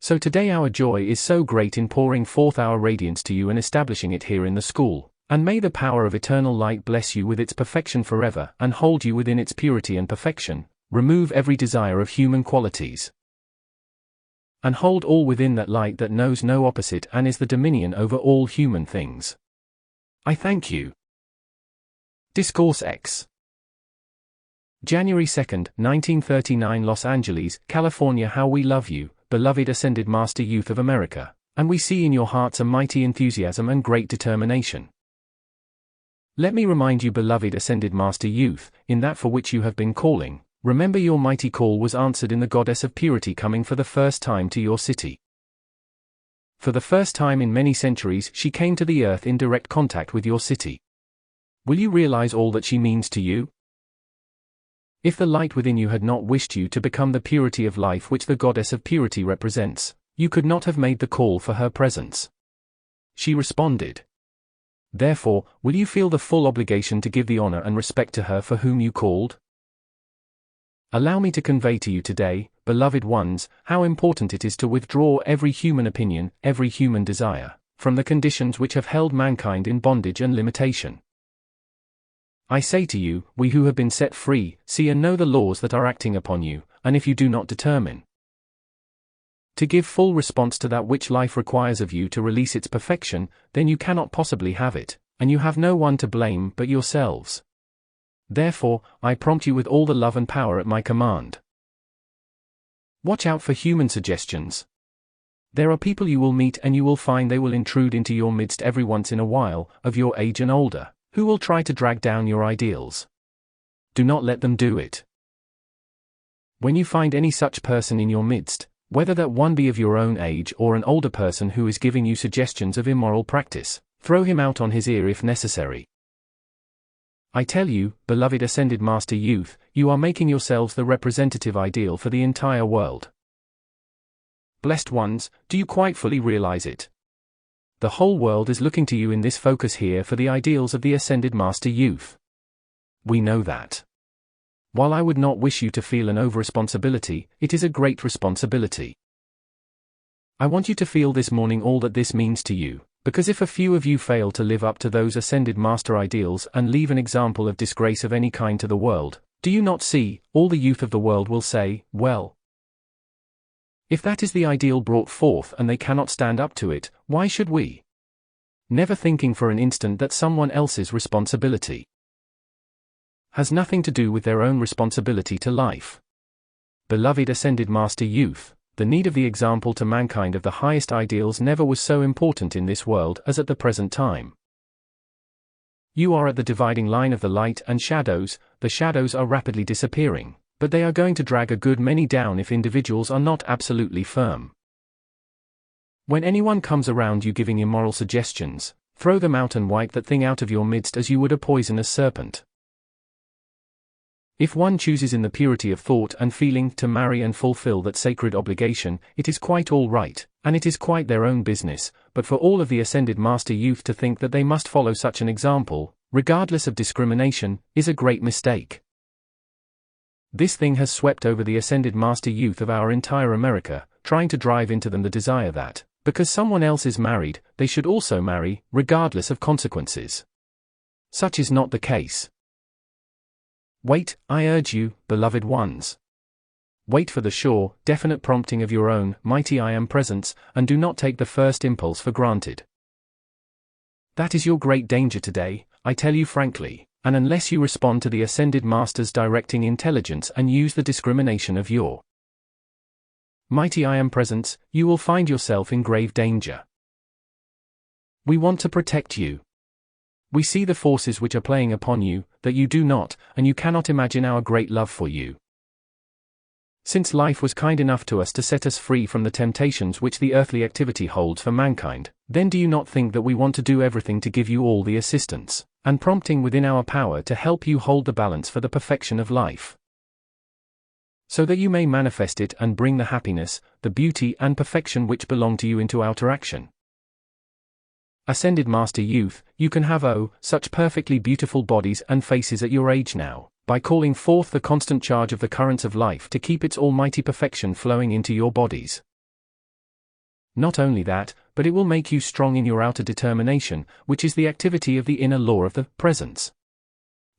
So today our joy is so great in pouring forth our radiance to you and establishing it here in the school, and may the power of eternal light bless you with its perfection forever and hold you within its purity and perfection, remove every desire of human qualities, and hold all within that light that knows no opposite and is the dominion over all human things. I thank you. Discourse X. January 2, 1939, Los Angeles, California. How we love you, beloved Ascended Master Youth of America, and we see in your hearts a mighty enthusiasm and great determination. Let me remind you, beloved Ascended Master Youth, in that for which you have been calling, remember your mighty call was answered in the Goddess of Purity coming for the first time to your city. For the first time in many centuries she came to the earth in direct contact with your city. Will you realize all that she means to you? If the light within you had not wished you to become the purity of life which the Goddess of Purity represents, you could not have made the call for her presence. She responded. Therefore, will you feel the full obligation to give the honor and respect to her for whom you called? Allow me to convey to you today, beloved ones, how important it is to withdraw every human opinion, every human desire, from the conditions which have held mankind in bondage and limitation. I say to you, we who have been set free, see and know the laws that are acting upon you, and if you do not determine to give full response to that which life requires of you to release its perfection, then you cannot possibly have it, and you have no one to blame but yourselves. Therefore, I prompt you with all the love and power at my command. Watch out for human suggestions. There are people you will meet and you will find they will intrude into your midst every once in a while, of your age and older, who will try to drag down your ideals. Do not let them do it. When you find any such person in your midst, whether that one be of your own age or an older person who is giving you suggestions of immoral practice, throw him out on his ear if necessary. I tell you, beloved Ascended Master Youth, you are making yourselves the representative ideal for the entire world. Blessed ones, do you quite fully realize it? The whole world is looking to you in this focus here for the ideals of the Ascended Master Youth. We know that. While I would not wish you to feel an over-responsibility, it is a great responsibility. I want you to feel this morning all that this means to you, because if a few of you fail to live up to those Ascended Master ideals and leave an example of disgrace of any kind to the world, do you not see, all the youth of the world will say, well, if that is the ideal brought forth and they cannot stand up to it, why should we? Never thinking for an instant that someone else's responsibility has nothing to do with their own responsibility to life. Beloved Ascended Master Youth, the need of the example to mankind of the highest ideals never was so important in this world as at the present time. You are at the dividing line of the light and shadows. The shadows are rapidly disappearing, but they are going to drag a good many down if individuals are not absolutely firm. When anyone comes around you giving immoral suggestions, throw them out and wipe that thing out of your midst as you would a poisonous serpent. If one chooses in the purity of thought and feeling to marry and fulfill that sacred obligation, it is quite all right, and it is quite their own business, but for all of the ascended master youth to think that they must follow such an example, regardless of discrimination, is a great mistake. This thing has swept over the ascended master youth of our entire America, trying to drive into them the desire that, because someone else is married, they should also marry, regardless of consequences. Such is not the case. Wait, I urge you, beloved ones. Wait for the sure, definite prompting of your own mighty I Am presence, and do not take the first impulse for granted. That is your great danger today, I tell you frankly, and unless you respond to the ascended master's directing intelligence and use the discrimination of your mighty I Am presence, you will find yourself in grave danger. We want to protect you. We see the forces which are playing upon you, that you do not, and you cannot imagine our great love for you. Since life was kind enough to us to set us free from the temptations which the earthly activity holds for mankind, then do you not think that we want to do everything to give you all the assistance and prompting within our power to help you hold the balance for the perfection of life, so that you may manifest it and bring the happiness, the beauty and perfection which belong to you into outer action? Ascended Master Youth, you can have such perfectly beautiful bodies and faces at your age now, by calling forth the constant charge of the currents of life to keep its almighty perfection flowing into your bodies. Not only that, but it will make you strong in your outer determination, which is the activity of the inner law of the presence.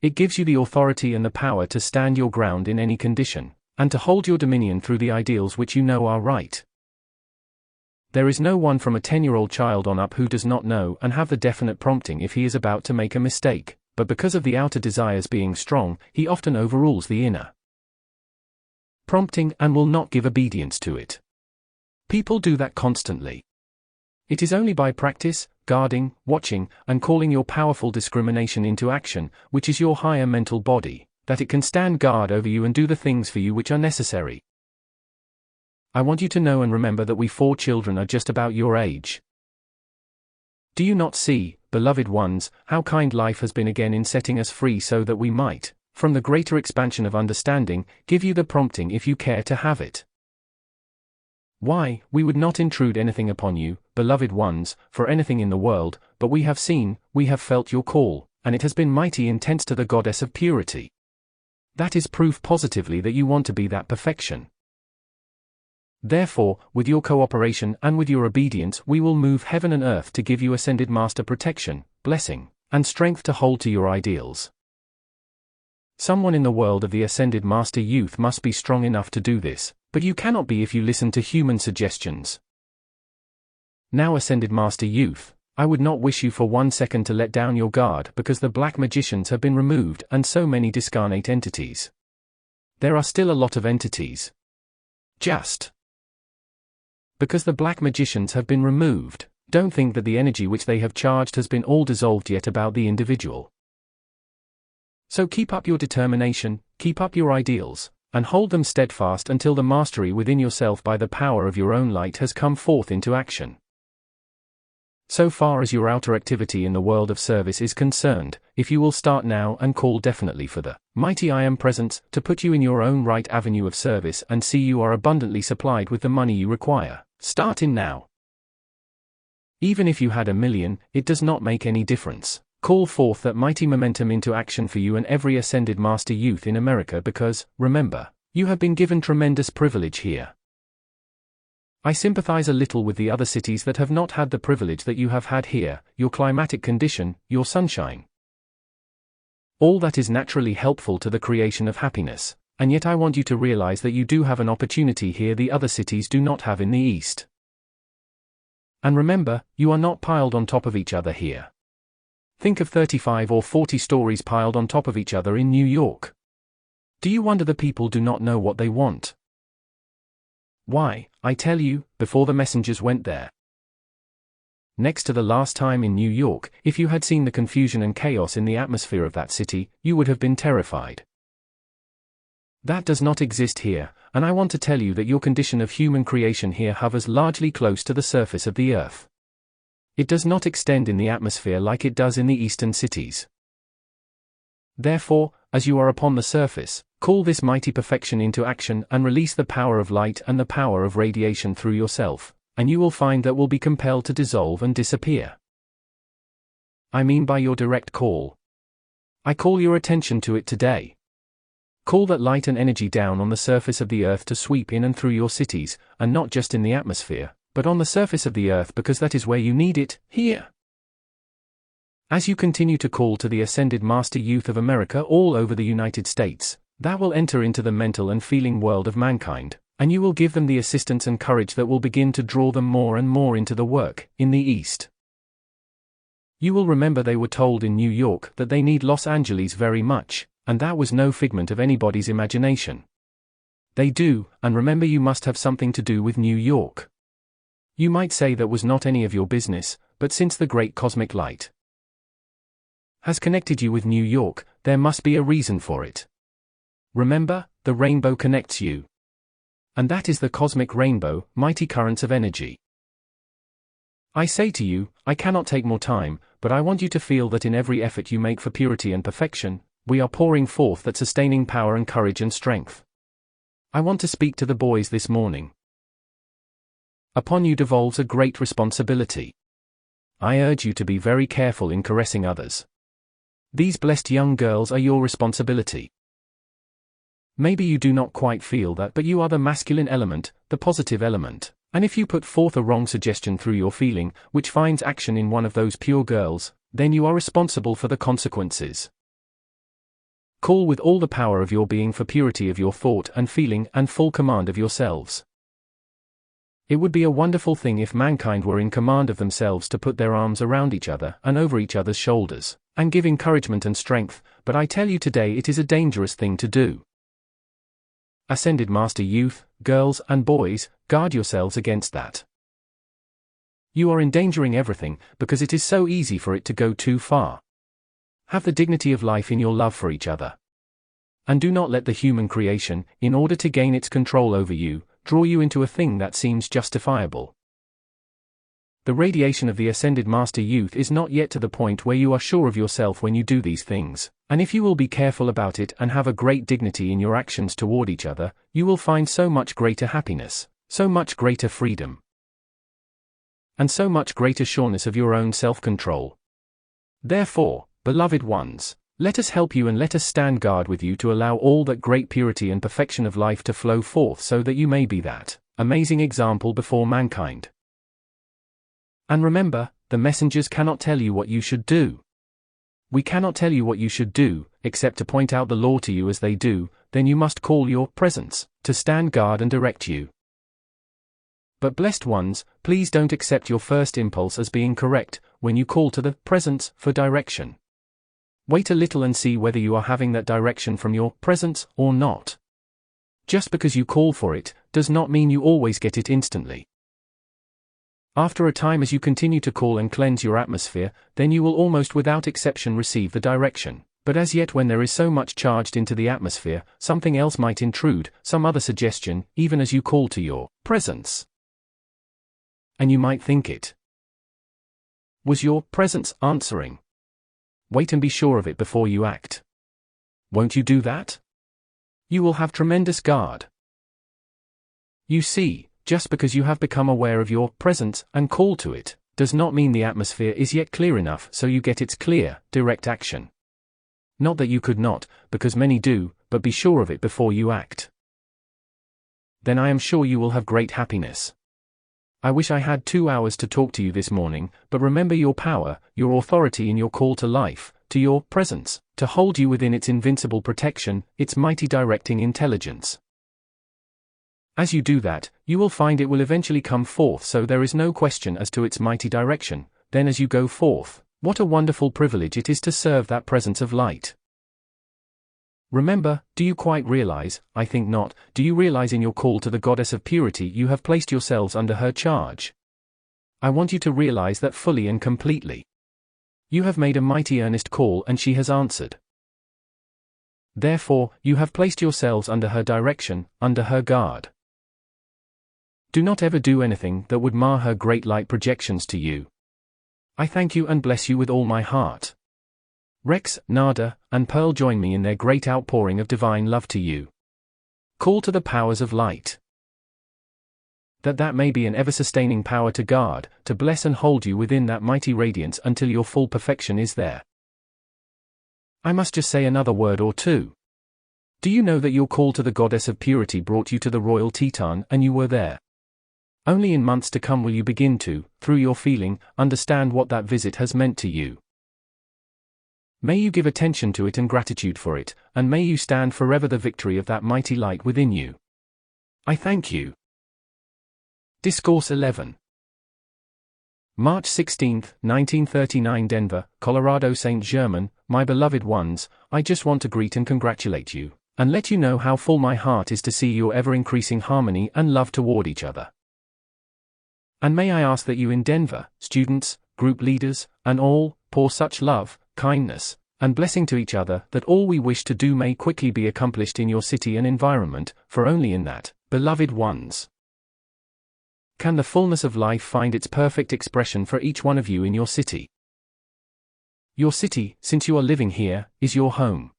It gives you the authority and the power to stand your ground in any condition, and to hold your dominion through the ideals which you know are right. There is no one from a 10-year-old child on up who does not know and have the definite prompting if he is about to make a mistake, but because of the outer desires being strong, he often overrules the inner prompting and will not give obedience to it. People do that constantly. It is only by practice, guarding, watching, and calling your powerful discrimination into action, which is your higher mental body, that it can stand guard over you and do the things for you which are necessary. I want you to know and remember that we 4 children are just about your age. Do you not see, beloved ones, how kind life has been again in setting us free so that we might, from the greater expansion of understanding, give you the prompting if you care to have it? Why, we would not intrude anything upon you, beloved ones, for anything in the world, but we have seen, we have felt your call, and it has been mighty intense to the goddess of purity. That is proof positively that you want to be that perfection. Therefore, with your cooperation and with your obedience we will move heaven and earth to give you ascended master protection, blessing, and strength to hold to your ideals. Someone in the world of the ascended master youth must be strong enough to do this, but you cannot be if you listen to human suggestions. Now ascended master youth, I would not wish you for 1 second to let down your guard because the black magicians have been removed and so many discarnate entities. There are still a lot of entities. Just because the black magicians have been removed, don't think that the energy which they have charged has been all dissolved yet about the individual. So keep up your determination, keep up your ideals, and hold them steadfast until the mastery within yourself by the power of your own light has come forth into action. So far as your outer activity in the world of service is concerned, if you will start now and call definitely for the mighty I Am presence to put you in your own right avenue of service and see you are abundantly supplied with the money you require, start in now. Even if you had 1 million, it does not make any difference. Call forth that mighty momentum into action for you and every ascended master youth in America because, remember, you have been given tremendous privilege here. I sympathize a little with the other cities that have not had the privilege that you have had here, your climatic condition, your sunshine. All that is naturally helpful to the creation of happiness, and yet I want you to realize that you do have an opportunity here the other cities do not have in the East. And remember, you are not piled on top of each other here. Think of 35 or 40 stories piled on top of each other in New York. Do you wonder the people do not know what they want? Why, I tell you, before the messengers went there. Next to the last time in New York, if you had seen the confusion and chaos in the atmosphere of that city, you would have been terrified. That does not exist here, and I want to tell you that your condition of human creation here hovers largely close to the surface of the earth. It does not extend in the atmosphere like it does in the eastern cities. Therefore, as you are upon the surface, call this mighty perfection into action and release the power of light and the power of radiation through yourself, and you will find that will be compelled to dissolve and disappear. I mean by your direct call. I call your attention to it today. Call that light and energy down on the surface of the earth to sweep in and through your cities, and not just in the atmosphere, but on the surface of the earth, because that is where you need it, here. As you continue to call to the ascended master youth of America all over the United States, that will enter into the mental and feeling world of mankind, and you will give them the assistance and courage that will begin to draw them more and more into the work, in the East. You will remember they were told in New York that they need Los Angeles very much, and that was no figment of anybody's imagination. They do, and remember you must have something to do with New York. You might say that was not any of your business, but since the great cosmic light has connected you with New York, there must be a reason for it. Remember, the rainbow connects you. And that is the cosmic rainbow, mighty currents of energy. I say to you, I cannot take more time, but I want you to feel that in every effort you make for purity and perfection, we are pouring forth that sustaining power and courage and strength. I want to speak to the boys this morning. Upon you devolves a great responsibility. I urge you to be very careful in caressing others. These blessed young girls are your responsibility. Maybe you do not quite feel that, but you are the masculine element, the positive element, and if you put forth a wrong suggestion through your feeling, which finds action in one of those pure girls, then you are responsible for the consequences. Call with all the power of your being for purity of your thought and feeling and full command of yourselves. It would be a wonderful thing if mankind were in command of themselves to put their arms around each other and over each other's shoulders, and give encouragement and strength, but I tell you today it is a dangerous thing to do. Ascended Master Youth, girls and boys, guard yourselves against that. You are endangering everything, because it is so easy for it to go too far. Have the dignity of life in your love for each other. And do not let the human creation, in order to gain its control over you, draw you into a thing that seems justifiable. The radiation of the ascended Master Youth is not yet to the point where you are sure of yourself when you do these things, and if you will be careful about it and have a great dignity in your actions toward each other, you will find so much greater happiness, so much greater freedom, and so much greater sureness of your own self-control. Therefore, beloved ones, let us help you and let us stand guard with you to allow all that great purity and perfection of life to flow forth so that you may be that amazing example before mankind. And remember, the messengers cannot tell you what you should do. We cannot tell you what you should do, except to point out the law to you as they do, then you must call your presence to stand guard and direct you. But blessed ones, please don't accept your first impulse as being correct when you call to the presence for direction. Wait a little and see whether you are having that direction from your presence or not. Just because you call for it, does not mean you always get it instantly. After a time, as you continue to call and cleanse your atmosphere, then you will almost without exception receive the direction. But as yet, when there is so much charged into the atmosphere, something else might intrude, some other suggestion, even as you call to your presence. And you might think it was your presence answering. Wait and be sure of it before you act. Won't you do that? You will have tremendous guard. You see, just because you have become aware of your presence and call to it, does not mean the atmosphere is yet clear enough so you get its clear, direct action. Not that you could not, because many do, but be sure of it before you act. Then I am sure you will have great happiness. I wish I had 2 hours to talk to you this morning, but remember your power, your authority in your call to life, to your presence, to hold you within its invincible protection, its mighty directing intelligence. As you do that, you will find it will eventually come forth, so there is no question as to its mighty direction. Then as you go forth, what a wonderful privilege it is to serve that presence of light. Remember, do you quite realize, I think not, do you realize in your call to the Goddess of Purity you have placed yourselves under her charge? I want you to realize that fully and completely. You have made a mighty earnest call and she has answered. Therefore, you have placed yourselves under her direction, under her guard. Do not ever do anything that would mar her great light projections to you. I thank you and bless you with all my heart. Rex, Nada, and Pearl join me in their great outpouring of divine love to you. Call to the powers of light. That may be an ever-sustaining power to guard, to bless and hold you within that mighty radiance until your full perfection is there. I must just say another word or two. Do you know that your call to the Goddess of Purity brought you to the Royal Teton and you were there? Only in months to come will you begin to, through your feeling, understand what that visit has meant to you. May you give attention to it and gratitude for it, and may you stand forever the victory of that mighty light within you. I thank you. Discourse 11. March 16, 1939 Denver, Colorado St. Germain, my beloved ones, I just want to greet and congratulate you, and let you know how full my heart is to see your ever-increasing harmony and love toward each other. And may I ask that you in Denver, students, group leaders, and all, pour such love, kindness, and blessing to each other that all we wish to do may quickly be accomplished in your city and environment, for only in that, beloved ones, can the fullness of life find its perfect expression for each one of you in your city. Your city, since you are living here, is your home.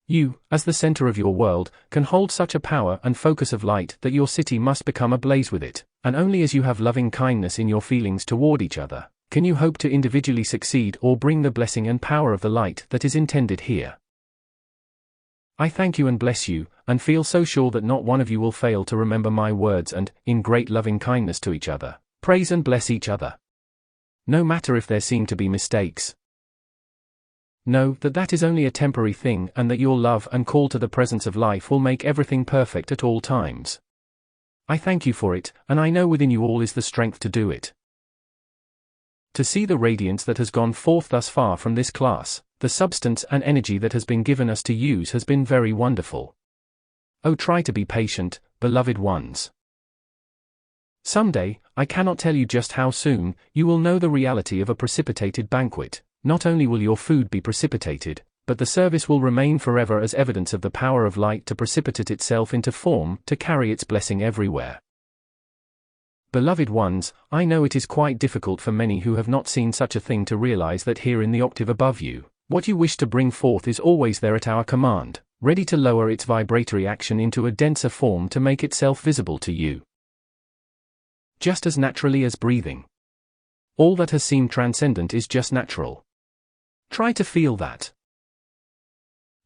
You, as the center of your world, can hold such a power and focus of light that your city must become ablaze with it, and only as you have loving kindness in your feelings toward each other, can you hope to individually succeed or bring the blessing and power of the light that is intended here. I thank you and bless you, and feel so sure that not one of you will fail to remember my words and, in great loving kindness to each other, praise and bless each other. No matter if there seem to be mistakes. Know that is only a temporary thing and that your love and call to the presence of life will make everything perfect at all times. I thank you for it, and I know within you all is the strength to do it. To see the radiance that has gone forth thus far from this class, the substance and energy that has been given us to use has been very wonderful. Oh, try to be patient, beloved ones. Someday, I cannot tell you just how soon, you will know the reality of a precipitated banquet. Not only will your food be precipitated, but the service will remain forever as evidence of the power of light to precipitate itself into form, to carry its blessing everywhere. Beloved ones, I know it is quite difficult for many who have not seen such a thing to realize that here in the octave above you, what you wish to bring forth is always there at our command, ready to lower its vibratory action into a denser form to make itself visible to you. Just as naturally as breathing. All that has seemed transcendent is just natural. Try to feel that.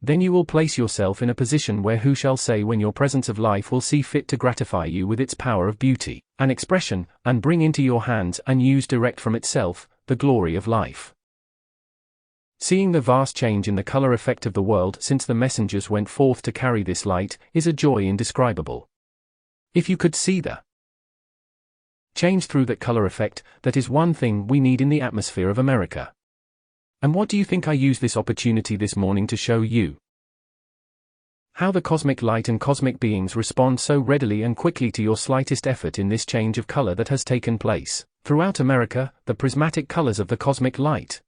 Then you will place yourself in a position where who shall say when your presence of life will see fit to gratify you with its power of beauty and expression, and bring into your hands and use direct from itself, the glory of life. Seeing the vast change in the color effect of the world since the messengers went forth to carry this light, is a joy indescribable. If you could see the change through that color effect, that is one thing we need in the atmosphere of America. And what do you think I use this opportunity this morning to show you? How the cosmic light and cosmic beings respond so readily and quickly to your slightest effort in this change of color that has taken place, throughout America, the prismatic colors of the cosmic light.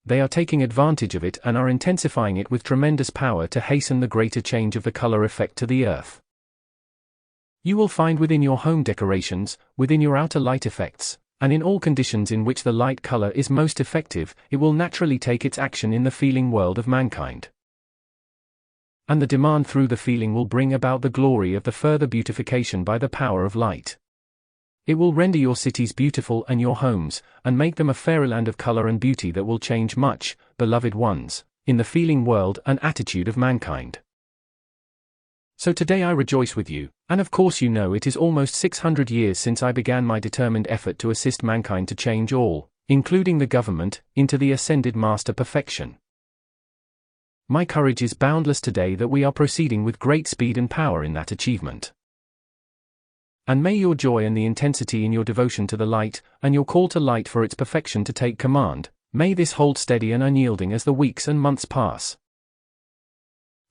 They are taking advantage of it and are intensifying it with tremendous power to hasten the greater change of the color effect to the earth. You will find within your home decorations, within your outer light effects, and in all conditions in which the light color is most effective, it will naturally take its action in the feeling world of mankind. And the demand through the feeling will bring about the glory of the further beautification by the power of light. It will render your cities beautiful and your homes, and make them a fairyland of color and beauty that will change much, beloved ones, in the feeling world and attitude of mankind. So today I rejoice with you, and of course you know it is almost 600 years since I began my determined effort to assist mankind to change all, including the government, into the ascended master perfection. My courage is boundless today that we are proceeding with great speed and power in that achievement. And may your joy and the intensity in your devotion to the light, and your call to light for its perfection to take command, may this hold steady and unyielding as the weeks and months pass.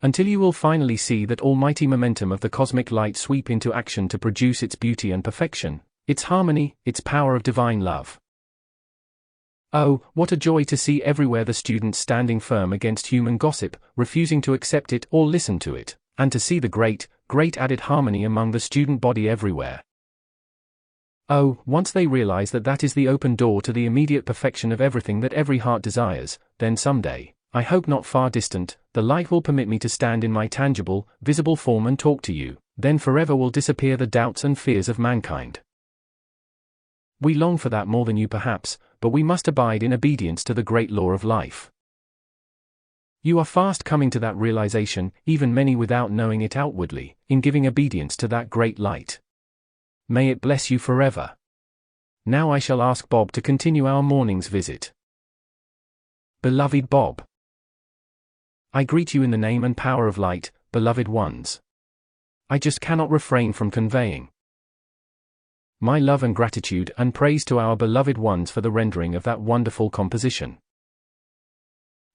until you will finally see that almighty momentum of the cosmic light sweep into action to produce its beauty and perfection, its harmony, its power of divine love. Oh, what a joy to see everywhere the students standing firm against human gossip, refusing to accept it or listen to it, and to see the great added harmony among the student body everywhere. Oh, once they realize that that is the open door to the immediate perfection of everything that every heart desires, then someday, I hope not far distant, the light will permit me to stand in my tangible, visible form and talk to you, then forever will disappear the doubts and fears of mankind. We long for that more than you perhaps, but we must abide in obedience to the great law of life. You are fast coming to that realization, even many without knowing it outwardly, in giving obedience to that great light. May it bless you forever. Now I shall ask Bob to continue our morning's visit. Beloved Bob, I greet you in the name and power of light, beloved ones. I just cannot refrain from conveying my love and gratitude and praise to our beloved ones for the rendering of that wonderful composition.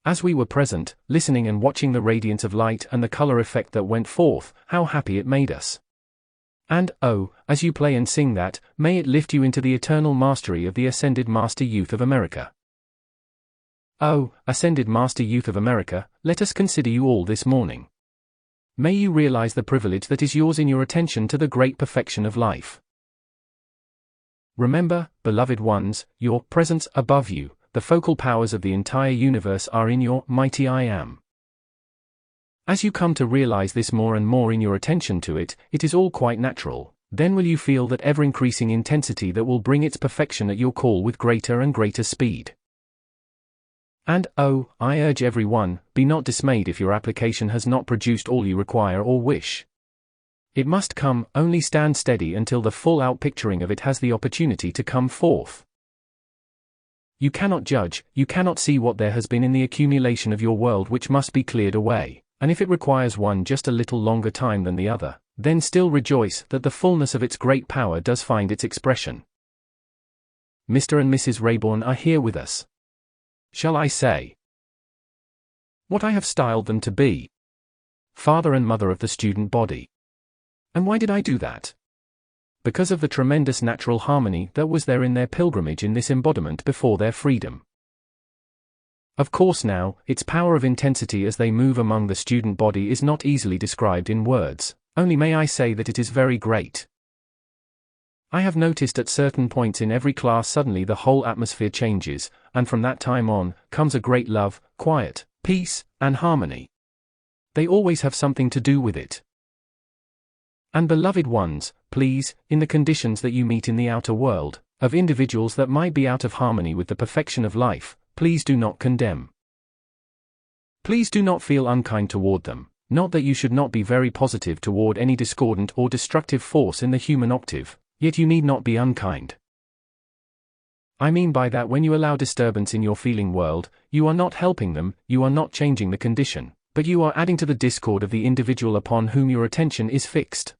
As we were present, listening and watching the radiance of light and the color effect that went forth, how happy it made us. And, oh, as you play and sing that, may it lift you into the eternal mastery of the Ascended Master Youth of America. Oh, Ascended Master Youth of America, let us consider you all this morning. May you realize the privilege that is yours in your attention to the great perfection of life. Remember, beloved ones, your presence above you, the focal powers of the entire universe are in your mighty I Am. As you come to realize this more and more in your attention to it, it is all quite natural. Then will you feel that ever-increasing intensity that will bring its perfection at your call with greater and greater speed. And, oh, I urge everyone, be not dismayed if your application has not produced all you require or wish. It must come, only stand steady until the full outpicturing of it has the opportunity to come forth. You cannot judge, you cannot see what there has been in the accumulation of your world which must be cleared away, and if it requires one just a little longer time than the other, then still rejoice that the fullness of its great power does find its expression. Mr. and Mrs. Rayborn are here with us. Shall I say what I have styled them to be? Father and mother of the student body. And why did I do that? Because of the tremendous natural harmony that was there in their pilgrimage in this embodiment before their freedom. Of course now, its power of intensity as they move among the student body is not easily described in words, only may I say that it is very great. I have noticed at certain points in every class suddenly the whole atmosphere changes, and from that time on, comes a great love, quiet, peace, and harmony. They always have something to do with it. And beloved ones, please, in the conditions that you meet in the outer world, of individuals that might be out of harmony with the perfection of life, please do not condemn. Please do not feel unkind toward them, not that you should not be very positive toward any discordant or destructive force in the human octave, yet you need not be unkind. I mean by that when you allow disturbance in your feeling world, you are not helping them, you are not changing the condition, but you are adding to the discord of the individual upon whom your attention is fixed.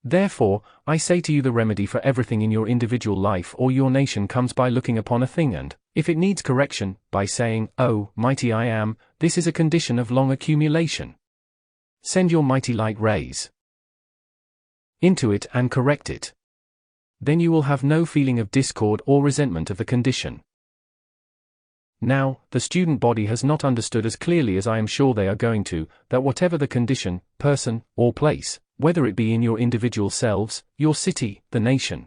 Therefore, I say to you the remedy for everything in your individual life or your nation comes by looking upon a thing and, if it needs correction, by saying, "Oh, mighty I Am, this is a condition of long accumulation. Send your mighty light rays into it and correct it." Then you will have no feeling of discord or resentment of the condition. Now, the student body has not understood as clearly as I am sure they are going to, that whatever the condition, person, or place, whether it be in your individual selves, your city, the nation,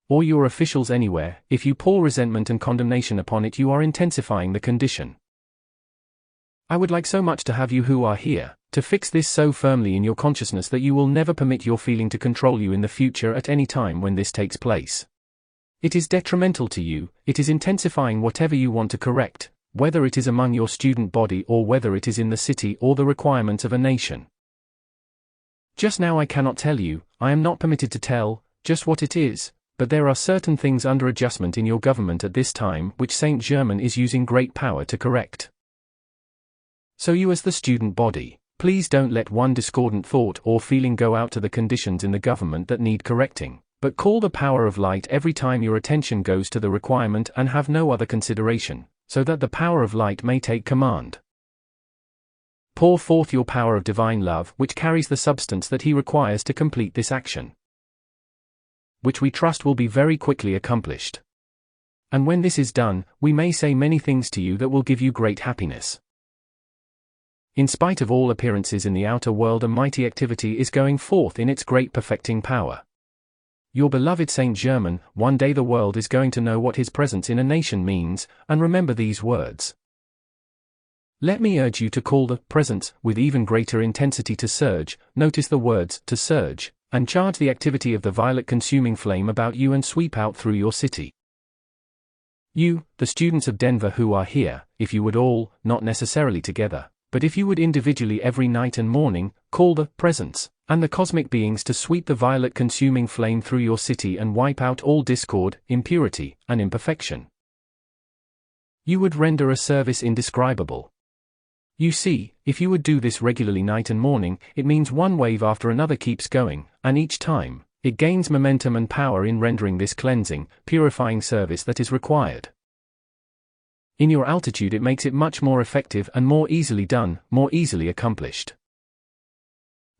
or your officials anywhere, if you pour resentment and condemnation upon it, you are intensifying the condition. I would like so much to have you who are here, to fix this so firmly in your consciousness that you will never permit your feeling to control you in the future at any time when this takes place. It is detrimental to you, it is intensifying whatever you want to correct, whether it is among your student body or whether it is in the city or the requirements of a nation. Just now I cannot tell you, I am not permitted to tell, just what it is, but there are certain things under adjustment in your government at this time which Saint Germain is using great power to correct. So you as the student body, please don't let one discordant thought or feeling go out to the conditions in the government that need correcting, but call the power of light every time your attention goes to the requirement and have no other consideration, so that the power of light may take command. pour forth your power of divine love, which carries the substance that He requires to complete this action, which we trust will be very quickly accomplished. And when this is done, we may say many things to you that will give you great happiness. In spite of all appearances in the outer world, a mighty activity is going forth in its great perfecting power. Your beloved Saint Germain, one day the world is going to know what his presence in a nation means, and remember these words. Let me urge you to call the presence with even greater intensity to surge, notice the words, to surge, and charge the activity of the violet consuming flame about you and sweep out through your city. You, the students of Denver who are here, if you would all, not necessarily together, but if you would individually every night and morning, call the presence and the cosmic beings to sweep the violet consuming flame through your city and wipe out all discord, impurity, and imperfection, you would render a service indescribable. You see, if you would do this regularly night and morning, it means one wave after another keeps going, and each time, it gains momentum and power in rendering this cleansing, purifying service that is required. In your altitude it makes it much more effective and more easily done, more easily accomplished.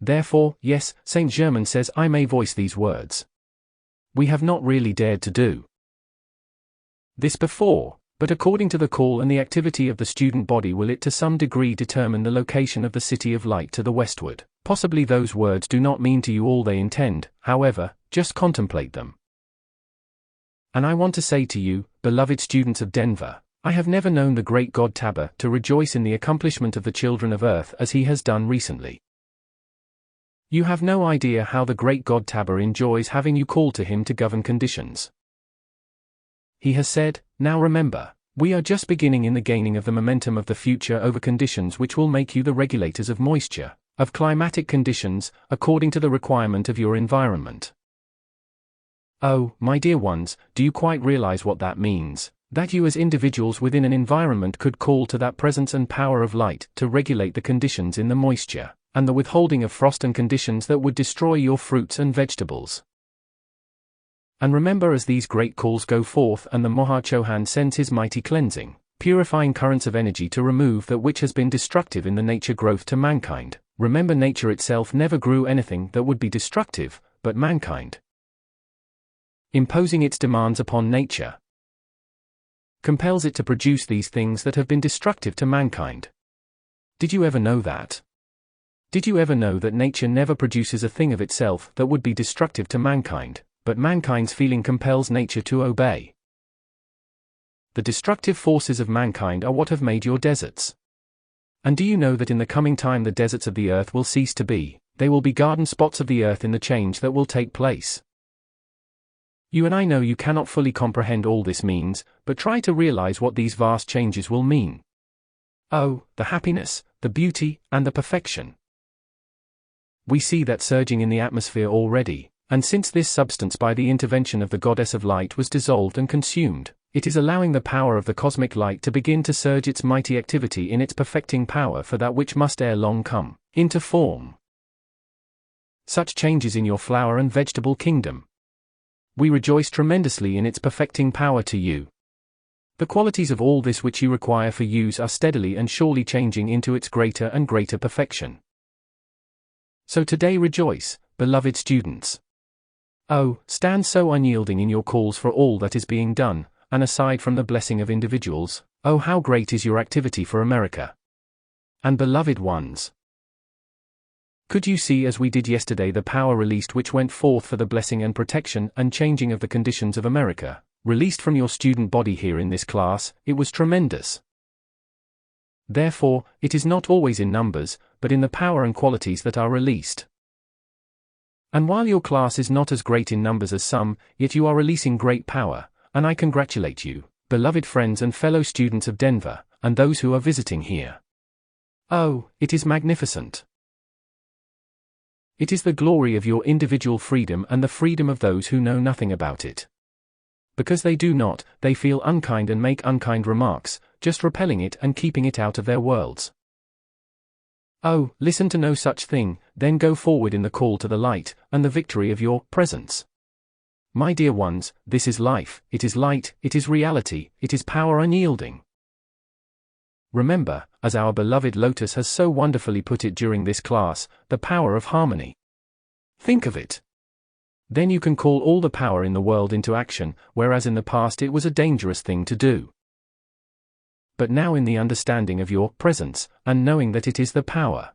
Therefore, yes, Saint Germain says I may voice these words. We have not really dared to do this before, but according to the call and the activity of the student body will it to some degree determine the location of the city of light to the westward. Possibly those words do not mean to you all they intend, however, just contemplate them. And I want to say to you, beloved students of Denver, I have never known the great God Tabor to rejoice in the accomplishment of the children of earth as he has done recently. You have no idea how the great God Tabor enjoys having you call to him to govern conditions. He has said, now remember, we are just beginning in the gaining of the momentum of the future over conditions which will make you the regulators of moisture, of climatic conditions, according to the requirement of your environment. Oh, my dear ones, do you quite realize what that means? That you as individuals within an environment could call to that presence and power of light to regulate the conditions in the moisture, and the withholding of frost and conditions that would destroy your fruits and vegetables. And remember as these great calls go forth and the Mahachohan sends his mighty cleansing, purifying currents of energy to remove that which has been destructive in the nature growth to mankind. Remember nature itself never grew anything that would be destructive, but mankind, imposing its demands upon nature, compels it to produce these things that have been destructive to mankind. Did you ever know that? Did you ever know that nature never produces a thing of itself that would be destructive to mankind, but mankind's feeling compels nature to obey? The destructive forces of mankind are what have made your deserts. And do you know that in the coming time the deserts of the earth will cease to be, they will be garden spots of the earth in the change that will take place? You and I know you cannot fully comprehend all this means, but try to realize what these vast changes will mean. Oh, the happiness, the beauty, and the perfection. We see that surging in the atmosphere already, and since this substance by the intervention of the Goddess of Light was dissolved and consumed, it is allowing the power of the cosmic light to begin to surge its mighty activity in its perfecting power for that which must ere long come into form. Such changes in your flower and vegetable kingdom. We rejoice tremendously in its perfecting power to you. The qualities of all this which you require for use are steadily and surely changing into its greater and greater perfection. So today rejoice, beloved students. Oh, stand so unyielding in your calls for all that is being done, and aside from the blessing of individuals, oh how great is your activity for America. And beloved ones, could you see as we did yesterday the power released which went forth for the blessing and protection and changing of the conditions of America, released from your student body here in this class? It was tremendous. Therefore, it is not always in numbers, but in the power and qualities that are released. And while your class is not as great in numbers as some, yet you are releasing great power, and I congratulate you, beloved friends and fellow students of Denver, and those who are visiting here. Oh, it is magnificent. It is the glory of your individual freedom and the freedom of those who know nothing about it. Because they do not, they feel unkind and make unkind remarks, just repelling it and keeping it out of their worlds. Oh, listen to no such thing, then go forward in the call to the light, and the victory of your presence. My dear ones, this is life, it is light, it is reality, it is power unyielding. Remember, as our beloved Lotus has so wonderfully put it during this class, the power of harmony. Think of it. Then you can call all the power in the world into action, whereas in the past it was a dangerous thing to do. But now in the understanding of your presence, and knowing that it is the power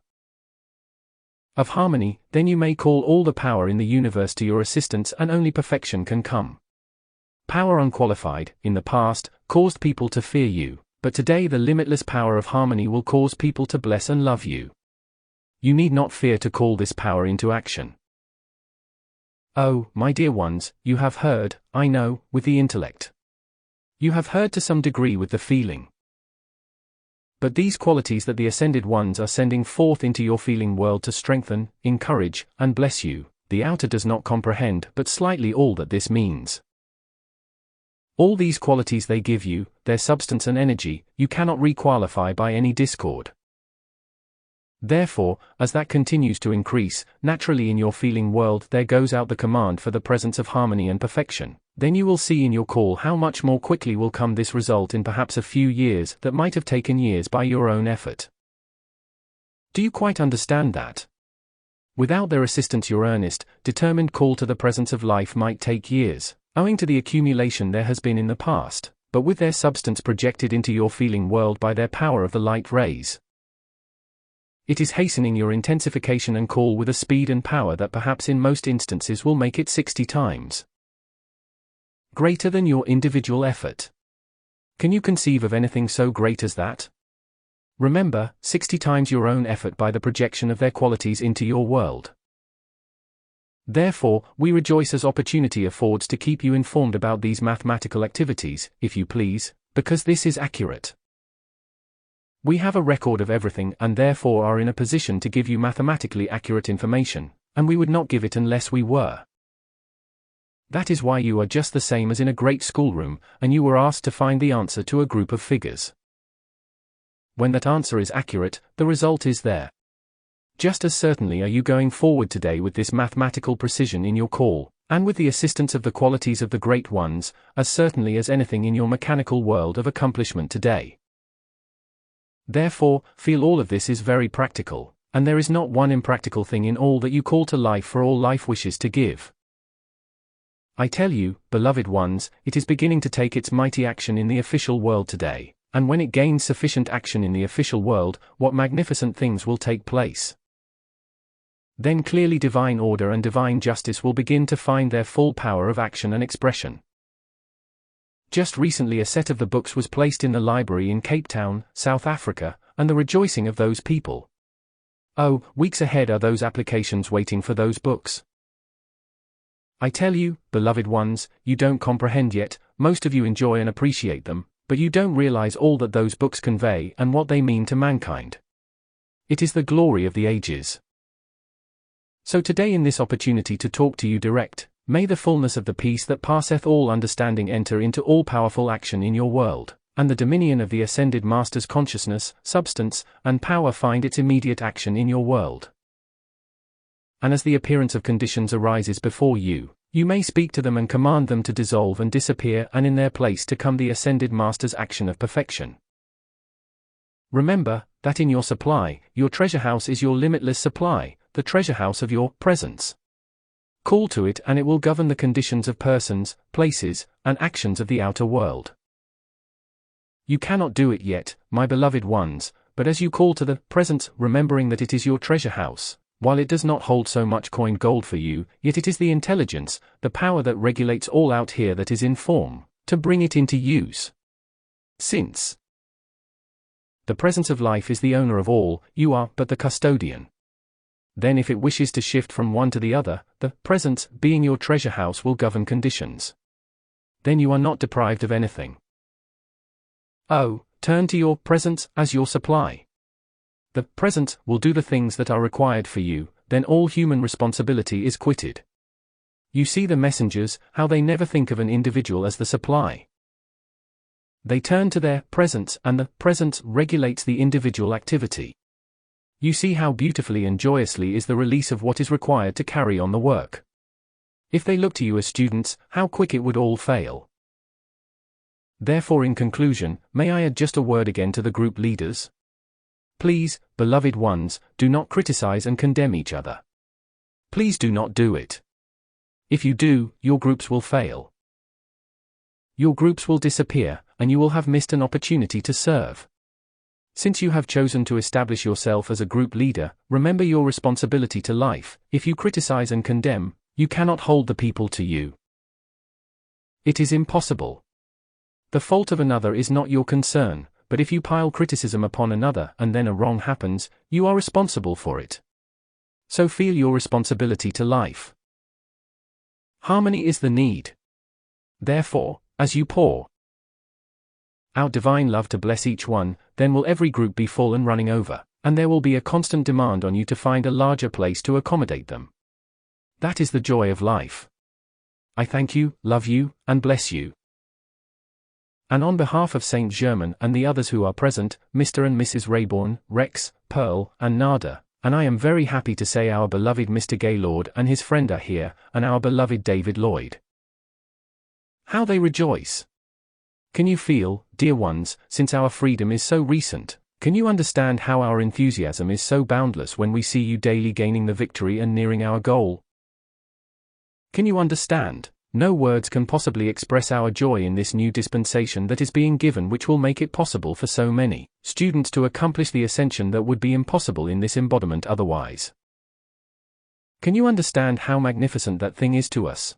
of harmony, then you may call all the power in the universe to your assistance and only perfection can come. Power unqualified, in the past, caused people to fear you, but today the limitless power of harmony will cause people to bless and love you. You need not fear to call this power into action. Oh, my dear ones, you have heard, I know, with the intellect. You have heard to some degree with the feeling. But these qualities that the ascended ones are sending forth into your feeling world to strengthen, encourage, and bless you, the outer does not comprehend but slightly all that this means. All these qualities they give you, their substance and energy, you cannot requalify by any discord. Therefore, as that continues to increase, naturally in your feeling world there goes out the command for the presence of harmony and perfection. Then you will see in your call how much more quickly will come this result in perhaps a few years that might have taken years by your own effort. Do you quite understand that? Without their assistance your earnest, determined call to the presence of life might take years, owing to the accumulation there has been in the past, but with their substance projected into your feeling world by their power of the light rays, it is hastening your intensification and call with a speed and power that perhaps in most instances will make it 60 times greater than your individual effort. Can you conceive of anything so great as that? Remember, 60 times your own effort by the projection of their qualities into your world. Therefore, we rejoice as opportunity affords to keep you informed about these mathematical activities, if you please, because this is accurate. We have a record of everything and therefore are in a position to give you mathematically accurate information, and we would not give it unless we were. That is why you are just the same as in a great schoolroom, and you were asked to find the answer to a group of figures. When that answer is accurate, the result is there. Just as certainly are you going forward today with this mathematical precision in your call, and with the assistance of the qualities of the great ones, as certainly as anything in your mechanical world of accomplishment today. Therefore, feel all of this is very practical, and there is not one impractical thing in all that you call to life for all life wishes to give. I tell you, beloved ones, it is beginning to take its mighty action in the official world today, and when it gains sufficient action in the official world, what magnificent things will take place. Then clearly divine order and divine justice will begin to find their full power of action and expression. Just recently a set of the books was placed in the library in Cape Town, South Africa, and the rejoicing of those people. Oh, weeks ahead are those applications waiting for those books. I tell you, beloved ones, you don't comprehend yet, most of you enjoy and appreciate them, but you don't realize all that those books convey and what they mean to mankind. It is the glory of the ages. So today in this opportunity to talk to you direct, may the fullness of the peace that passeth all understanding enter into all powerful action in your world, and the dominion of the ascended Master's consciousness, substance, and power find its immediate action in your world. And as the appearance of conditions arises before you, you may speak to them and command them to dissolve and disappear and in their place to come the ascended Master's action of perfection. Remember, that in your supply, your treasure house is your limitless supply, the treasure house of your presence. Call to it and it will govern the conditions of persons, places, and actions of the outer world. You cannot do it yet, my beloved ones, but as you call to the presence, remembering that it is your treasure house, while it does not hold so much coined gold for you, yet it is the intelligence, the power that regulates all out here that is in form, to bring it into use. Since the presence of life is the owner of all, you are but the custodian. Then if it wishes to shift from one to the other, the presence, being your treasure house, will govern conditions. Then you are not deprived of anything. Oh, turn to your presence as your supply. The presence will do the things that are required for you, then all human responsibility is quitted. You see the messengers, how they never think of an individual as the supply. They turn to their presence and the presence regulates the individual activity. You see how beautifully and joyously is the release of what is required to carry on the work. If they look to you as students, how quick it would all fail. Therefore, in conclusion, may I add just a word again to the group leaders? Please, beloved ones, do not criticize and condemn each other. Please do not do it. If you do, your groups will fail. Your groups will disappear, and you will have missed an opportunity to serve. Since you have chosen to establish yourself as a group leader, remember your responsibility to life. If you criticize and condemn, you cannot hold the people to you. It is impossible. The fault of another is not your concern, but if you pile criticism upon another and then a wrong happens, you are responsible for it. So feel your responsibility to life. Harmony is the need. Therefore, as you pour out divine love to bless each one, then will every group be full and running over, and there will be a constant demand on you to find a larger place to accommodate them. That is the joy of life. I thank you, love you, and bless you. And on behalf of Saint Germain and the others who are present, Mr. and Mrs. Rayborn, Rex, Pearl, and Nada, and I am very happy to say our beloved Mr. Gaylord and his friend are here, and our beloved David Lloyd. How they rejoice! Can you feel, dear ones, since our freedom is so recent, can you understand how our enthusiasm is so boundless when we see you daily gaining the victory and nearing our goal? Can you understand? No words can possibly express our joy in this new dispensation that is being given, which will make it possible for so many students to accomplish the ascension that would be impossible in this embodiment otherwise. Can you understand how magnificent that thing is to us?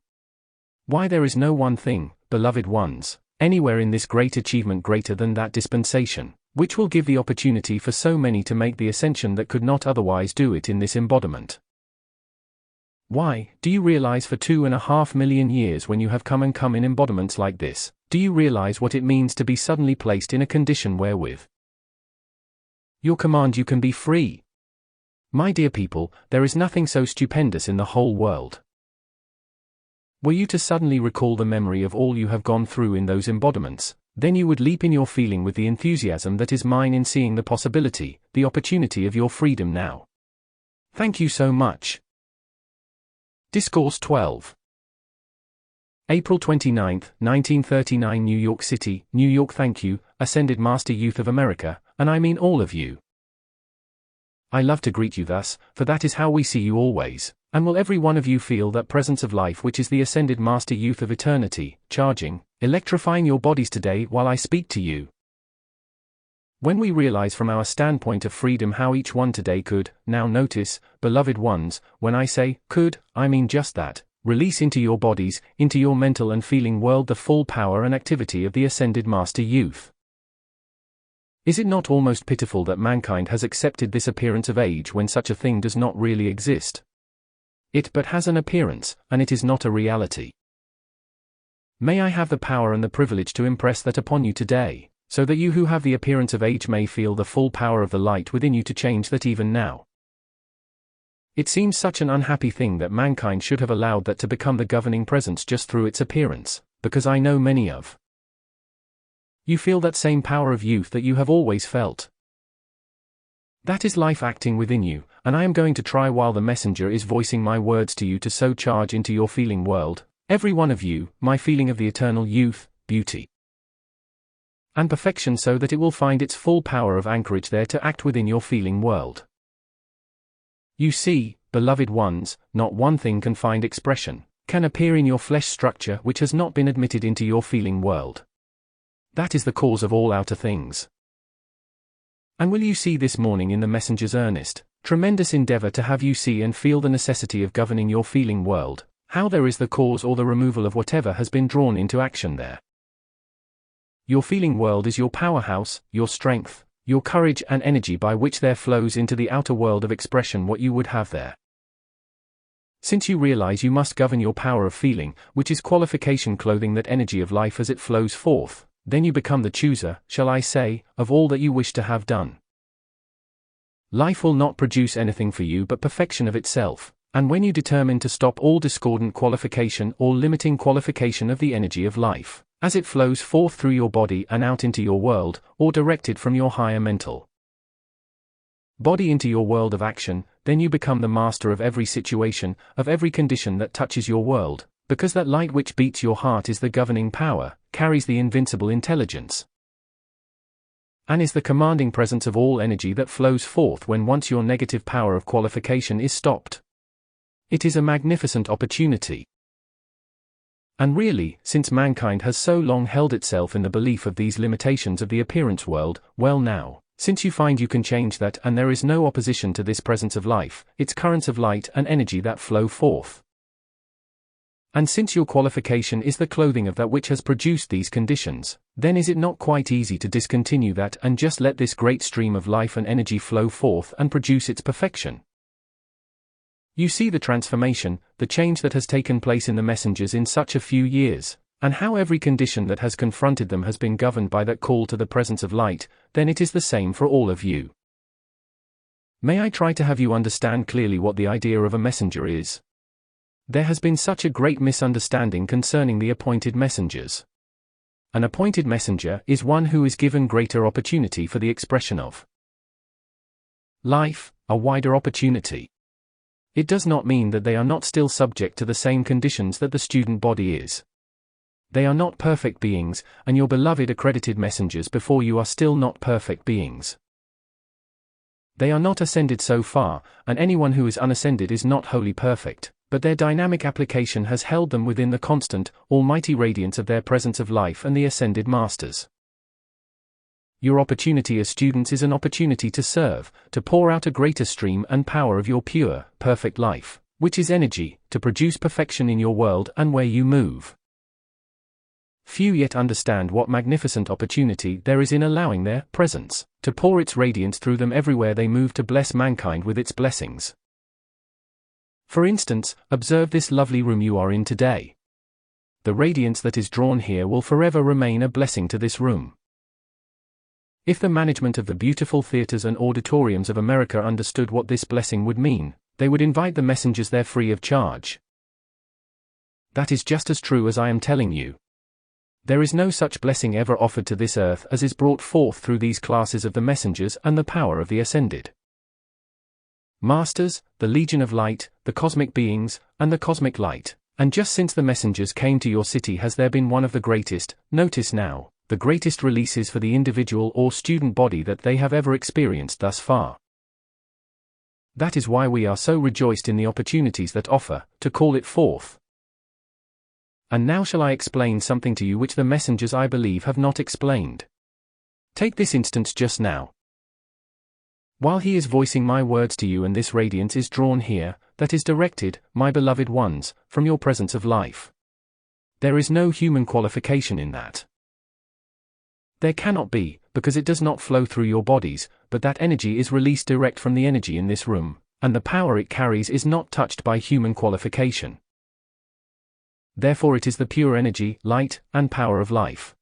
Why there is no one thing, beloved ones, anywhere in this great achievement greater than that dispensation, which will give the opportunity for so many to make the ascension that could not otherwise do it in this embodiment. Why, do you realize for 2.5 million years when you have come in embodiments like this, do you realize what it means to be suddenly placed in a condition wherewith your command you can be free? My dear people, there is nothing so stupendous in the whole world. Were you to suddenly recall the memory of all you have gone through in those embodiments, then you would leap in your feeling with the enthusiasm that is mine in seeing the possibility, the opportunity of your freedom now. Thank you so much. Discourse 12. April 29, 1939, New York City, New York. Thank you, Ascended Master Youth of America, and I mean all of you. I love to greet you thus, for that is how we see you always, and will every one of you feel that presence of life which is the Ascended Master Youth of Eternity, charging, electrifying your bodies today while I speak to you. When we realize from our standpoint of freedom how each one today could, now notice, beloved ones, when I say could, I mean just that, release into your bodies, into your mental and feeling world the full power and activity of the Ascended Master Youth. Is it not almost pitiful that mankind has accepted this appearance of age when such a thing does not really exist? It but has an appearance, and it is not a reality. May I have the power and the privilege to impress that upon you today, so that you who have the appearance of age may feel the full power of the light within you to change that even now. It seems such an unhappy thing that mankind should have allowed that to become the governing presence just through its appearance, because I know many of you feel that same power of youth that you have always felt. That is life acting within you, and I am going to try while the messenger is voicing my words to you to so charge into your feeling world, every one of you, my feeling of the eternal youth, beauty, and perfection, so that it will find its full power of anchorage there to act within your feeling world. You see, beloved ones, not one thing can find expression, can appear in your flesh structure which has not been admitted into your feeling world. That is the cause of all outer things. And will you see this morning in the messenger's earnest, tremendous endeavor to have you see and feel the necessity of governing your feeling world, how there is the cause or the removal of whatever has been drawn into action there. Your feeling world is your powerhouse, your strength, your courage and energy by which there flows into the outer world of expression what you would have there. Since you realize you must govern your power of feeling, which is qualification clothing that energy of life as it flows forth, then you become the chooser, shall I say, of all that you wish to have done. Life will not produce anything for you but perfection of itself, and when you determine to stop all discordant qualification or limiting qualification of the energy of life, as it flows forth through your body and out into your world, or directed from your higher mental body into your world of action, then you become the master of every situation, of every condition that touches your world, Because that light which beats your heart is the governing power, carries the invincible intelligence, and is the commanding presence of all energy that flows forth when once your negative power of qualification is stopped. It is a magnificent opportunity. And really, since mankind has so long held itself in the belief of these limitations of the appearance world, well now, since you find you can change that and there is no opposition to this presence of life, its currents of light and energy that flow forth. And since your qualification is the clothing of that which has produced these conditions, then is it not quite easy to discontinue that and just let this great stream of life and energy flow forth and produce its perfection? You see the transformation, the change that has taken place in the messengers in such a few years, and how every condition that has confronted them has been governed by that call to the presence of light. Then it is the same for all of you. May I try to have you understand clearly what the idea of a messenger is? There has been such a great misunderstanding concerning the appointed messengers. An appointed messenger is one who is given greater opportunity for the expression of life, a wider opportunity. It does not mean that they are not still subject to the same conditions that the student body is. They are not perfect beings, and your beloved accredited messengers before you are still not perfect beings. They are not ascended so far, and anyone who is unascended is not wholly perfect, but their dynamic application has held them within the constant, almighty radiance of their presence of life and the ascended masters. Your opportunity as students is an opportunity to serve, to pour out a greater stream and power of your pure, perfect life, which is energy, to produce perfection in your world and where you move. Few yet understand what magnificent opportunity there is in allowing their presence to pour its radiance through them everywhere they move to bless mankind with its blessings. For instance, observe this lovely room you are in today. The radiance that is drawn here will forever remain a blessing to this room. If the management of the beautiful theaters and auditoriums of America understood what this blessing would mean, they would invite the messengers there free of charge. That is just as true as I am telling you. There is no such blessing ever offered to this earth as is brought forth through these classes of the messengers and the power of the ascended masters, the Legion of Light, the cosmic beings, and the cosmic light. And just since the messengers came to your city has there been one of the greatest, notice now, the greatest releases for the individual or student body that they have ever experienced thus far. That is why we are so rejoiced in the opportunities that offer, to call it forth. And now shall I explain something to you which the messengers I believe have not explained. Take this instance just now. While he is voicing my words to you and this radiance is drawn here, that is directed, my beloved ones, from your presence of life. There is no human qualification in that. There cannot be, because it does not flow through your bodies, but that energy is released direct from the energy in this room, and the power it carries is not touched by human qualification. Therefore it is the pure energy, light, and power of life.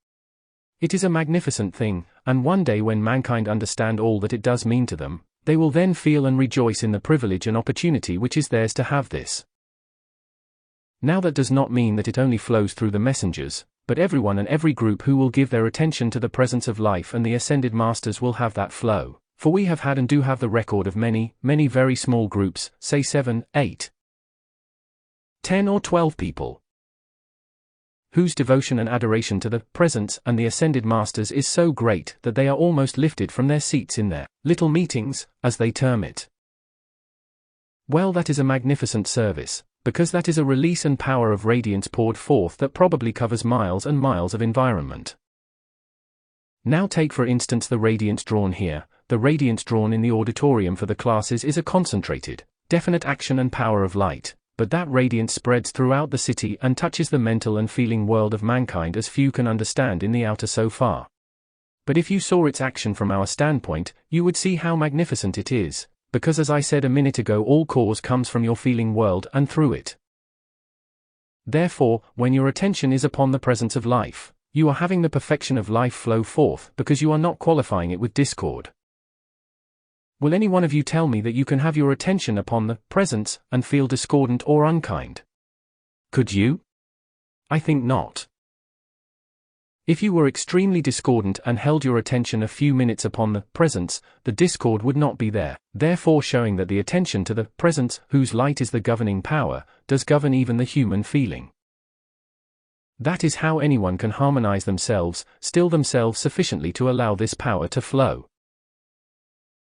It is a magnificent thing, and one day when mankind understand all that it does mean to them, they will then feel and rejoice in the privilege and opportunity which is theirs to have this. Now that does not mean that it only flows through the messengers, but everyone and every group who will give their attention to the presence of life and the ascended masters will have that flow, for we have had and do have the record of many, many very small groups, say 7, 8, 10 or 12 people, whose devotion and adoration to the presence and the ascended masters is so great that they are almost lifted from their seats in their little meetings, as they term it. Well, that is a magnificent service, because that is a release and power of radiance poured forth that probably covers miles and miles of environment. Now take for instance the radiance drawn here. The radiance drawn in the auditorium for the classes is a concentrated, definite action and power of light, but that radiance spreads throughout the city and touches the mental and feeling world of mankind as few can understand in the outer so far. But if you saw its action from our standpoint, you would see how magnificent it is. Because as I said a minute ago, all cause comes from your feeling world and through it. Therefore, when your attention is upon the presence of life, you are having the perfection of life flow forth because you are not qualifying it with discord. Will any one of you tell me that you can have your attention upon the presence and feel discordant or unkind? Could you? I think not. If you were extremely discordant and held your attention a few minutes upon the presence, the discord would not be there, therefore showing that the attention to the presence, whose light is the governing power, does govern even the human feeling. That is how anyone can harmonize themselves, still themselves sufficiently to allow this power to flow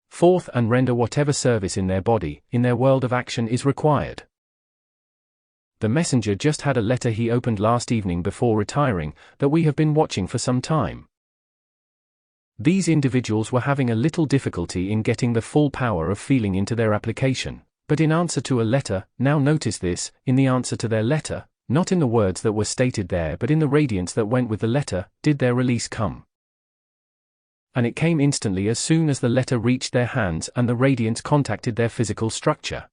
forth and render whatever service in their body, in their world of action is required. The messenger just had a letter he opened last evening before retiring, that we have been watching for some time. These individuals were having a little difficulty in getting the full power of feeling into their application, but in answer to a letter, now notice this, in the answer to their letter, not in the words that were stated there but in the radiance that went with the letter, did their release come. And it came instantly as soon as the letter reached their hands and the radiance contacted their physical structure.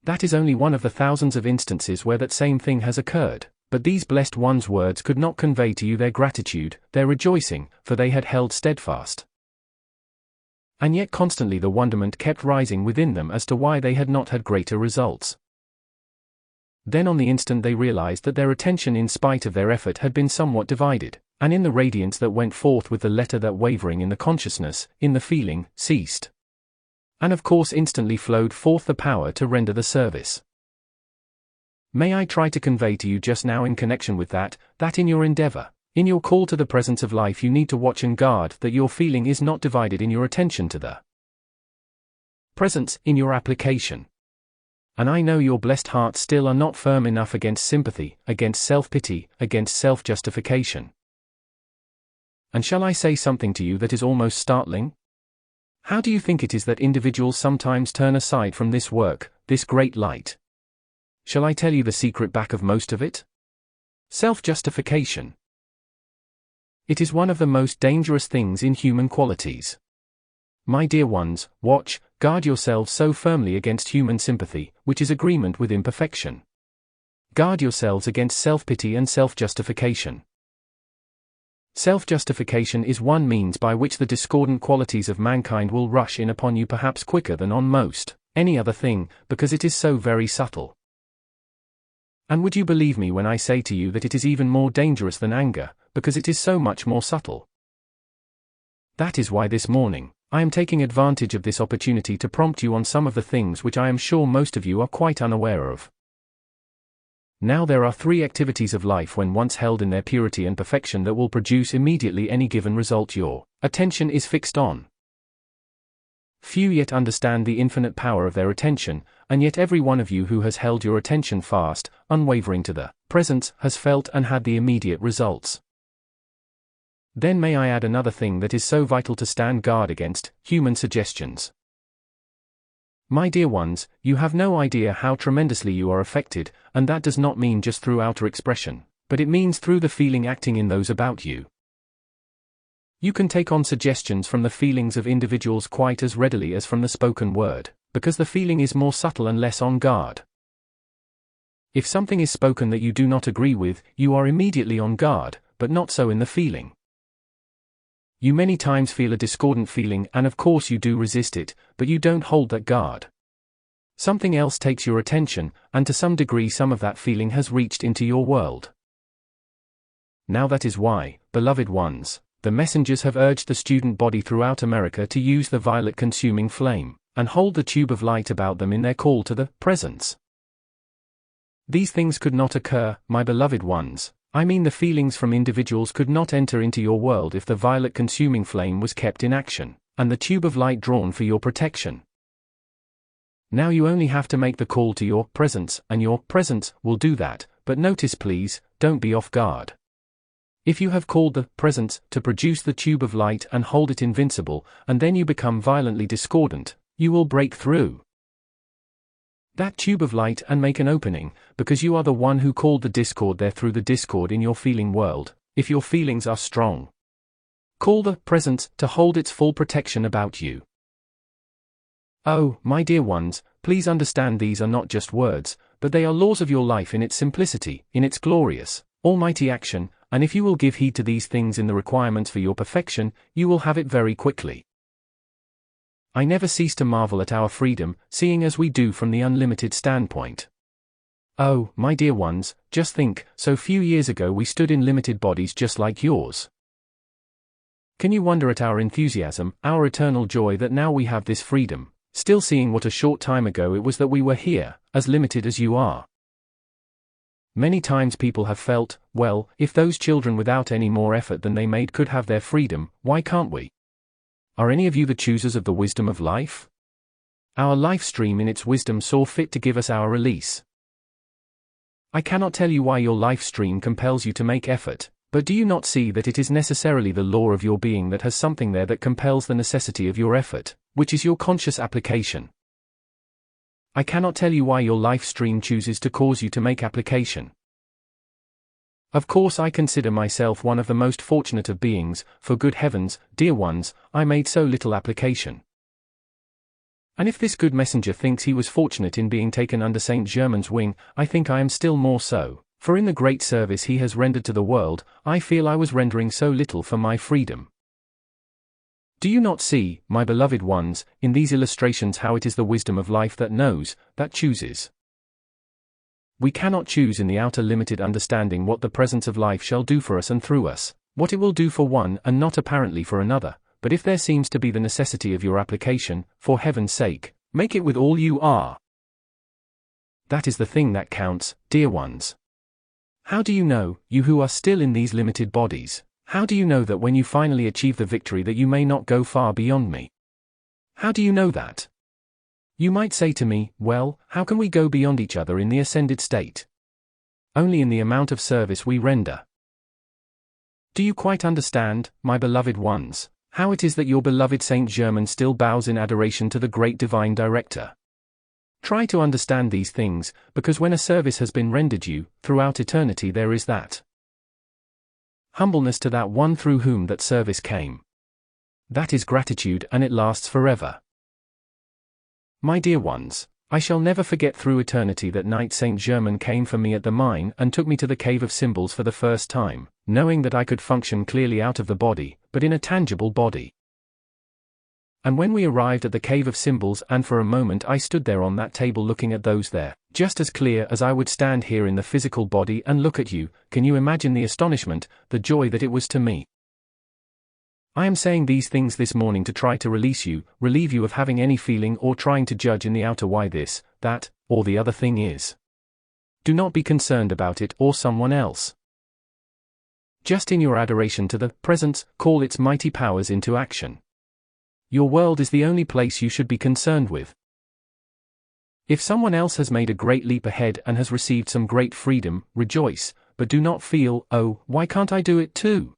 That is only one of the thousands of instances where that same thing has occurred. But these blessed ones' words could not convey to you their gratitude, their rejoicing, for they had held steadfast. And yet constantly the wonderment kept rising within them as to why they had not had greater results. Then on the instant they realized that their attention in spite of their effort had been somewhat divided, and in the radiance that went forth with the letter that wavering in the consciousness, in the feeling, ceased. And of course instantly flowed forth the power to render the service. May I try to convey to you just now in connection with that in your endeavor, in your call to the presence of life you need to watch and guard that your feeling is not divided in your attention to the presence in your application. And I know your blessed hearts still are not firm enough against sympathy, against self-pity, against self-justification. And shall I say something to you that is almost startling? How do you think it is that individuals sometimes turn aside from this work, this great light? Shall I tell you the secret back of most of it? Self-justification. It is one of the most dangerous things in human qualities. My dear ones, watch, guard yourselves so firmly against human sympathy, which is agreement with imperfection. Guard yourselves against self-pity and self-justification. Self-justification is one means by which the discordant qualities of mankind will rush in upon you perhaps quicker than on most any other thing, because it is so very subtle. And would you believe me when I say to you that it is even more dangerous than anger, because it is so much more subtle? That is why this morning, I am taking advantage of this opportunity to prompt you on some of the things which I am sure most of you are quite unaware of. Now there are 3 activities of life when once held in their purity and perfection that will produce immediately any given result your attention is fixed on. Few yet understand the infinite power of their attention, and yet every one of you who has held your attention fast, unwavering to the presence, has felt and had the immediate results. Then may I add another thing that is so vital to stand guard against, human suggestions. My dear ones, you have no idea how tremendously you are affected, and that does not mean just through outer expression, but it means through the feeling acting in those about you. You can take on suggestions from the feelings of individuals quite as readily as from the spoken word, because the feeling is more subtle and less on guard. If something is spoken that you do not agree with, you are immediately on guard, but not so in the feeling. You many times feel a discordant feeling and of course you do resist it, but you don't hold that guard. Something else takes your attention, and to some degree some of that feeling has reached into your world. Now that is why, beloved ones, the messengers have urged the student body throughout America to use the violet consuming flame, and hold the tube of light about them in their call to the presence. These things could not occur, my beloved ones, I mean the feelings from individuals could not enter into your world if the violet consuming flame was kept in action, and the tube of light drawn for your protection. Now you only have to make the call to your presence, and your presence will do that, but notice please, don't be off guard. If you have called the presence to produce the tube of light and hold it invincible, and then you become violently discordant, you will break through that tube of light and make an opening, because you are the one who called the discord there through the discord in your feeling world, if your feelings are strong. Call the presence to hold its full protection about you. Oh, my dear ones, please understand these are not just words, but they are laws of your life in its simplicity, in its glorious, almighty action, and if you will give heed to these things in the requirements for your perfection, you will have it very quickly. I never cease to marvel at our freedom, seeing as we do from the unlimited standpoint. Oh, my dear ones, just think, so few years ago we stood in limited bodies just like yours. Can you wonder at our enthusiasm, our eternal joy that now we have this freedom, still seeing what a short time ago it was that we were here, as limited as you are? Many times people have felt, well, if those children without any more effort than they made could have their freedom, why can't we? Are any of you the choosers of the wisdom of life? Our life stream in its wisdom saw fit to give us our release. I cannot tell you why your life stream compels you to make effort, but do you not see that it is necessarily the law of your being that has something there that compels the necessity of your effort, which is your conscious application? I cannot tell you why your life stream chooses to cause you to make application. Of course I consider myself one of the most fortunate of beings, for good heavens, dear ones, I made so little application. And if this good messenger thinks he was fortunate in being taken under Saint Germain's wing, I think I am still more so, for in the great service he has rendered to the world, I feel I was rendering so little for my freedom. Do you not see, my beloved ones, in these illustrations how it is the wisdom of life that knows, that chooses? We cannot choose in the outer limited understanding what the presence of life shall do for us and through us, what it will do for one and not apparently for another, but if there seems to be the necessity of your application, for heaven's sake, make it with all you are. That is the thing that counts, dear ones. How do you know, you who are still in these limited bodies, how do you know that when you finally achieve the victory that you may not go far beyond me? How do you know that? You might say to me, well, how can we go beyond each other in the ascended state? Only in the amount of service we render. Do you quite understand, my beloved ones, how it is that your beloved Saint Germain still bows in adoration to the great divine director? Try to understand these things, because when a service has been rendered you, throughout eternity there is that humbleness to that one through whom that service came. That is gratitude, and it lasts forever. My dear ones, I shall never forget through eternity that night Saint Germain came for me at the mine and took me to the cave of symbols for the first time, knowing that I could function clearly out of the body, but in a tangible body. And when we arrived at the cave of symbols and for a moment I stood there on that table looking at those there, just as clear as I would stand here in the physical body and look at you, can you imagine the astonishment, the joy that it was to me? I am saying these things this morning to try to release you, relieve you of having any feeling or trying to judge in the outer why this, that, or the other thing is. Do not be concerned about it or someone else. Just in your adoration to the presence, call its mighty powers into action. Your world is the only place you should be concerned with. If someone else has made a great leap ahead and has received some great freedom, rejoice, but do not feel, oh, why can't I do it too?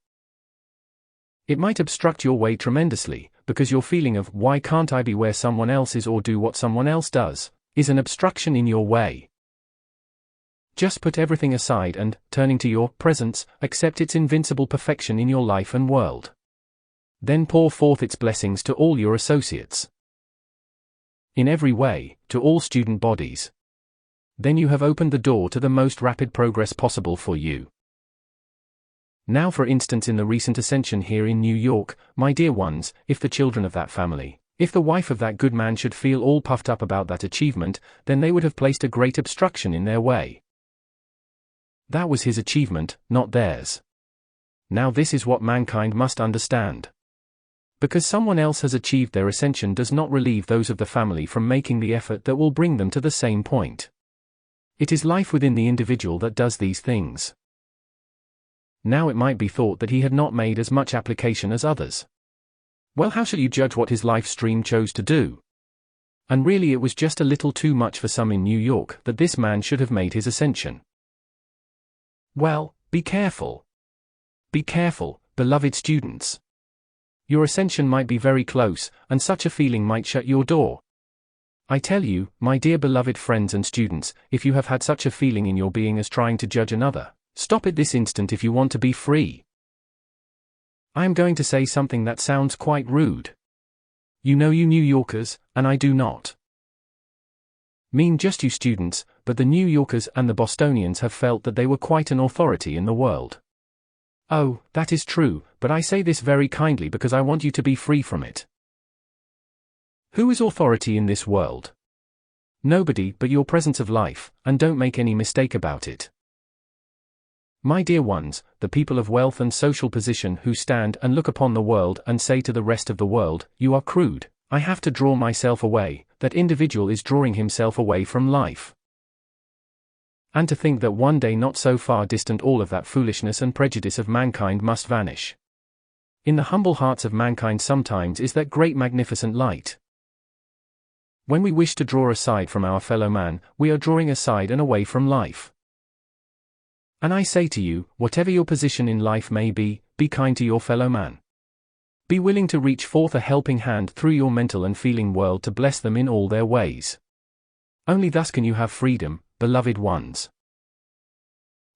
It might obstruct your way tremendously, because your feeling of, why can't I be where someone else is or do what someone else does, is an obstruction in your way. Just put everything aside and, turning to your presence, accept its invincible perfection in your life and world. Then pour forth its blessings to all your associates. In every way, to all student bodies. Then you have opened the door to the most rapid progress possible for you. Now for instance in the recent ascension here in New York, my dear ones, if the children of that family, if the wife of that good man should feel all puffed up about that achievement, then they would have placed a great obstruction in their way. That was his achievement, not theirs. Now this is what mankind must understand. Because someone else has achieved their ascension does not relieve those of the family from making the effort that will bring them to the same point. It is life within the individual that does these things. Now it might be thought that he had not made as much application as others. Well, how shall you judge what his life stream chose to do? And really it was just a little too much for some in New York that this man should have made his ascension. Well, be careful. Be careful, beloved students. Your ascension might be very close, and such a feeling might shut your door. I tell you, my dear beloved friends and students, if you have had such a feeling in your being as trying to judge another, stop it this instant if you want to be free. I am going to say something that sounds quite rude. You know you New Yorkers, and I do not mean just you students, but the New Yorkers and the Bostonians have felt that they were quite an authority in the world. Oh, that is true, but I say this very kindly because I want you to be free from it. Who is authority in this world? Nobody but your presence of life, and don't make any mistake about it. My dear ones, the people of wealth and social position who stand and look upon the world and say to the rest of the world, you are crude, I have to draw myself away, that individual is drawing himself away from life. And to think that one day not so far distant all of that foolishness and prejudice of mankind must vanish. In the humble hearts of mankind sometimes is that great magnificent light. When we wish to draw aside from our fellow man, we are drawing aside and away from life. And I say to you, whatever your position in life may be kind to your fellow man. Be willing to reach forth a helping hand through your mental and feeling world to bless them in all their ways. Only thus can you have freedom, beloved ones.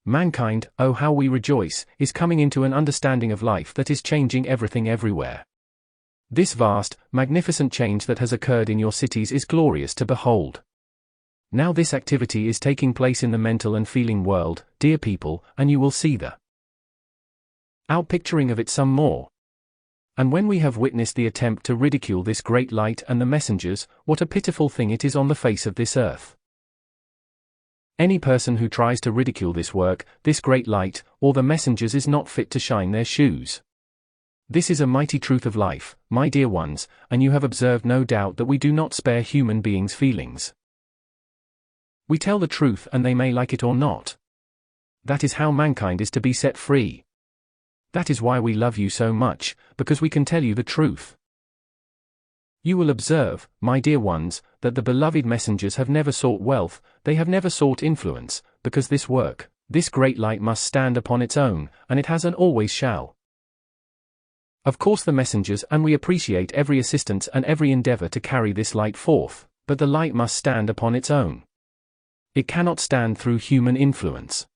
Mankind, oh how we rejoice, is coming into an understanding of life that is changing everything everywhere. This vast, magnificent change that has occurred in your cities is glorious to behold. Now this activity is taking place in the mental and feeling world, dear people, and you will see the outpicturing of it some more. And when we have witnessed the attempt to ridicule this great light and the messengers, what a pitiful thing it is on the face of this earth. Any person who tries to ridicule this work, this great light, or the messengers is not fit to shine their shoes. This is a mighty truth of life, my dear ones, and you have observed no doubt that we do not spare human beings' feelings. We tell the truth and they may like it or not. That is how mankind is to be set free. That is why we love you so much, because we can tell you the truth. You will observe, my dear ones, that the beloved messengers have never sought wealth, they have never sought influence, because this work, this great light must stand upon its own, and it has and always shall. Of course the messengers and we appreciate every assistance and every endeavor to carry this light forth, but the light must stand upon its own. It cannot stand through human influence.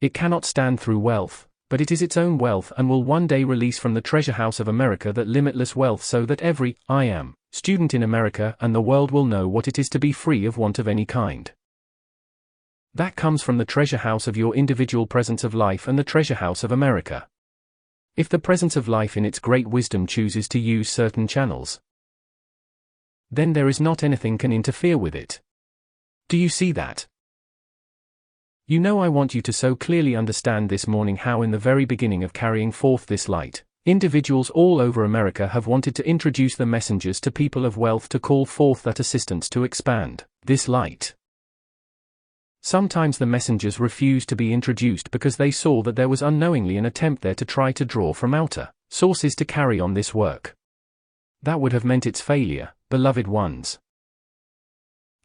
It cannot stand through wealth, but it is its own wealth and will one day release from the treasure house of America that limitless wealth so that every student in America and the world will know what it is to be free of want of any kind. That comes from the treasure house of your individual presence of life and the treasure house of America. If the presence of life in its great wisdom chooses to use certain channels, then there is not anything can interfere with it. Do you see that? You know I want you to so clearly understand this morning how in the very beginning of carrying forth this light, individuals all over America have wanted to introduce the messengers to people of wealth to call forth that assistance to expand this light. Sometimes the messengers refused to be introduced because they saw that there was unknowingly an attempt there to try to draw from outer sources to carry on this work. That would have meant its failure, beloved ones.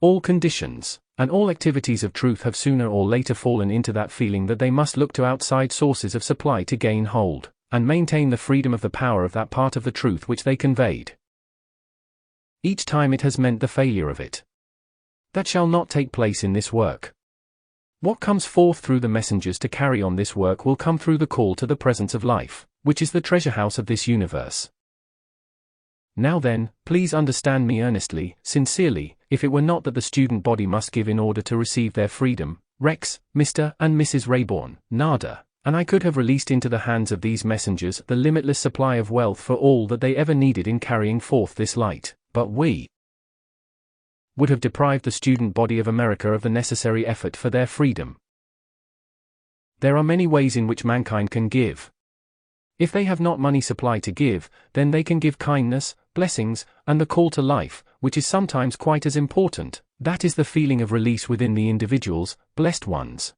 All conditions and all activities of truth have sooner or later fallen into that feeling that they must look to outside sources of supply to gain hold and maintain the freedom of the power of that part of the truth which they conveyed. Each time it has meant the failure of it. That shall not take place in this work. What comes forth through the messengers to carry on this work will come through the call to the presence of life, which is the treasure house of this universe. Now then, please understand me earnestly, sincerely, if it were not that the student body must give in order to receive their freedom, Rex, Mr. and Mrs. Rayborn, Nada, and I could have released into the hands of these messengers the limitless supply of wealth for all that they ever needed in carrying forth this light, but we would have deprived the student body of America of the necessary effort for their freedom. There are many ways in which mankind can give. If they have not money supply to give, then they can give kindness, blessings, and the call to life, which is sometimes quite as important. That is the feeling of release within the individuals, blessed ones.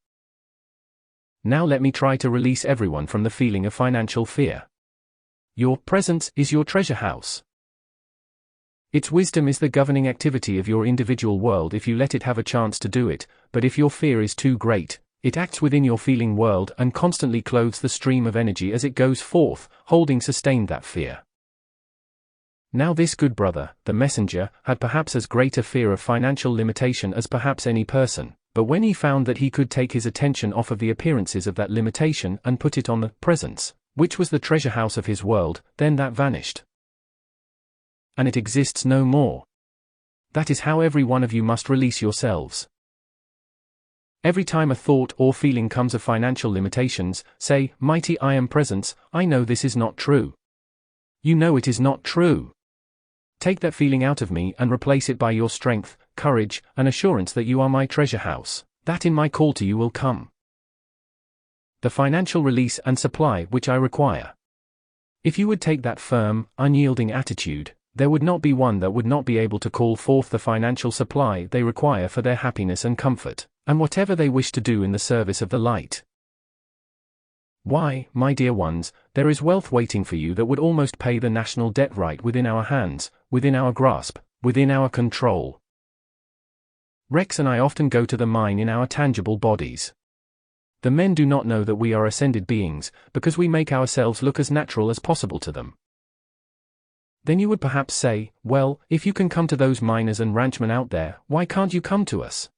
Now let me try to release everyone from the feeling of financial fear. Your presence is your treasure house. Its wisdom is the governing activity of your individual world if you let it have a chance to do it, but if your fear is too great, it acts within your feeling world and constantly clothes the stream of energy as it goes forth, holding sustained that fear. Now this good brother, the messenger, had perhaps as great a fear of financial limitation as perhaps any person, but when he found that he could take his attention off of the appearances of that limitation and put it on the presence, which was the treasure house of his world, then that vanished. And it exists no more. That is how every one of you must release yourselves. Every time a thought or feeling comes of financial limitations, say, Mighty I Am Presence, I know this is not true. You know it is not true. Take that feeling out of me and replace it by your strength, courage, and assurance that you are my treasure house, that in my call to you will come the financial release and supply which I require. If you would take that firm, unyielding attitude, there would not be one that would not be able to call forth the financial supply they require for their happiness and comfort, and whatever they wish to do in the service of the light. Why, my dear ones, there is wealth waiting for you that would almost pay the national debt right within our hands, within our grasp, within our control. Rex and I often go to the mine in our tangible bodies. The men do not know that we are ascended beings, because we make ourselves look as natural as possible to them. Then you would perhaps say, well, if you can come to those miners and ranchmen out there, why can't you come to us?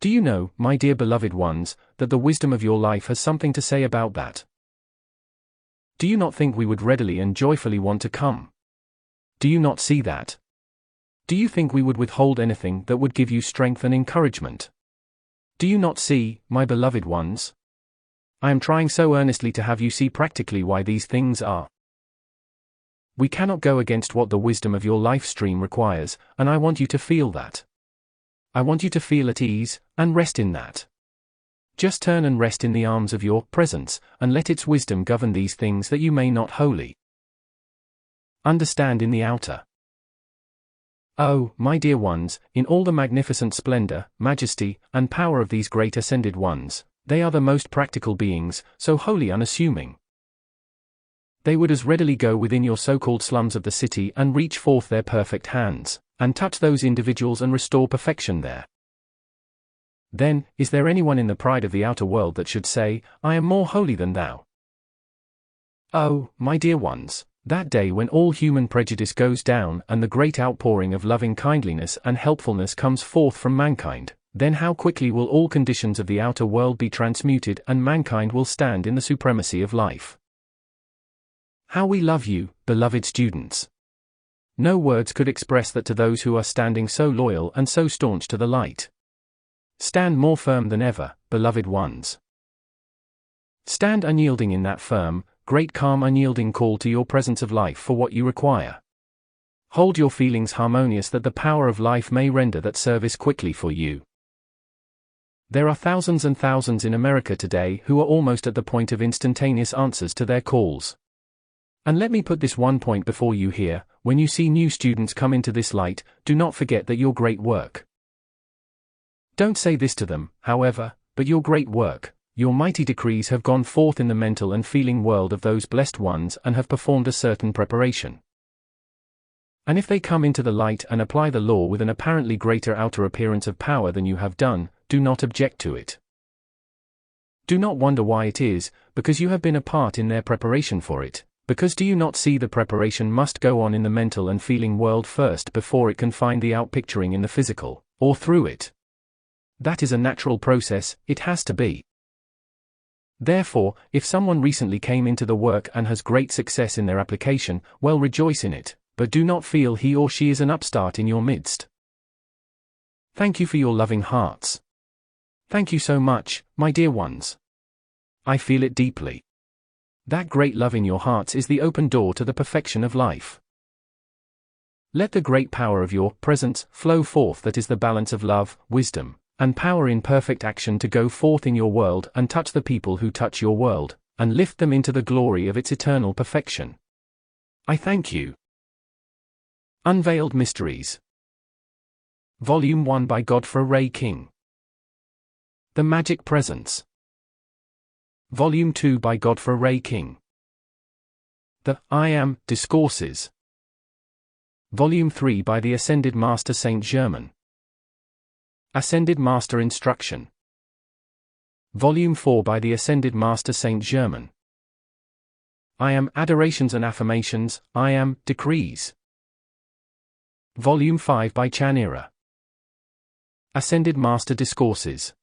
Do you know, my dear beloved ones, that the wisdom of your life has something to say about that? Do you not think we would readily and joyfully want to come? Do you not see that? Do you think we would withhold anything that would give you strength and encouragement? Do you not see, my beloved ones? I am trying so earnestly to have you see practically why these things are. We cannot go against what the wisdom of your life stream requires, and I want you to feel that. I want you to feel at ease, and rest in that. Just turn and rest in the arms of your presence, and let its wisdom govern these things that you may not wholly understand in the outer. Oh, my dear ones, in all the magnificent splendor, majesty, and power of these great ascended ones, they are the most practical beings, so wholly unassuming. They would as readily go within your so-called slums of the city and reach forth their perfect hands, and touch those individuals and restore perfection there. Then, is there anyone in the pride of the outer world that should say, I am more holy than thou? Oh, my dear ones, that day when all human prejudice goes down and the great outpouring of loving kindliness and helpfulness comes forth from mankind, then how quickly will all conditions of the outer world be transmuted and mankind will stand in the supremacy of life. How we love you, beloved students! No words could express that to those who are standing so loyal and so staunch to the light. Stand more firm than ever, beloved ones. Stand unyielding in that firm, great calm unyielding call to your presence of life for what you require. Hold your feelings harmonious that the power of life may render that service quickly for you. There are thousands and thousands in America today who are almost at the point of instantaneous answers to their calls. And let me put this one point before you here, when you see new students come into this light, do not forget that your great work. Don't say this to them, however, but your great work, your mighty decrees have gone forth in the mental and feeling world of those blessed ones and have performed a certain preparation. And if they come into the light and apply the law with an apparently greater outer appearance of power than you have done, do not object to it. Do not wonder why it is, because you have been a part in their preparation for it. Because do you not see the preparation must go on in the mental and feeling world first before it can find the outpicturing in the physical, or through it? That is a natural process, it has to be. Therefore, if someone recently came into the work and has great success in their application, well, rejoice in it, but do not feel he or she is an upstart in your midst. Thank you for your loving hearts. Thank you so much, my dear ones. I feel it deeply. That great love in your hearts is the open door to the perfection of life. Let the great power of your presence flow forth, that is the balance of love, wisdom, and power in perfect action to go forth in your world and touch the people who touch your world, and lift them into the glory of its eternal perfection. I thank you. Unveiled Mysteries. Volume 1 by GODFRÉ King. The Magic Presence. Volume 2 by GODFRÉ King. The I Am Discourses. Volume 3 by the Ascended Master Saint Germain. Ascended Master Instruction. Volume 4 by the Ascended Master Saint Germain. I Am Adorations and Affirmations, I Am Decrees. Volume 5 by Chanira. Ascended Master Discourses.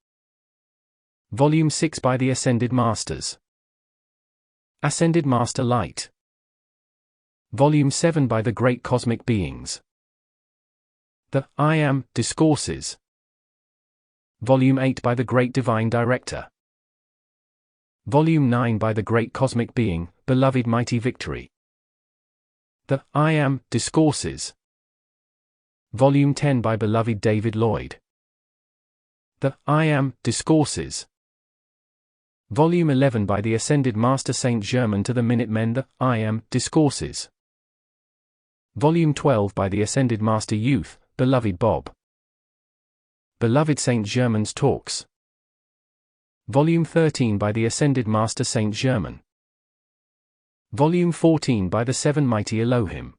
Volume 6 by the Ascended Masters. Ascended Master Light. Volume 7 by the Great Cosmic Beings. The I Am Discourses. Volume 8 by the Great Divine Director. Volume 9 by the Great Cosmic Being, Beloved Mighty Victory. The I Am Discourses. Volume 10 by Beloved David Lloyd. The I Am Discourses. Volume 11 by the Ascended Master Saint Germain to the Minutemen, The I Am Discourses. Volume 12 by the Ascended Master Youth, Beloved Bob. Beloved Saint Germain's Talks. Volume 13 by the Ascended Master Saint Germain. Volume 14 by the Seven Mighty Elohim.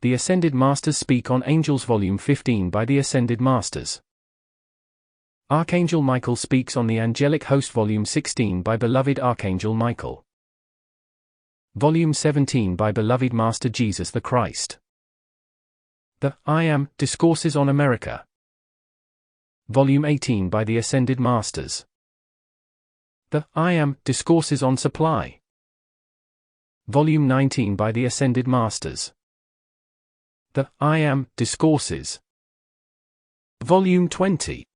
The Ascended Masters Speak on Angels. Volume 15 by the Ascended Masters. Archangel Michael Speaks on the Angelic Host. Volume 16 by Beloved Archangel Michael. Volume 17 by Beloved Master Jesus the Christ. The I Am Discourses on America. Volume 18 by the Ascended Masters. The I Am Discourses on Supply. Volume 19 by the Ascended Masters. The I Am Discourses. Volume 20.